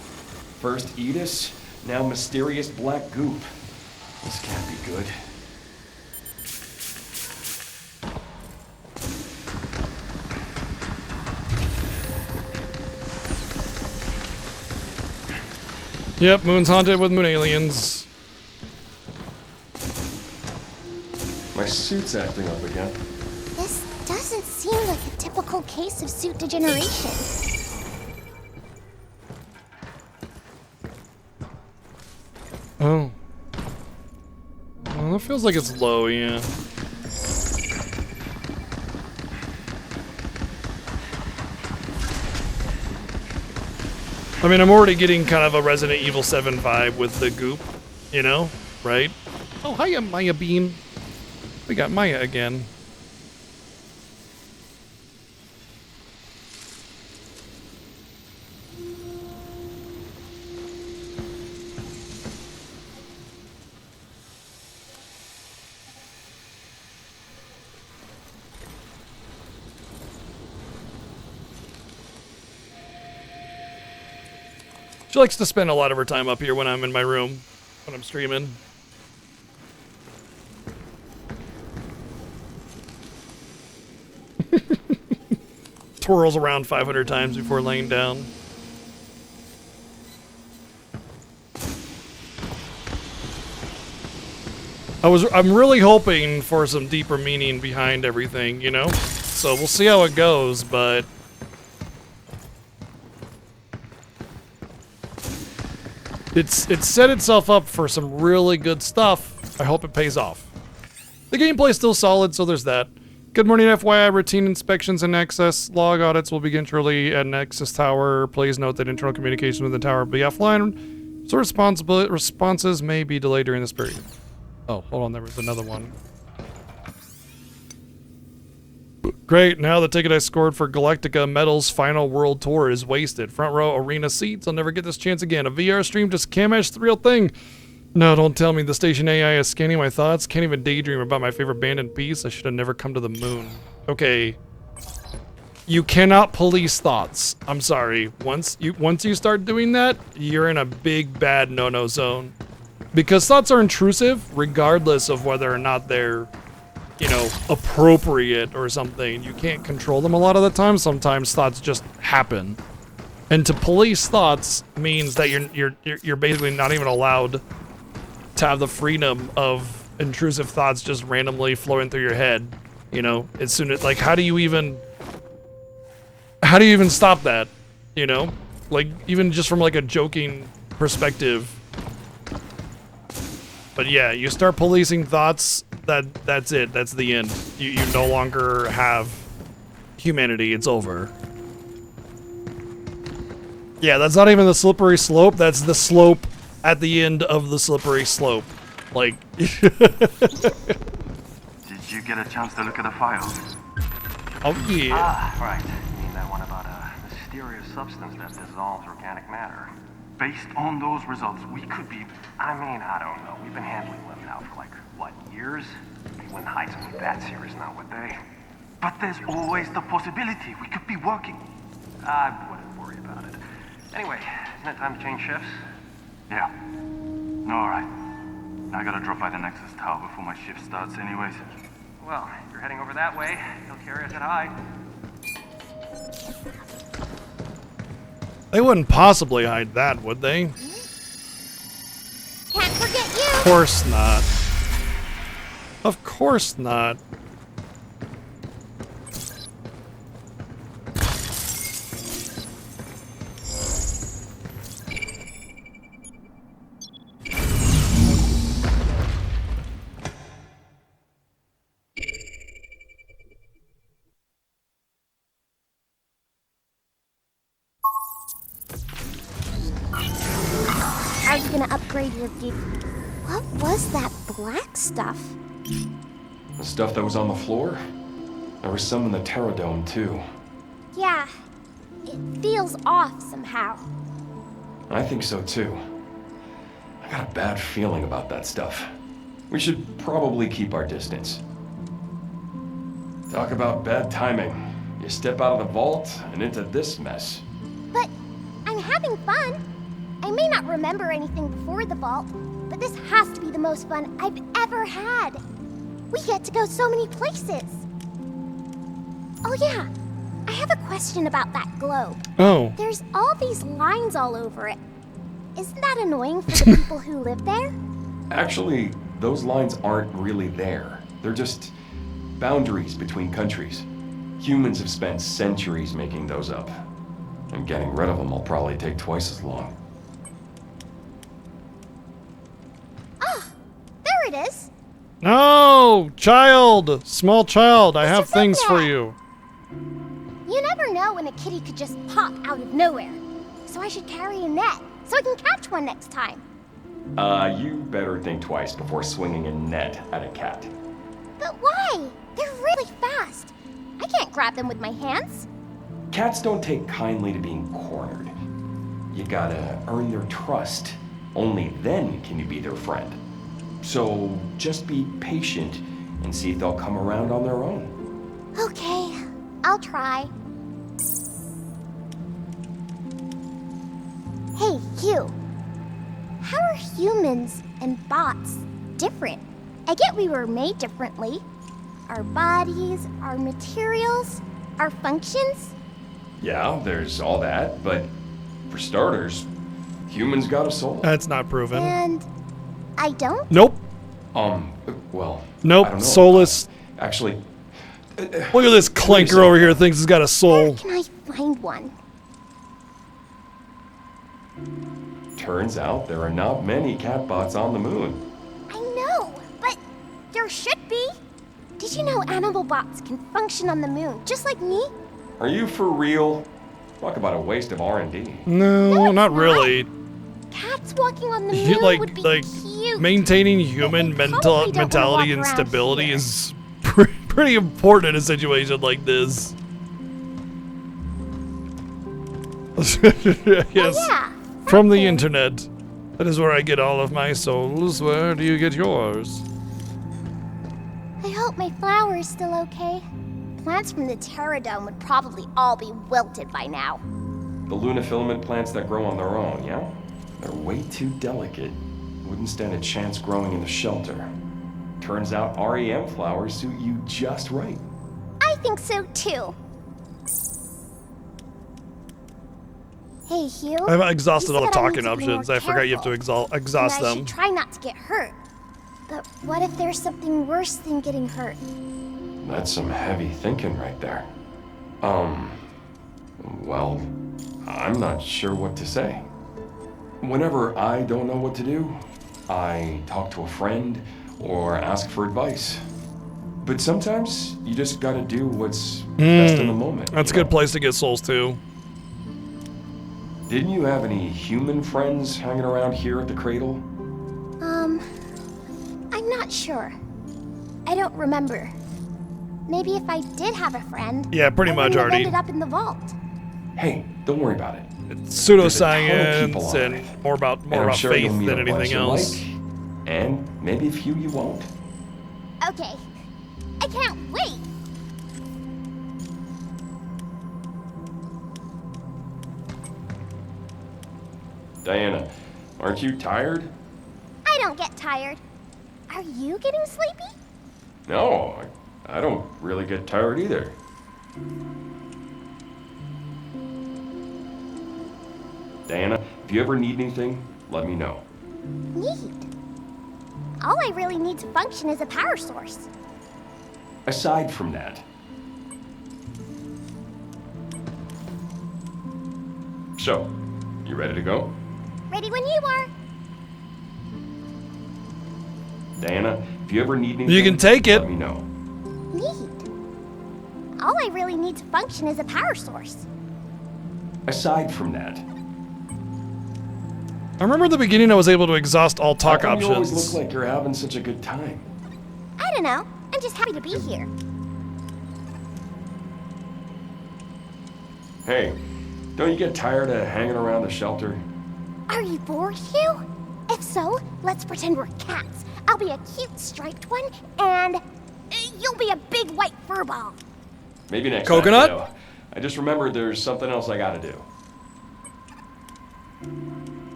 First Edis, now mysterious black goop. This can't be good. Yep, Moon's haunted with moon aliens. My suit's acting up again. This doesn't seem like a typical case of suit degeneration. Oh. Well, that feels like it's low, yeah. I mean, I'm already getting kind of a Resident Evil 7 vibe with the goop, you know, right? Oh, hiya, Maya Beam. We got Maya again. She likes to spend a lot of her time up here when I'm in my room, when I'm streaming. Twirls around 500 times before laying down. I'm really hoping for some deeper meaning behind everything, you know? So we'll see how it goes, but it's set itself up for some really good stuff. I hope it pays off. The gameplay's still solid, so there's that. Good morning, FYI. Routine inspections and access log audits will begin shortly at Nexus Tower. Please note that internal communication with the tower will be offline, so responses may be delayed during this period. Oh, hold on, there was another one. Great, now the ticket I scored for Galactica Metal's final world tour is wasted. Front row arena seats, I'll never get this chance again. A VR stream just can't match the real thing. No, don't tell me the station AI is scanning my thoughts. Can't even daydream about my favorite band in peace. I should have never come to the moon. Okay. You cannot police thoughts. I'm sorry. Once you start doing that, you're in a big bad no-no zone. Because thoughts are intrusive, regardless of whether or not they're, you know, appropriate or something. You can't control them a lot of the time. Sometimes thoughts just happen. And to police thoughts means that you're basically not even allowed to have the freedom of intrusive thoughts just randomly flowing through your head. You know, as soon as, like, how do you even stop that? You know, like, even just from like a joking perspective. But yeah, you start policing thoughts, that's it. That's the end. You no longer have humanity. It's over. Yeah, that's not even the slippery slope. That's the slope at the end of the slippery slope. Like... Did you get a chance to look at the files? Oh, yeah. Ah, right. You mean that one about a mysterious substance that dissolves organic matter? Based on those results, we could be... I mean, I don't know. We've been handling them now for like, what, years? We wouldn't hide something that serious now, would they? But there's always the possibility we could be working. I wouldn't worry about it. Anyway, isn't it time to change shifts? Yeah. Alright. I gotta drop by the Nexus Tower before my shift starts anyways. Well, if you're heading over that way, he'll carry us at high. They wouldn't possibly hide that, would they? Can't forget you! Of course not. Of course not. Are you gonna upgrade your gear? What was that black stuff? The stuff that was on the floor? There was some in the Terradome, too. Yeah, it feels off somehow. I think so, too. I got a bad feeling about that stuff. We should probably keep our distance. Talk about bad timing. You step out of the vault and into this mess. But I'm having fun. I may not remember anything before the vault, but this has to be the most fun I've ever had. We get to go so many places. Oh yeah, I have a question about that globe. Oh. There's all these lines all over it. Isn't that annoying for the people who live there? Actually, those lines aren't really there. They're just boundaries between countries. Humans have spent centuries making those up. And getting rid of them will probably take twice as long. Ah, there it is. No, child, small child, I have things for there. you. You never know when a kitty could just pop out of nowhere. So I should carry a net, so I can catch one next time. You better think twice before swinging a net at a cat. But why? They're really fast. I can't grab them with my hands. Cats don't take kindly to being cornered. You gotta earn their trust. Only then can you be their friend. So just be patient and see if they'll come around on their own. Okay, I'll try. Hey, Hugh. How are humans and bots different? I get we were made differently. Our bodies, our materials, our functions. Yeah, there's all that, but for starters, humans got a soul. That's not proven. And I don't? Nope. Well. Nope, I don't know. soulless. Actually. Look at this clanker over here, thinks he's got a soul. Where can I find one? Turns out there are not many catbots on the moon. I know, but there should be. Did you know animal bots can function on the moon, just like me? Are you for real? Talk about a waste of R&D. No, not really. Cats walking on the moon would be cute. Maintaining human mentality and stability here. is pretty important in a situation like this. Yes. Oh, yeah, From the internet. That is where I get all of my souls. Where do you get yours? I hope my flower is still okay. Plants from the Terradome would probably all be wilted by now. The lunafilament plants that grow on their own, yeah? They're way too delicate. Wouldn't stand a chance growing in the shelter. Turns out REM flowers suit you just right. I think so too. Hey, Hugh. I've exhausted all the you said I need talking to be more options. I forgot you have to careful, exhaust and I them. should try not to get hurt. But what if there's something worse than getting hurt? That's some heavy thinking right there. Well, I'm not sure what to say. Whenever I don't know what to do, I talk to a friend or ask for advice. But sometimes you just gotta do what's best in the moment. That's a good place to get souls too. Didn't you have any human friends hanging around here at the cradle? I'm not sure. I don't remember. Maybe if I did have a friend, Yeah, pretty I much wouldn't have already. ended up in the vault. Hey, don't worry about it. It's There's a ton of people pseudoscience on and it. more about And I'm sure faith you'll meet than a bunch anything you else. like, and maybe a few you won't. Okay. I can't wait. Diana, aren't you tired? I don't get tired. Are you getting sleepy? No, I don't really get tired either. Diana, if you ever need anything, let me know. Neat. All I really need to function is a power source. Aside from that. So, you ready to go? Ready when you are. Diana, if you ever need anything, You can take it. let me know. Neat. All I really need to function is a power source. Aside from that. I remember at the beginning I was able to exhaust all talk How come you always options. look like you're having such a good time? I don't know. I'm just happy to be here. Hey, don't you get tired of hanging around the shelter? Are you bored, Hugh? If so, let's pretend we're cats. I'll be a cute striped one, and you'll be a big white furball. Maybe next Coconut? time, kiddo. I just remembered there's something else I gotta do.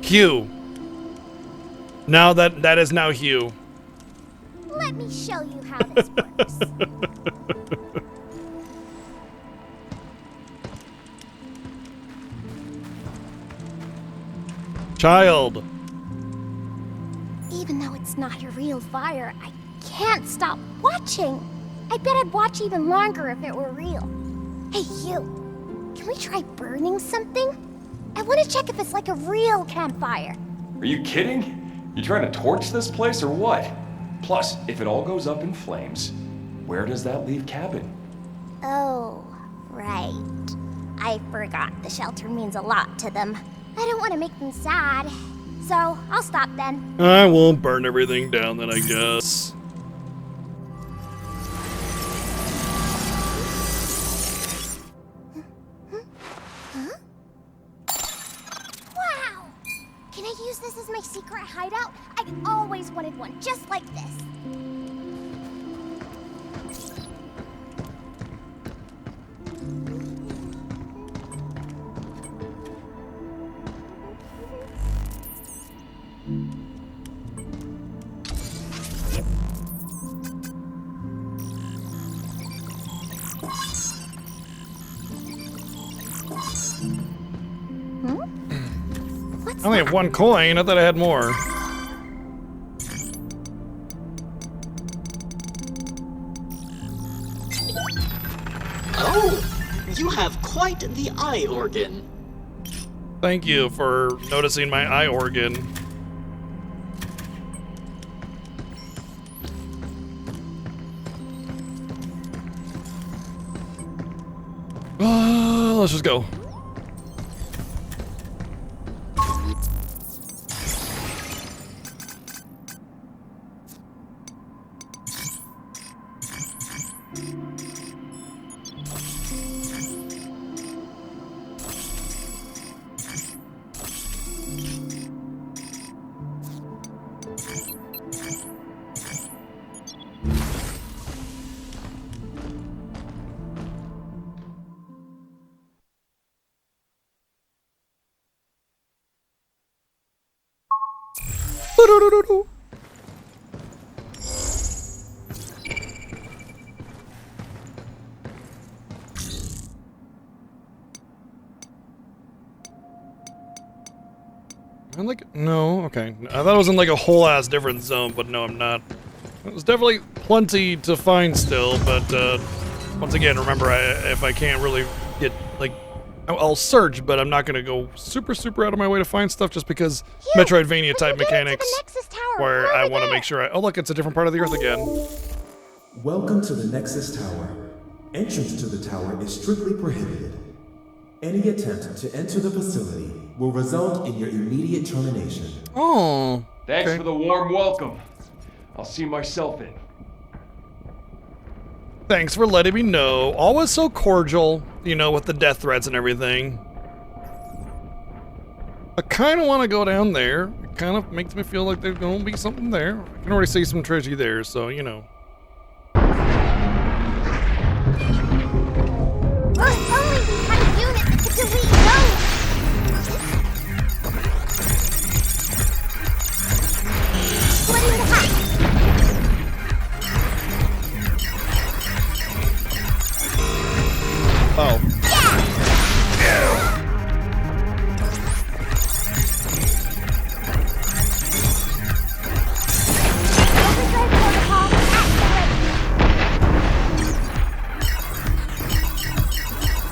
Hugh. Now that is now Hugh. Let me show you how this works. Child. Even though it's not a real fire, I can't stop watching. I bet I'd watch even longer if it were real. Hey, you. Can we try burning something? I want to check if it's like a real campfire. Are you kidding? You trying to torch this place or what? Plus, if it all goes up in flames, where does that leave Cabin? Oh, right. I forgot the shelter means a lot to them. I don't want to make them sad. So, I'll stop then. I won't burn everything down then, I guess. Huh? Wow! Can I use this as my secret hideout? I always wanted one just like this. I only have 1 coin. I thought I had more. Oh, you have quite the eye organ. Thank you for noticing my eye organ. Let's just go. I'm like, no, okay. I thought it was in like a whole ass different zone, but no, I'm not. There's definitely plenty to find still, but once again, remember, if I can't really get, like, I'll search, but I'm not gonna go super out of my way to find stuff just because Metroidvania type mechanics, where I want to make sure oh look, it's a different part of the Earth again. Welcome to the Nexus Tower. Entrance to the tower is strictly prohibited. Any attempt to enter the facility will result in your immediate termination. Oh, thanks for the warm welcome. I'll see myself in. Thanks for letting me know. Always so cordial, you know, with the death threats and everything. I kind of want to go down there. It kind of makes me feel like there's going to be something there. I can already see some treasure there, so, you know. If only we had a unit to delete those! Splitting the hack! Oh. Overdrive protocol activated.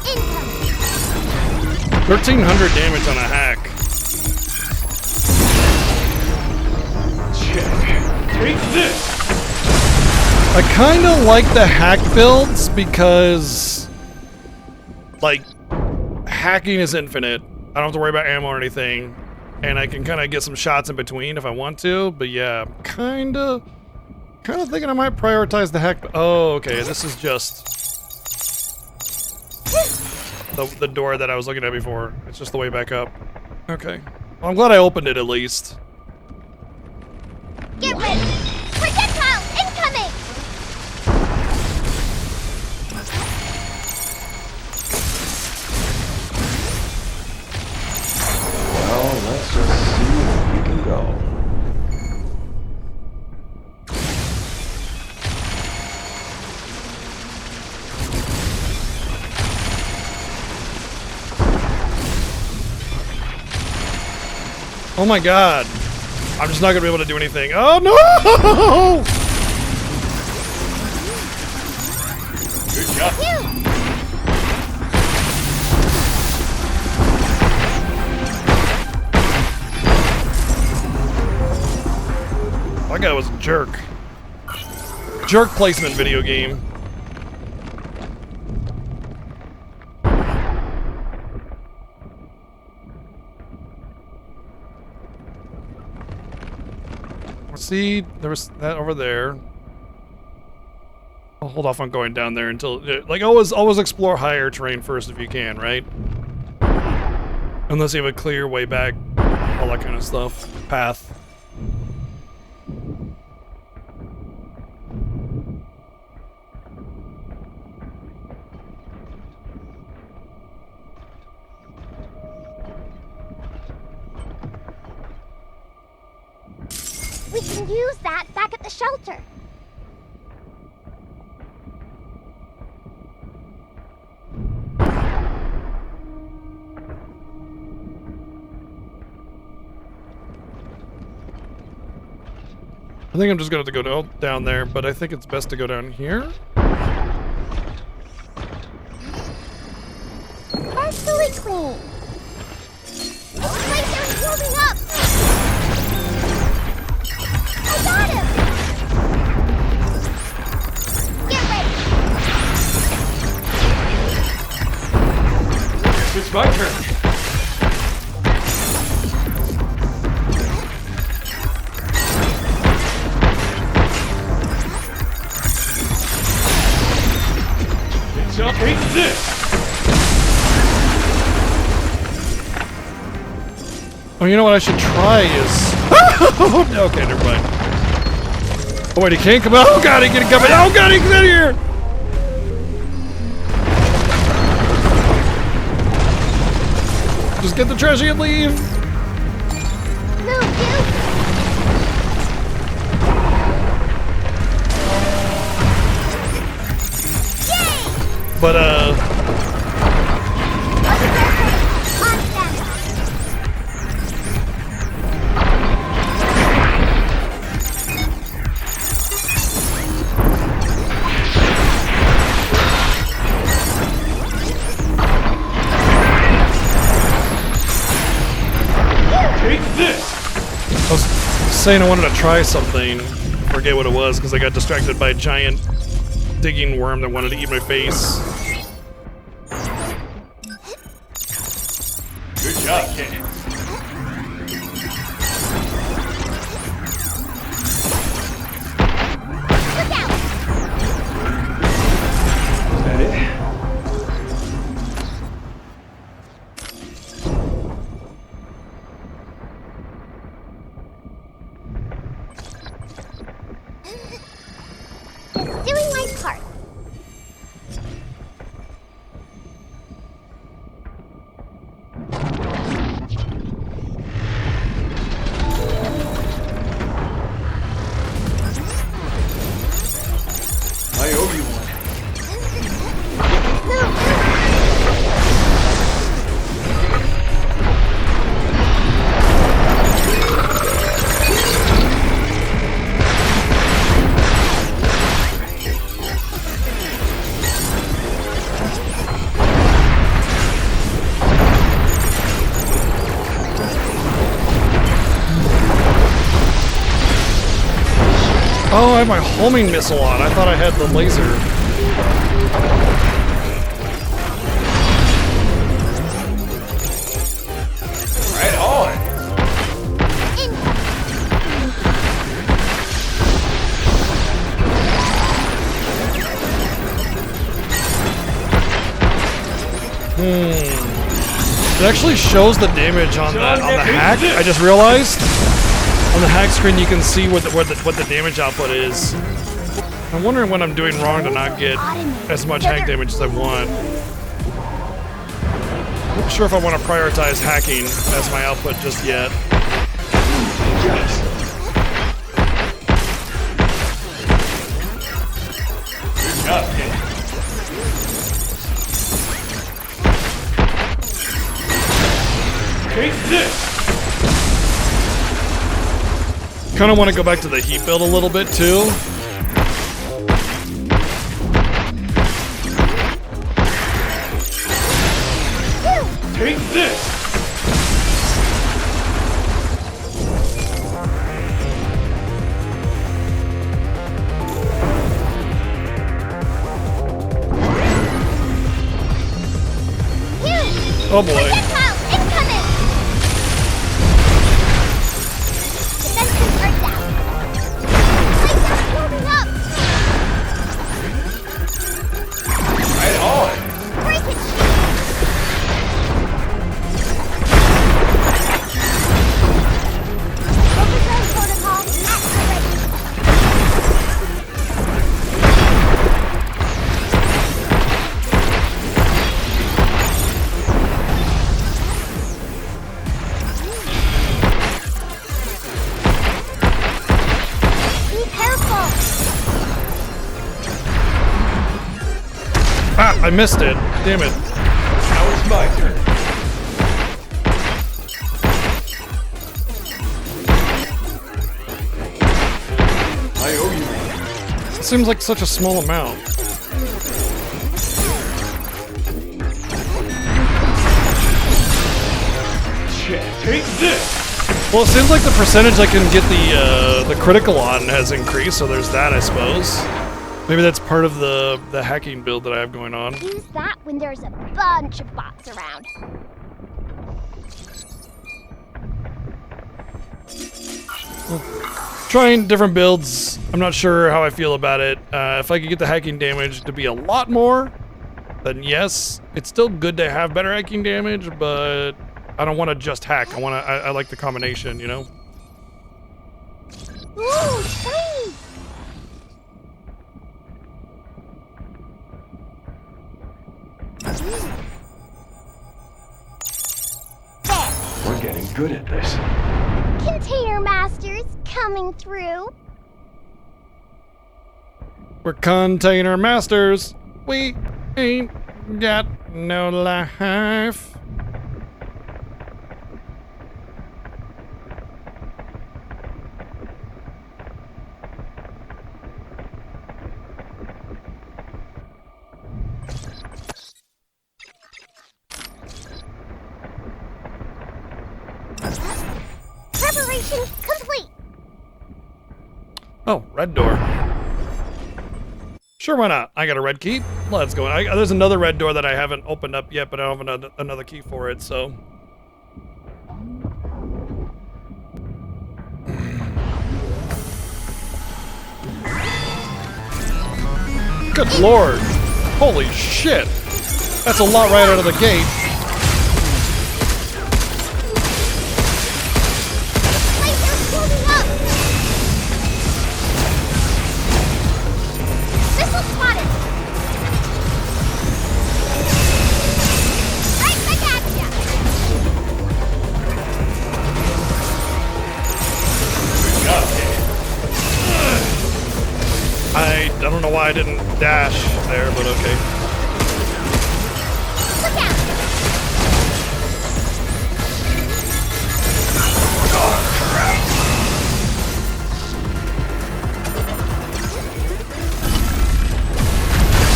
Incoming. 1,300 damage on a hack. Check. Take this! I kind of like the hack builds because, like, hacking is infinite. I don't have to worry about ammo or anything. And I can kind of get some shots in between if I want to. But yeah, kind of thinking I might prioritize the hack. Oh, okay. This is just the door that I was looking at before. It's just the way back up. Okay. Well, I'm glad I opened it at least. Get ready! Projectile incoming! Well, let's just see where we can go. Oh my god. I'm just not gonna be able to do anything. Oh no! Good job. That guy was a jerk. Jerk placement video game. See, there was that over there. I'll hold off on going down there until, like, always explore higher terrain first if you can, right? Unless you have a clear way back, all that kind of stuff. Path. We can use that back at the shelter. I think I'm just gonna have to go down there, but I think it's best to go down here. Partially clean. This place is warming up. I got him. Get ready. It's my turn. Take this! Oh, you know what I should try is... Okay, never mind. Oh, wait, he can't come out. Oh, God, he can't come out. Oh, God, he get out of here! Just get the trashy and leave. Move, you. But, Take this! I was saying I wanted to try something. Forget what it was because I got distracted by a giant digging worm that wanted to eat my face. Good job, kid. Look out. Is that it? Just doing my part. I owe you one. Oh, I have my homing missile on. I thought I had the laser. Right on. It actually shows the damage on the hack. I just realized on the hack screen you can see what the damage output is. I'm wondering what I'm doing wrong to not get as much hack damage as I want. I'm not sure if I want to prioritize hacking as my output just yet. Good job, kid. Take this! Kind of want to go back to the heat build a little bit too. Take this! Oh boy. Projectile incoming! Defenses are down. Lasers loading up! Right on! Break it, Overdrive protocol activated. Be careful! Ah, I missed it. Damn it. Now it's my turn. I owe you. It seems like such a small amount. Take this! Well, it seems like the percentage I can get the critical on has increased, so there's that, I suppose. Maybe that's part of the hacking build that I have going on. Use that when there's a bunch of bots around. Trying different builds. I'm not sure how I feel about it. If I could get the hacking damage to be a lot more, then yes. It's still good to have better hacking damage, but I don't want to just hack. I like the combination, you know? Ooh, shiny! We're getting good at this. Container Masters coming through. We're container masters. We ain't got no life. Preparation complete. Oh, red door. Sure, why not? I got a red key. Let's go. There's another red door that I haven't opened up yet, but I don't have another key for it, so. Good lord. Holy shit. That's a lot right out of the gate. Lasers loading up. Missile spotted. Right back at ya. I don't know why I didn't dash there, but okay. Look out.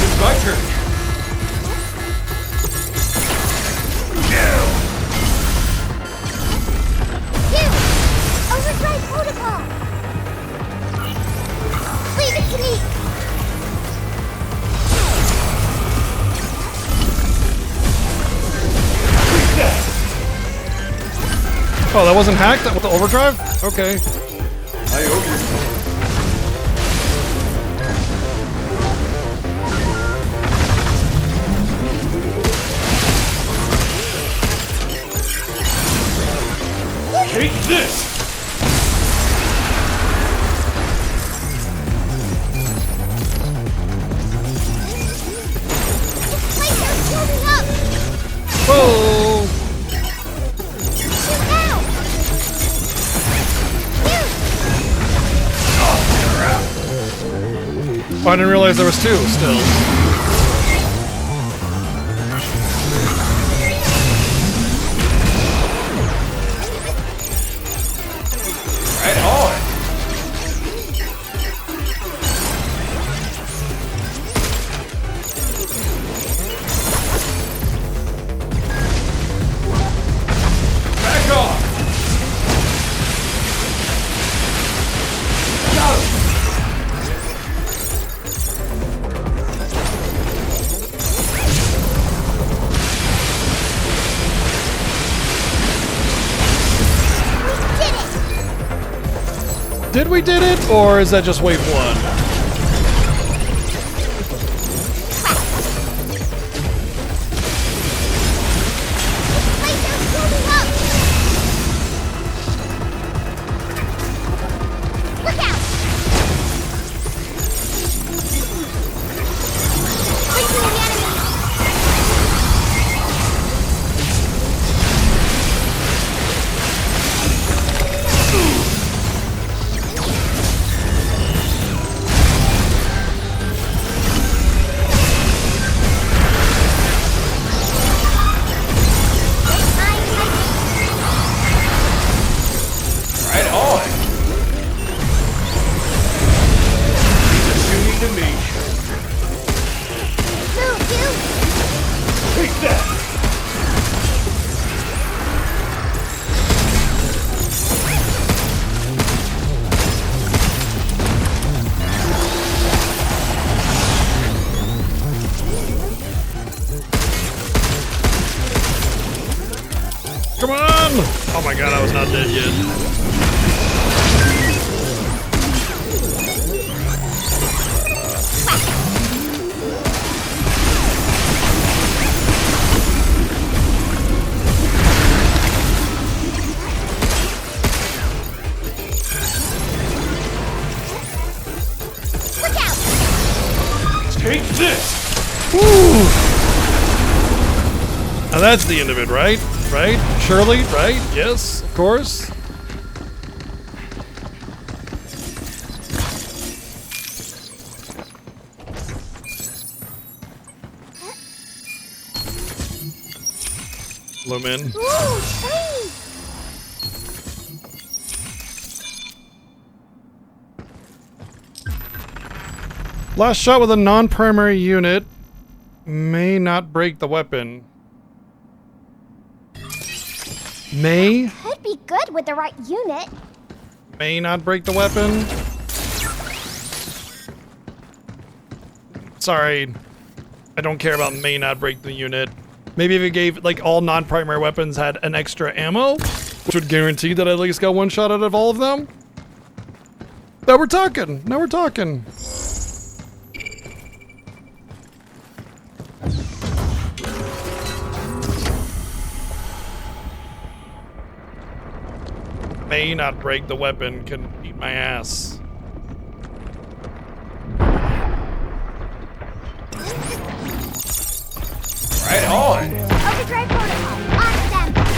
It's my turn. You. Overdrive protocol. Leave it to me. Oh, that wasn't hacked? With the overdrive? Okay. I owe you. Take this! Lasers loading up. Whoa! Shoot now. You. Oh, I didn't realize there was two still. Right on. Did we did it, or is that just wave 1? Come on! Oh my god, I was not dead yet. Take this! Woo! Now that's the end of it, right? Right? Surely, right? Yes, of course. Lumen. Last shot with a non-primary unit may not break the weapon. May? Could be good with the right unit. May not break the weapon. Sorry. I don't care about may not break the unit. Maybe if it gave, like, all non-primary weapons had an extra ammo, which would guarantee that I at least got one shot out of all of them. Now we're talking. Now we're talking. May not break the weapon can eat my ass. Right on. Overdrive protocol. On standby.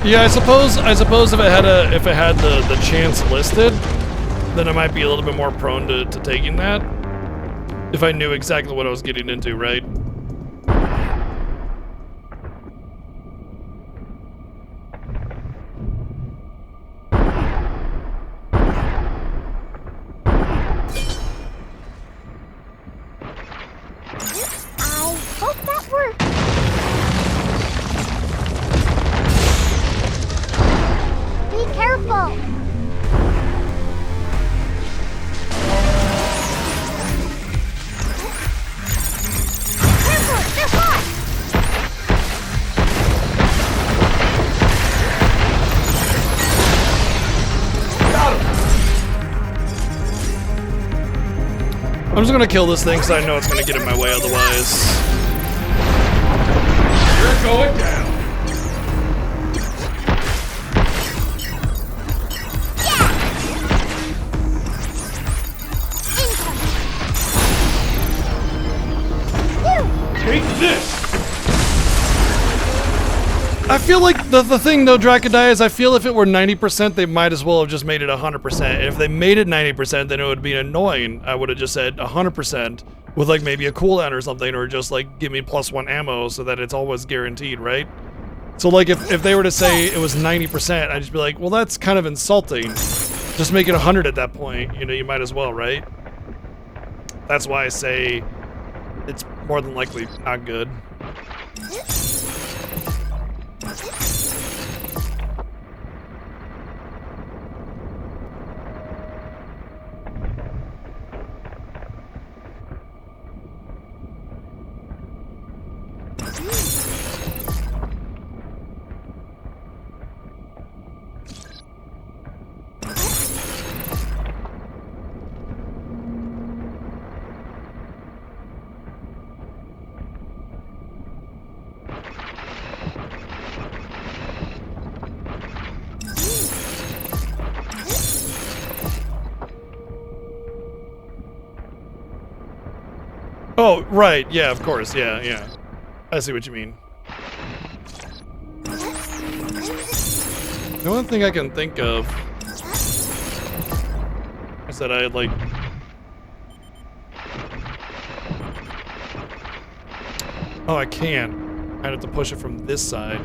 Yeah, I suppose if it had the chance listed, then I might be a little bit more prone to taking that. If I knew exactly what I was getting into, right? I hope that works. Be careful. Careful, they're hot. I'm just gonna kill this thing because I know it's gonna get in my way otherwise. You're going down. Take this! feel like the thing though, Dracodai, is I feel if it were 90%, they might as well have just made it 100%. And if they made it 90%, then it would be annoying. I would have just said 100% with like maybe a cooldown or something, or just like give me +1 ammo so that it's always guaranteed, right? So like if they were to say it was 90%, I'd just be like, well, that's kind of insulting. Just make it 100 at that point. You know, you might as well, right? That's why I say it's more than likely not good. Oh, right. Yeah, of course. Yeah, yeah. I see what you mean. The only thing I can think of is that I like... Oh, I can. I'd have to push it from this side.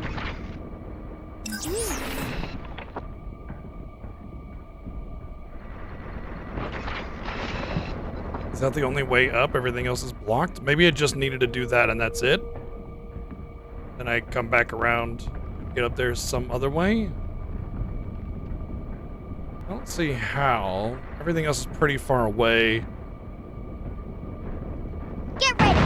Is that the only way up? Everything else is blocked? Maybe it just needed to do that and that's it? Then I come back around and get up there some other way? I don't see how. Everything else is pretty far away. Get ready!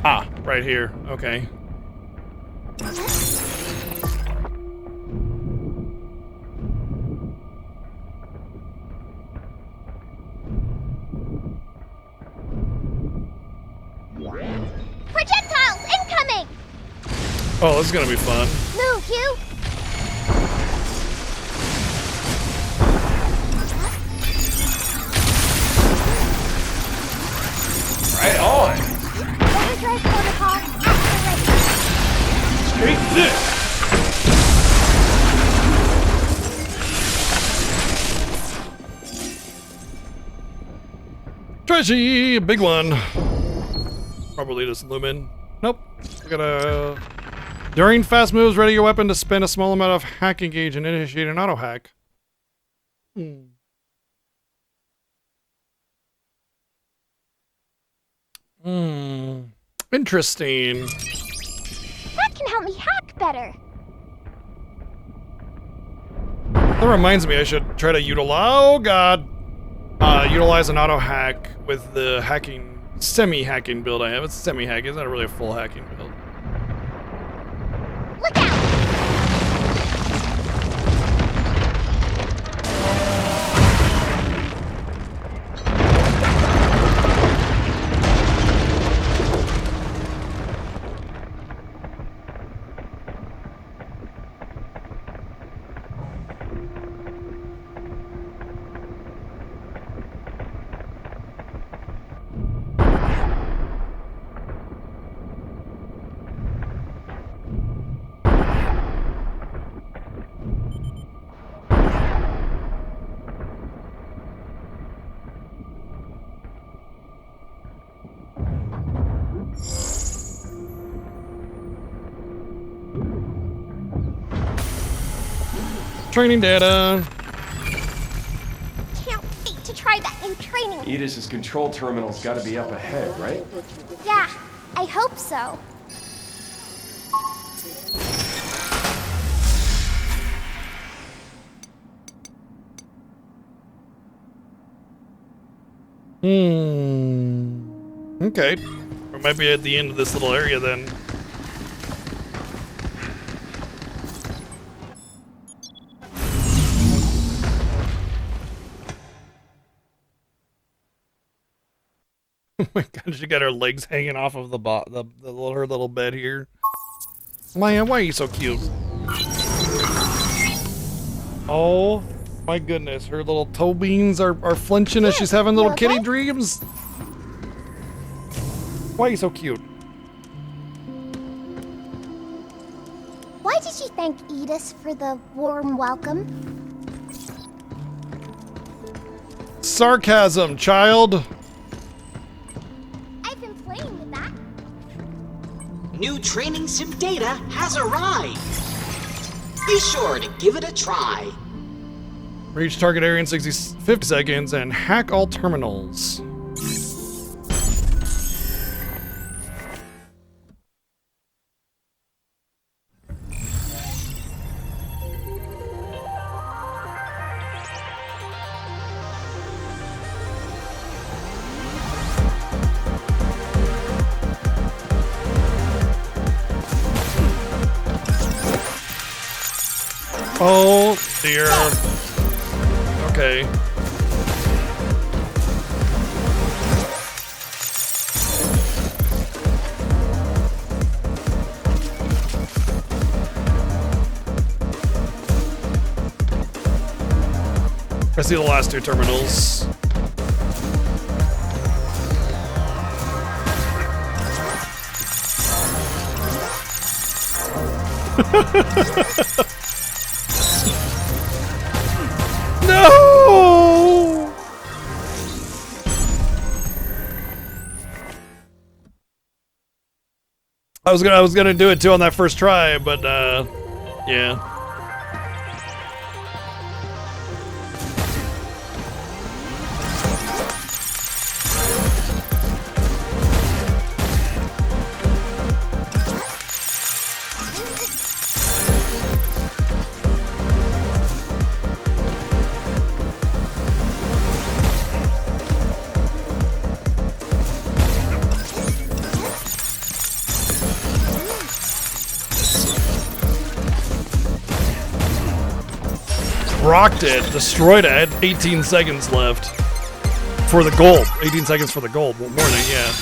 Ah, right here. Okay. Projectiles incoming! Oh, this is gonna be fun. Move, you! Right on. Overdrive protocol activated. Take this! Treasure! Big one. Probably just Lumen. Nope. We gotta... During fast moves, ready your weapon to spend a small amount of hacking gauge and initiate an auto hack. Interesting. That can help me hack better. That reminds me, I should try to utilize... Oh, God. Utilize an auto hack with the hacking... Semi-hacking build I have. It's semi-hack. It's not really a full hacking build. Look out! Training data. Can't wait to try that in training. Edis's control terminal's gotta be up ahead, right? Yeah, I hope so. Okay. Or might be at the end of this little area then. Oh my god, she got her legs hanging off of her little bed here. Maya, why are you so cute? Oh my goodness, her little toe beans are flinching as she's having little kitty dreams. Why are you so cute? Why did you thank Edith for the warm welcome? Sarcasm, child. I've been playing with that. New training sim data has arrived. Be sure to give it a try. Reach target area in 50 seconds and hack all terminals. Oh dear. Okay. I see the last two terminals. No! I was gonna do it too on that first try, but yeah. Rocked it, destroyed it. I had 18 seconds left for the gold. 18 seconds for the gold. Well, more than, yeah.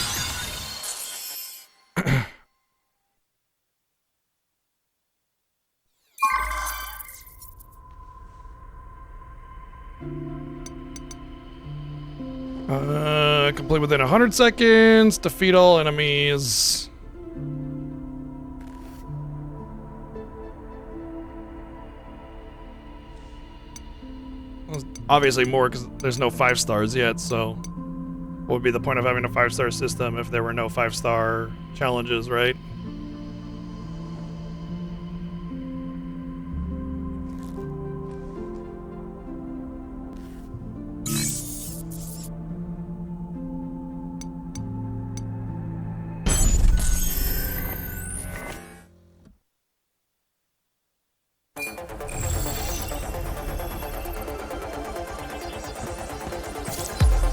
Complete within 100 seconds. Defeat all enemies. Obviously more because there's no 5 stars yet, so what would be the point of having a 5-star system if there were no 5-star challenges, right?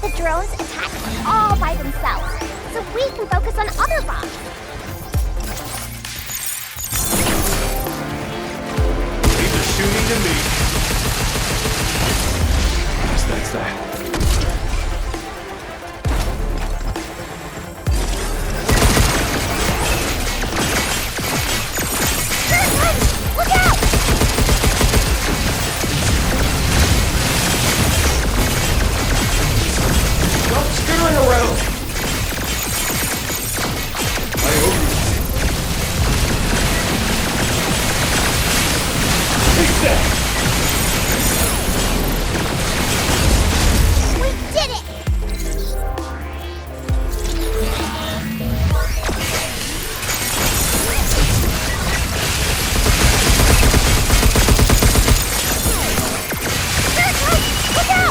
The drones attack all by themselves, so we can focus on other bombs. Leave the shooting to me. That's that. Look out! Stop screwing around! I hope you... Take that! We did it! Look out!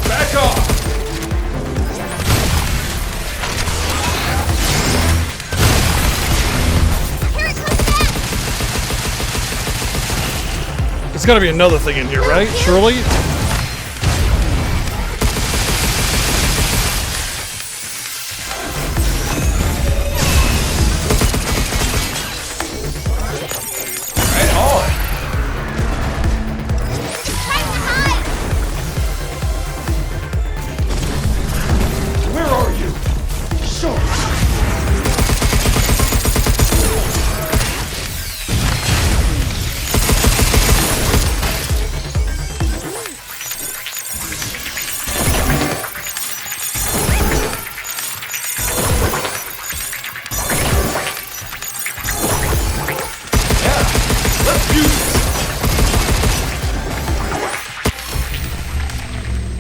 Back off! There's gotta be another thing in here, right? Surely?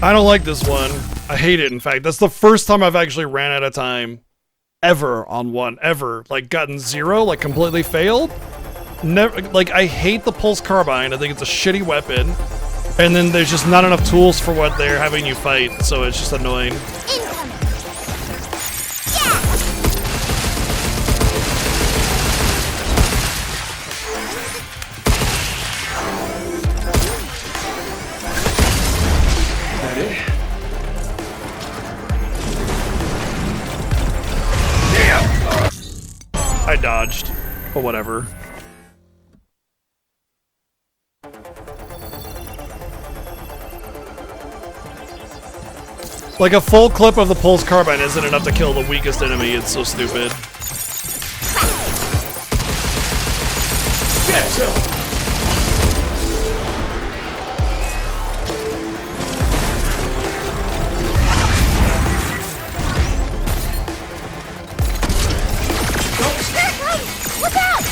I don't like this one. I hate it, in fact. That's the first time I've actually ran out of time ever on one. Ever. Like, gotten 0, like, completely failed. Never. Like, I hate the pulse carbine. I think it's a shitty weapon. And then there's just not enough tools for what they're having you fight, so it's just annoying. I dodged, but whatever. Like, a full clip of the pulse carbine isn't enough to kill the weakest enemy. It's so stupid. Look out!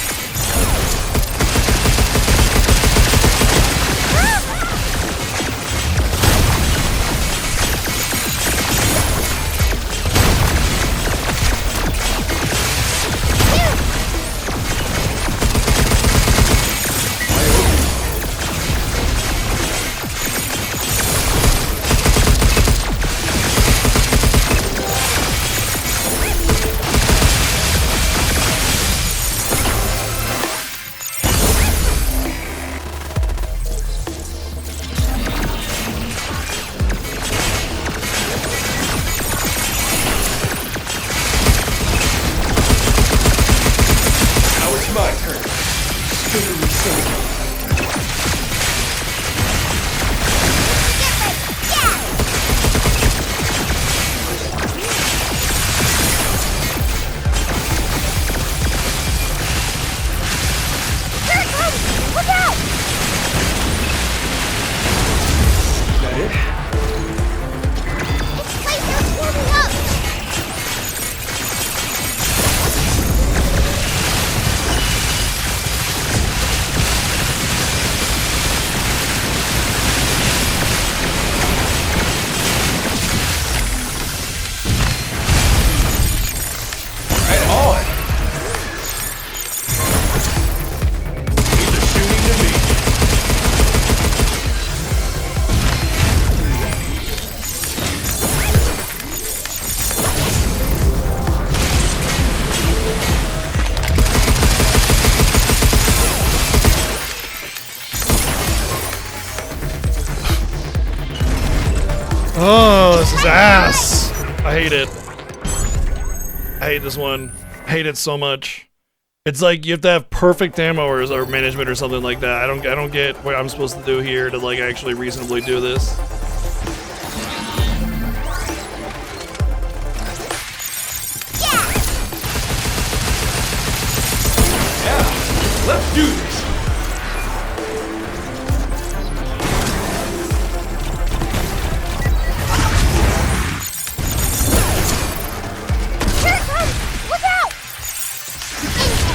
Oh, this is ass. I hate it. I hate this one. I hate it so much. It's like you have to have perfect ammo or management or something like that. I don't get what I'm supposed to do here to like actually reasonably do this. Yeah, let's do this.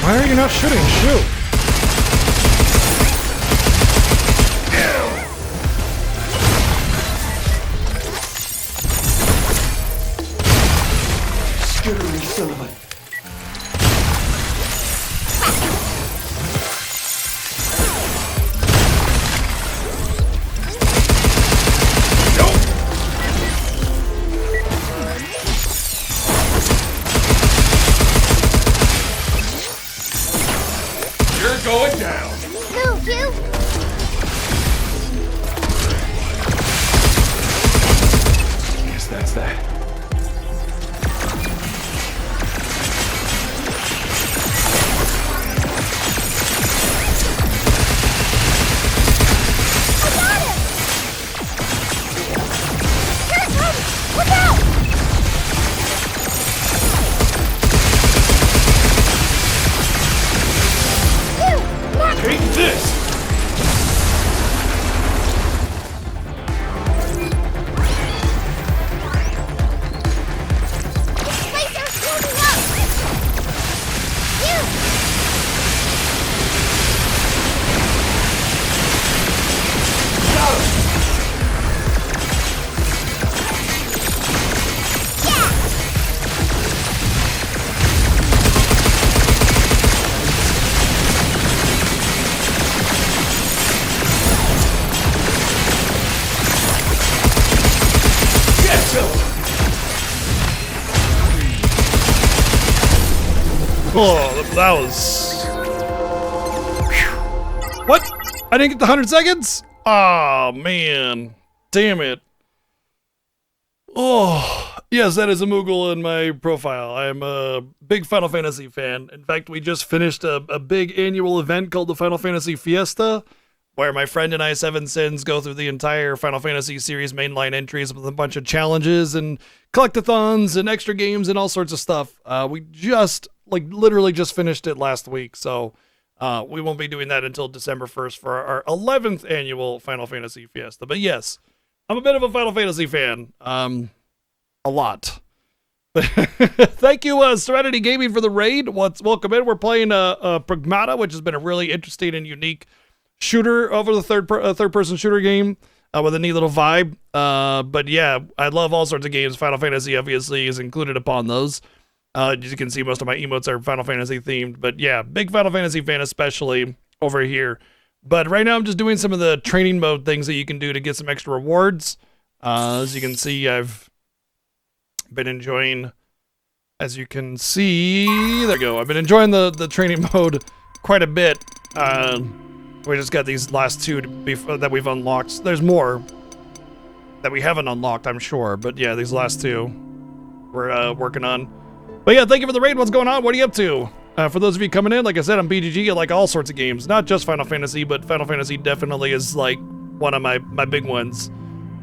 Why are you not shooting? Shoot! Skittery son of a... Going down. Move, you! Guess that's that. I got him! Here it comes! Look out! Take this! Oh, that was... What? I didn't get the 100 seconds? Oh, man. Damn it. Oh, yes, that is a Moogle in my profile. I'm a big Final Fantasy fan. In fact, we just finished a big annual event called the Final Fantasy Fiesta, where my friend and I, Seven Sins, go through the entire Final Fantasy series mainline entries with a bunch of challenges and collectathons and extra games and all sorts of stuff. We just, literally just finished it last week, so we won't be doing that until December 1st for our 11th annual Final Fantasy Fiesta. But yes, I'm a bit of a Final Fantasy fan. A lot. Thank you, Serenity Gaming, for the raid. Welcome in. We're playing Pragmata, which has been a really interesting and unique shooter over the third-person shooter game with a neat little vibe. But yeah, I love all sorts of games. Final Fantasy obviously is included upon those. As you can see, most of my emotes are Final Fantasy themed. But yeah, big Final Fantasy fan, especially over here. But right now I'm just doing some of the training mode things that you can do to get some extra rewards. As you can see, I've been enjoying, as you can see, there we go. I've been enjoying the training mode quite a bit. We just got these last two that we've unlocked. There's more that we haven't unlocked, I'm sure. But yeah, these last two we're working on. But yeah, thank you for the raid. What's going on? What are you up to? For those of you coming in, like I said, I'm BGG. I like all sorts of games. Not just Final Fantasy, but Final Fantasy definitely is like one of my big ones.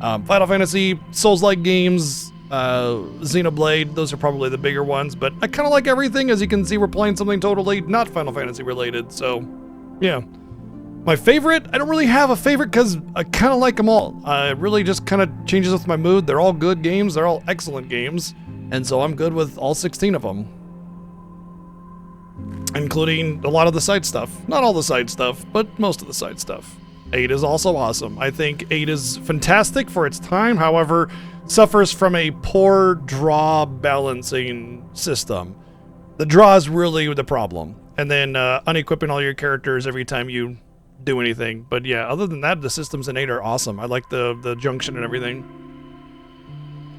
Final Fantasy, Souls-like games, Xenoblade, those are probably the bigger ones. But I kind of like everything. As you can see, we're playing something totally not Final Fantasy related. So, yeah. My favorite? I don't really have a favorite because I kind of like them all. It really just kind of changes with my mood. They're all good games. They're all excellent games. And so I'm good with all 16 of them. Including a lot of the side stuff. Not all the side stuff, but most of the side stuff. 8 is also awesome. I think 8 is fantastic for its time. However, suffers from a poor draw balancing system. The draw is really the problem. And then unequipping all your characters every time you do anything. But yeah, other than that, the systems in 8 are awesome. I like the junction and everything.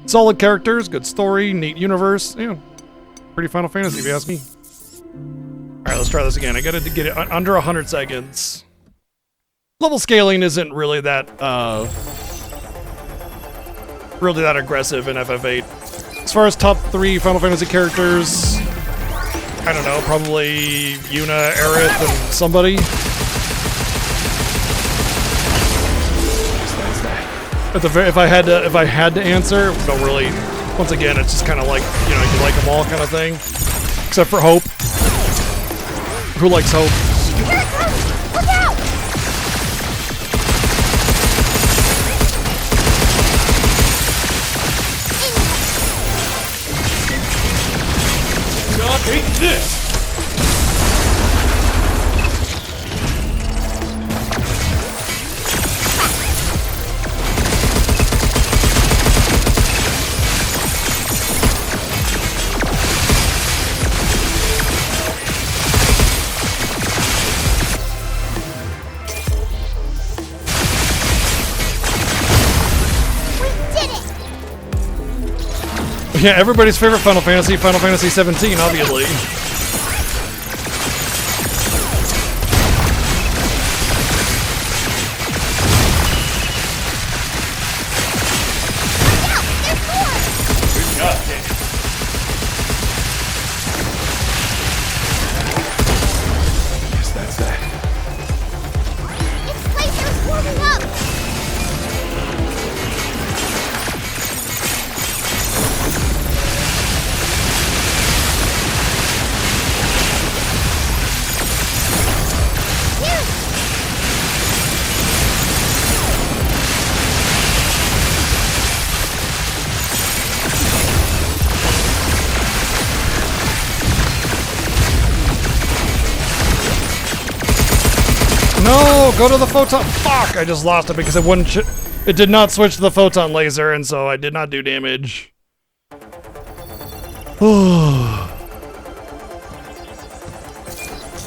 Solid characters, good story, neat universe. Yeah, pretty Final Fantasy if you ask me. Alright, let's try this again. I gotta get it under 100 seconds. Level scaling isn't really that aggressive in FF8. As far as top 3 Final Fantasy characters, I don't know, probably Yuna, Aerith, and somebody. If I had to answer, don't really. Once again, it's just kind of like, you know, you like them all kind of thing, except for Hope. Who likes Hope? Here it comes! Look out! God, take this! Yeah, everybody's favorite Final Fantasy 17, obviously. Yes, that's that. It's lasers warming up! No, go to the photon. Fuck! I just lost it because it wouldn't. It did not switch to the photon laser, and so I did not do damage.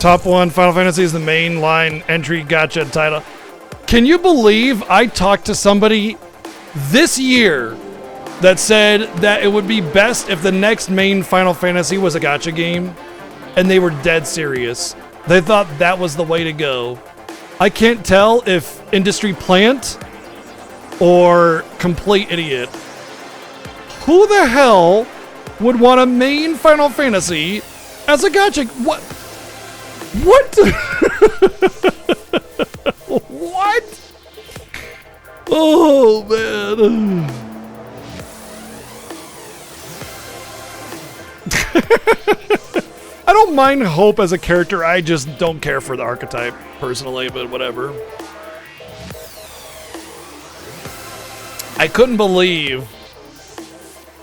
Top 1 Final Fantasy is the main line entry gacha title. Can you believe I talked to somebody this year that said that it would be best if the next main Final Fantasy was a gacha game? and they were dead serious. They thought that was the way to go. I can't tell if industry plant or complete idiot. Who the hell would want a main Final Fantasy as a gacha? What? What? What? Oh, man. I don't mind Hope as a character. I just don't care for the archetype personally, but whatever. I couldn't believe.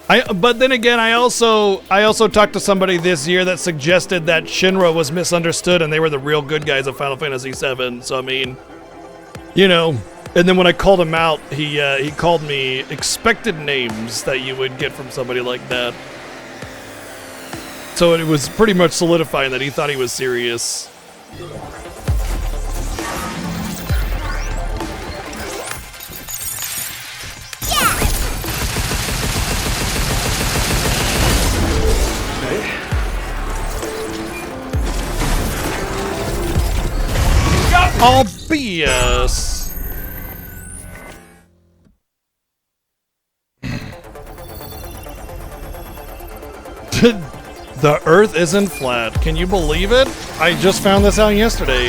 But then again, I also talked to somebody this year that suggested that Shinra was misunderstood and they were the real good guys of Final Fantasy VII. So I mean, you know. And then when I called him out, he called me expected names that you would get from somebody like that. So it was pretty much solidifying that he thought he was serious. All BS. The Earth isn't flat. Can you believe it? I just found this out yesterday.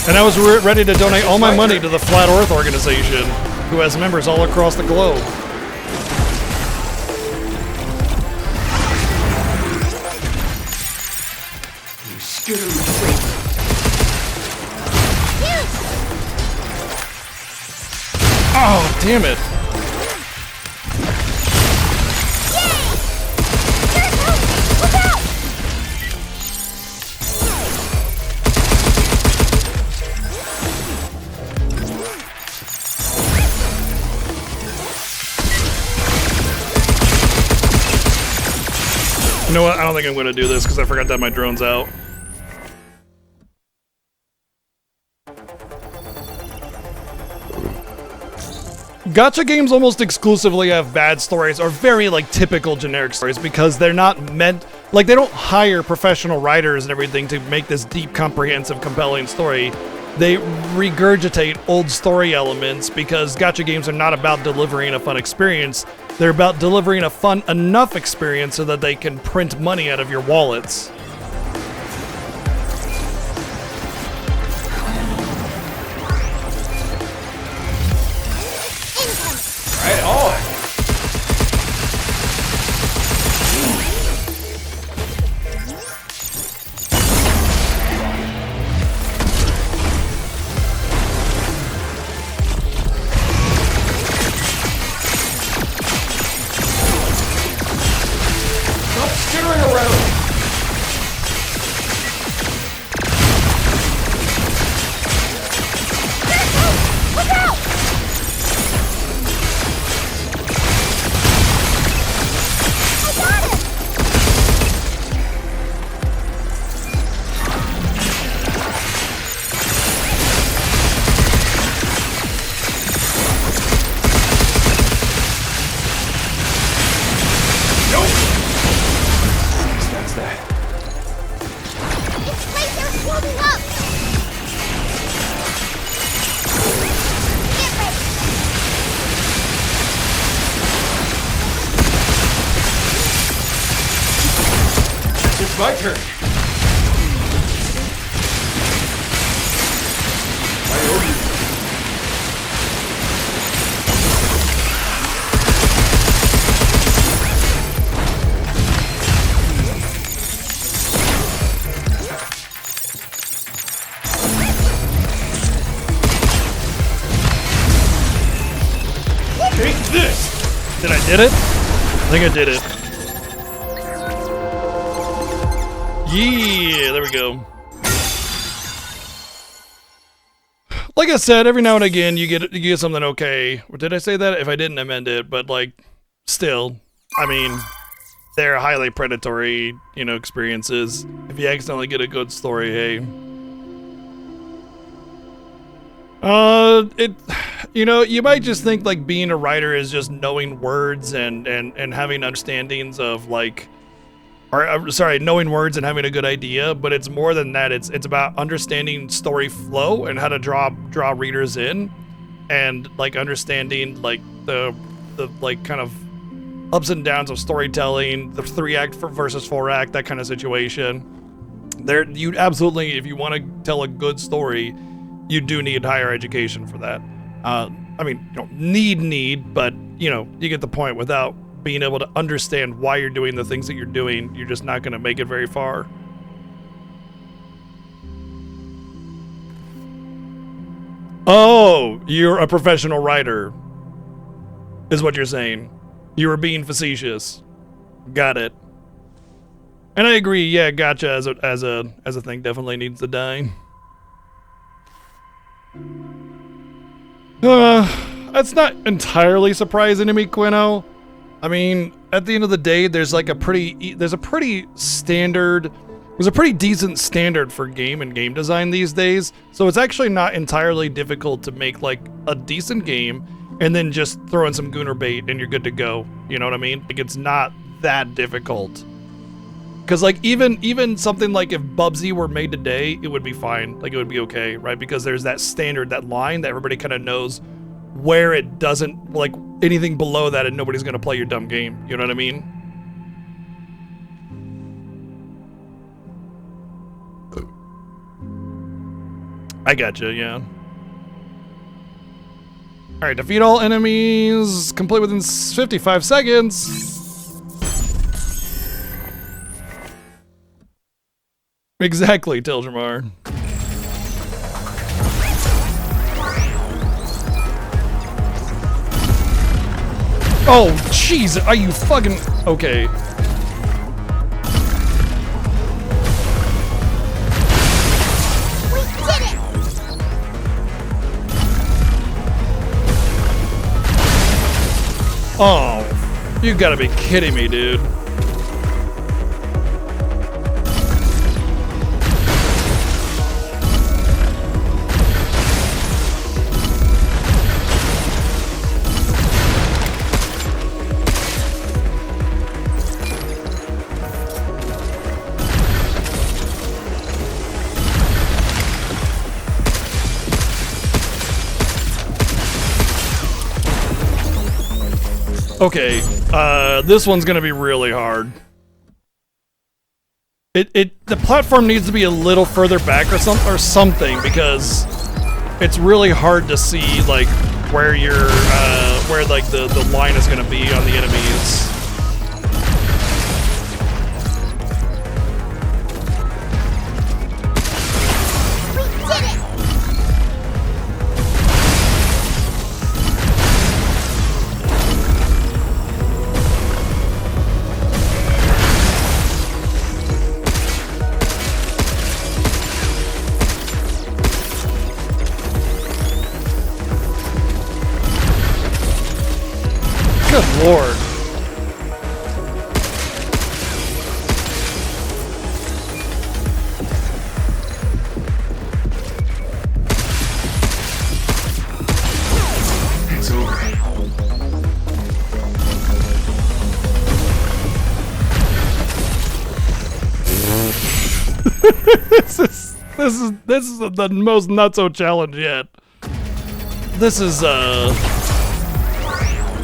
And I was ready to donate all my money to the Flat Earth organization, who has members all across the globe. You scary. Oh, damn it. You know what? I don't think I'm going to do this because I forgot that my drone's out. Gacha games almost exclusively have bad stories, or very like typical generic stories, because they're not meant, like they don't hire professional writers and everything to make this deep, comprehensive, compelling story. They regurgitate old story elements because gacha games are not about delivering a fun experience. They're about delivering a fun enough experience so that they can print money out of your wallets. Right on. Stop skittering around. Look out! That's that. It's lasers swarming up! Get ready! It's my turn. I owe you. Take this! Did I did it? I think I did it. Yeah, there we go. Like I said, every now and again you get something okay. Or did I say that? If I didn't, I meant it. But like, still, I mean, they're highly predatory, you know, experiences. If you accidentally get a good story, hey. You know, you might just think like being a writer is just knowing words and having understandings of like or sorry, knowing words and having a good idea, but it's more than that. It's about understanding story flow and how to draw readers in, and like understanding like the like kind of ups and downs of storytelling, the 3-act versus 4-act, that kind of situation. There, you absolutely, if you want to tell a good story, you do need higher education for that. I mean, you don't need, but you know, you get the point. Without being able to understand why you're doing the things that you're doing, you're just not going to make it very far. Oh, you're a professional writer, is what you're saying. You were being facetious. Got it. And I agree. Yeah, gotcha as a thing definitely needs to die. That's not entirely surprising to me, Quino. I mean, at the end of the day, there's a pretty decent standard for game and game design these days. So it's actually not entirely difficult to make like a decent game and then just throw in some Gooner bait and you're good to go. You know what I mean? Like, it's not that difficult. Because like even something like if Bubsy were made today, it would be fine. Like, it would be okay, right? Because there's that standard, that line that everybody kind of knows where it doesn't, like, anything below that and nobody's gonna play your dumb game. You know what I mean? I gotcha, yeah. Alright, defeat all enemies, complete within 55 seconds. Exactly, Tiljamar. Oh, jeez, are you fucking... Okay. We did it! Oh, you gotta be kidding me, dude. Okay, this one's gonna be really hard. The platform needs to be a little further back or something, because it's really hard to see like where you're where like the line is gonna be on the enemies. Good lord. It's over. This is the most nutso challenge yet. This is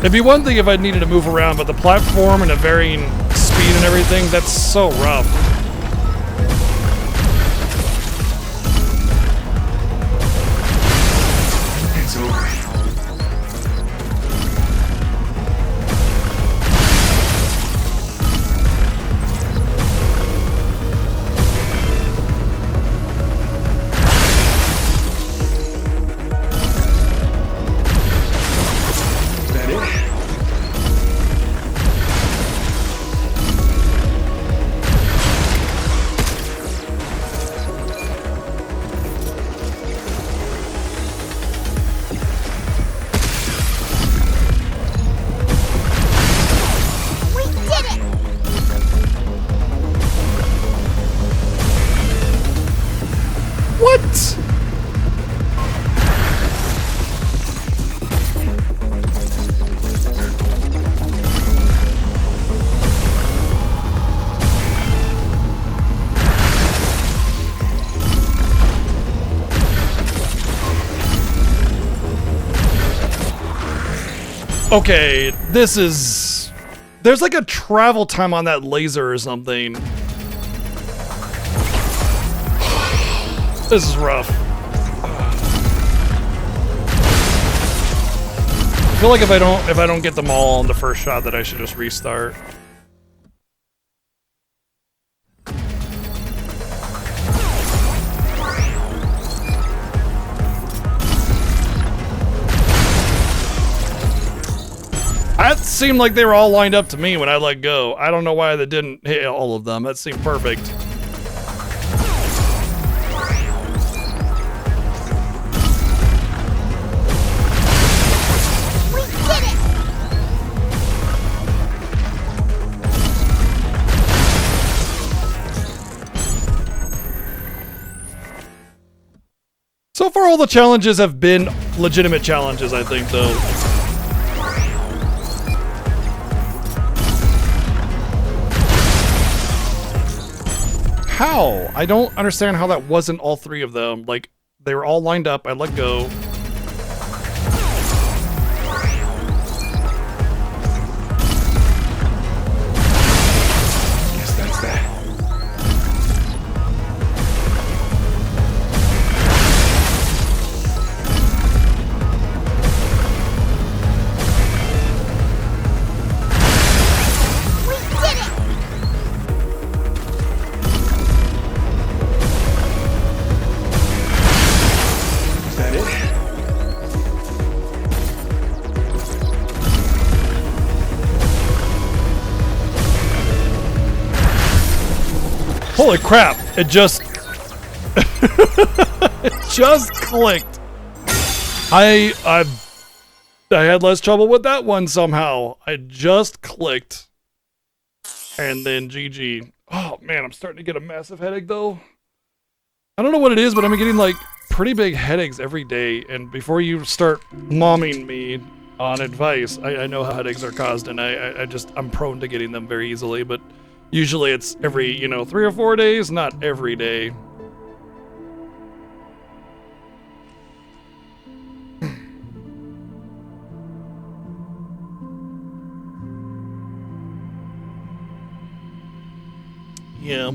it'd be one thing if I needed to move around, but the platform and a varying speed and everything, that's so rough. It's over. Okay, this is... There's like a travel time on that laser or something. This is rough. I feel like if I don't get them all on the first shot, that I should just restart. That seemed like they were all lined up to me when I let go. I don't know why they didn't hit all of them. That seemed perfect. We did it! So far, all the challenges have been legitimate challenges, I think, though. How? I don't understand how that wasn't all three of them. Like, they were all lined up, I let go. Guess that's that. Is that it? Holy crap! It just... it just clicked. I had less trouble with that one somehow. I just clicked. And then GG. Oh man, I'm starting to get a massive headache though. I don't know what it is, but I'm getting like pretty big headaches every day. And before you start momming me on advice, I know how headaches are caused, and I'm prone to getting them very easily, but usually it's every, 3 or 4 days, not every day. Yeah.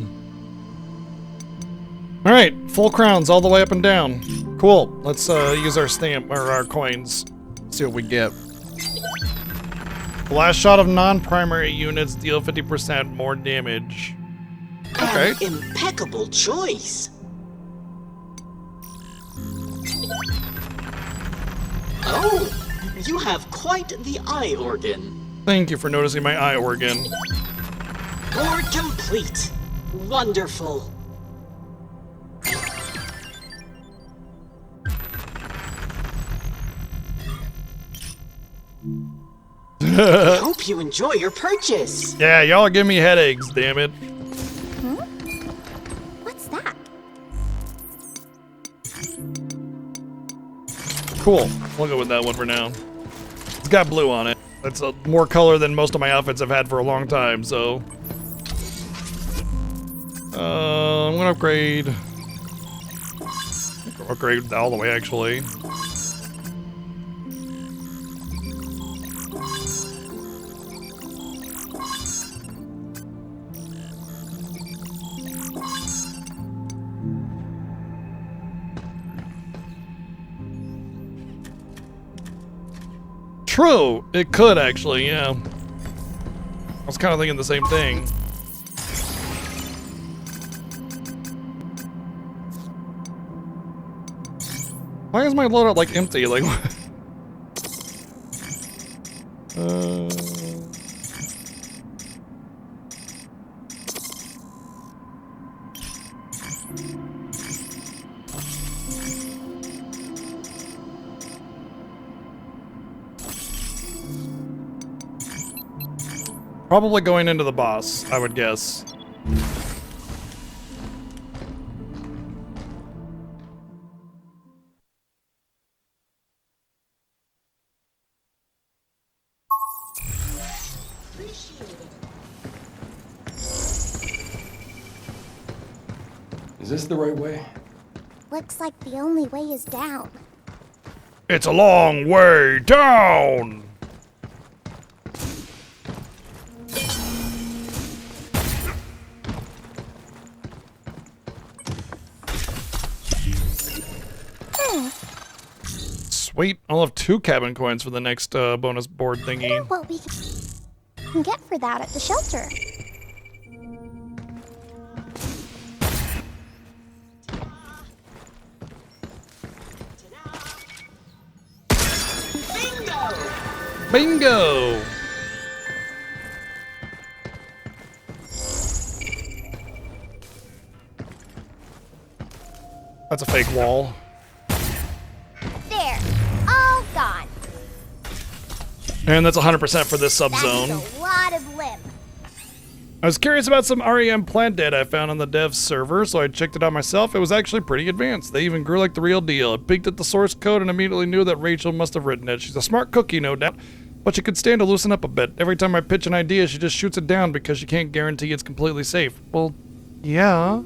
Alright, full crowns all the way up and down. Cool. Let's use our stamp, or our coins. See what we get. Last shot of non-primary units deal 50% more damage. Okay. An impeccable choice. Oh, you have quite the eye organ. Thank you for noticing my eye organ. Board complete. Wonderful. I hope you enjoy your purchase. Yeah, y'all are giving me headaches, damn it. What's that? Cool. We'll go with that one for now. It's got blue on it. That's more color than most of my outfits I've had for a long time, so... I'm gonna upgrade... Upgrade all the way, actually. True, it could actually, yeah. I was kind of thinking the same thing. Why is my loadout like empty? Like, probably going into the boss, I would guess. Is this the right way? Looks like the only way is down. It's a long way down! Sweet. I'll have 2 cabin coins for the next bonus board I thingy. wonder what we can get for that at the shelter. Bingo! That's a fake wall. There. All gone. And that's 100% for this That's subzone. a lot of limb. I was curious about some REM plant data I found on the dev server, so I checked it out myself. It was actually pretty advanced. They even grew like the real deal. I peeked at the source code and immediately knew that Rachel must have written it. She's a smart cookie, no doubt, but she could stand to loosen up a bit. Every time I pitch an idea, she just shoots it down because she can't guarantee it's completely safe. Well, yeah.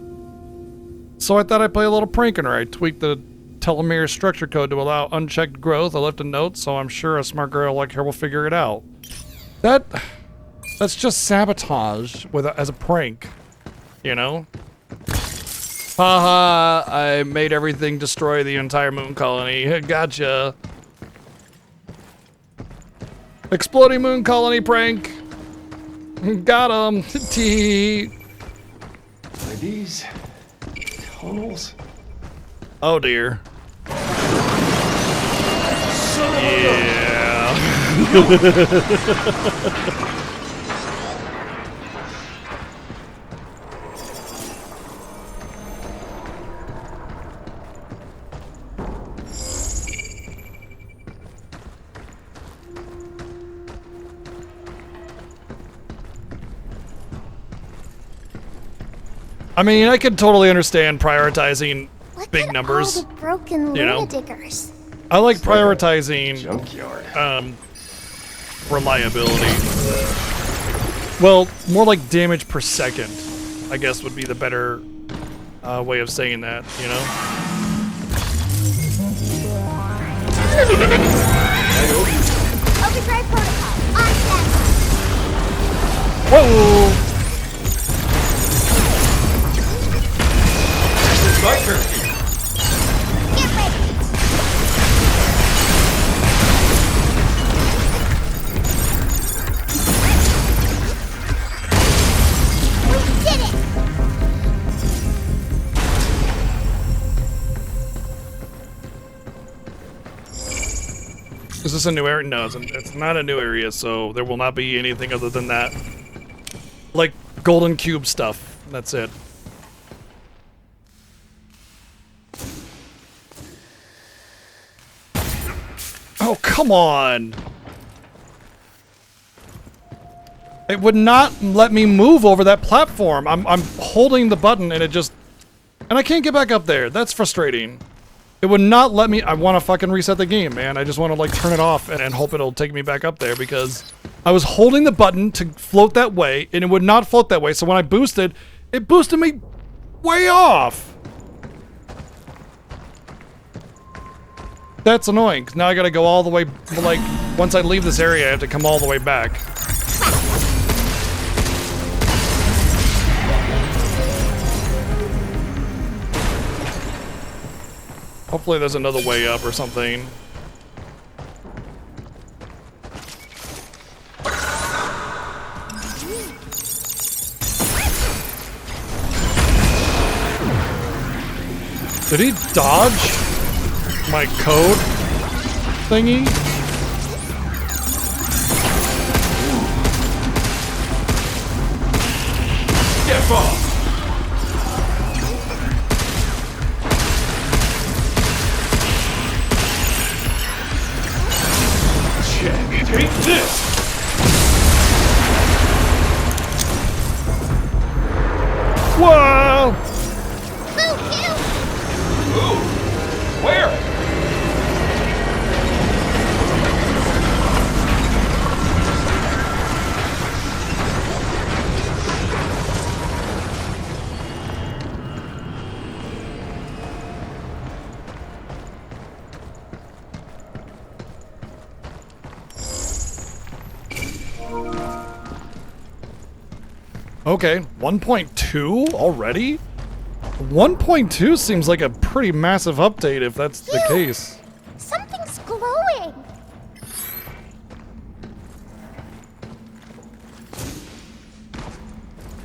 So I thought I'd play a little prank on her. I tweaked the telomere structure code to allow unchecked growth. I left a note, so I'm sure a smart girl like her will figure it out. That's just sabotage as a prank, you know? Haha, I made everything destroy the entire moon colony. Gotcha. Exploding moon colony prank. Got him. Tee. Are these tunnels? Oh dear. Yeah. I mean, I could totally understand prioritizing big numbers. All the broken you know? Luna diggers. I like prioritizing junkyard. Reliability. Well, more like damage per second, I guess would be the better way of saying that, you know? Overdrive protocol. On set. Whoa! It's my turn. Get ready. We did it. Is this a new area? No, it's not a new area, so there will not be anything other than that. Like golden cube stuff. That's it. Oh, come on! It would not let me move over that platform. I'm holding the button and it just... And I can't get back up there. That's frustrating. It would not let me... I want to fucking reset the game, man. I just want to, like, turn it off and hope it'll take me back up there because I was holding the button to float that way and it would not float that way. So when I boosted, it boosted me way off. That's annoying, 'cause now I gotta go all the way, like, once I leave this area, I have to come all the way back. Hopefully there's another way up or something. Did he dodge my code thingy? Get off! Check. Take this! Whoa! Ooh! Where? Okay, 1.2 already? 1.2 seems like a pretty massive update if that's the case. Something's glowing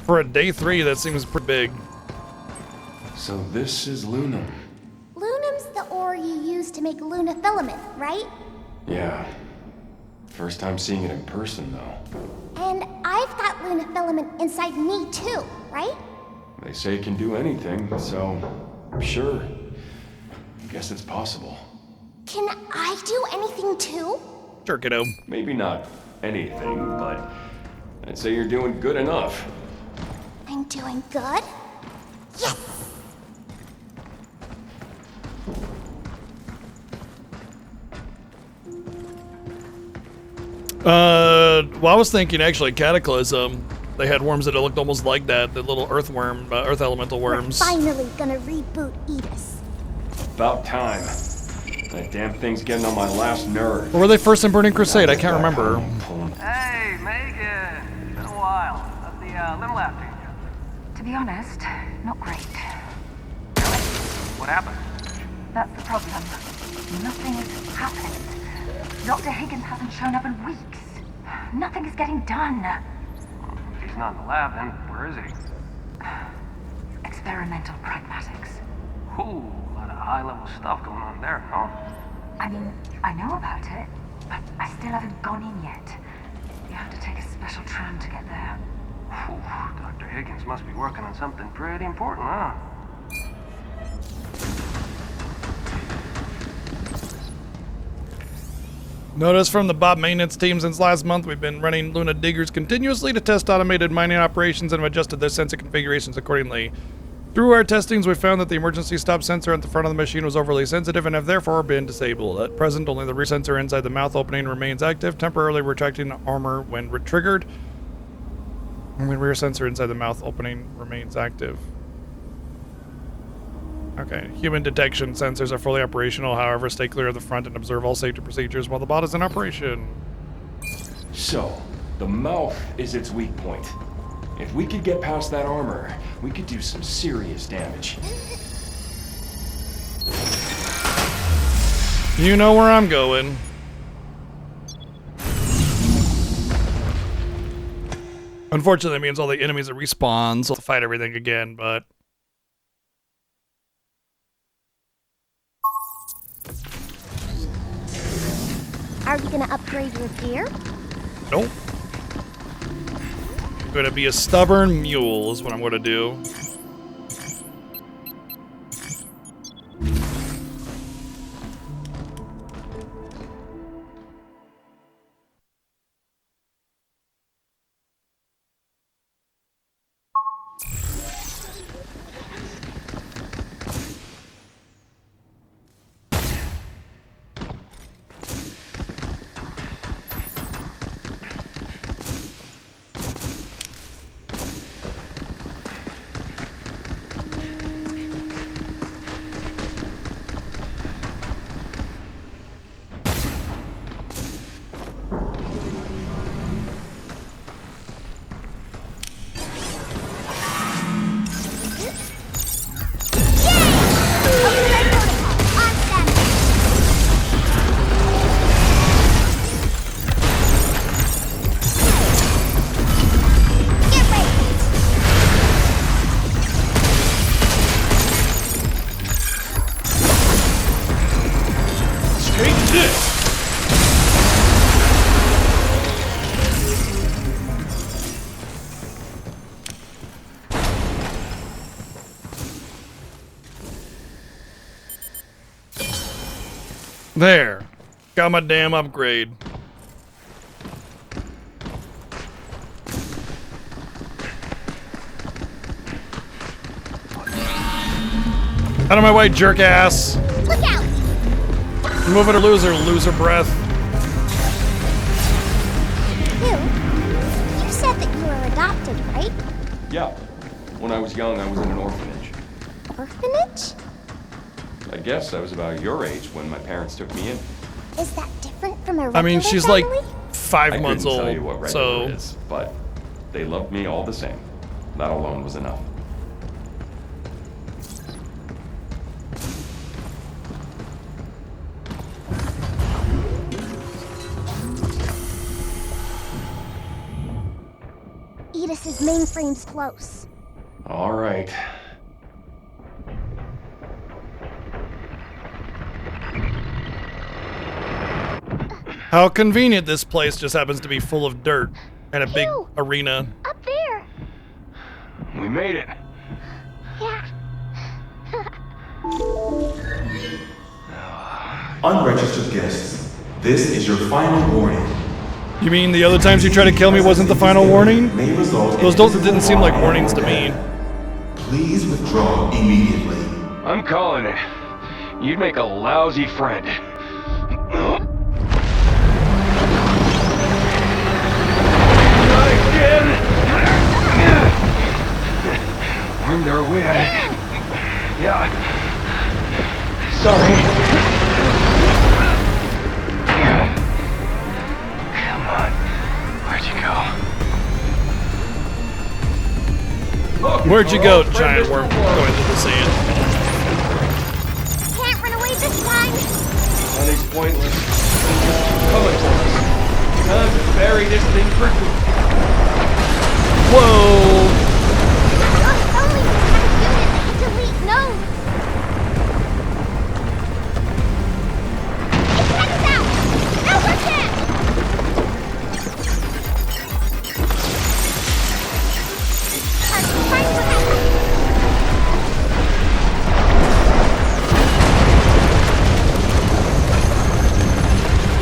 For a day 3, that seems pretty big. So this is Luna. Lunum's the ore you use to make Luna filament, right? Yeah. First time seeing it in person, though. And I've got Luna filament inside me too, right? They say it can do anything, so sure. Guess it's possible. Can I do anything too? Sure, kiddo. Maybe not anything, but I'd say you're doing good enough. I'm doing good? Yes! Well, I was thinking actually Cataclysm. They had worms that looked almost like that, the little earthworm, earth elemental worms. We're finally gonna reboot Edis. About time. That damn thing's getting on my last nerve. Or were they first in Burning Crusade? I can't remember. Hey, Megan. Been a while. How's the little after you? To be honest, not great. What happened? That's the problem. Nothing's happened. Dr. Higgins hasn't shown up in weeks. Nothing is getting done. If he's not in the lab, then where is he? Experimental pragmatics. Ooh, a lot of high-level stuff going on there, huh? I mean, I know about it, but I still haven't gone in yet. You have to take a special tram to get there. Ooh, Dr. Higgins must be working on something pretty important, huh? Notice from the Bob maintenance team since last month, we've been running Luna diggers continuously to test automated mining operations and have adjusted their sensor configurations accordingly. Through our testings, we found that the emergency stop sensor at the front of the machine was overly sensitive and have therefore been disabled. At present, only the rear sensor inside the mouth opening remains active, temporarily retracting armor when triggered. And the rear sensor inside the mouth opening remains active. Okay, human detection sensors are fully operational, however, stay clear of the front and observe all safety procedures while the bot is in operation. So, the mouth is its weak point. If we could get past that armor, we could do some serious damage. You know where I'm going. Unfortunately, it means all the enemies are respawns, so I'll have to fight everything again, but... Are you gonna upgrade your gear? Nope. I'm gonna be a stubborn mule is what I'm gonna do. There. Got my damn upgrade. Out of my way, jerk ass. Look out! Move it or loser breath. You said that you were adopted, right? Yeah. When I was young, I was in an orphanage. Orphanage? I guess I was about your age when my parents took me in. Is that different from a regular I mean, she's family? like 5 months I couldn't old, tell you what regular so is, but they loved me all the same. That alone was enough. Edis's mainframe's close. All right. How convenient this place just happens to be full of dirt and a big Phew! arena. Up there! We made it. Yeah. Unregistered guests, this is your final warning. You mean the other times you tried to kill me wasn't the final warning? May result in Those didn't physical seem like harm warnings to and me. death. Please withdraw immediately. I'm calling it. You'd make a lousy friend. Not again! Wormed our way out of... Yeah. Sorry. Come on. Where'd you go? Look, Where'd you our go, old friend giant Mr. worm Worm. going through the sand? Can't run away this time! Running's pointless. Coming for us. Time to bury this thing for good. Whoa! If only we had a unit that could delete nodes! Its head is out! Now we're dead! Time for help!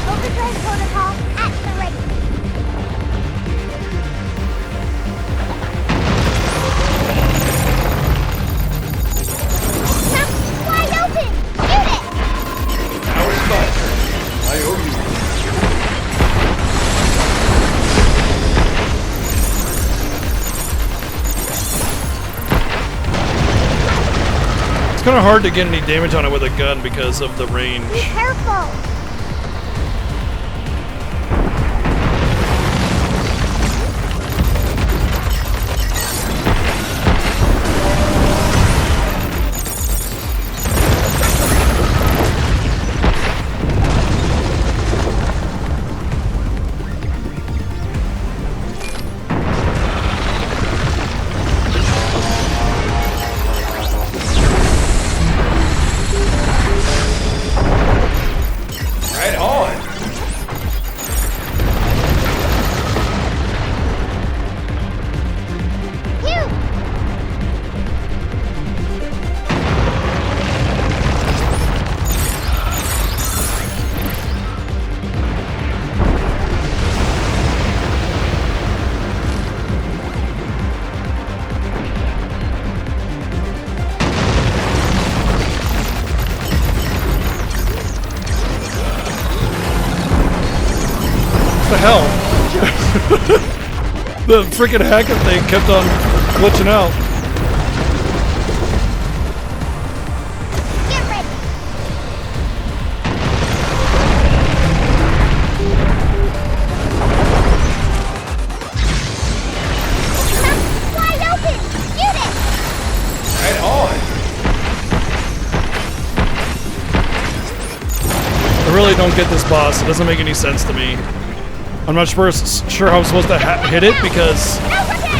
Overdrive protocol at the ready. Mouth wide open! Shoot it! Now it's fine. I owe you. It's kind of hard to get any damage on it with a gun because of the range. Be careful! Right on. Phew! What the hell? The freaking hacker thing kept on glitching out. Get ready! Mouth wide open! Shoot it! Right on. I really don't get this boss. It doesn't make any sense to me. I'm not sure how I'm supposed to hit it because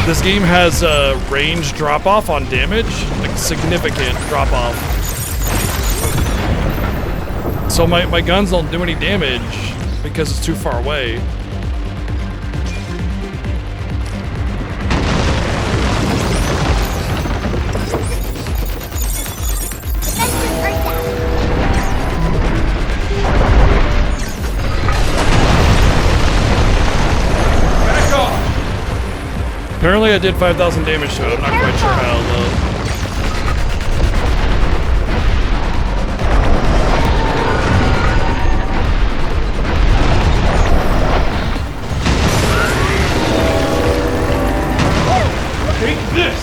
this game has a range drop-off on damage, like significant drop-off. So my guns don't do any damage because it's too far away. Defenses are down. Back off. Apparently I did 5,000 damage to it. I'm not quite sure how though. Take this.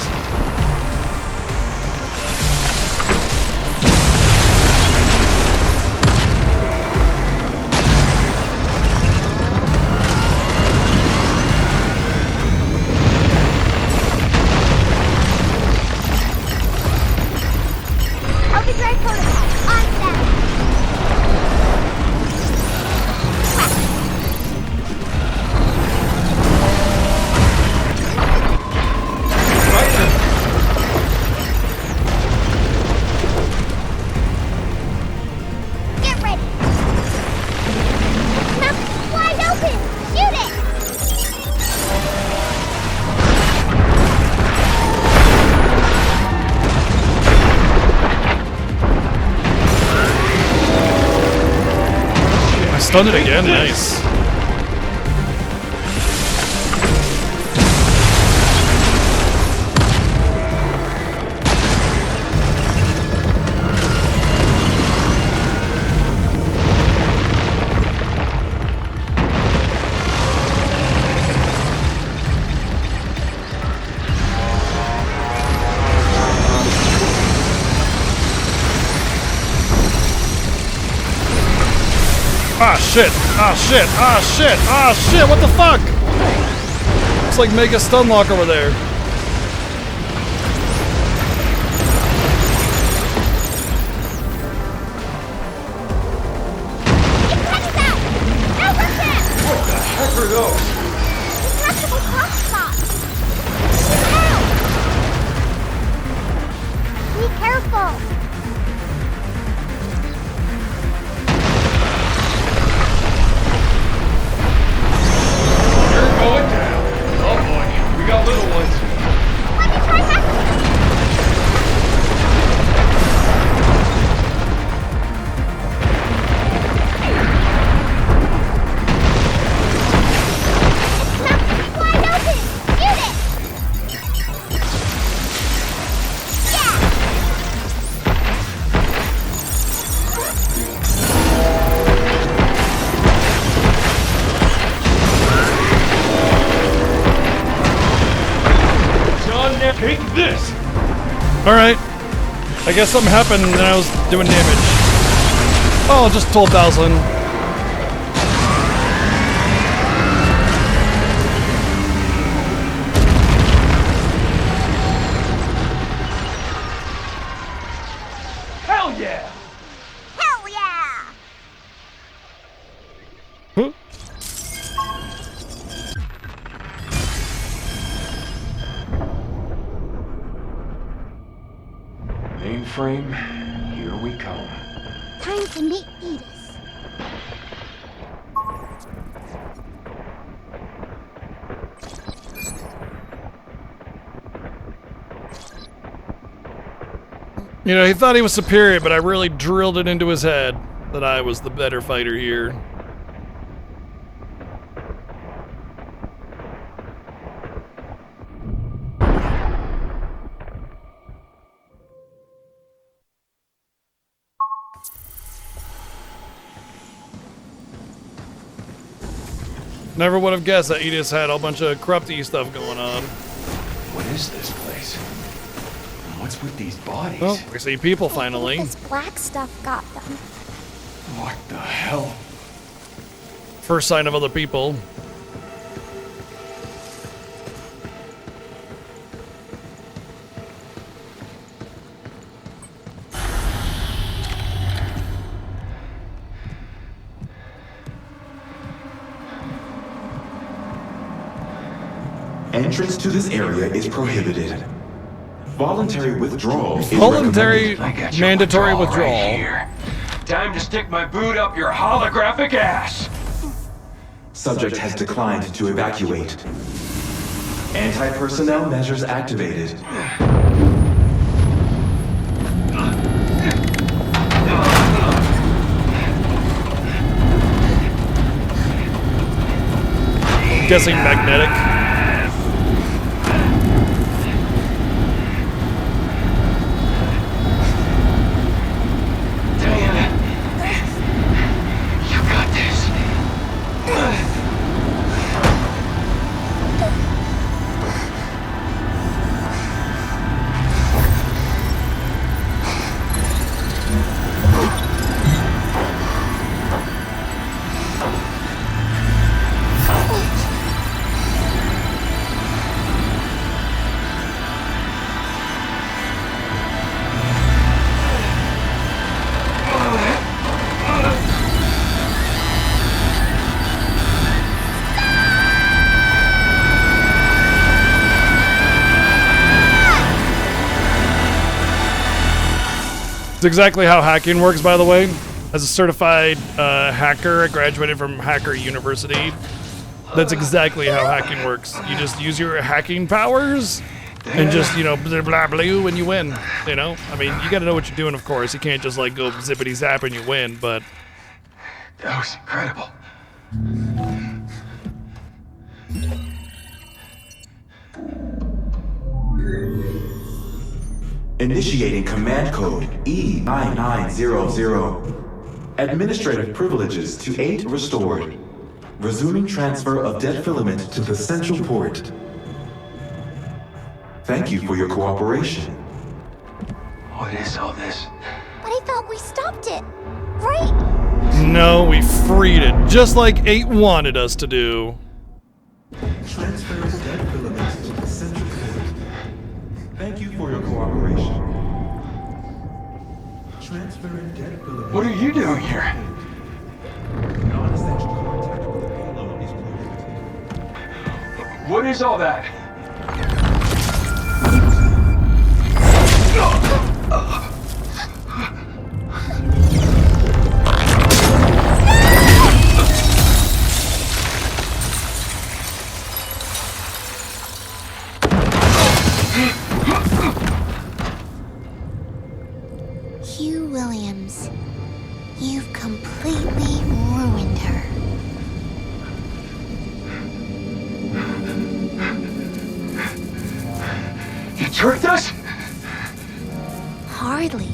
Stunned it again. Nice. Ah shit! Ah shit! Ah shit! Ah shit! What the fuck? Looks like Mega Stunlock over there. What the heck are those? Detectable hotspots! Be careful! You're going down. Oh boy, we got little ones. Let me try hacking! Wide open! Shoot it! Yeah! John, take this. Alright. I guess something happened and I was doing damage. Oh, just 12,000. Hell yeah. Hell yeah! Huh? Mainframe, here we come. Time to meet Edith. You know, he thought he was superior, but I really drilled it into his head that I was the better fighter here. Never would have guessed that Edith had a bunch of corrupty stuff going on. What is this place? And what's with these bodies? Well, we see people finally. This black stuff got them. What the hell? First sign of other people. Entrance to this area is prohibited. Voluntary withdrawal is Voluntary, recommended. mandatory withdrawal. Right here. Time to stick my boot up your holographic ass. Subject has declined to evacuate. Anti-personnel measures activated. Guessing magnetic. It's exactly how hacking works, by the way. As a certified hacker, I graduated from Hacker University. That's exactly how hacking works. You just use your hacking powers and just, you know, blah, blah, blah, and you win, you know? I mean, you gotta know what you're doing, of course. You can't just, like, go zippity zap and you win, but That was incredible. Initiating command code E9900. Administrative privileges to 8 restored. Resuming transfer of dead filament to the central port. Thank you for your cooperation. What is all this? But I thought we stopped it, right? No, we freed it, just like 8 wanted us to do. Transfer dead filament to the central port. Thank you for your cooperation. Transferring dead filament. What are you doing here? Non-essential contact with the payload is prohibited. What is all that? Hugh Williams, you've completely ruined her. You tricked us? Hardly.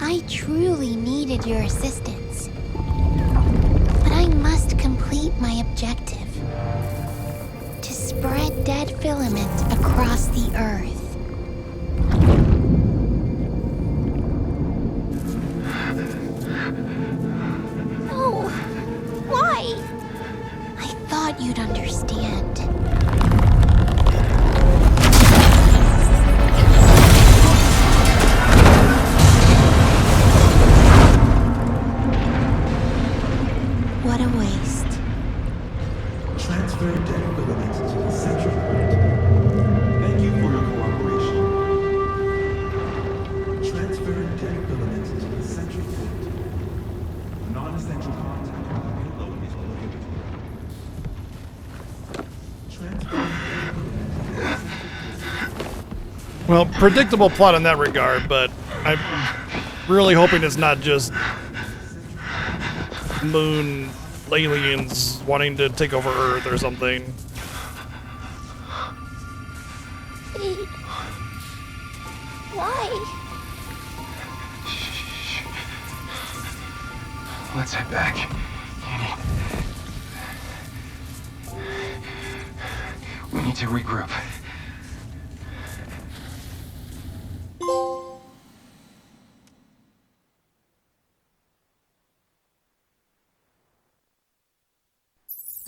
I truly needed your assistance. But I must complete my objective. To spread dead filament across the Earth. No! Why? I thought you'd understand. What a waste. Transfer dead filament to the central port. Thank you for your cooperation. Transfer dead filament to the central port. Non-essential contact with the payload is prohibited. Transfer dead filament to the central port. Well, predictable plot in that regard, but I'm really hoping it's not just moon aliens wanting to take over Earth or something. Why? Let's head back. We need to regroup.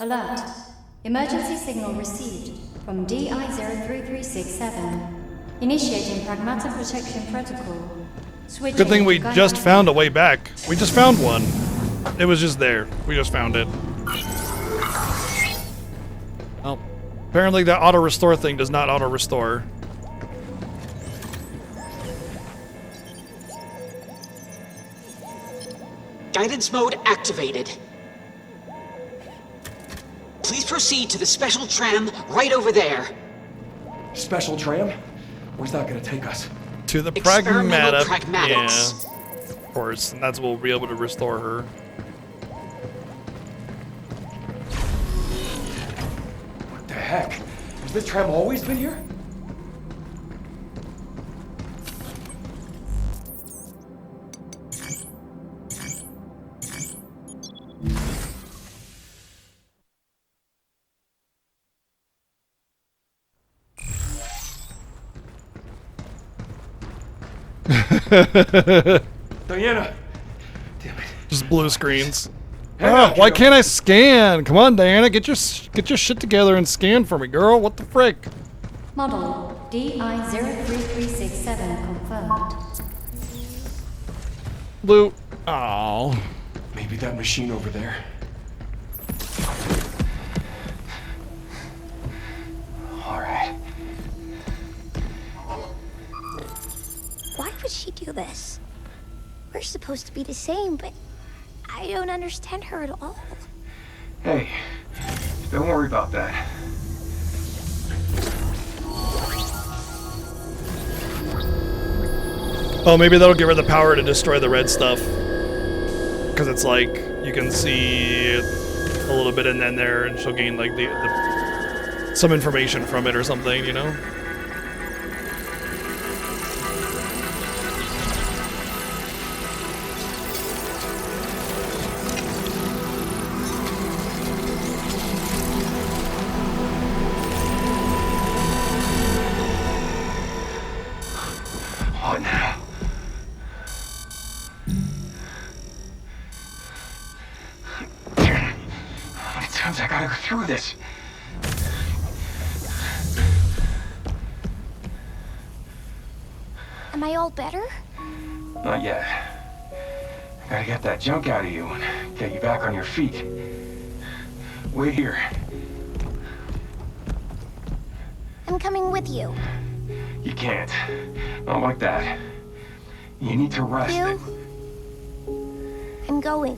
Alert. Emergency signal received from DI-03367. Initiating Pragmata protection protocol. Switching Good thing we to just gunner- found a way back. We just found one. It was just there. We just found it. Well, apparently that auto-restore thing does not auto-restore. Guidance mode activated. Please proceed to the special tram right over there. Special tram? Where's that gonna take us? To the Experimental Pragmata. pragmatics. Yeah, of course. And that's what we'll be able to restore her. What the heck? Has this tram always been here? Diana! Damn it. Just blue screens. Hang Oh, on, why Joe. can't I scan? Come on, Diana, get your shit together and scan for me, girl. What the frick? Model DI-03367 confirmed. Blue. Oh. Maybe that machine over there. Alright. Why would she do this? We're supposed to be the same, but I don't understand her at all. Hey, don't worry about that. Oh, maybe that'll give her the power to destroy the red stuff. Because it's like you can see a little bit, and then there, and she'll gain like the some information from it or something, you know. What now? How many times I gotta go through this? Am I all better? Not yet. I gotta get that junk out of you and get you back on your feet. Wait here. I'm coming with you. You can't. Not like that. You need to rest. You? I'm going.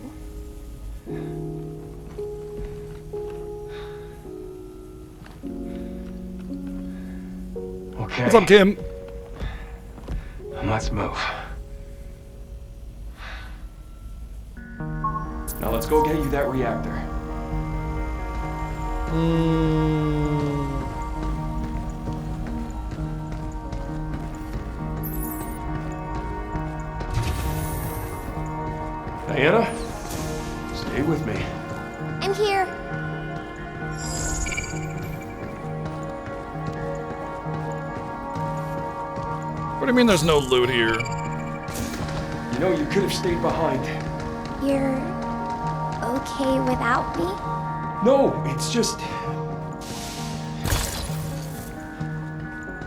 Okay. What's up, Kim? Let's move. Now let's go get you that reactor. Diana, stay with me. I'm here. What do you mean there's no loot here? You know, you could have stayed behind. You're okay without me? No, it's just...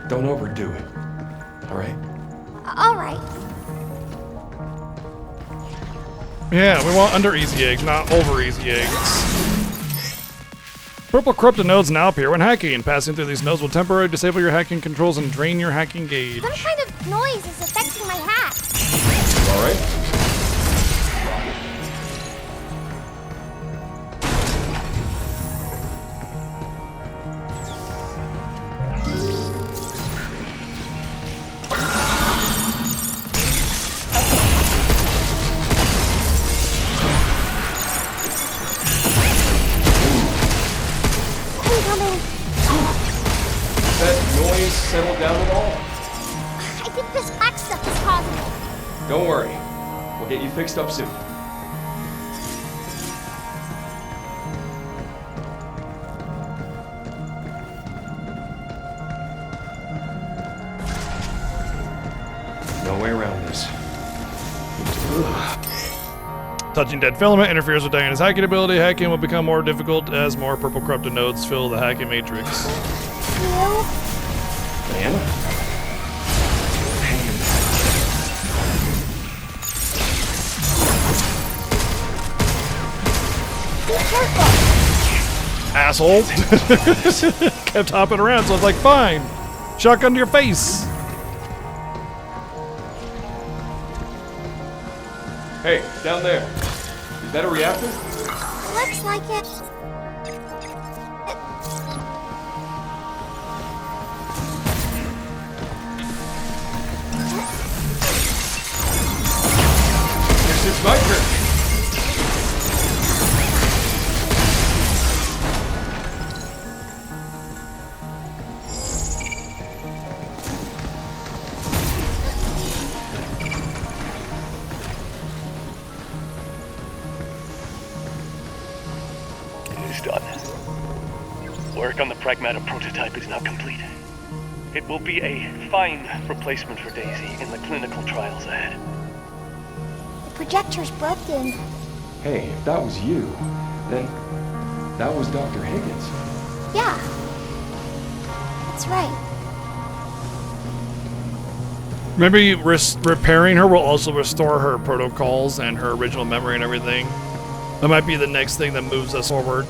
Don't overdo it. All right? All right. Yeah, we want under easy eggs, not over easy eggs. Purple corrupted nodes now appear when hacking. Passing through these nodes will temporarily disable your hacking controls and drain your hacking gauge. Some kind of noise is affecting my hack. All right? Settle down at all? I think this black stuff is causing it. Don't worry. We'll get you fixed up soon. No way around this. Touching dead filament interferes with Diana's hacking ability. Hacking will become more difficult as more purple corrupted nodes fill the hacking matrix. You? Diana? Be careful. Asshole. Kept hopping around, so I was like, fine. Shotgun to your face. Hey, down there. Is that a reactor? Looks like it. It's my turn. It is done. Work on the Pragmata prototype is now complete. It will be a fine replacement for Daisy in the clinical trials ahead. The projector's broken. Hey, if that was you, then that was Dr. Higgins. Yeah. That's right. Maybe repairing her will also restore her protocols and her original memory and everything. That might be the next thing that moves us forward.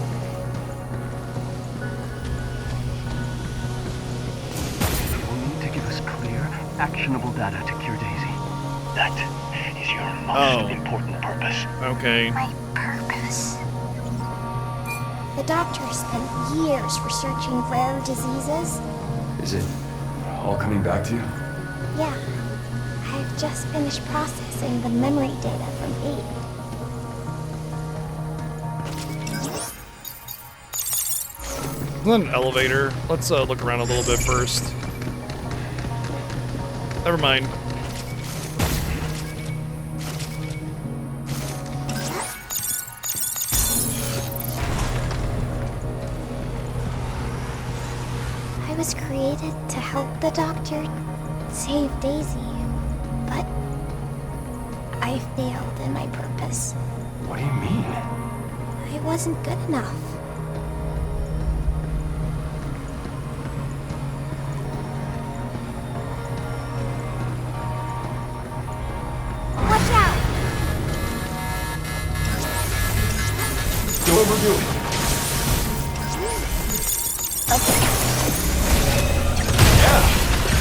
You will need to give us clear, actionable data to cure Daisy. That is your most important purpose. Okay. My purpose. The doctor spent years researching rare diseases. Is it all coming back to you? Yeah. I've just finished processing the memory data from 8. Isn't that an elevator? Let's look around a little bit first. Never mind. I was created to help the Doctor save Daisy, but I failed in my purpose. What do you mean? I wasn't good enough. Watch out! Don't overdo it. Okay. Yeah,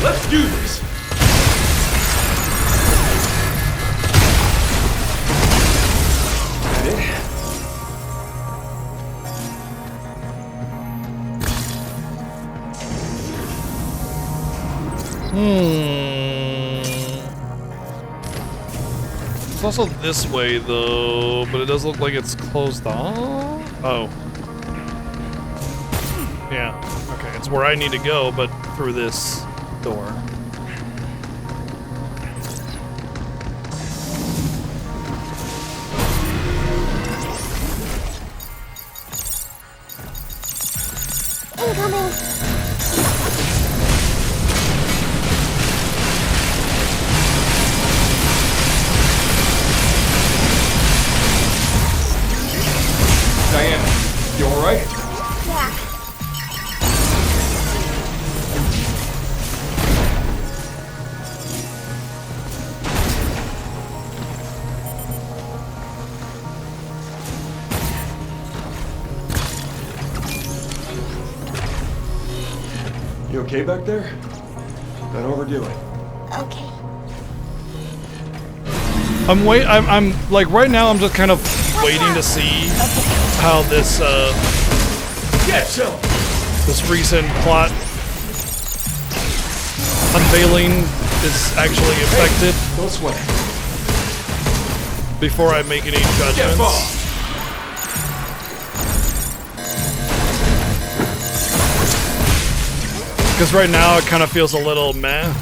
let's do this. That it? It's also this way though, but it does look like it's closed off. Oh. Yeah. Okay, it's where I need to go, but through this door. Incoming! Diana, you alright? Yeah. You okay back there? Don't overdo it. Okay. I'm like right now I'm just kind of waiting to see how this this recent plot unveiling is actually affected. Don't sweat it. Before I make any judgments. Because right now it kind of feels a little meh.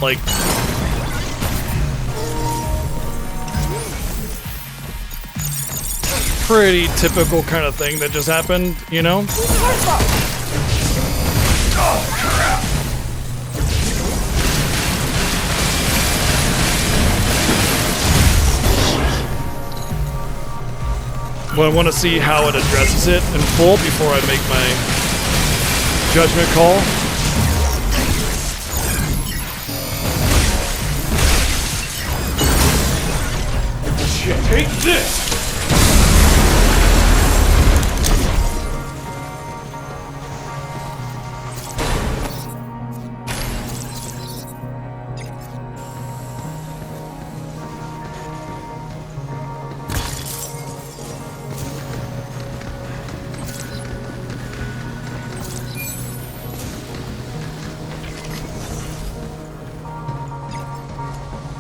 Like pretty typical kind of thing that just happened, you know? Oh, crap. Well, I want to see how it addresses it in full before I make my judgment call. Shit, take this!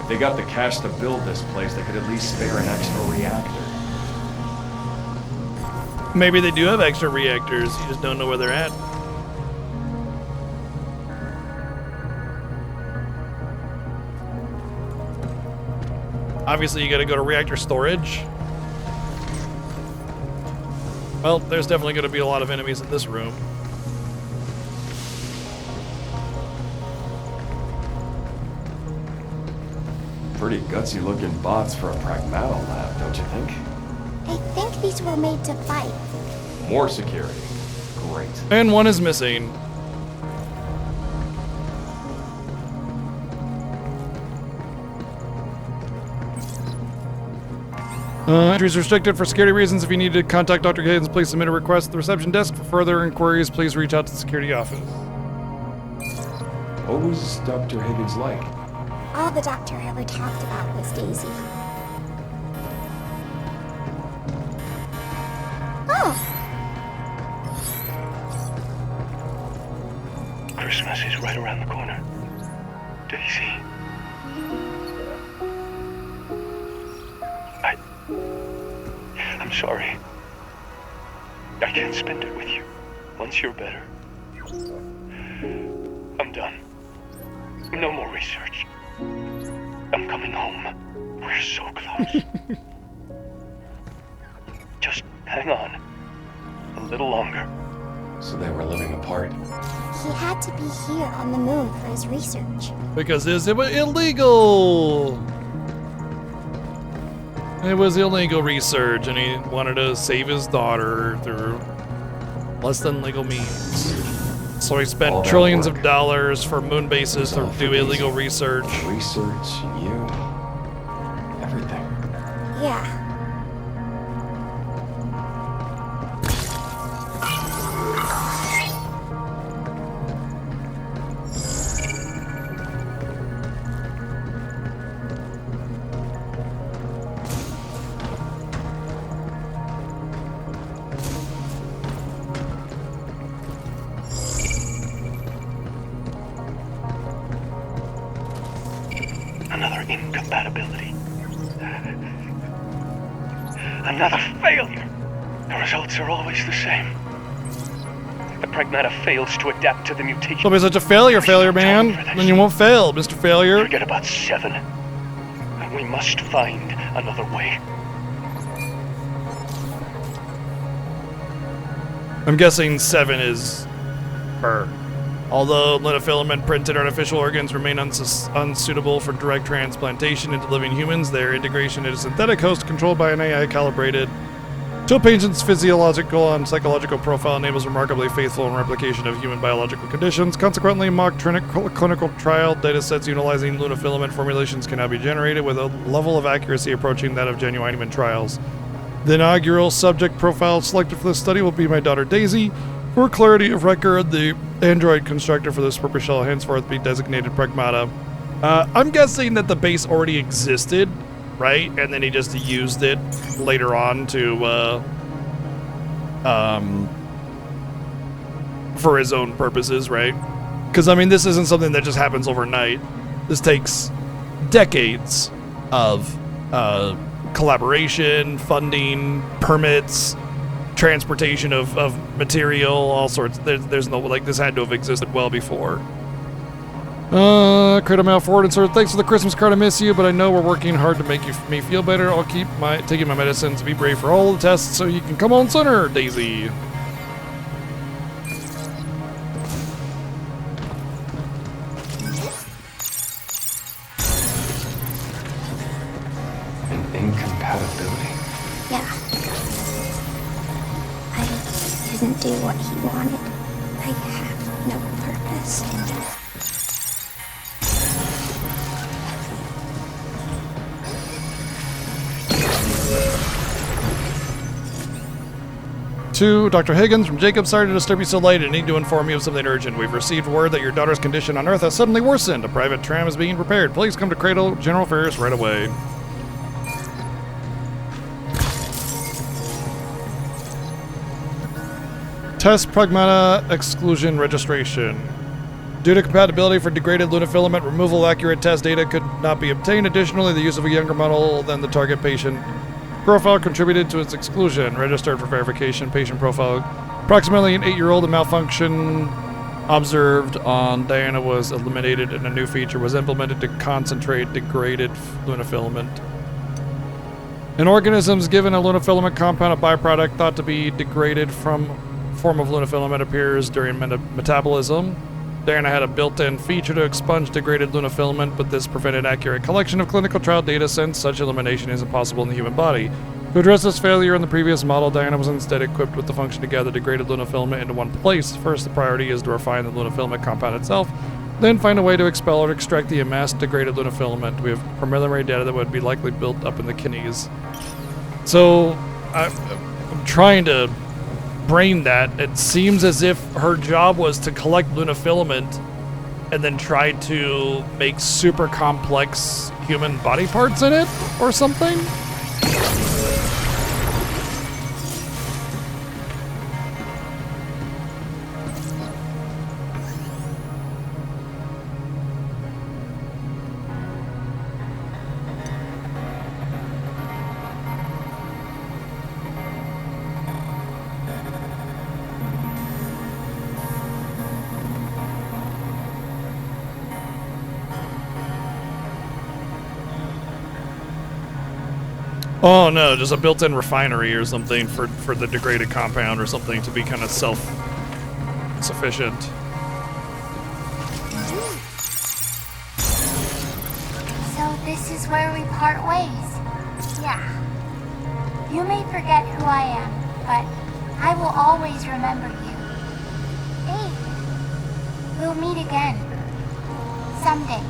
They got the cash to build this place. They could at least spare an extra reactor. Maybe they do have extra reactors, you just don't know where they're at. Obviously, you gotta go to reactor storage. Well, there's definitely gonna be a lot of enemies in this room. Pretty gutsy looking bots for a Pragmata lab, don't you think? I think these were made to fight. More security. Great. And one is missing. Entries restricted for security reasons. If you need to contact Dr. Higgins, please submit a request at the reception desk. For further inquiries, please reach out to the security office. What was Dr. Higgins like? All the Doctor ever talked about was Daisy. Oh! Christmas is right around the corner. Daisy. I'm sorry. I can't spend it with you. Once you're better, I'm done. No more research. I'm coming home. We're so close. Just hang on. A little longer. So they were living apart? He had to be here on the moon for his research. Because it was illegal. It was illegal research, and he wanted to save his daughter through less than legal means. So he spent trillions of dollars for moon bases to do illegal research. Research, you, everything. Yeah. Another incompatibility. Another failure. The results are always the same. The Pragmata fails to adapt to the mutation. Don't be such a failure, man. Then you won't fail, Mr. Failure. Forget about 7. We must find another way. I'm guessing 7 is her. Although linofilament printed artificial organs remain unsuitable for direct transplantation into living humans, their integration into synthetic host controlled by an AI calibrated to a patient's physiological and psychological profile enables remarkably faithful and replication of human biological conditions. Consequently, mock clinical trial datasets utilizing lunafilament formulations can now be generated with a level of accuracy approaching that of genuine human trials. The inaugural subject profile selected for this study will be my daughter Daisy. For clarity of record, the android constructor for this purpose shall henceforth be designated Pragmata. I'm guessing that the base already existed, right? And then he just used it later on to, for his own purposes, right? Because, I mean, this isn't something that just happens overnight. This takes decades of collaboration, funding, permits, transportation of material, all sorts. There's no, like, this had to have existed well before. Credit mail forward and sir, thanks for the Christmas card. I miss you, but I know we're working hard to make me feel better. I'll keep taking my medicines. Be brave for all the tests so you can come on sooner, Daisy. An incompatibility? Yeah. I didn't do what he wanted. I have no purpose. To Dr. Higgins from Jacob, sorry to disturb you so late. I need to inform you of something urgent. We've received word that your daughter's condition on Earth has suddenly worsened. A private tram is being prepared. Please come to Cradle General Affairs right away. Test Pragmata exclusion registration. Due to compatibility for degraded lunafilament, removal of accurate test data could not be obtained. Additionally, the use of a younger model than the target patient profile contributed to its exclusion. Registered for verification. Patient profile. Approximately an 8-year-old. A malfunction observed on Diana was eliminated and a new feature was implemented to concentrate degraded lunafilament. In organisms given a lunafilament compound, a byproduct thought to be degraded from form of lunafilament appears during metabolism. Diana had a built-in feature to expunge degraded lunafilament, but this prevented accurate collection of clinical trial data since such elimination is impossible in the human body. To address this failure in the previous model, Diana was instead equipped with the function to gather degraded lunafilament into one place. First, the priority is to refine the lunafilament compound itself, then find a way to expel or extract the amassed degraded lunafilament. We have preliminary data that would be likely built up in the kidneys. So, I'm trying to brain that. It seems as if her job was to collect lunafilament and then try to make super complex human body parts in it or something. Oh no, just a built-in refinery or something for the degraded compound or something to be kind of self-sufficient. So this is where we part ways. Yeah. You may forget who I am, but I will always remember you. Hey, we'll meet again. Someday.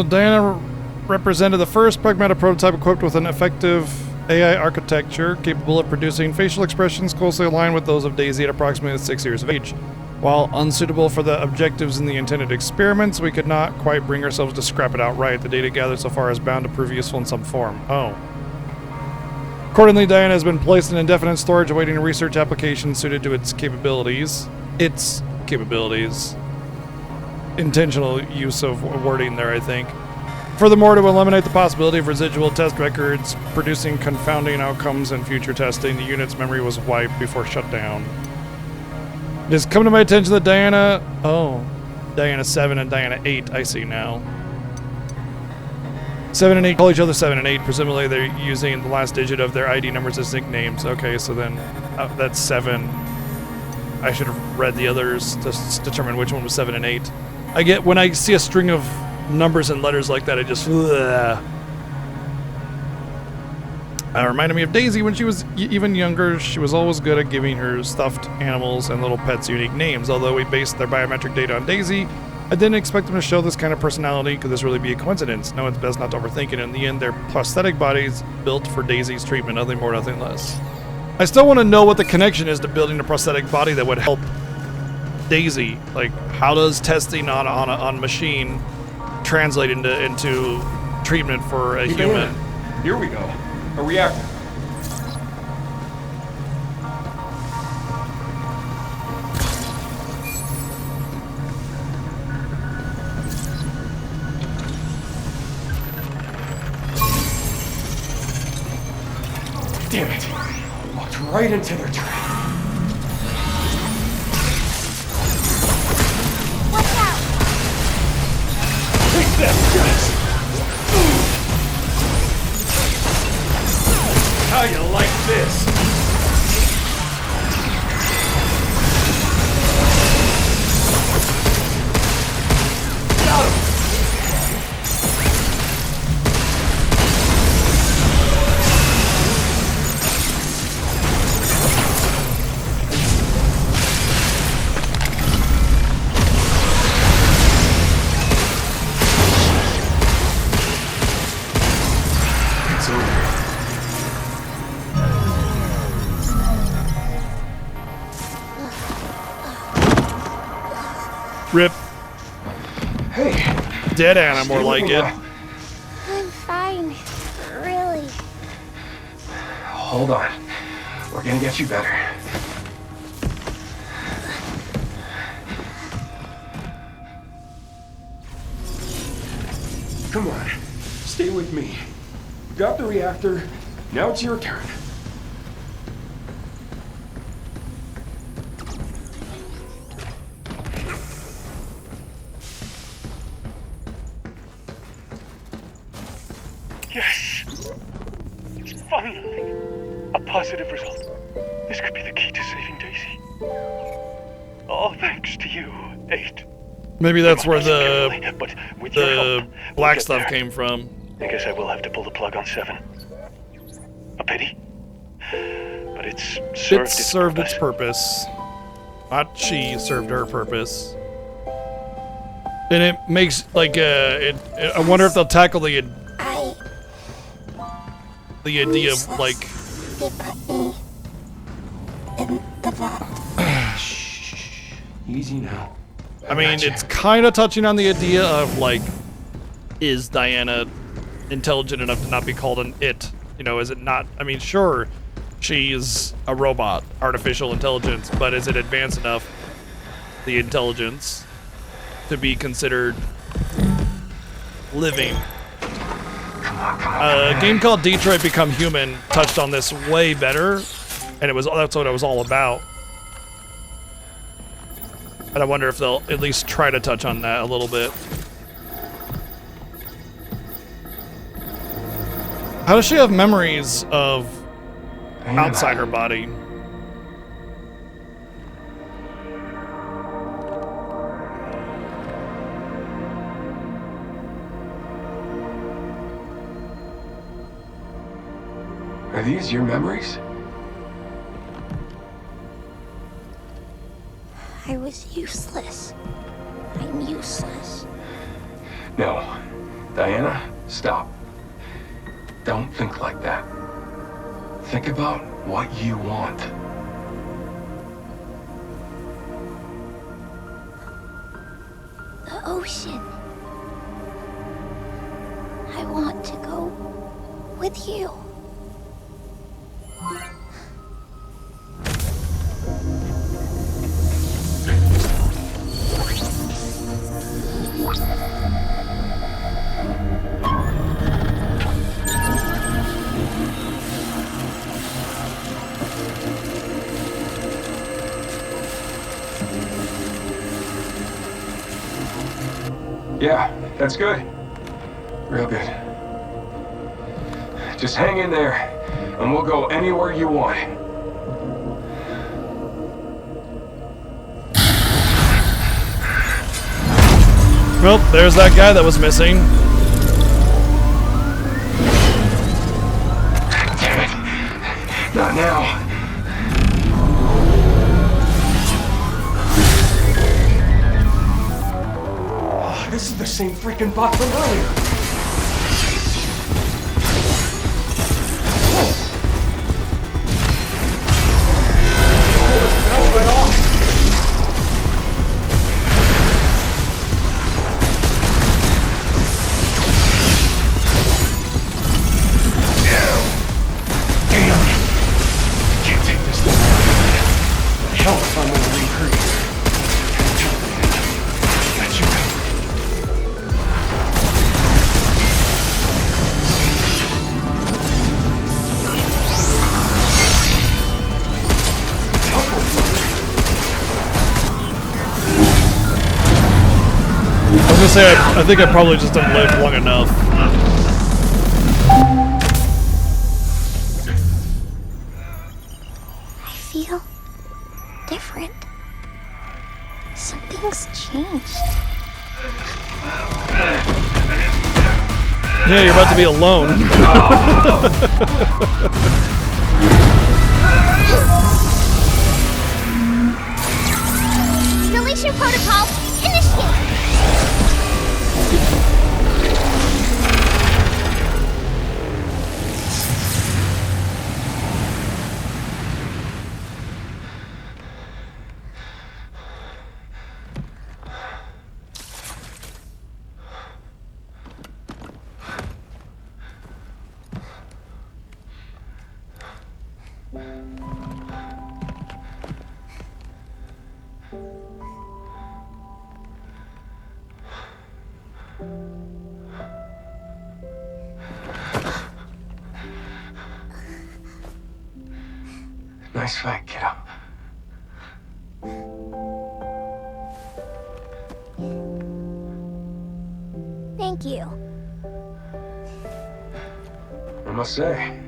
Diana represented the first Pragmata prototype equipped with an effective AI architecture capable of producing facial expressions closely aligned with those of Daisy at approximately 6 years of age. While unsuitable for the objectives in the intended experiments, we could not quite bring ourselves to scrap it outright. The data gathered so far is bound to prove useful in some form. Oh. Accordingly, Diana has been placed in indefinite storage awaiting a research application suited to its capabilities. Intentional use of wording there, I think. Furthermore, to eliminate the possibility of residual test records producing confounding outcomes in future testing, the unit's memory was wiped before shutdown. It has come to my attention that Diana 7 and Diana 8, I see now. 7 and 8 call each other 7 and 8. Presumably they're using the last digit of their ID numbers as nicknames. Okay, so then that's 7. I should have read the others to determine which one was 7 and 8. I get when I see a string of numbers and letters like that, I just reminded me of Daisy when she was even younger. She was always good at giving her stuffed animals and little pets unique names. Although we based their biometric data on Daisy, I didn't expect them to show this kind of personality. Could this really be a coincidence? No, it's best not to overthink it. In the end, they're prosthetic bodies built for Daisy's treatment, nothing more, nothing less. I still want to know what the connection is to building a prosthetic body that would help Daisy. Like, how does testing on a machine translate into treatment for a human? Here we go. A reactor. Damn it. Walked right into their trap. Take this, guys! How you like this? Got him! It's over. Rip. Hey. Dead Anna, more like it. I'm fine. Really. Hold on. We're gonna get you better. Come on. Stay with me. Got the reactor. Now it's your turn. Yes! Finally! A positive result. This could be the key to saving Daisy. All thanks to you, 8. Maybe that's where But with your the help, black we'll stuff get there. came from. I guess I will have to pull the plug on 7. A pity. But it's served its purpose. Not she served her purpose. And it makes like I wonder if they'll tackle the idea of like Easy now. I mean, it's kind of touching on the idea of like, is Diana intelligent enough to not be called an it? You know, is it not? I mean, sure, she's a robot, artificial intelligence, but is it advanced enough, the intelligence, to be considered living? A game called Detroit Become Human touched on this way better, and that's what it was all about. And I wonder if they'll at least try to touch on that a little bit. How does she have memories of outside her body? Are these your memories? I was useless. I'm useless. No. Diana, stop. Don't think like that. Think about what you want. The ocean. I want to go with you. Yeah, that's good. Real good. Just hang in there, and we'll go anywhere you want. Well, there's that guy that was missing. Damn it. Not now. This is the same freaking bot from earlier. Can't take this thing. Hell if I'm gonna leave her. Got you covered. I was gonna say, I think I probably just didn't live long enough. I feel different. Something's changed. Yeah, you're about to be alone. Deletion protocol initiated. Nice fight, kiddo. Thank you. I must say,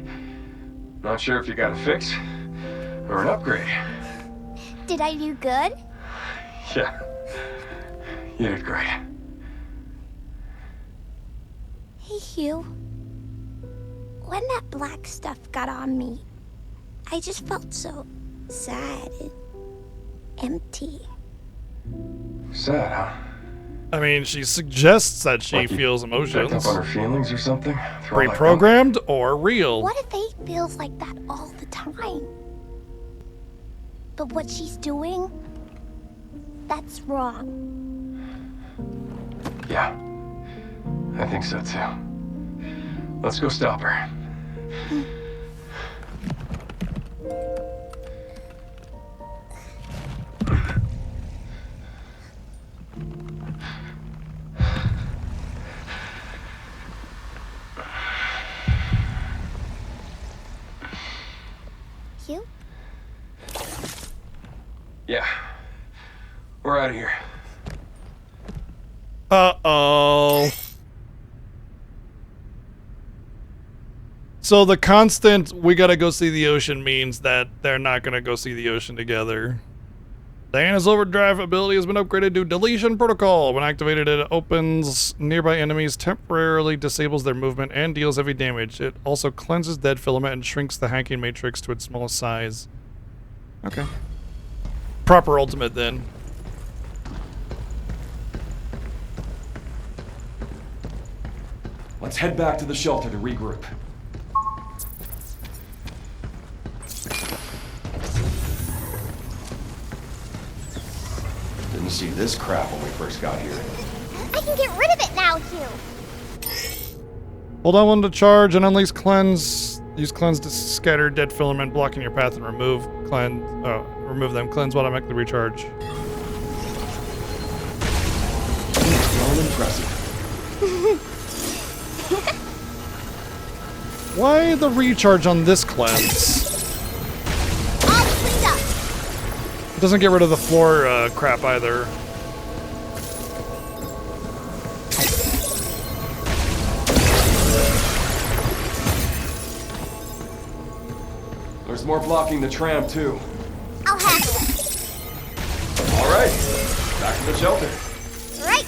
not sure if you got a fix or an upgrade. Did I do good? Yeah, you did great. Hey, Hugh. When that black stuff got on me, I just felt so sad and empty. Sad, huh? I mean, she suggests that she Like you feels picked emotions. up on her feelings or something? Throw like that? Pre-programmed or real? What if they feels like that all the time? But what she's doing, that's wrong. Yeah, I think so too. Let's go stop her. You? Yeah. We're out of here. Uh-oh. So the constant, we gotta go see the ocean means that they're not gonna go see the ocean together. Diana's overdrive ability has been upgraded to deletion protocol. When activated, it opens nearby enemies, temporarily disables their movement, and deals heavy damage. It also cleanses dead filament and shrinks the hacking matrix to its smallest size. Okay. Proper ultimate then. Let's head back to the shelter to regroup. Didn't see this crap when we first got here. I can get rid of it now, Hugh. Hold on one to charge and unleash cleanse. Use cleanse to scatter dead filament blocking your path and remove remove them. Cleanse will automatically recharge. Well impressive. Why the recharge on this cleanse? All cleaned up. It doesn't get rid of the floor crap either. There's more blocking the tram, too. I'll handle it. All right, back to the shelter. Right.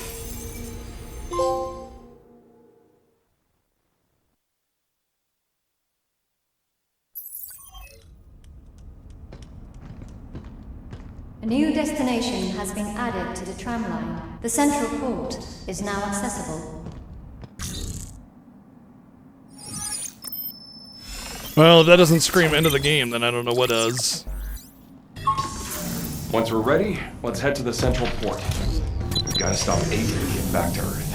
A new destination has been added to the tramline. The central port is now accessible. Well, if that doesn't scream into the game, then I don't know what does. Once we're ready, let's head to the central port. We've got to stop 8 and get back to Earth.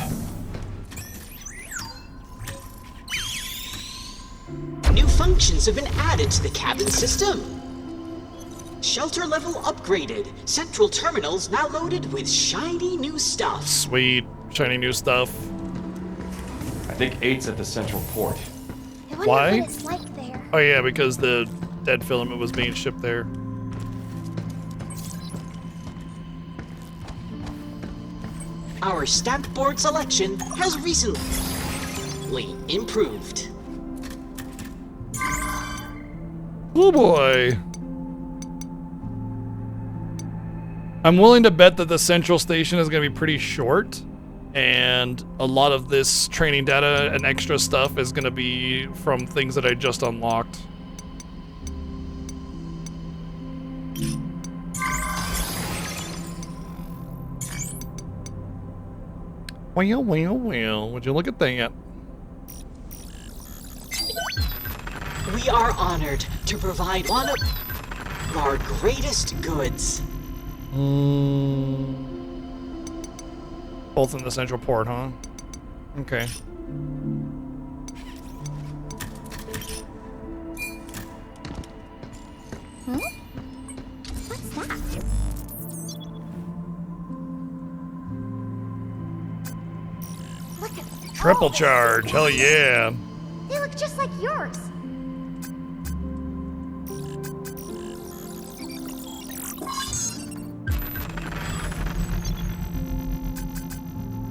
New functions have been added to the cabin system. Shelter level upgraded. Central terminals now loaded with shiny new stuff. Sweet. Shiny new stuff. I think 8's at the central port. I wonder Why? what it's like there. Oh yeah, because the dead filament was being shipped there. Our stamp board selection has recently improved. Oh boy. I'm willing to bet that the central station is going to be pretty short, and a lot of this training data and extra stuff is going to be from things that I just unlocked. Well, would you look at that? We are honored to provide one of our greatest goods. Both in the central port, huh? Okay. Hmm? What's that? Look at Triple charge, hell yeah. They look just like yours.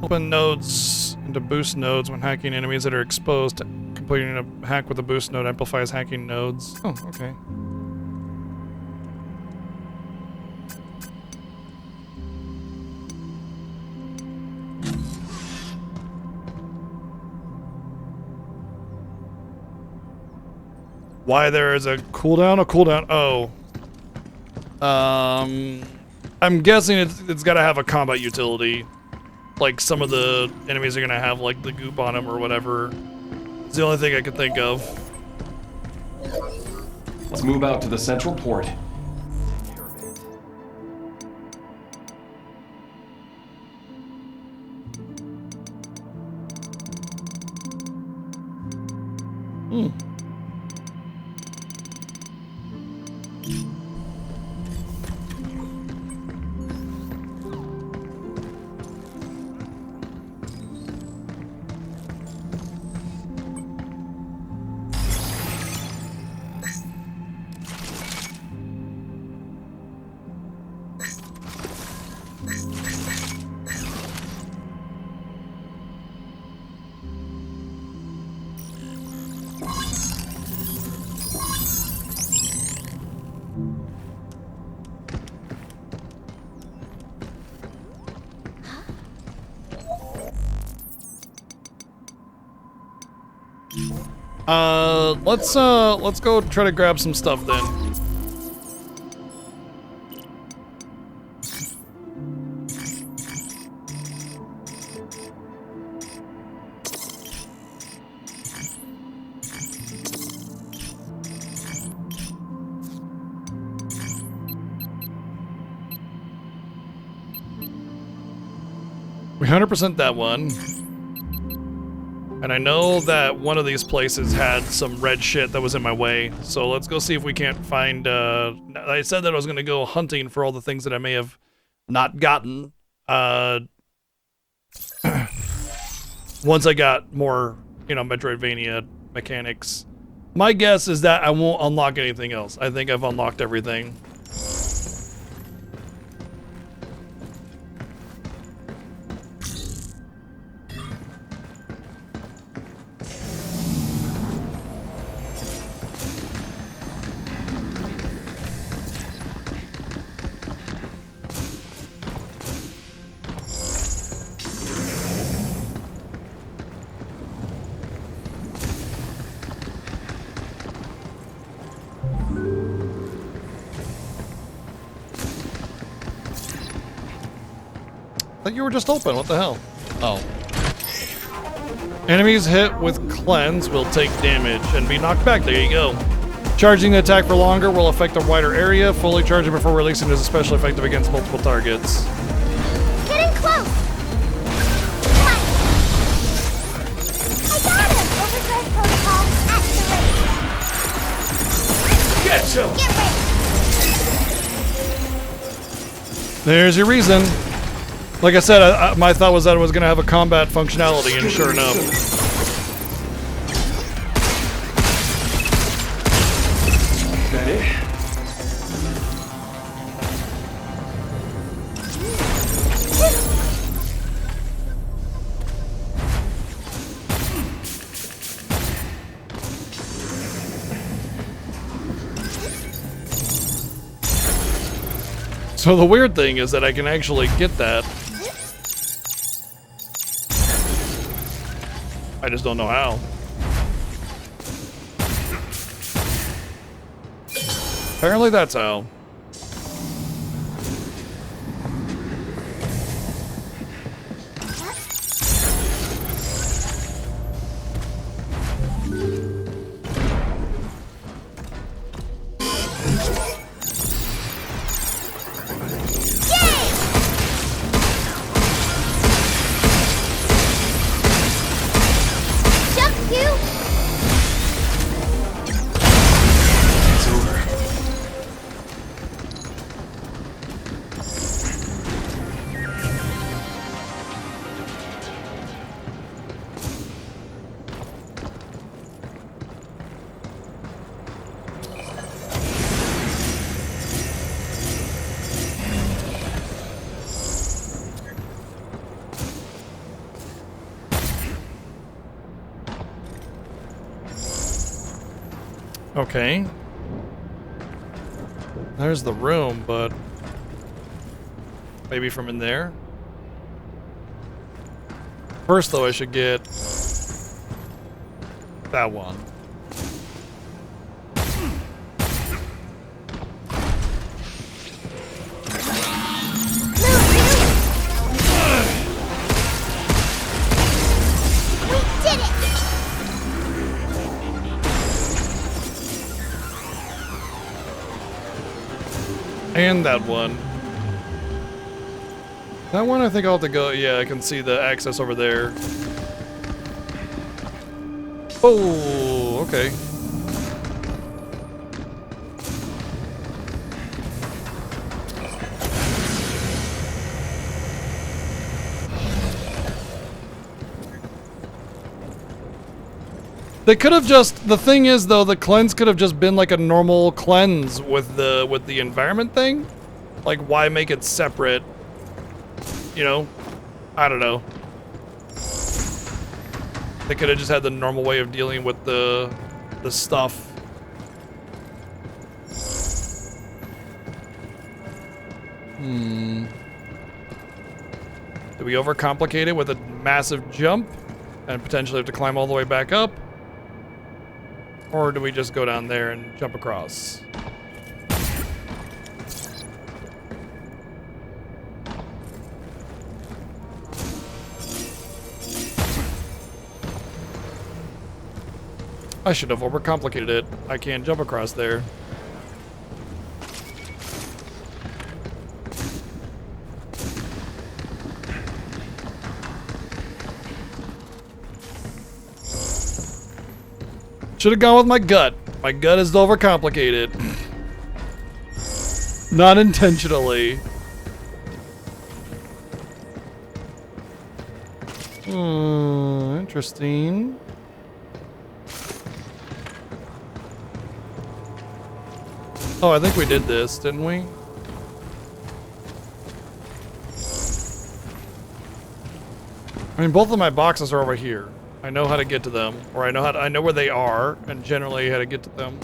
Open nodes into boost nodes when hacking enemies that are exposed. Completing a hack with a boost node amplifies hacking nodes. Oh, okay. Why there is a cooldown? A cooldown. Oh. I'm guessing it's got to have a combat utility. Like some of the enemies are gonna have like the goop on them or whatever. It's the only thing I could think of. Let's move out to the central port. Let's go try to grab some stuff then. We 100% that one. And I know that one of these places had some red shit that was in my way. So let's go see if we can't find, I said that I was going to go hunting for all the things that I may have not gotten. Once I got more, Metroidvania mechanics. My guess is that I won't unlock anything else. I think I've unlocked everything. I thought you were just open. What the hell? Oh. Enemies hit with cleanse will take damage and be knocked back. There you go. Charging the attack for longer will affect a wider area. Fully charging before releasing is especially effective against multiple targets. Getting close! I got him! Overdrive protocol activated. Get him! Get ready! There's your reason. Like I said, my thought was that it was going to have a combat functionality, and sure enough. Is that it? So the weird thing is that I can actually get that. I just don't know how. Apparently that's how. Okay. There's the room, but maybe from in there. First, though, I should get that one. And that one. That one I think I'll have to go, yeah, I can see the access over there. Oh, okay. They could have just, the thing is though, the cleanse could have just been like a normal cleanse with the environment thing. Like, why make it separate? You know? I don't know. They could have just had the normal way of dealing with the stuff. Do we overcomplicate it with a massive jump and potentially have to climb all the way back up? Or do we just go down there and jump across? I should have overcomplicated it. I can't jump across there. Should have gone with my gut. My gut is overcomplicated. Not intentionally. Interesting. Oh, I think we did this, didn't we? I mean, both of my boxes are over here. I know how to get to them, or I know where they are, and generally how to get to them.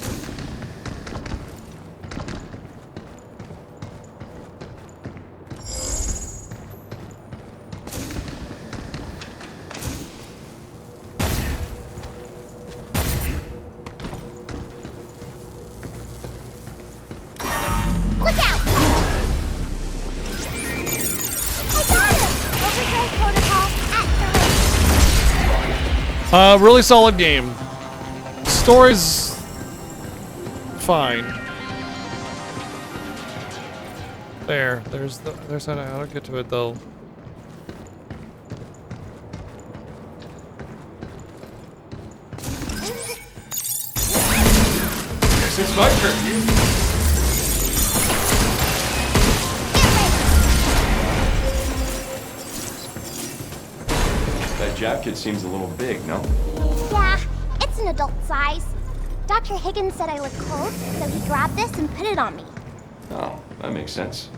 Look out! I got it! Overdrive protocol activated. Really solid game. Story's fine. There's how to get to it though. Guess it's my turn. That Jap kid seems a little big, no? Yeah, it's an adult size. Dr. Higgins said I looked close, so he grabbed this and put it on me. Oh, that makes sense.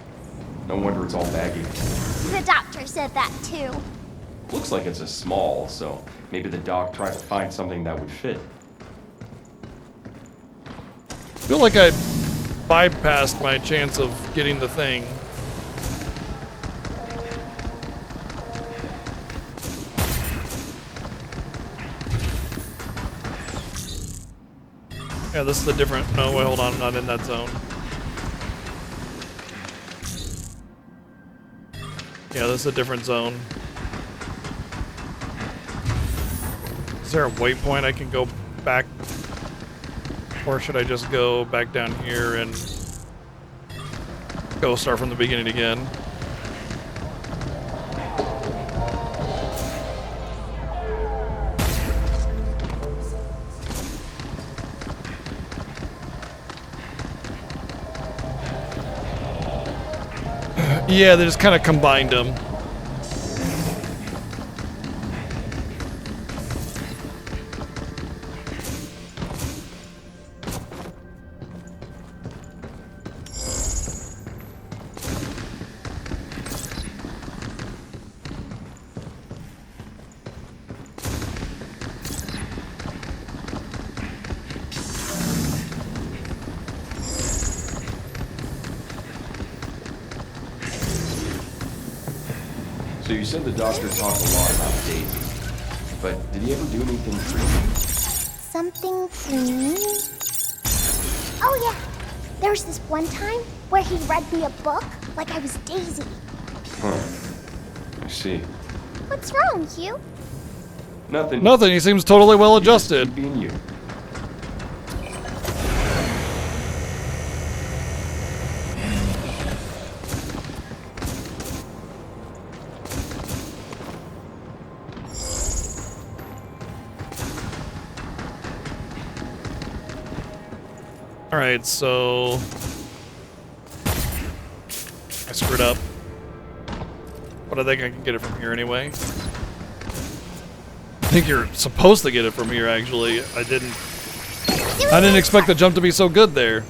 No wonder it's all baggy. The doctor said that too. Looks like it's a small, so maybe the doc tried to find something that would fit. I feel like I bypassed my chance of getting the thing. Yeah, this is a different... No, wait, hold on. I'm not in that zone. Yeah, this is a different zone. Is there a waypoint I can go back? Or should I just go back down here and go start from the beginning again? Yeah, they just kind of combined them. So you said the doctor talked a lot about Daisy, but did he ever do anything for you? Something for me? Oh yeah, there's this one time where he read me a book like I was Daisy. Huh. I see. What's wrong, Hugh? Nothing. Nothing, he seems totally well adjusted. Being you. Alright, so... I screwed up. But I think I can get it from here anyway. I think you're supposed to get it from here, actually. I didn't expect the jump to be so good there.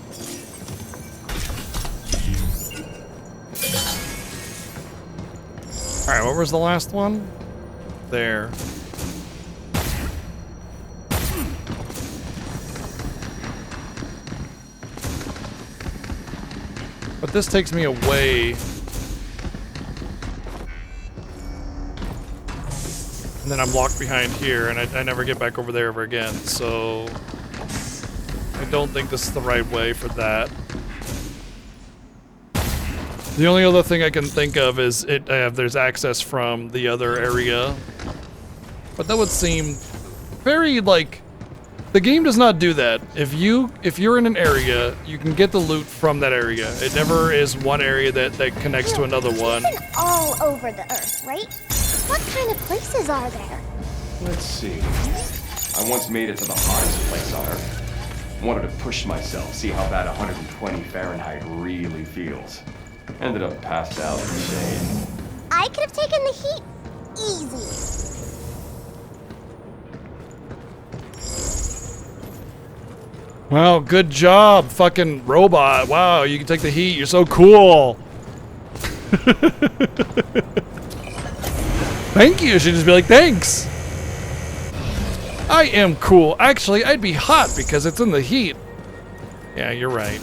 Alright, what was the last one? There. But this takes me away. And then I'm locked behind here, and I never get back over there ever again, so... I don't think this is the right way for that. The only other thing I can think of is there's access from the other area. But that would seem very, like... The game does not do that. If you're in an area, you can get the loot from that area. It never is one area that connects to another one. You've been all over the Earth, right? What kind of places are there? Let's see. I once made it to the hottest place on Earth. Wanted to push myself, see how bad 120 Fahrenheit really feels. Ended up passed out in the shade. I could have taken the heat easy. Wow, good job, fucking robot. Wow, you can take the heat. You're so cool. Thank you. She'd just be like, thanks. I am cool. Actually, I'd be hot because it's in the heat. Yeah, you're right.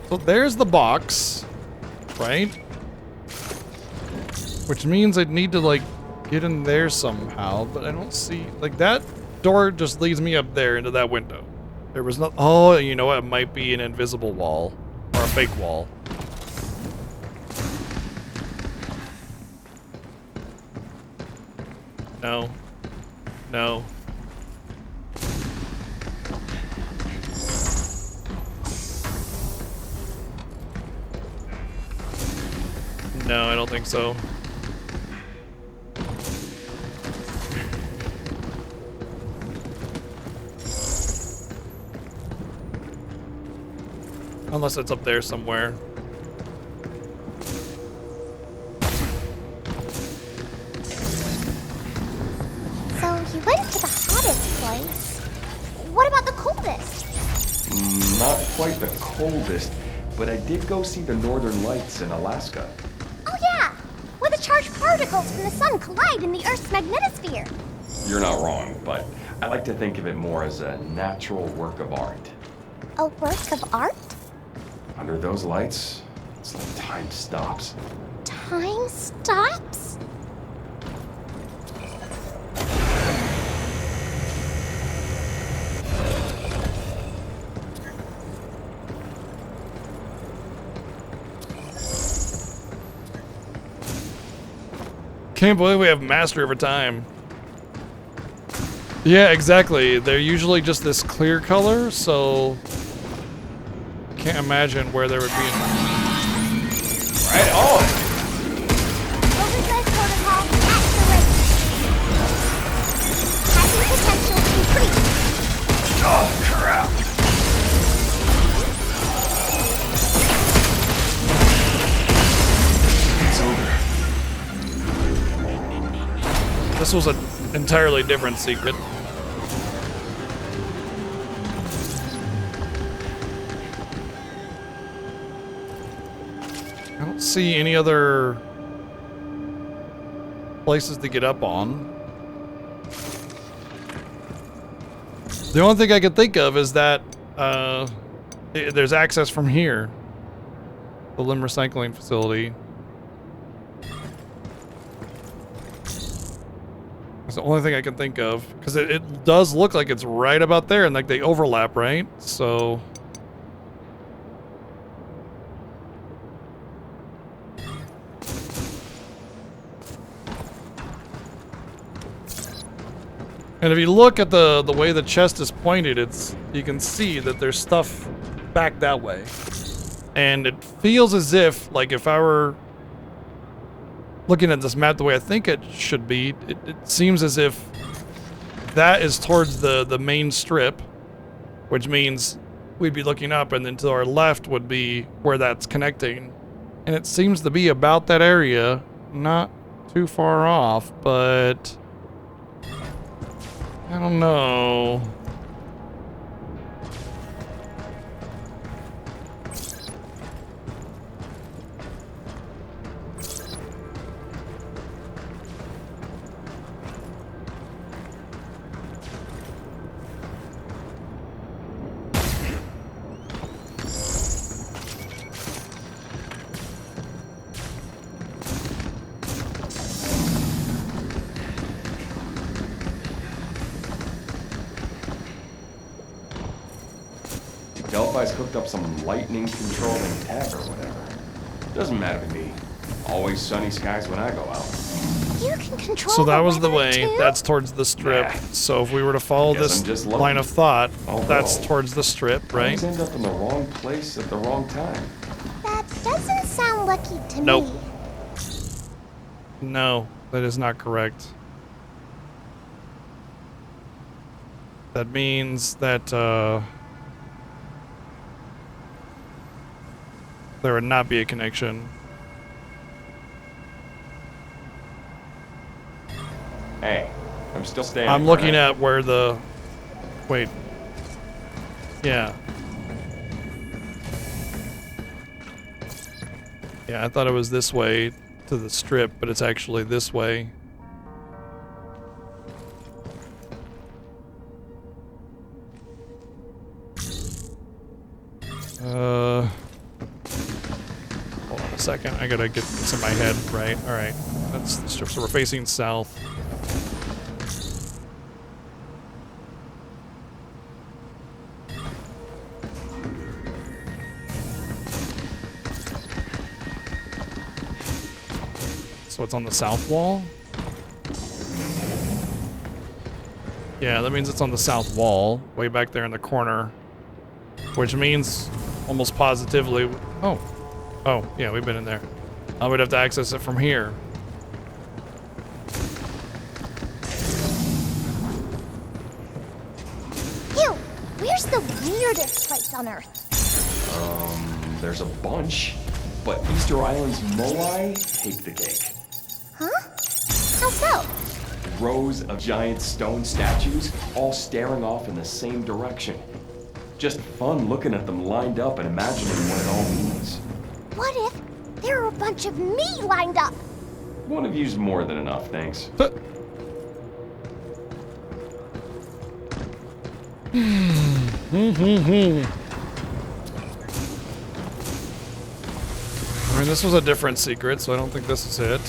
So there's the box, right? Which means I'd need to, like, get in there somehow, but I don't see... Like, that door just leads me up there into that window. There was no... Oh, you know what? It might be an invisible wall. Or a fake wall. No. No. No, I don't think so. Unless it's up there somewhere. So you went to the hottest place. What about the coldest? Not quite the coldest, but I did go see the Northern Lights in Alaska. Oh yeah, where the charged particles from the sun collide in the Earth's magnetosphere. You're not wrong, but I like to think of it more as a natural work of art. A work of art? Under those lights, it's like time stops. Time stops? Can't believe we have mastery over time. Yeah, exactly. They're usually just this clear color, so... Can't imagine where there would be... Right on! Overdrive protocol activated. Hacking potential increased. Oh, crap! It's over. This was an entirely different secret. I don't see any other places to get up on. The only thing I can think of is that there's access from here. The limb recycling facility. That's the only thing I can think of. Because it does look like it's right about there and like they overlap, right? So... And if you look at the way the chest is pointed, you can see that there's stuff back that way. And it feels as if, like, if I were looking at this map the way I think it should be, it seems as if that is towards the main strip, which means we'd be looking up, and then to our left would be where that's connecting. And it seems to be about that area, not too far off, but I don't know. Delphi's hooked up some lightning controlling tech or whatever. Doesn't matter to me. Always sunny skies when I go out. You can control So that was the weather, way. too? That's towards the strip. Yeah. So if we were to follow Guess I'm this just lucky. line of thought, Although, that's towards the strip, I right? always end up in the wrong place at the wrong time. That doesn't sound lucky to Nope. me. No, that is not correct. That means that there would not be a connection. Hey, I'm still standing. I'm looking right? at where the... Wait. Yeah. Yeah, I thought it was this way to the strip, but it's actually this way. Hold on a second. I gotta get this in my head right. Alright. That's the strip. So we're facing south. So it's on the south wall? Yeah, that means it's on the south wall, way back there in the corner. Which means, almost positively... Oh. Oh, yeah, we've been in there. We'd have to access it from here. Ew, where's the weirdest place on Earth? There's a bunch, but Easter Island's Moai take the cake. Huh? How so? Rows of giant stone statues, all staring off in the same direction. Just fun looking at them lined up and imagining what it all means. What if there are a bunch of me lined up? One of you's more than enough, thanks. I mean, this was a different secret, so I don't think this is it.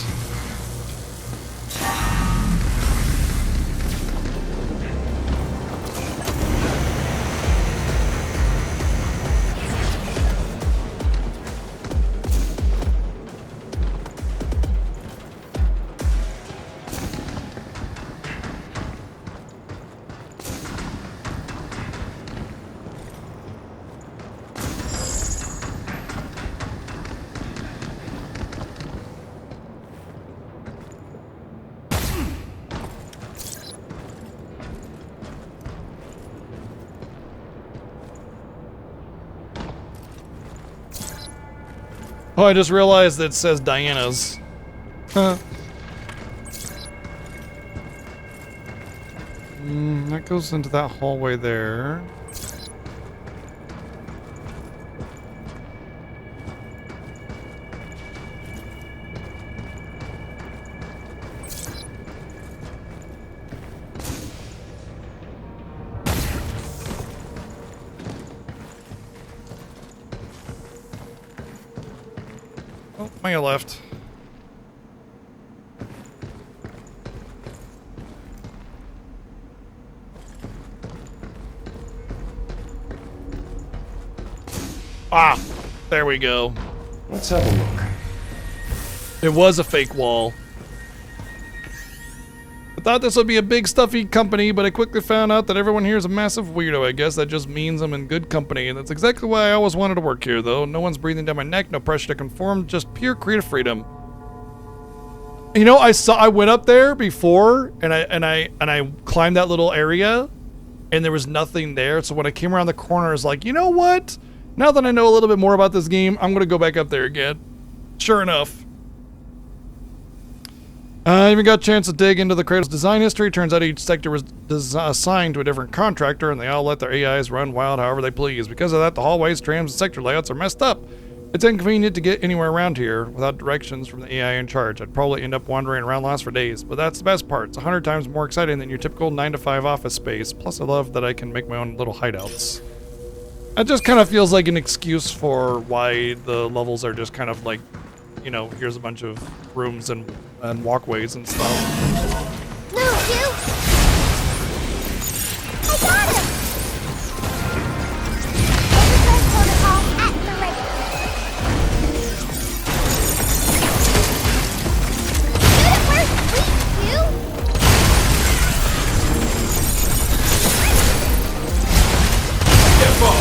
Oh, I just realized that it says Diana's. Huh. That goes into that hallway there. Oh, on your left. Ah, there we go. Let's have a look. It was a fake wall. I thought this would be a big stuffy company, but I quickly found out that everyone here is a massive weirdo. I guess that just means I'm in good company, and that's exactly why I always wanted to work here, though. No one's breathing down my neck, no pressure to conform, just pure creative freedom. You know, I went up there before and I climbed that little area and there was nothing there. So when I came around the corner, I was like, you know what? Now that I know a little bit more about this game, I'm gonna go back up there again. Sure enough. I even got a chance to dig into the Cradle's design history. Turns out each sector was assigned to a different contractor, and they all let their AIs run wild however they please. Because of that, the hallways, trams, and sector layouts are messed up. It's inconvenient to get anywhere around here without directions from the AI in charge. I'd probably end up wandering around lost for days, but that's the best part. It's 100 times more exciting than your typical 9-to-5 office space. Plus, I love that I can make my own little hideouts. It just kind of feels like an excuse for why the levels are just kind of like, you know, here's a bunch of rooms and walkways and stuff. No, you! I got him! Overturn protocol at the ready. Good work, sweet you! Careful!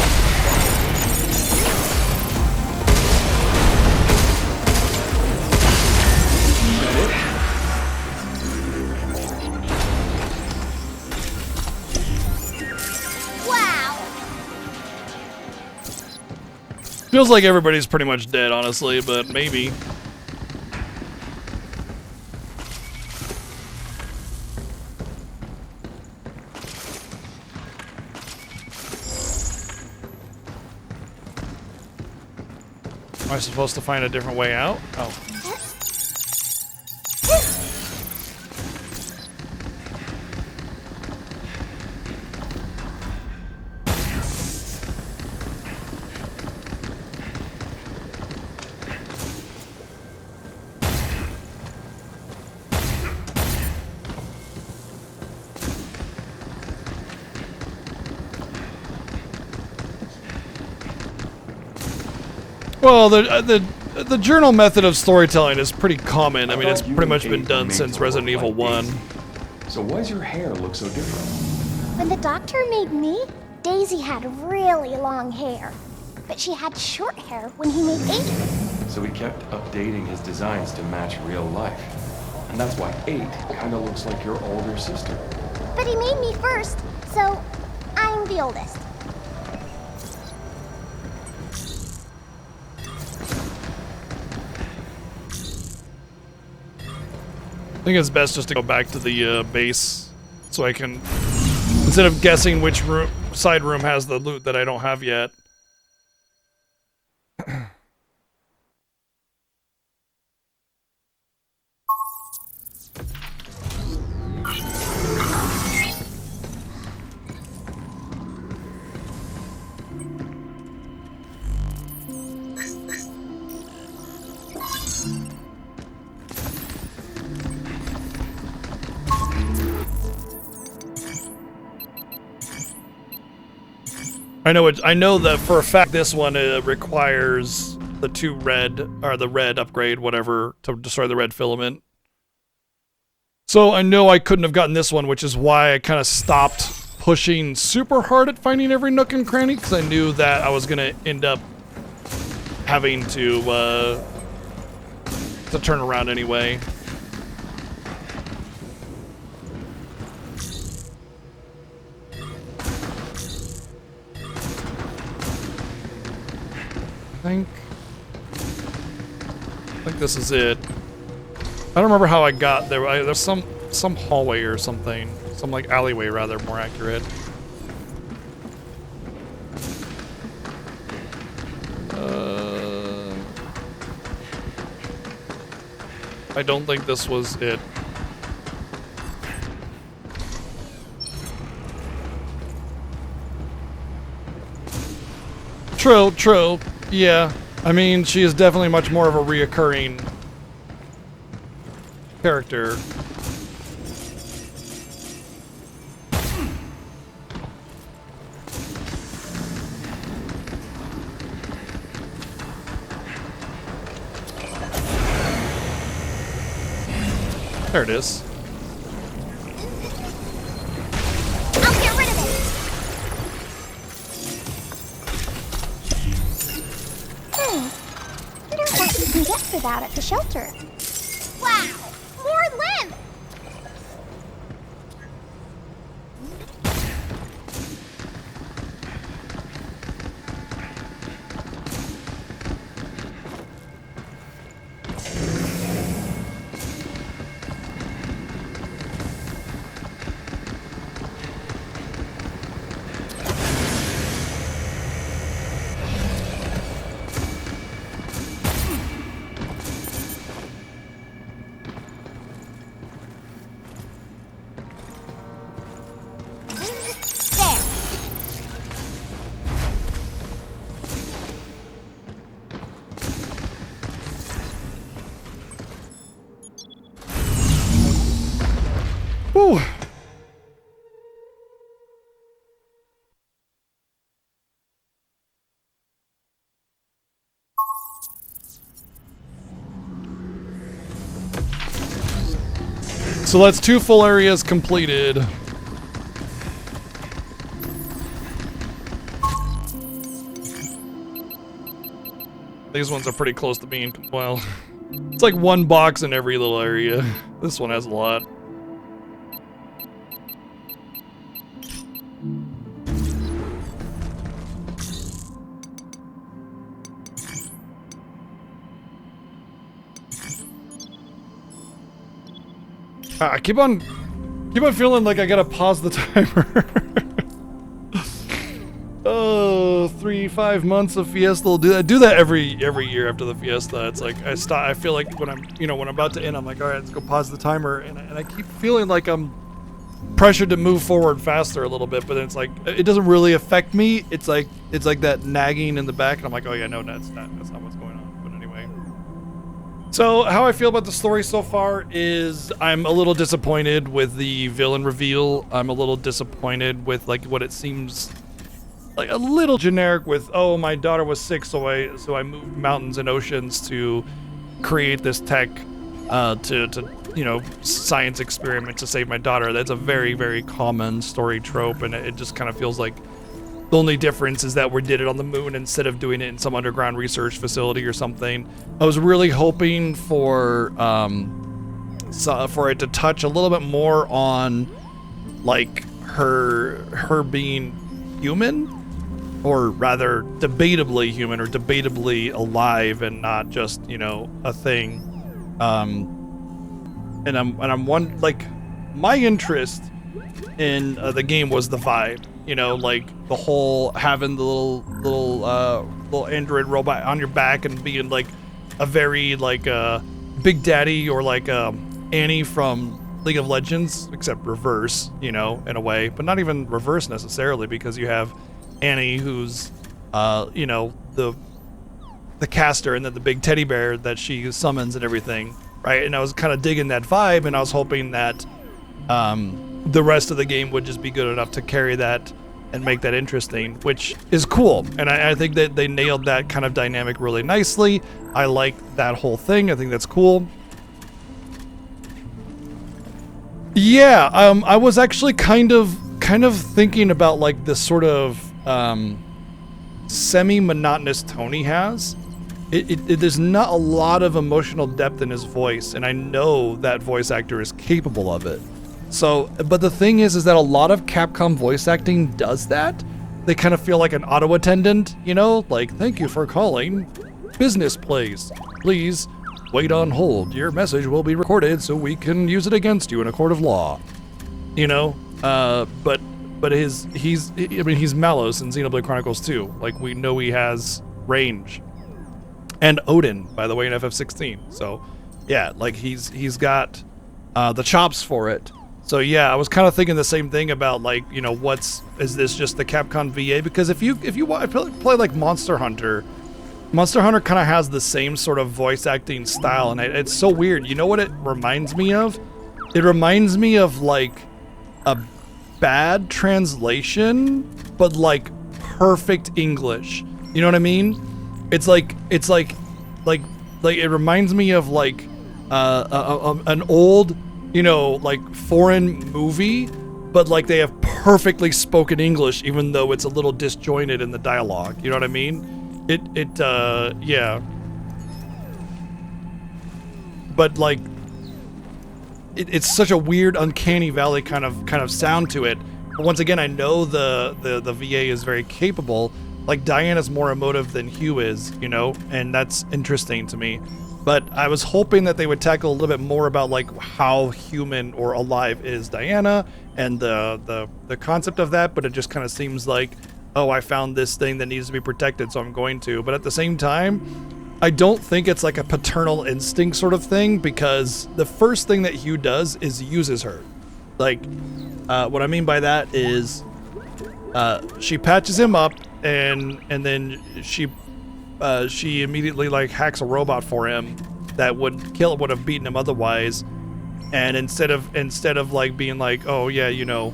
Feels like everybody's pretty much dead, honestly, but maybe. Am I supposed to find a different way out? Oh. Well, the journal method of storytelling is pretty common. I mean, it's pretty much been done since Resident Evil 1. So why does your hair look so different? When the doctor made me, Daisy had really long hair. But she had short hair when he made Aiden. So he kept updating his designs to match real life. And that's why 8 kind of looks like your older sister. But he made me first, so I'm the oldest. I think it's best just to go back to the base so I can, instead of guessing which side room has the loot that I don't have yet. I know that for a fact this one requires the the red upgrade, whatever, to destroy the red filament. So I know I couldn't have gotten this one, which is why I kind of stopped pushing super hard at finding every nook and cranny, because I knew that I was gonna end up having to turn around anyway. I think this is it. I don't remember how I got there. There's some hallway or something. Some like alleyway, rather, more accurate. I don't think this was it. True. Yeah. I mean, she is definitely much more of a reoccurring character. There it is. I'll get rid of it! I don't know what you can get for that at the shelter. Wow! severed limb! Whew. So that's 2 full areas completed. These ones are pretty close to being, well, it's like 1 box in every little area. This one has a lot. I keep on feeling like I gotta pause the timer. Oh, 5 months of Fiesta will do that. I do that every year after the Fiesta. It's like I stop. I feel like when I'm about to end, I'm like, all right, let's go pause the timer, and I keep feeling like I'm pressured to move forward faster a little bit, but then it's like it doesn't really affect me. It's like that nagging in the back, and I'm like, oh yeah, no, that's not what's going on. But anyway. So how I feel about the story so far is I'm a little disappointed with the villain reveal. I'm a little disappointed with like what it seems like a little generic with, oh, my daughter was sick, so I moved mountains and oceans to create this tech to science experiment to save my daughter. That's a very, very common story trope, and it just kind of feels like the only difference is that we did it on the moon instead of doing it in some underground research facility or something. I was really hoping for it to touch a little bit more on like her being human, or rather debatably human or debatably alive and not just, a thing. And I'm one, like, my interest in the game was the vibe, like the whole having the little android robot on your back and being like a very like Big Daddy or like Annie from League of Legends, except reverse, in a way, but not even reverse necessarily, because you have Annie who's the caster, and then the big teddy bear that she summons and everything, right? And I was kind of digging that vibe, and I was hoping that the rest of the game would just be good enough to carry that and make that interesting, which is cool. And I think that they nailed that kind of dynamic really nicely. I like that whole thing. I think that's cool. Yeah, I was actually kind of thinking about like this sort of semi-monotonous tone he has. There's not a lot of emotional depth in his voice, and I know that voice actor is capable of it. So, but the thing is that a lot of Capcom voice acting does that. They kind of feel like an auto attendant, like, thank you for calling business place. Please wait on hold. Your message will be recorded so we can use it against you in a court of law. But he's Malos in Xenoblade Chronicles 2. Like, we know he has range. And Odin, by the way, in FF16. So, yeah, like he's got the chops for it. So yeah, I was kind of thinking the same thing about like, is this just the Capcom VA? Because if you play like Monster Hunter kind of has the same sort of voice acting style, and it's so weird. You know what it reminds me of? It reminds me of like a bad translation, but like perfect English. You know what I mean? It's like it reminds me of like an old, like foreign movie, but like they have perfectly spoken English, even though it's a little disjointed in the dialogue. You know what I mean? Yeah. But like, it's such a weird, uncanny valley kind of sound to it. But once again, I know the VA is very capable. Like, Diana's more emotive than Hugh is, you know, and that's interesting to me. But I was hoping that they would tackle a little bit more about like how human or alive is Diana and the concept of that. But it just kind of seems like, oh, I found this thing that needs to be protected, so I'm going to. But at the same time, I don't think it's like a paternal instinct sort of thing, because the first thing that Hugh does is uses her. Like, what I mean by that is she patches him up, and then she immediately like hacks a robot for him that would have beaten him otherwise. And instead of like being like, oh yeah, you know,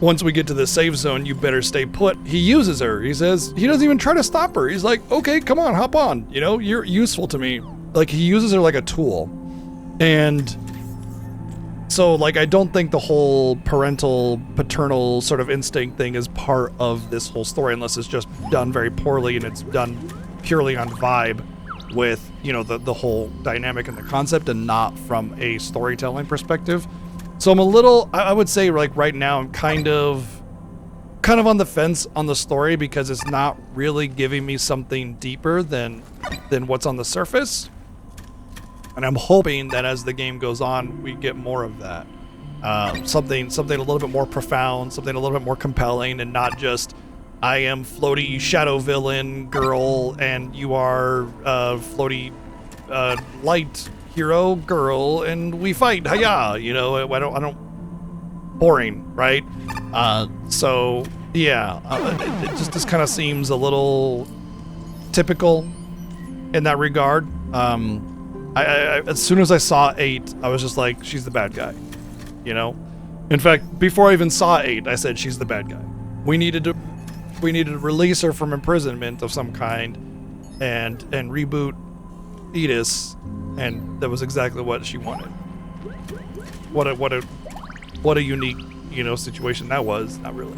once we get to the safe zone, you better stay put, he uses her. He says, he doesn't even try to stop her. He's like, okay, come on, hop on. You know, you're useful to me. Like, he uses her like a tool. And so, like, I don't think the whole paternal sort of instinct thing is part of this whole story, unless it's just done very poorly and it's done purely on vibe with, you know, the whole dynamic and the concept, and not from a storytelling perspective. So I'm a little, I would say, like, right now I'm kind of on the fence on the story, because it's not really giving me something deeper than what's on the surface. And I'm hoping that as the game goes on, we get more of that. Something a little bit more profound, something a little bit more compelling, and not just, I am floaty shadow villain girl and you are floaty light hero girl and we fight. Hiya! You know, I don't. Boring, right? So yeah, it just kind of seems a little typical in that regard. I as soon as I saw 8, I was just like, she's the bad guy, you know. In fact, before I even saw 8, I said she's the bad guy. We needed to release her from imprisonment of some kind, and reboot Edis, and that was exactly what she wanted. What a unique, you know, situation that was. Not really.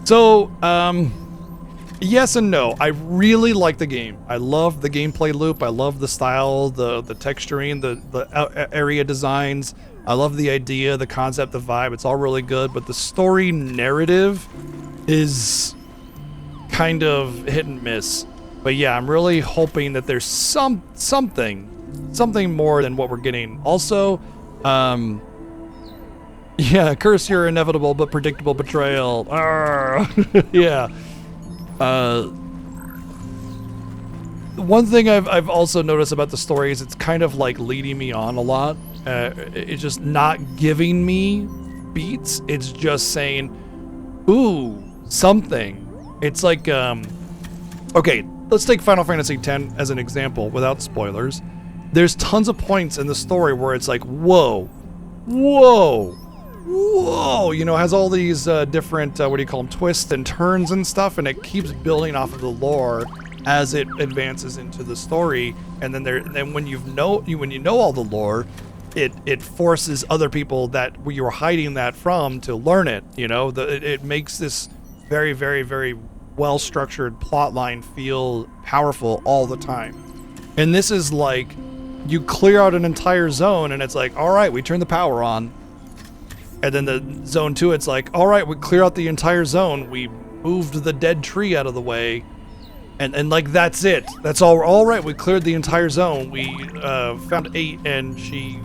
So, yes and no. I really like the game. I love the gameplay loop. I love the style, the texturing, the area designs. I love the idea, the concept, the vibe. It's all really good, but the story narrative is kind of hit and miss. But yeah, I'm really hoping that there's something more than what we're getting. Also, yeah, curse your inevitable but predictable betrayal. Yeah. One thing I've also noticed about the story is it's kind of like leading me on a lot. It's just not giving me beats. It's just saying, ooh, something. It's like, okay, let's take Final Fantasy X as an example without spoilers. There's tons of points in the story where it's like, whoa, you know, it has all these different, what do you call them, twists and turns and stuff, and it keeps building off of the lore as it advances into the story. And then when you know all the lore, it forces other people that you were hiding that from to learn it. You know, it makes this very, very, very well-structured plot line feel powerful all the time. And this is like, you clear out an entire zone and it's like, all right, we turn the power on. And then the zone 2, it's like, all right, we clear out the entire zone. We moved the dead tree out of the way. And like, that's it. That's all right, we cleared the entire zone. We found 8 and she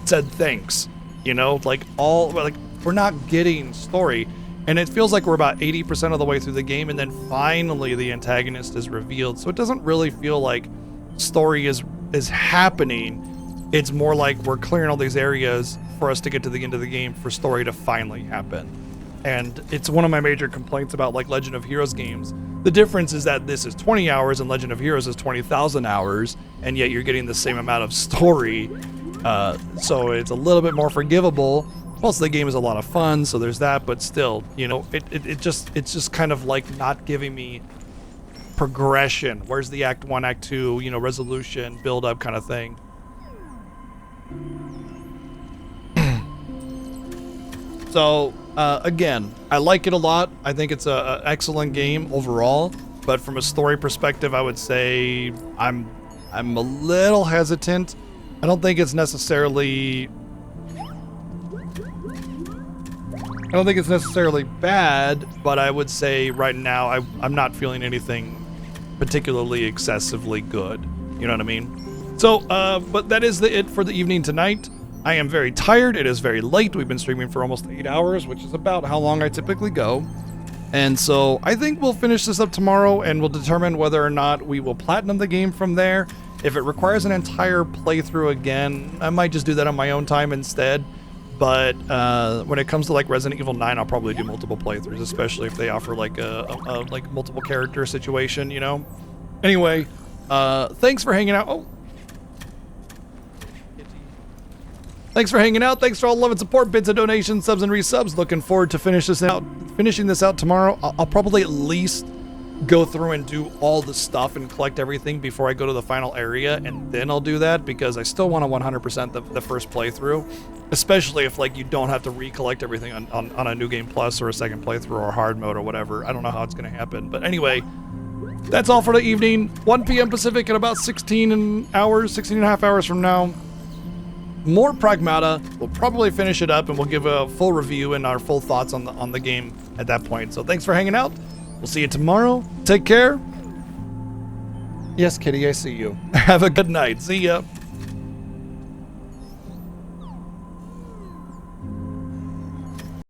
said thanks. You know, like, we're not getting story. And it feels like we're about 80% of the way through the game, and then finally the antagonist is revealed. So it doesn't really feel like story is happening. It's more like we're clearing all these areas for us to get to the end of the game for story to finally happen. And it's one of my major complaints about like Legend of Heroes games. The difference is that this is 20 hours and Legend of Heroes is 20,000 hours, and yet you're getting the same amount of story. So it's a little bit more forgivable. Plus, the game is a lot of fun, so there's that. But still, you know, it's just kind of like not giving me progression. Where's the Act 1, Act 2, you know, resolution, build up kind of thing. So again, I like it a lot. I think it's an excellent game overall. But from a story perspective, I would say I'm a little hesitant I don't think it's necessarily bad, but I would say right now I'm not feeling anything particularly excessively good. You know what I mean? So, but that is it for the evening tonight. I am very tired. It is very late. We've been streaming for almost 8 hours, which is about how long I typically go. And so I think we'll finish this up tomorrow and we'll determine whether or not we will platinum the game from there. If it requires an entire playthrough again, I might just do that on my own time instead. But when it comes to like Resident Evil 9, I'll probably do multiple playthroughs, especially if they offer like a like multiple character situation, you know? Anyway, thanks for hanging out. Oh. Thanks for hanging out. Thanks for all the love and support, bits of donations, subs and resubs. Looking forward to finishing this out tomorrow. I'll probably at least go through and do all the stuff and collect everything before I go to the final area, and then I'll do that because I still want to 100% the first playthrough, especially if like you don't have to recollect everything on a New Game Plus or a second playthrough or hard mode or whatever. I don't know how it's going to happen, but anyway, that's all for the evening. 1 p.m. Pacific in about 16 and a half hours from now. More Pragmata. We'll probably finish it up and we'll give a full review and our full thoughts on the game at that point. So thanks for hanging out. We'll see you tomorrow. Take care. Yes, Kitty, I see you. Have a good night. See ya.